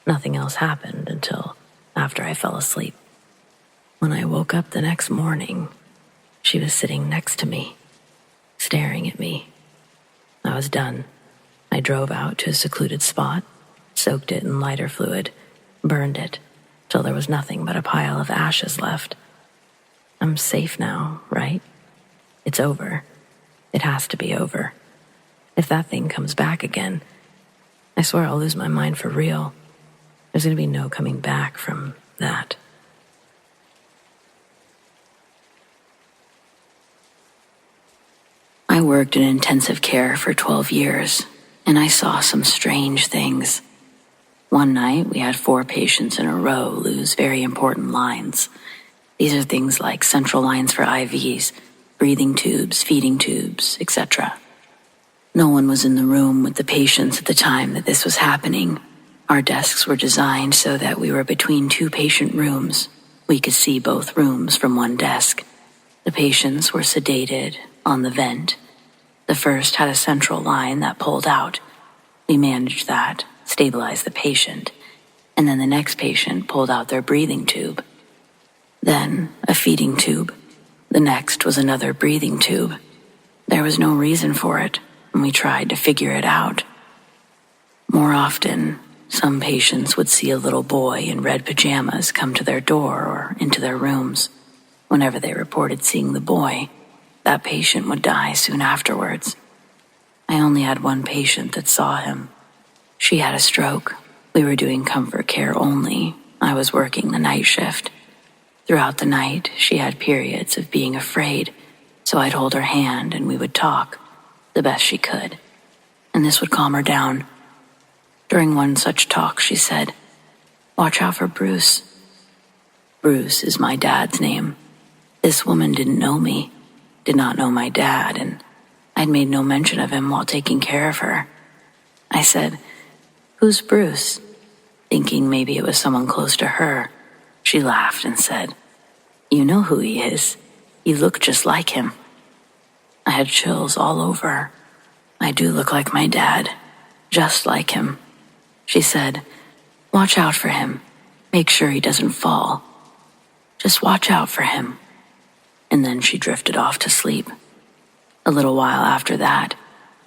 Nothing else happened until after I fell asleep. When I woke up the next morning, she was sitting next to me, staring at me. I was done. I drove out to a secluded spot, soaked it in lighter fluid, burned it, till there was nothing but a pile of ashes left. I'm safe now, right? It's over. It has to be over. If that thing comes back again, I swear I'll lose my mind for real. There's going to be no coming back from that. I worked in intensive care for 12 years, and I saw some strange things. One night, we had 4 patients in a row lose very important lines. These are things like central lines for IVs, breathing tubes, feeding tubes, etc. No one was in the room with the patients at the time that this was happening. Our desks were designed so that we were between 2 patient rooms. We could see both rooms from one desk. The patients were sedated on the vent. The first had a central line that pulled out. We managed that, stabilized the patient, and then the next patient pulled out their breathing tube. Then a feeding tube. The next was another breathing tube. There was no reason for it, and we tried to figure it out. More often, some patients would see a little boy in red pajamas come to their door or into their rooms. Whenever they reported seeing the boy, that patient would die soon afterwards. I only had one patient that saw him. She had a stroke. We were doing comfort care only. I was working the night shift. Throughout the night, she had periods of being afraid, so I'd hold her hand and we would talk, the best she could. And this would calm her down. During one such talk, she said, "Watch out for Bruce." Bruce is my dad's name. This woman didn't know me, did not know my dad, and I'd made no mention of him while taking care of her. I said, "Who's Bruce?" Thinking maybe it was someone close to her. She laughed and said, "You know who he is. You look just like him." I had chills all over. I do look like my dad, just like him. She said, "Watch out for him. Make sure he doesn't fall. Just watch out for him." And then she drifted off to sleep. A little while after that,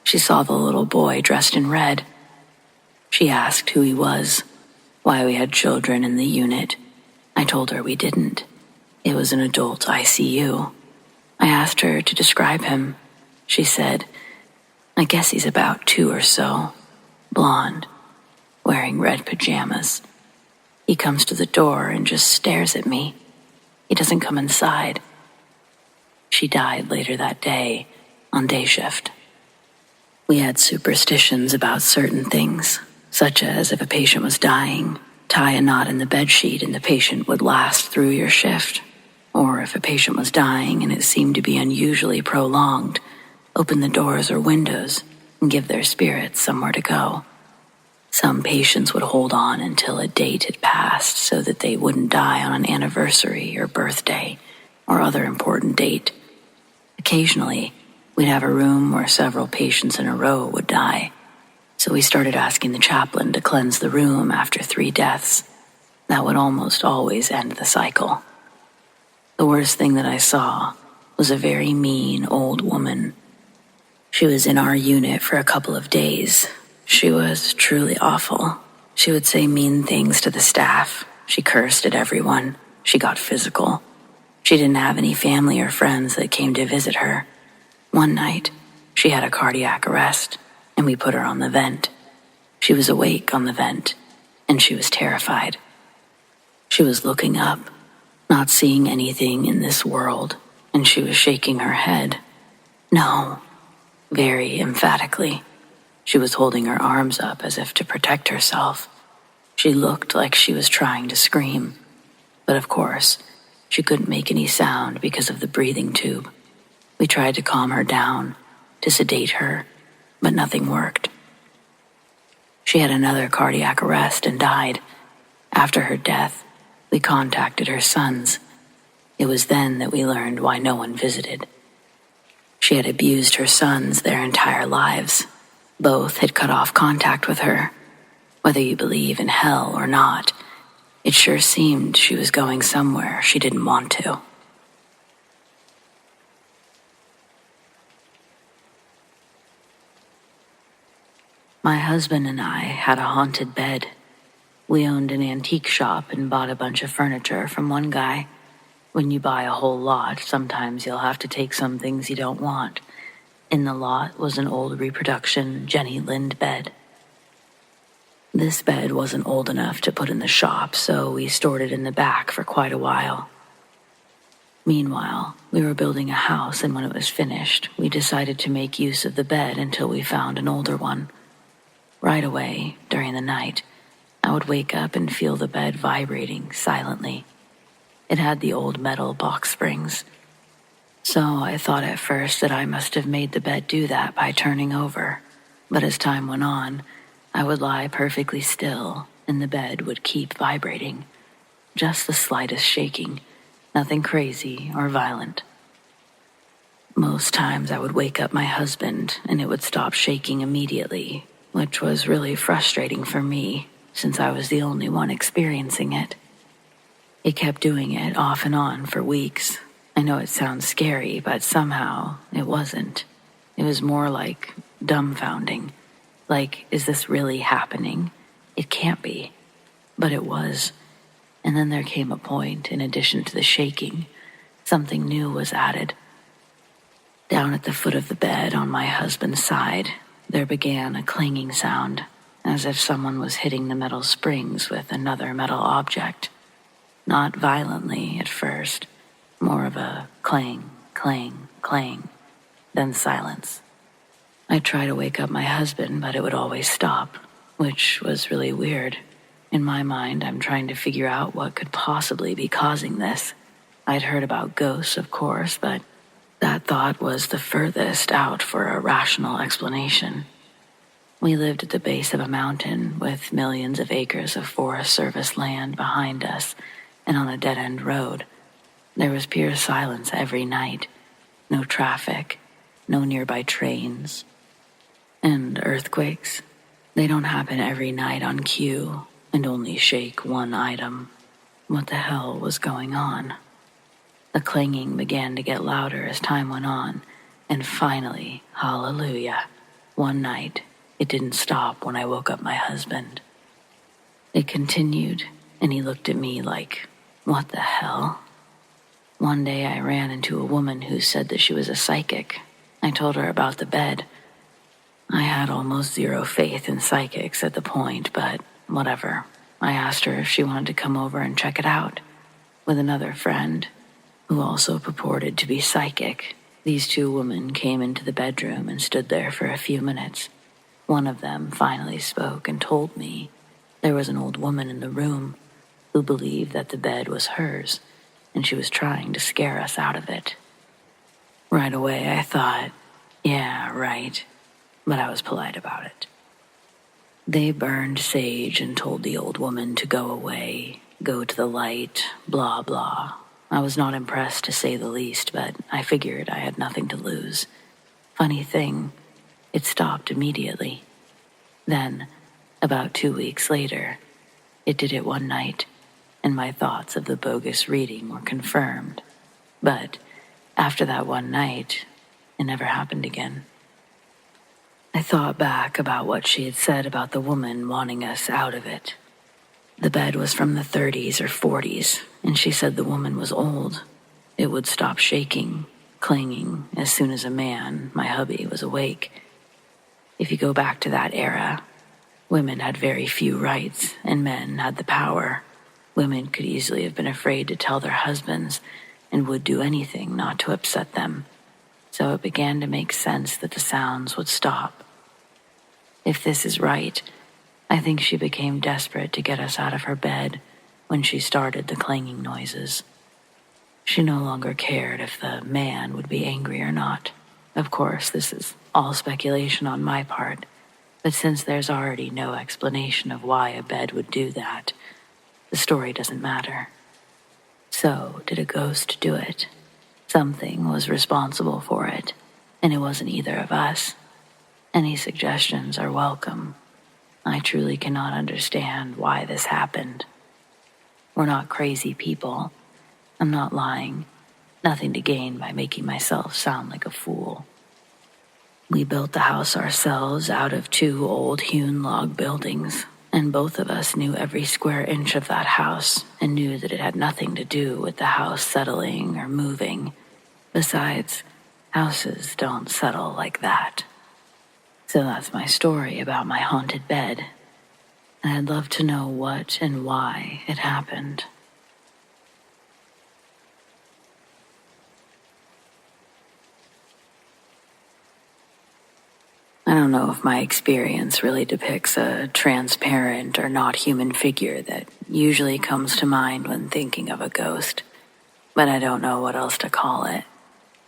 she saw the little boy dressed in red. She asked who he was, why we had children in the unit. I told her we didn't. It was an adult ICU. I asked her to describe him. She said, "I guess he's about 2 or so, blonde, wearing red pajamas. He comes to the door and just stares at me. He doesn't come inside." She died later that day, on day shift. We had superstitions about certain things, such as if a patient was dying, tie a knot in the bedsheet and the patient would last through your shift. Or if a patient was dying and it seemed to be unusually prolonged, open the doors or windows and give their spirits somewhere to go. Some patients would hold on until a date had passed so that they wouldn't die on an anniversary or birthday or other important date. Occasionally, we'd have a room where several patients in a row would die. So we started asking the chaplain to cleanse the room after 3 deaths. That would almost always end the cycle. The worst thing that I saw was a very mean old woman. She was in our unit for a couple of days. She was truly awful. She would say mean things to the staff. She cursed at everyone. She got physical. She didn't have any family or friends that came to visit her. One night, she had a cardiac arrest, and we put her on the vent. She was awake on the vent, and she was terrified. She was looking up, not seeing anything in this world, and she was shaking her head. No, very emphatically. She was holding her arms up as if to protect herself. She looked like she was trying to scream, but of course, she couldn't make any sound because of the breathing tube. We tried to calm her down, to sedate her, but nothing worked. She had another cardiac arrest and died. After her death, we contacted her sons. It was then that we learned why no one visited. She had abused her sons their entire lives. Both had cut off contact with her. Whether you believe in hell or not, it sure seemed she was going somewhere she didn't want to. My husband and I had a haunted bed. We owned an antique shop and bought a bunch of furniture from one guy. When you buy a whole lot, sometimes you'll have to take some things you don't want. In the lot was an old reproduction Jenny Lind bed. This bed wasn't old enough to put in the shop, so we stored it in the back for quite a while. Meanwhile, we were building a house, and when it was finished, we decided to make use of the bed until we found an older one. Right away, during the night, I would wake up and feel the bed vibrating silently. It had the old metal box springs. So I thought at first that I must have made the bed do that by turning over. But as time went on, I would lie perfectly still, and the bed would keep vibrating. Just the slightest shaking, nothing crazy or violent. Most times I would wake up my husband, and it would stop shaking immediately, which was really frustrating for me, since I was the only one experiencing it. It kept doing it off and on for weeks. I know it sounds scary, but somehow it wasn't. It was more like dumbfounding. Like, is this really happening? It can't be. But it was. And then there came a point, in addition to the shaking, something new was added. Down at the foot of the bed on my husband's side, there began a clanging sound, as if someone was hitting the metal springs with another metal object. Not violently at first, more of a clang, clang, clang, then silence. I'd try to wake up my husband, but it would always stop, which was really weird. In my mind, I'm trying to figure out what could possibly be causing this. I'd heard about ghosts, of course, but that thought was the furthest out for a rational explanation. We lived at the base of a mountain with millions of acres of Forest Service land behind us and on a dead-end road. There was pure silence every night. No traffic, no nearby trains. And earthquakes, they don't happen every night on cue and only shake one item. What the hell was going on? The clanging began to get louder as time went on, and finally, hallelujah, one night, it didn't stop when I woke up my husband. It continued, and he looked at me like, what the hell? One day I ran into a woman who said that she was a psychic. I told her about the bed. I had almost zero faith in psychics at the point, but whatever. I asked her if she wanted to come over and check it out. With another friend, who also purported to be psychic, these two women came into the bedroom and stood there for a few minutes. One of them finally spoke and told me there was an old woman in the room who believed that the bed was hers, and she was trying to scare us out of it. Right away I thought, yeah, right, but I was polite about it. They burned sage and told the old woman to go away, go to the light, blah, blah. I was not impressed, to say the least, but I figured I had nothing to lose. Funny thing, it stopped immediately. Then, about 2 weeks later, it did it one night, and my thoughts of the bogus reading were confirmed. But after that one night, it never happened again. I thought back about what she had said about the woman wanting us out of it. The bed was from the 30s or 40s, and she said the woman was old. It would stop shaking, clanging, as soon as a man, my hubby, was awake. If you go back to that era, Women had very few rights, and men had the power. Women could easily have been afraid to tell their husbands and would do anything not to upset them. So it began to make sense that the sounds would stop. If this is right, I think she became desperate to get us out of her bed when she started the clanging noises. She no longer cared if the man would be angry or not. Of course, this is all speculation on my part, but since there's already no explanation of why a bed would do that, the story doesn't matter. So, did a ghost do it? Something was responsible for it, and it wasn't either of us. Any suggestions are welcome. I truly cannot understand why this happened. We're not crazy people. I'm not lying. Nothing to gain by making myself sound like a fool. We built the house ourselves out of 2 old hewn log buildings, and both of us knew every square inch of that house and knew that it had nothing to do with the house settling or moving. Besides, houses don't settle like that. So that's my story about my haunted bed, and I'd love to know what and why it happened. I don't know if my experience really depicts a transparent or not human figure that usually comes to mind when thinking of a ghost, but I don't know what else to call it.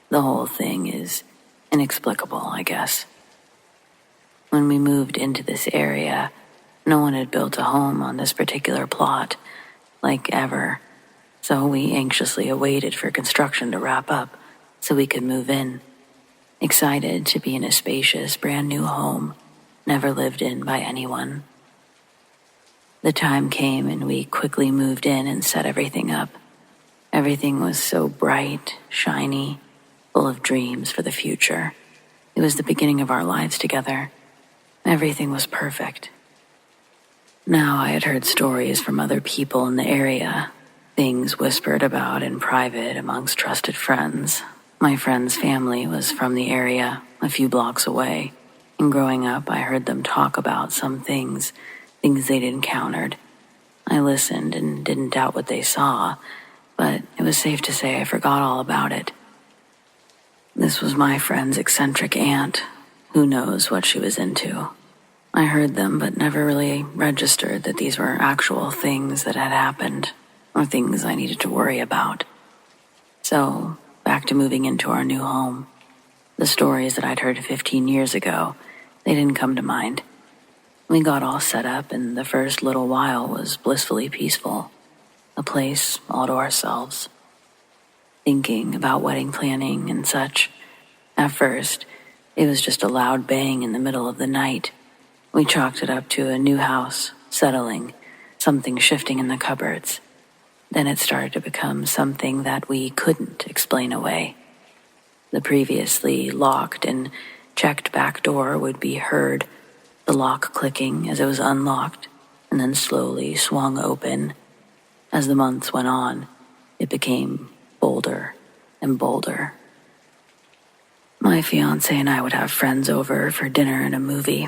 The whole thing is inexplicable, I guess. When we moved into this area, no one had built a home on this particular plot, like ever, so we anxiously awaited for construction to wrap up so we could move in. Excited to be in a spacious, brand new home, never lived in by anyone. The time came and we quickly moved in and set everything up. Everything was so bright, shiny, full of dreams for the future. It was the beginning of our lives together. Everything was perfect. Now I had heard stories from other people in the area, things whispered about in private amongst trusted friends. My friend's family was from the area, a few blocks away, and growing up I heard them talk about some things they'd encountered. I listened and didn't doubt what they saw, but it was safe to say I forgot all about it. This was my friend's eccentric aunt. Who knows what she was into? I heard them, but never really registered that these were actual things that had happened, or things I needed to worry about. So, back to moving into our new home. The stories that I'd heard 15 years ago, they didn't come to mind. We got all set up, and the first little while was blissfully peaceful. A place all to ourselves. Thinking about wedding planning and such. At first, it was just a loud bang in the middle of the night. We chalked it up to a new house, settling, something shifting in the cupboards. Then it started to become something that we couldn't explain away. The previously locked and checked back door would be heard, the lock clicking as it was unlocked, and then slowly swung open. As the months went on, it became bolder and bolder. My fiancé and I would have friends over for dinner and a movie.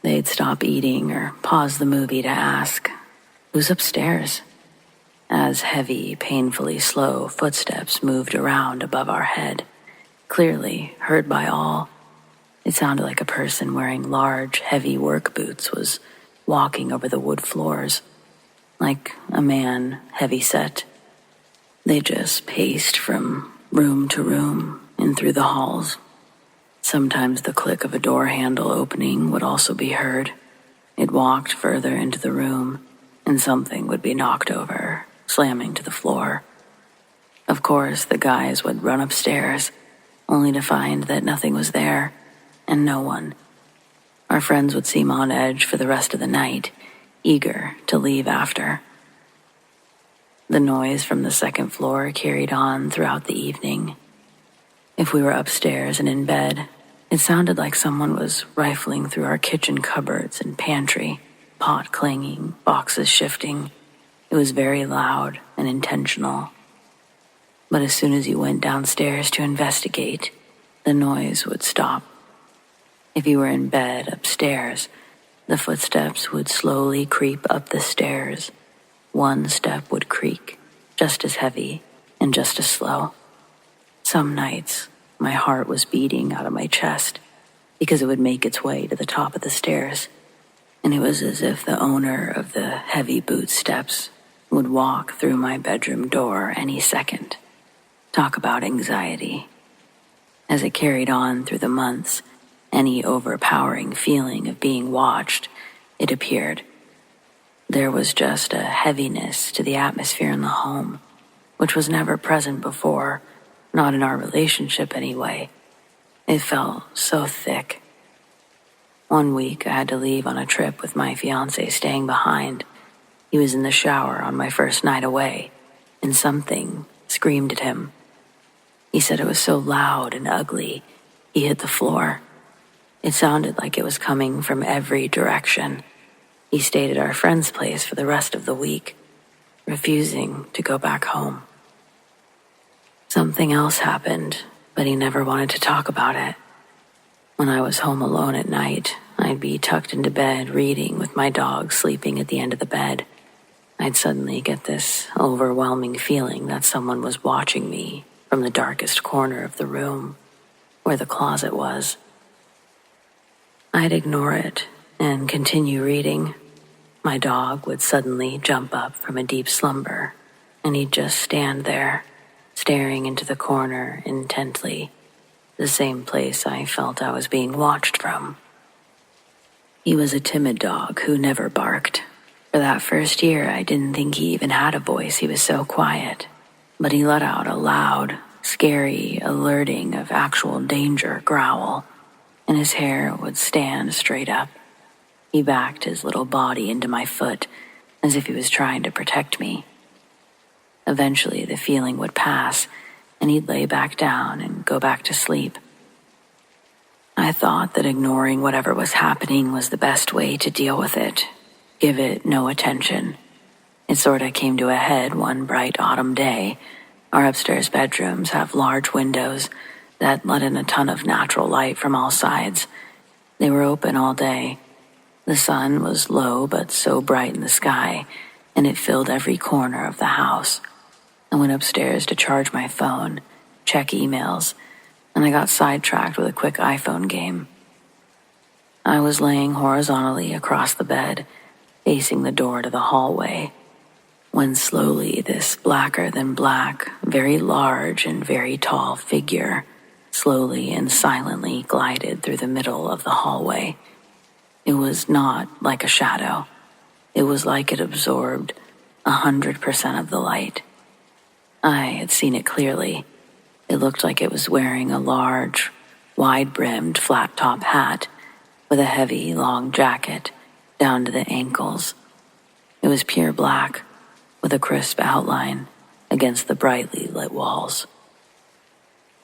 They'd stop eating or pause the movie to ask, "Who's upstairs?" As heavy, painfully slow footsteps moved around above our head, clearly heard by all. It sounded like a person wearing large, heavy work boots was walking over the wood floors, like a man heavy-set. They just paced from room to room and through the halls. Sometimes the click of a door handle opening would also be heard. It walked further into the room, and something would be knocked over, slamming to the floor. Of course, the guys would run upstairs, only to find that nothing was there, and no one. Our friends would seem on edge for the rest of the night, eager to leave after. The noise from the second floor carried on throughout the evening. If we were upstairs and in bed, it sounded like someone was rifling through our kitchen cupboards and pantry, pot clanging, boxes shifting. It was very loud and intentional. But as soon as you went downstairs to investigate, the noise would stop. If you were in bed upstairs, The footsteps would slowly creep up the stairs. One step would creak, just as heavy and just as slow. Some nights, my heart was beating out of my chest because it would make its way to the top of the stairs, and it was as if the owner of the heavy boot steps would walk through my bedroom door any second. Talk about anxiety. As it carried on through the months, any overpowering feeling of being watched, it appeared. There was just a heaviness to the atmosphere in the home, which was never present before, not in our relationship anyway. It felt so thick. One week I had to leave on a trip with my fiancé staying behind. He was in the shower on my first night away, and something screamed at him. He said it was so loud and ugly, he hit the floor. It sounded like it was coming from every direction. He stayed at our friend's place for the rest of the week, refusing to go back home. Something else happened, but he never wanted to talk about it. When I was home alone at night, I'd be tucked into bed reading with my dog sleeping at the end of the bed. I'd suddenly get this overwhelming feeling that someone was watching me from the darkest corner of the room, where the closet was. I'd ignore it and continue reading. My dog would suddenly jump up from a deep slumber, and he'd just stand there, staring into the corner intently, the same place I felt I was being watched from. He was a timid dog who never barked. For that first year, I didn't think he even had a voice. He was so quiet. But he let out a loud, scary, alerting of actual danger growl, and his hair would stand straight up. He backed his little body into my foot as if he was trying to protect me. Eventually, the feeling would pass, and he'd lay back down and go back to sleep. I thought that ignoring whatever was happening was the best way to deal with it. Give it no attention. It sorta came to a head one bright autumn day. Our upstairs bedrooms have large windows that let in a ton of natural light from all sides. They were open all day. The sun was low but so bright in the sky, and it filled every corner of the house. I went upstairs to charge my phone, check emails, and I got sidetracked with a quick iPhone game. I was laying horizontally across the bed, facing the door to the hallway, when slowly this blacker than black, very large and very tall figure slowly and silently glided through the middle of the hallway. It was not like a shadow. It was like it absorbed 100% of the light. I had seen it clearly. It looked like it was wearing a large, wide-brimmed flat-top hat with a heavy, long jacket down to the ankles. It was pure black, with a crisp outline against the brightly lit walls.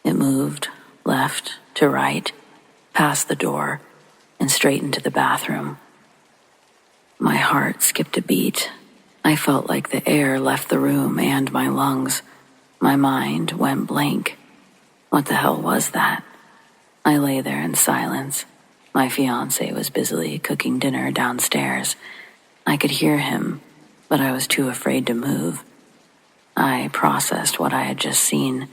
It moved left to right, past the door, and straight into the bathroom. My heart skipped a beat. I felt like the air left the room and my lungs. My mind went blank. What the hell was that? I lay there in silence. My fiancé was busily cooking dinner downstairs. I could hear him, but I was too afraid to move. I processed what I had just seen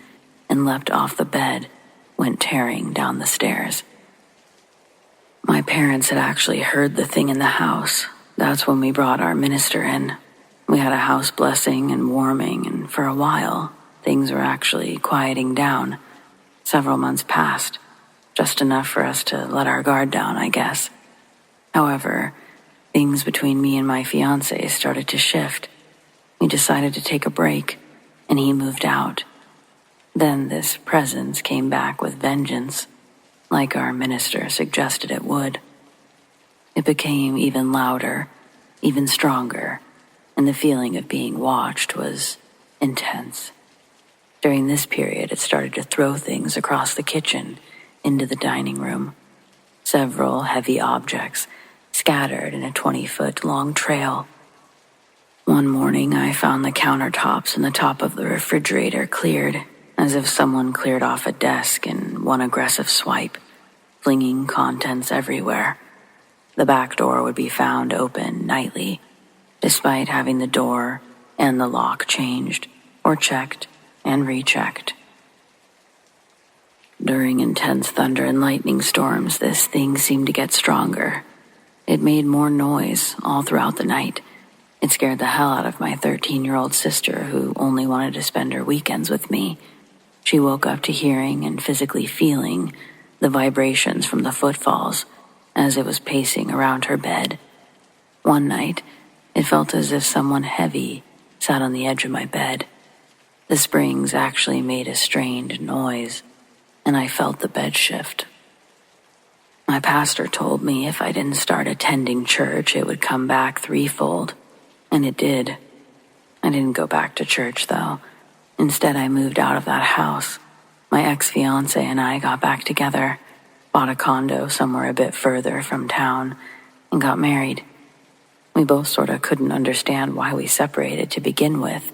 and leapt off the bed, went tearing down the stairs. My parents had actually heard the thing in the house. That's when we brought our minister in. We had a house blessing and warming, and for a while, things were actually quieting down. Several months passed, just enough for us to let our guard down, I guess. However, things between me and my fiancé started to shift. We decided to take a break, and he moved out. Then this presence came back with vengeance, like our minister suggested it would. It became even louder, even stronger, and the feeling of being watched was intense. During this period, it started to throw things across the kitchen into the dining room. Several heavy objects scattered in a 20-foot long trail. One morning, I found the countertops and the top of the refrigerator cleared, as if someone cleared off a desk in one aggressive swipe, flinging contents everywhere. The back door would be found open nightly, despite having the door and the lock changed or checked and rechecked. During intense thunder and lightning storms, this thing seemed to get stronger. It made more noise all throughout the night. It scared the hell out of my 13-year-old sister, who only wanted to spend her weekends with me. She woke up to hearing and physically feeling the vibrations from the footfalls as it was pacing around her bed. One night, it felt as if someone heavy sat on the edge of my bed. The springs actually made a strained noise, and I felt the bed shift. My pastor told me if I didn't start attending church, it would come back threefold, and it did. I didn't go back to church, though. Instead, I moved out of that house. My ex-fiance and I got back together, bought a condo somewhere a bit further from town, and got married. We both sort of couldn't understand why we separated to begin with.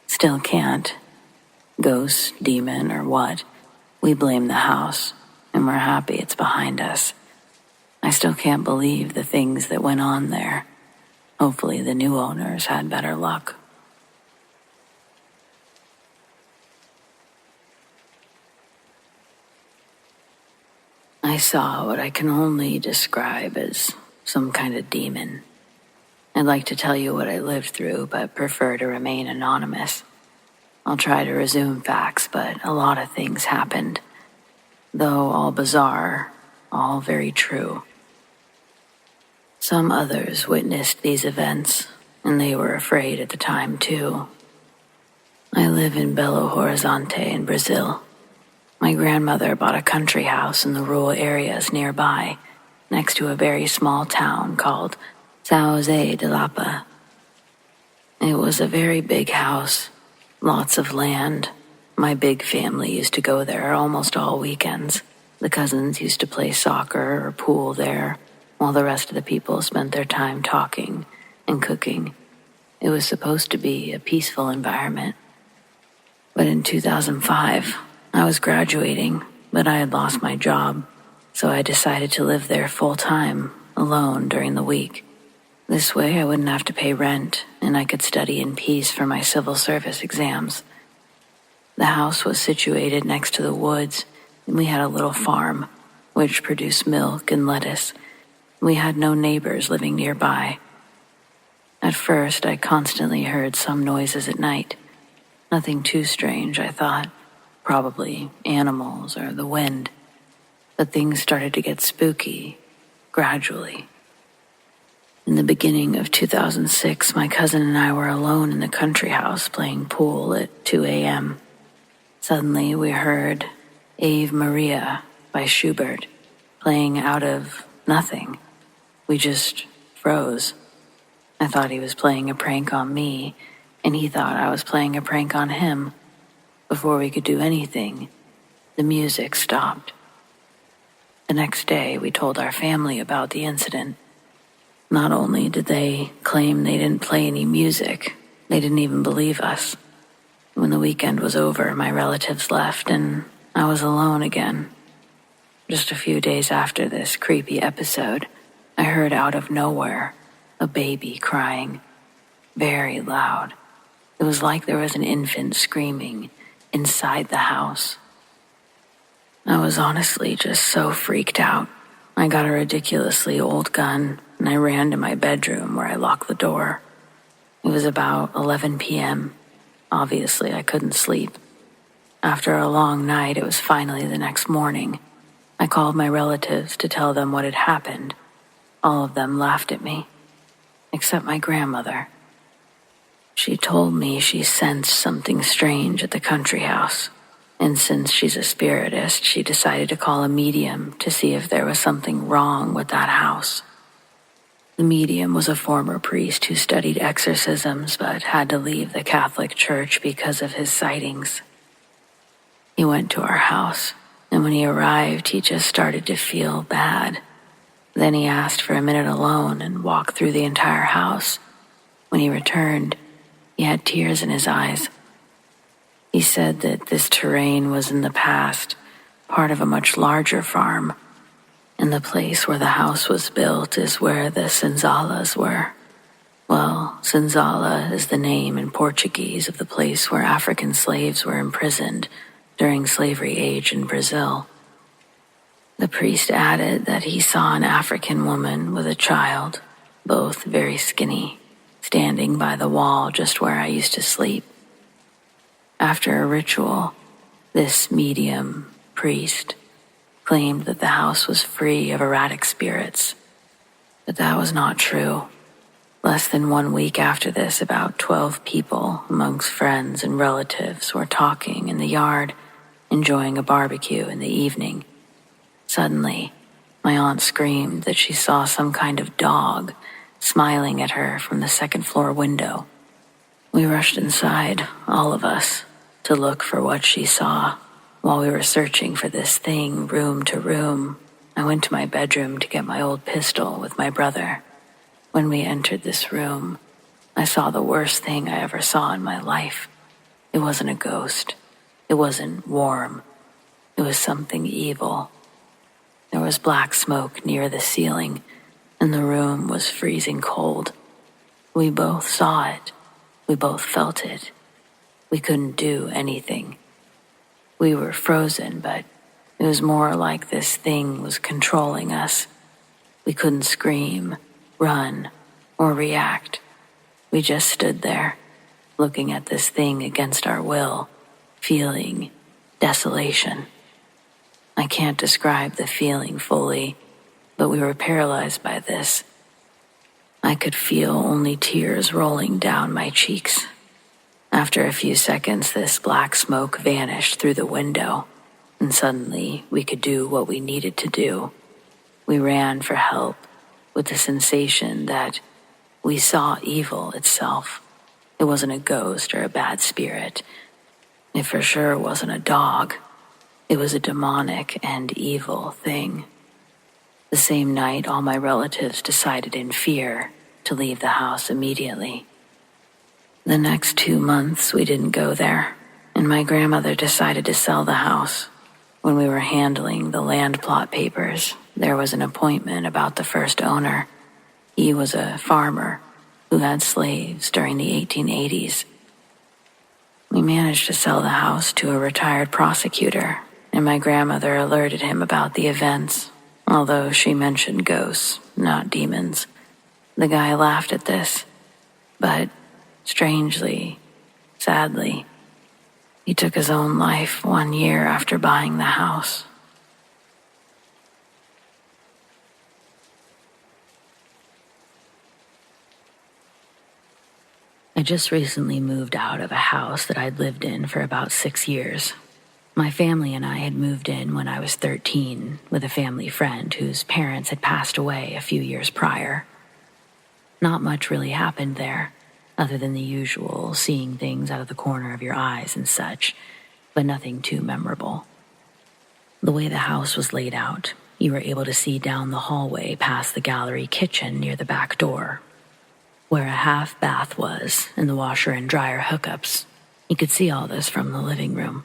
Still can't. Ghost, demon, or what? We blame the house, and we're happy it's behind us. I still can't believe the things that went on there. Hopefully the new owners had better luck. I saw what I can only describe as some kind of demon. I'd like to tell you what I lived through, but prefer to remain anonymous. I'll try to resume facts, but a lot of things happened. Though all bizarre, all very true. Some others witnessed these events, and they were afraid at the time too. I live in Belo Horizonte in Brazil. My grandmother bought a country house in the rural areas nearby, next to a very small town called São José de Lapa. It was a very big house, lots of land. My big family used to go there almost all weekends. The cousins used to play soccer or pool there, while the rest of the people spent their time talking and cooking. It was supposed to be a peaceful environment. But in 2005, I was graduating, but I had lost my job, so I decided to live there full-time, alone during the week. This way I wouldn't have to pay rent, and I could study in peace for my civil service exams. The house was situated next to the woods, and we had a little farm, which produced milk and lettuce. We had no neighbors living nearby. At first, I constantly heard some noises at night. Nothing too strange, I thought. Probably animals or the wind. But things started to get spooky, gradually. In the beginning of 2006, my cousin and I were alone in the country house playing pool at 2 a.m. Suddenly, we heard Ave Maria by Schubert playing out of nothing. We just froze. I thought he was playing a prank on me, and he thought I was playing a prank on him. Before we could do anything, the music stopped. The next day, we told our family about the incident. Not only did they claim they didn't play any music, they didn't even believe us. When the weekend was over, my relatives left, and I was alone again. Just a few days after this creepy episode, I heard out of nowhere a baby crying, very loud. It was like there was an infant screaming inside the house. I was honestly just so freaked out. I got a ridiculously old gun, and I ran to my bedroom where I locked the door. It was about 11 p.m. Obviously, I couldn't sleep. After a long night, it was finally the next morning. I called my relatives to tell them what had happened. All of them laughed at me, except my grandmother. She told me she sensed something strange at the country house, and since she's a spiritist, she decided to call a medium to see if there was something wrong with that house. The medium was a former priest who studied exorcisms but had to leave the Catholic Church because of his sightings. He went to our house, and when he arrived, he just started to feel bad. Then he asked for a minute alone and walked through the entire house. When he returned, he had tears in his eyes. He said that this terrain was in the past part of a much larger farm, and the place where the house was built is where the senzalas were. Well, senzala is the name in Portuguese of the place where African slaves were imprisoned during slavery age in Brazil. The priest added that he saw an African woman with a child, both very skinny, standing by the wall just where I used to sleep. After a ritual, this medium priest claimed that the house was free of erratic spirits, but that was not true. Less than 1 week after this, about 12 people, amongst friends and relatives, were talking in the yard, enjoying a barbecue in the evening. Suddenly, my aunt screamed that she saw some kind of dog smiling at her from the second-floor window. We rushed inside, all of us, to look for what she saw. While we were searching for this thing room to room, I went to my bedroom to get my old pistol with my brother. When we entered this room, I saw the worst thing I ever saw in my life. It wasn't a ghost. It wasn't warm. It was something evil. There was black smoke near the ceiling, and the room was freezing cold. We both saw it. We both felt it. We couldn't do anything. We were frozen, but it was more like this thing was controlling us. We couldn't scream, run, or react. We just stood there, looking at this thing against our will, feeling desolation. I can't describe the feeling fully, but we were paralyzed by this. I could feel only tears rolling down my cheeks. After a few seconds, this black smoke vanished through the window, and suddenly we could do what we needed to do. We ran for help with the sensation that we saw evil itself. It wasn't a ghost or a bad spirit. It for sure wasn't a dog. It was a demonic and evil thing. The same night, all my relatives decided in fear to leave the house immediately. The next 2 months, we didn't go there, and my grandmother decided to sell the house. When we were handling the land plot papers, there was an appointment about the first owner. He was a farmer who had slaves during the 1880s. We managed to sell the house to a retired prosecutor, and my grandmother alerted him about the events, although she mentioned ghosts, not demons. The guy laughed at this, but strangely, sadly, he took his own life 1 year after buying the house. I just recently moved out of a house that I'd lived in for about 6 years. My family and I had moved in when I was 13 with a family friend whose parents had passed away a few years prior. Not much really happened there, other than the usual seeing things out of the corner of your eyes and such, but nothing too memorable. The way the house was laid out, you were able to see down the hallway past the gallery kitchen near the back door, where a half bath was and the washer and dryer hookups. You could see all this from the living room.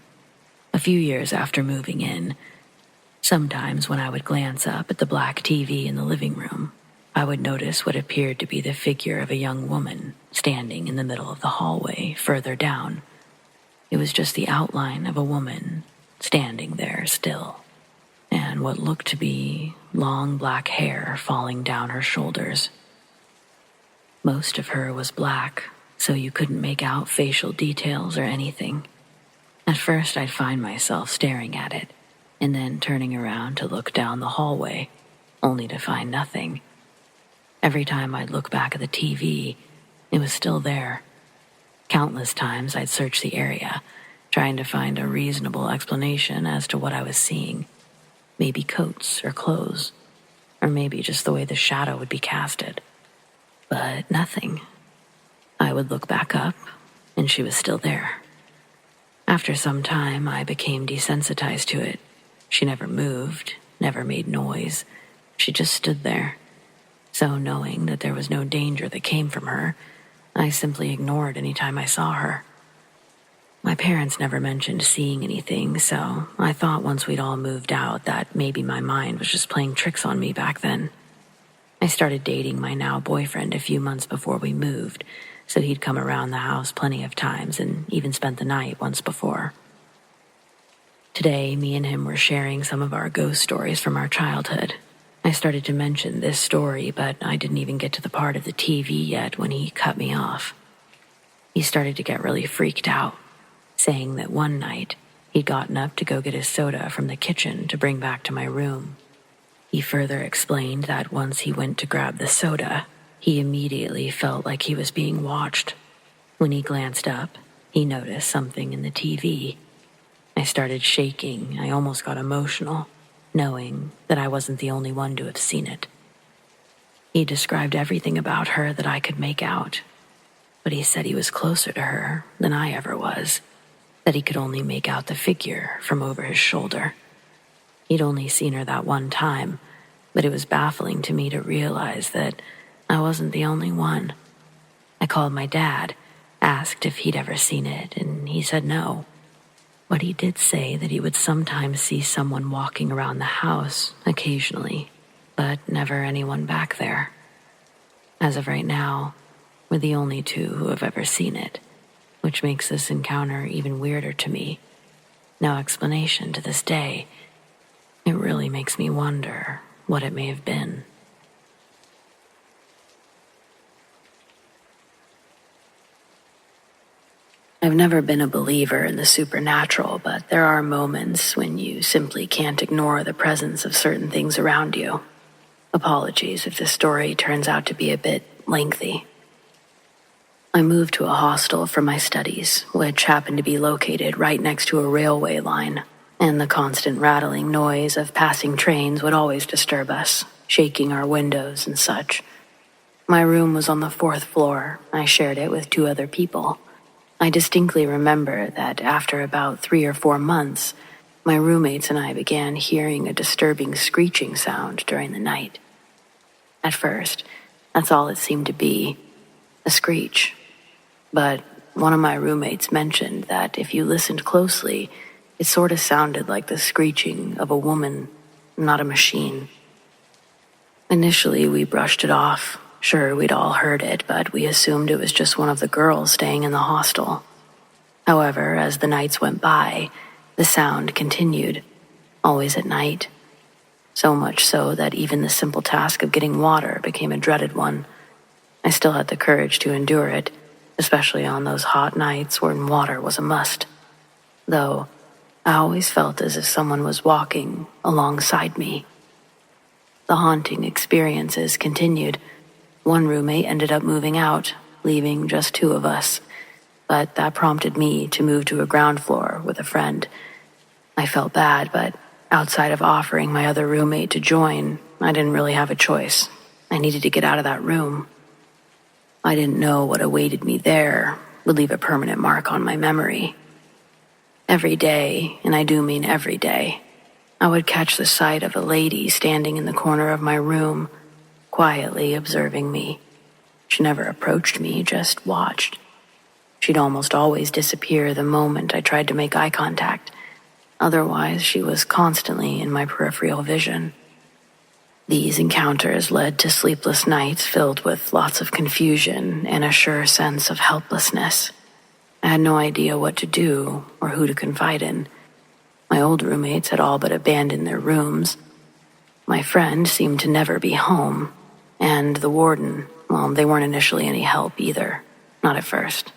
A few years after moving in, sometimes when I would glance up at the black TV in the living room, I would notice what appeared to be the figure of a young woman standing in the middle of the hallway further down. It was just the outline of a woman standing there still, and what looked to be long black hair falling down her shoulders. Most of her was black, so you couldn't make out facial details or anything. At first, I'd find myself staring at it, and then turning around to look down the hallway, only to find nothing. Every time I'd look back at the TV, it was still there. Countless times I'd search the area, trying to find a reasonable explanation as to what I was seeing. Maybe coats or clothes, or maybe just the way the shadow would be casted. But nothing. I would look back up, and she was still there. After some time, I became desensitized to it. She never moved, never made noise. She just stood there. So knowing that there was no danger that came from her, I simply ignored any time I saw her. My parents never mentioned seeing anything, so I thought once we'd all moved out that maybe my mind was just playing tricks on me back then. I started dating my now boyfriend a few months before we moved, so he'd come around the house plenty of times and even spent the night once before. Today, me and him were sharing some of our ghost stories from our childhood. I started to mention this story, but I didn't even get to the part of the TV yet when he cut me off. He started to get really freaked out, saying that one night he'd gotten up to go get his soda from the kitchen to bring back to my room. He further explained that once he went to grab the soda, he immediately felt like he was being watched. When he glanced up, he noticed something in the TV. I started shaking. I almost got emotional, knowing that I wasn't the only one to have seen it. He described everything about her that I could make out, but he said he was closer to her than I ever was, that he could only make out the figure from over his shoulder. He'd only seen her that one time, but it was baffling to me to realize that I wasn't the only one. I called my dad, asked if he'd ever seen it, and he said no. But he did say that he would sometimes see someone walking around the house occasionally, but never anyone back there. As of right now, we're the only two who have ever seen it, which makes this encounter even weirder to me. No explanation to this day. It really makes me wonder what it may have been. I've never been a believer in the supernatural, but there are moments when you simply can't ignore the presence of certain things around you. Apologies if this story turns out to be a bit lengthy. I moved to a hostel for my studies, which happened to be located right next to a railway line, and the constant rattling noise of passing trains would always disturb us, shaking our windows and such. My room was on the 4th floor. I shared it with 2 other people. I distinctly remember that after about 3 or 4 months, my roommates and I began hearing a disturbing screeching sound during the night. At first, that's all it seemed to be, a screech. But one of my roommates mentioned that if you listened closely, it sort of sounded like the screeching of a woman, not a machine. Initially, we brushed it off. Sure, we'd all heard it, but we assumed it was just one of the girls staying in the hostel. However, as the nights went by, the sound continued, always at night. So much so that even the simple task of getting water became a dreaded one. I still had the courage to endure it, especially on those hot nights when water was a must. Though, I always felt as if someone was walking alongside me. The haunting experiences continued. One roommate ended up moving out, leaving just 2 of us, but that prompted me to move to a ground floor with a friend. I felt bad, but outside of offering my other roommate to join, I didn't really have a choice. I needed to get out of that room. I didn't know what awaited me there would leave a permanent mark on my memory. Every day, and I do mean every day, I would catch the sight of a lady standing in the corner of my room, quietly observing me. She never approached me, just watched. She'd almost always disappear the moment I tried to make eye contact. Otherwise, she was constantly in my peripheral vision. These encounters led to sleepless nights filled with lots of confusion and a sure sense of helplessness. I had no idea what to do or who to confide in. My old roommates had all but abandoned their rooms. My friend seemed to never be home. And the warden, well, they weren't initially any help either. Not at first.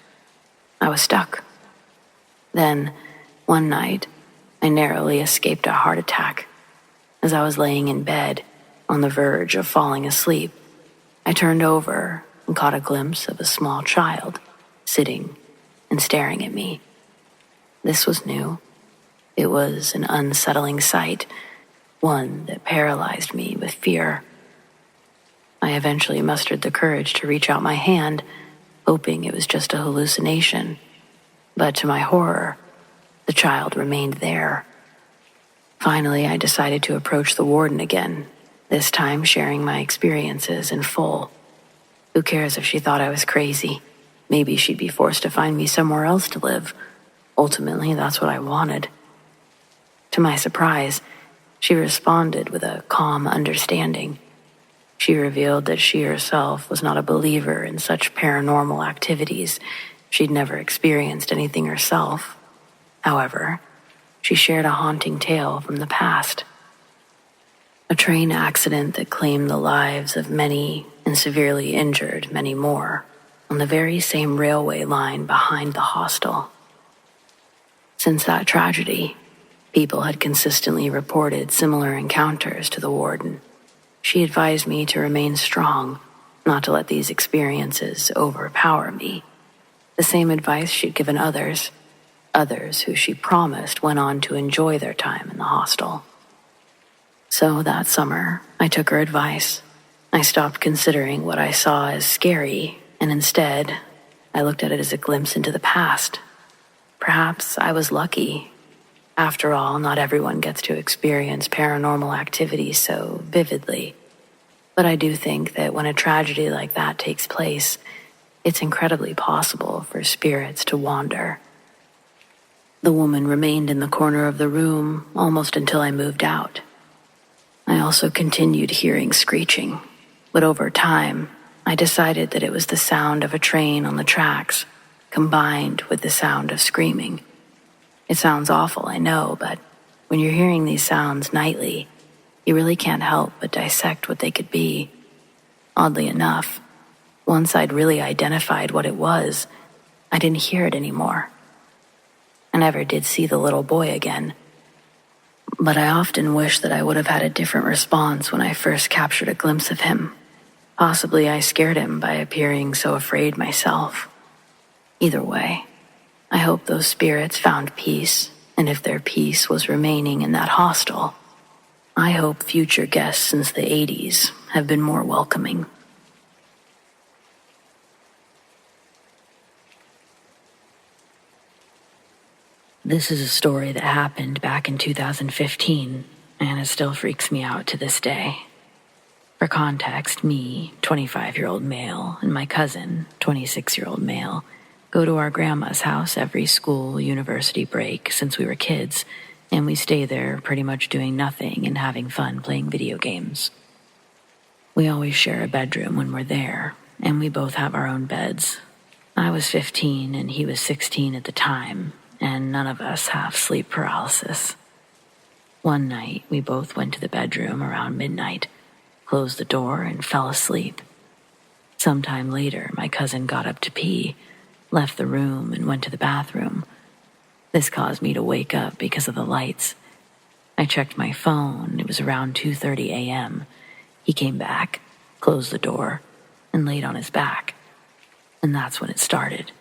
I was stuck. Then, one night, I narrowly escaped a heart attack. As I was laying in bed, on the verge of falling asleep, I turned over and caught a glimpse of a small child, sitting and staring at me. This was new. It was an unsettling sight, one that paralyzed me with fear. I eventually mustered the courage to reach out my hand, hoping it was just a hallucination. But to my horror, the child remained there. Finally, I decided to approach the warden again, this time sharing my experiences in full. Who cares if she thought I was crazy? Maybe she'd be forced to find me somewhere else to live. Ultimately, that's what I wanted. To my surprise, she responded with a calm understanding. She revealed that she herself was not a believer in such paranormal activities. She'd never experienced anything herself. However, she shared a haunting tale from the past. A train accident that claimed the lives of many and severely injured many more on the very same railway line behind the hostel. Since that tragedy, people had consistently reported similar encounters to the warden. She advised me to remain strong, not to let these experiences overpower me. The same advice she'd given others who she promised went on to enjoy their time in the hostel. So that summer, I took her advice. I stopped considering what I saw as scary, and instead, I looked at it as a glimpse into the past. Perhaps I was lucky. After all, not everyone gets to experience paranormal activity so vividly. But I do think that when a tragedy like that takes place, it's incredibly possible for spirits to wander. The woman remained in the corner of the room almost until I moved out. I also continued hearing screeching, but over time, I decided that it was the sound of a train on the tracks, combined with the sound of screaming. It sounds awful, I know, but when you're hearing these sounds nightly, you really can't help but dissect what they could be. Oddly enough, once I'd really identified what it was, I didn't hear it anymore. I never did see the little boy again, but I often wish that I would have had a different response when I first captured a glimpse of him. Possibly I scared him by appearing so afraid myself. Either way, I hope those spirits found peace, and if their peace was remaining in that hostel, I hope future guests since the 80s have been more welcoming. This is a story that happened back in 2015, and it still freaks me out to this day. For context, me, 25-year-old male, and my cousin, 26-year-old male, go to our grandma's house every school, university break since we were kids, and we stay there pretty much doing nothing and having fun playing video games. We always share a bedroom when we're there, and we both have our own beds. I was 15 and he was 16 at the time, and none of us have sleep paralysis. One night, we both went to the bedroom around midnight, closed the door, and fell asleep. Sometime later, my cousin got up to pee, left the room, and went to the bathroom. This caused me to wake up because of the lights. I checked my phone. It was around 2:30 a.m. He came back, closed the door, and laid on his back. And that's when it started.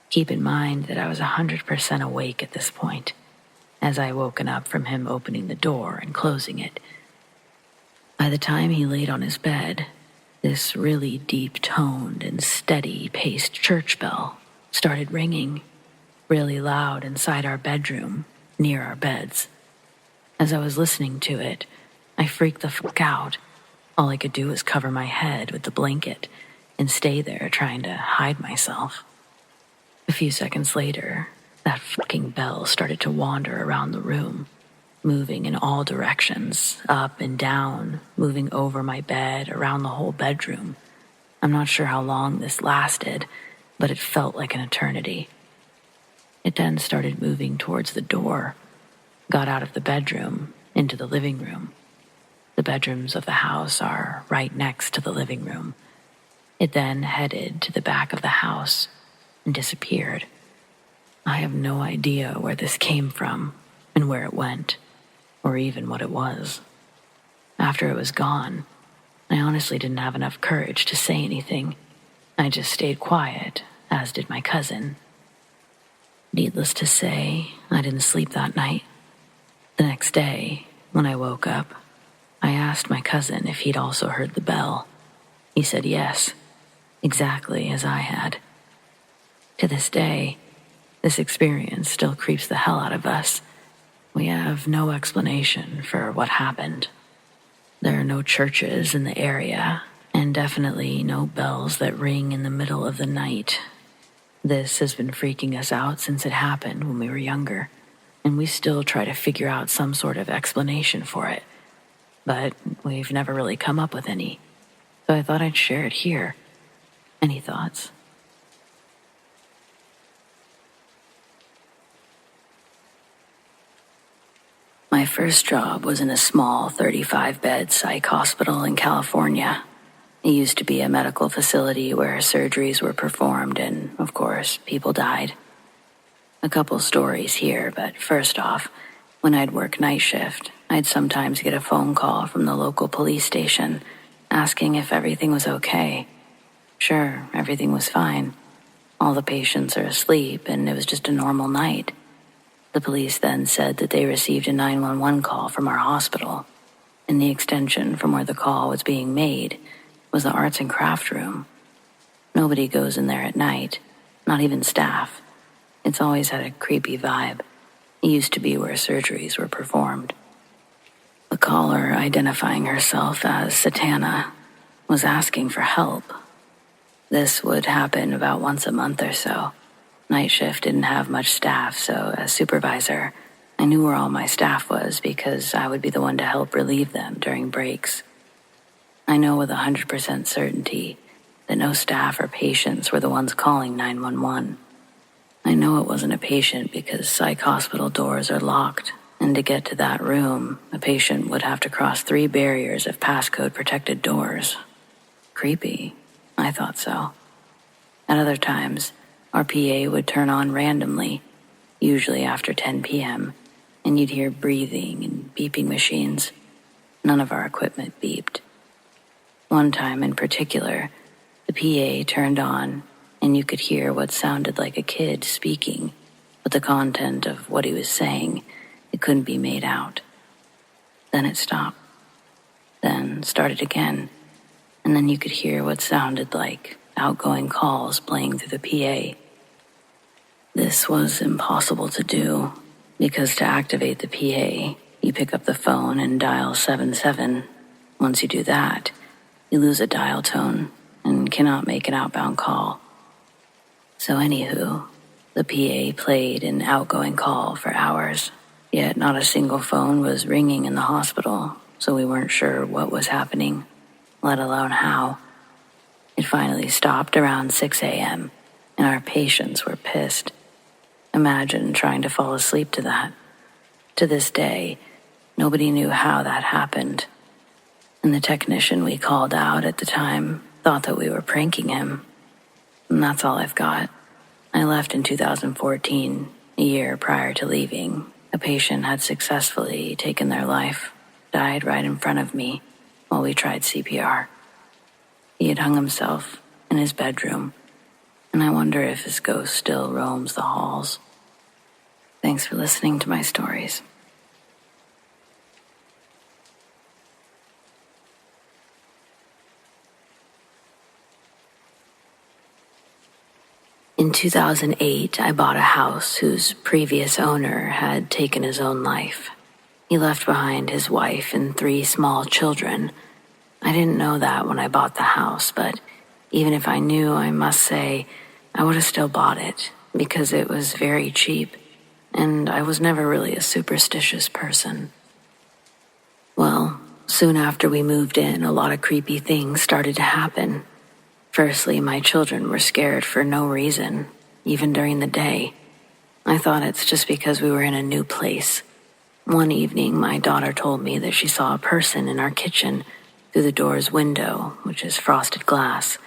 Keep in mind that I was 100% awake at this point, as I woken up from him opening the door and closing it. By the time he laid on his bed, this really deep-toned and steady-paced church bell started ringing, really loud inside our bedroom, near our beds. As I was listening to it, I freaked the fuck out. All I could do was cover my head with the blanket and stay there trying to hide myself. A few seconds later, that fucking bell started to wander around the room, moving in all directions, up and down, moving over my bed, around the whole bedroom. I'm not sure how long this lasted, but it felt like an eternity. It then started moving towards the door, got out of the bedroom, into the living room. The bedrooms of the house are right next to the living room. It then headed to the back of the house and disappeared. I have no idea where this came from and where it went, or even what it was. After it was gone, I honestly didn't have enough courage to say anything. I just stayed quiet, as did my cousin. Needless to say, I didn't sleep that night. The next day, when I woke up, I asked my cousin if he'd also heard the bell. He said yes, exactly as I had. To this day, this experience still creeps the hell out of us. We have no explanation for what happened. There are no churches in the area, and definitely no bells that ring in the middle of the night. This has been freaking us out since it happened when we were younger, and we still try to figure out some sort of explanation for it. But we've never really come up with any, so I thought I'd share it here. Any thoughts? My first job was in a small 35-bed psych hospital in California. It used to be a medical facility where surgeries were performed and, of course, people died. A couple stories here, but first off, when I'd work night shift, I'd sometimes get a phone call from the local police station asking if everything was okay. Sure, everything was fine. All the patients are asleep and it was just a normal night. The police then said that they received a 911 call from our hospital, and the extension from where the call was being made was the arts and craft room. Nobody goes in there at night, not even staff. It's always had a creepy vibe. It used to be where surgeries were performed. The caller, identifying herself as Satana, was asking for help. This would happen about once a month or so. Night shift didn't have much staff, so as supervisor, I knew where all my staff was because I would be the one to help relieve them during breaks. I know with 100% certainty that no staff or patients were the ones calling 911. I know it wasn't a patient because psych hospital doors are locked, and to get to that room, a patient would have to cross 3 barriers of passcode-protected doors. Creepy. I thought so. At other times, our PA would turn on randomly, usually after 10 p.m., and you'd hear breathing and beeping machines. None of our equipment beeped. One time in particular, the PA turned on, and you could hear what sounded like a kid speaking, but the content of what he was saying, it couldn't be made out. Then it stopped. Then started again, and then you could hear what sounded like outgoing calls playing through the PA. This was impossible to do, because to activate the PA, you pick up the phone and dial 77. Once you do that, you lose a dial tone and cannot make an outbound call. So anywho, the PA played an outgoing call for hours, yet not a single phone was ringing in the hospital, so we weren't sure what was happening, let alone how. It finally stopped around 6 a.m., and our patients were pissed. Imagine trying to fall asleep to that. To this day, nobody knew how that happened, and the technician we called out at the time thought that we were pranking him. And that's all I've got. I left in 2014, a year prior to leaving. A patient had successfully taken their life, died right in front of me while we tried CPR. He had hung himself in his bedroom, and I wonder if his ghost still roams the halls. Thanks for listening to my stories. In 2008, I bought a house whose previous owner had taken his own life. He left behind his wife and 3 small children. I didn't know that when I bought the house, but even if I knew, I must say, I would have still bought it because it was very cheap, and I was never really a superstitious person. Well, soon after we moved in, a lot of creepy things started to happen. Firstly, my children were scared for no reason, even during the day. I thought it's just because we were in a new place. One evening, my daughter told me that she saw a person in our kitchen through the door's window, which is frosted glass.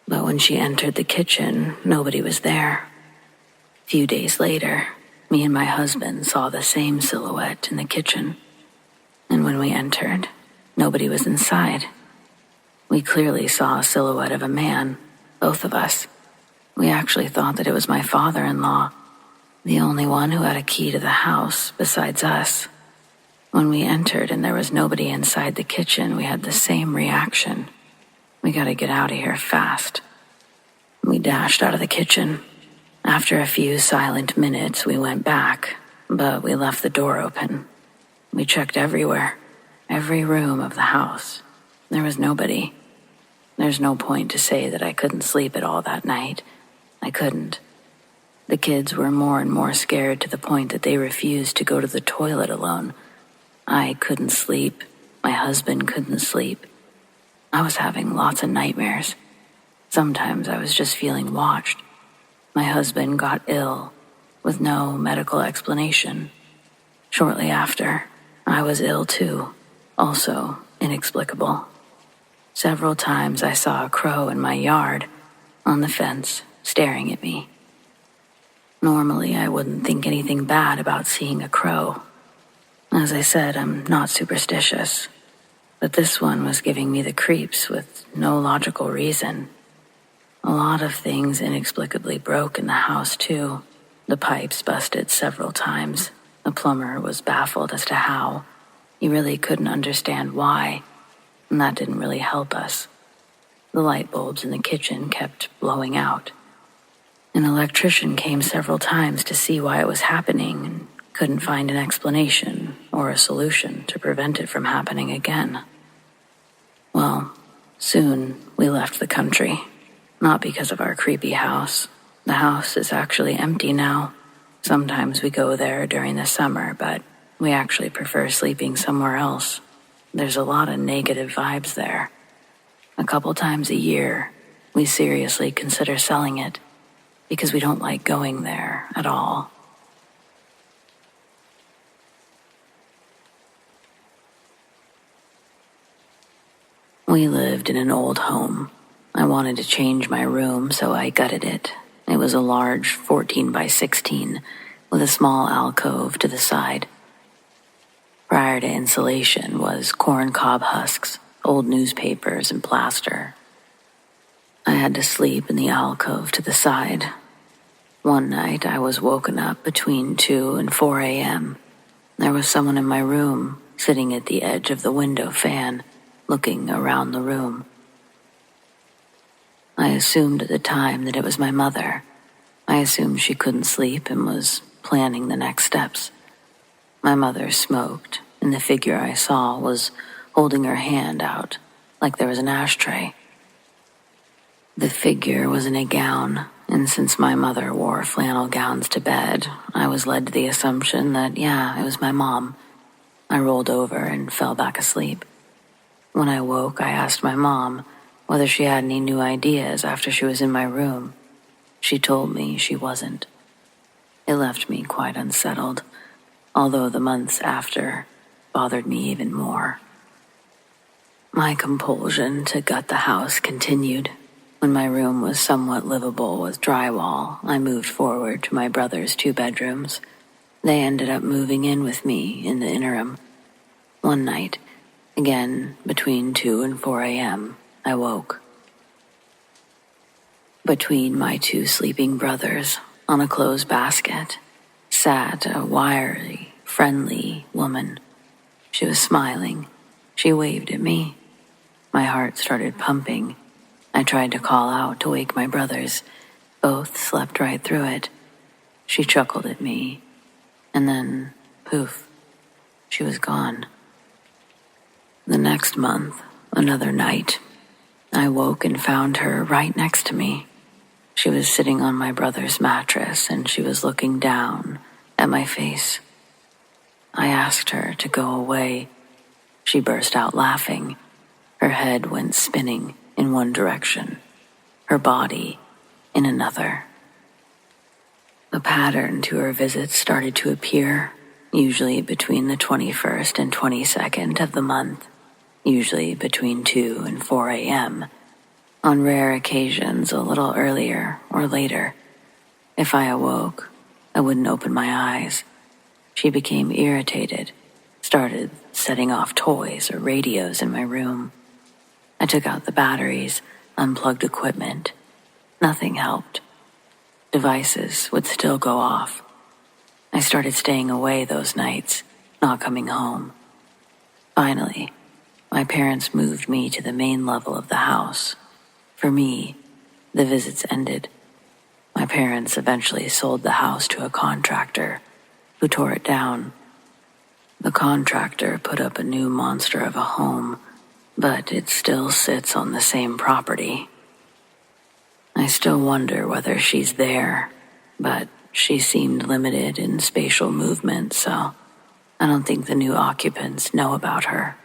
But when she entered the kitchen, nobody was there. A few days later, me and my husband saw the same silhouette in the kitchen. And when we entered, nobody was inside. We clearly saw a silhouette of a man, both of us. We actually thought that it was my father-in-law, the only one who had a key to the house besides us. When we entered and there was nobody inside the kitchen, we had the same reaction. We gotta get out of here fast. We dashed out of the kitchen. After a few silent minutes, we went back, but we left the door open. We checked everywhere, every room of the house. There was nobody. There's no point to say that I couldn't sleep at all that night. I couldn't. The kids were more and more scared to the point that they refused to go to the toilet alone. I couldn't sleep. My husband couldn't sleep. I was having lots of nightmares. Sometimes I was just feeling watched. My husband got ill with no medical explanation. Shortly after, I was ill too, also inexplicable. Several times I saw a crow in my yard, on the fence, staring at me. Normally, I wouldn't think anything bad about seeing a crow. As I said, I'm not superstitious, but this one was giving me the creeps with no logical reason. A lot of things inexplicably broke in the house, too. The pipes busted several times. The plumber was baffled as to how. He really couldn't understand why, and that didn't really help us. The light bulbs in the kitchen kept blowing out. An electrician came several times to see why it was happening and couldn't find an explanation or a solution to prevent it from happening again. Well, soon we left the country. Not because of our creepy house. The house is actually empty now. Sometimes we go there during the summer, but we actually prefer sleeping somewhere else. There's a lot of negative vibes there. A couple times a year, we seriously consider selling it because we don't like going there at all. We lived in an old home. I wanted to change my room, so I gutted it. It was a large 14 by 16 with a small alcove to the side. Prior to insulation was corn cob husks, old newspapers, and plaster. I had to sleep in the alcove to the side. One night I was woken up between 2 and 4 a.m. There was someone in my room, sitting at the edge of the window fan, looking around the room. I assumed at the time that it was my mother. I assumed she couldn't sleep and was planning the next steps. My mother smoked, and the figure I saw was holding her hand out like there was an ashtray. The figure was in a gown, and since my mother wore flannel gowns to bed, I was led to the assumption that, it was my mom. I rolled over and fell back asleep. When I woke, I asked my mom whether she had any new ideas after she was in my room. She told me she wasn't. It left me quite unsettled, although the months after bothered me even more. My compulsion to gut the house continued. When my room was somewhat livable with drywall, I moved forward to my brother's 2 bedrooms. They ended up moving in with me in the interim. One night, again between 2 and 4 a.m., I woke. Between my 2 sleeping brothers, on a clothes basket, sat a wiry, friendly woman. She was smiling. She waved at me. My heart started pumping. I tried to call out to wake my brothers. Both slept right through it. She chuckled at me, and then, poof, she was gone. The next month, another night, I woke and found her right next to me. She was sitting on my brother's mattress, and she was looking down at my face. I asked her to go away. She burst out laughing. Her head went spinning in one direction, her body in another. A pattern to her visits started to appear, usually between the 21st and 22nd of the month, usually between 2 and 4 a.m., on rare occasions a little earlier or later. If I awoke, I wouldn't open my eyes. She became irritated, started setting off toys or radios in my room. I took out the batteries, unplugged equipment. Nothing helped. Devices would still go off. I started staying away those nights, not coming home. Finally, my parents moved me to the main level of the house. For me, the visits ended. My parents eventually sold the house to a contractor who tore it down. The contractor put up a new monster of a home, but it still sits on the same property. I still wonder whether she's there, but she seemed limited in spatial movement, so I don't think the new occupants know about her.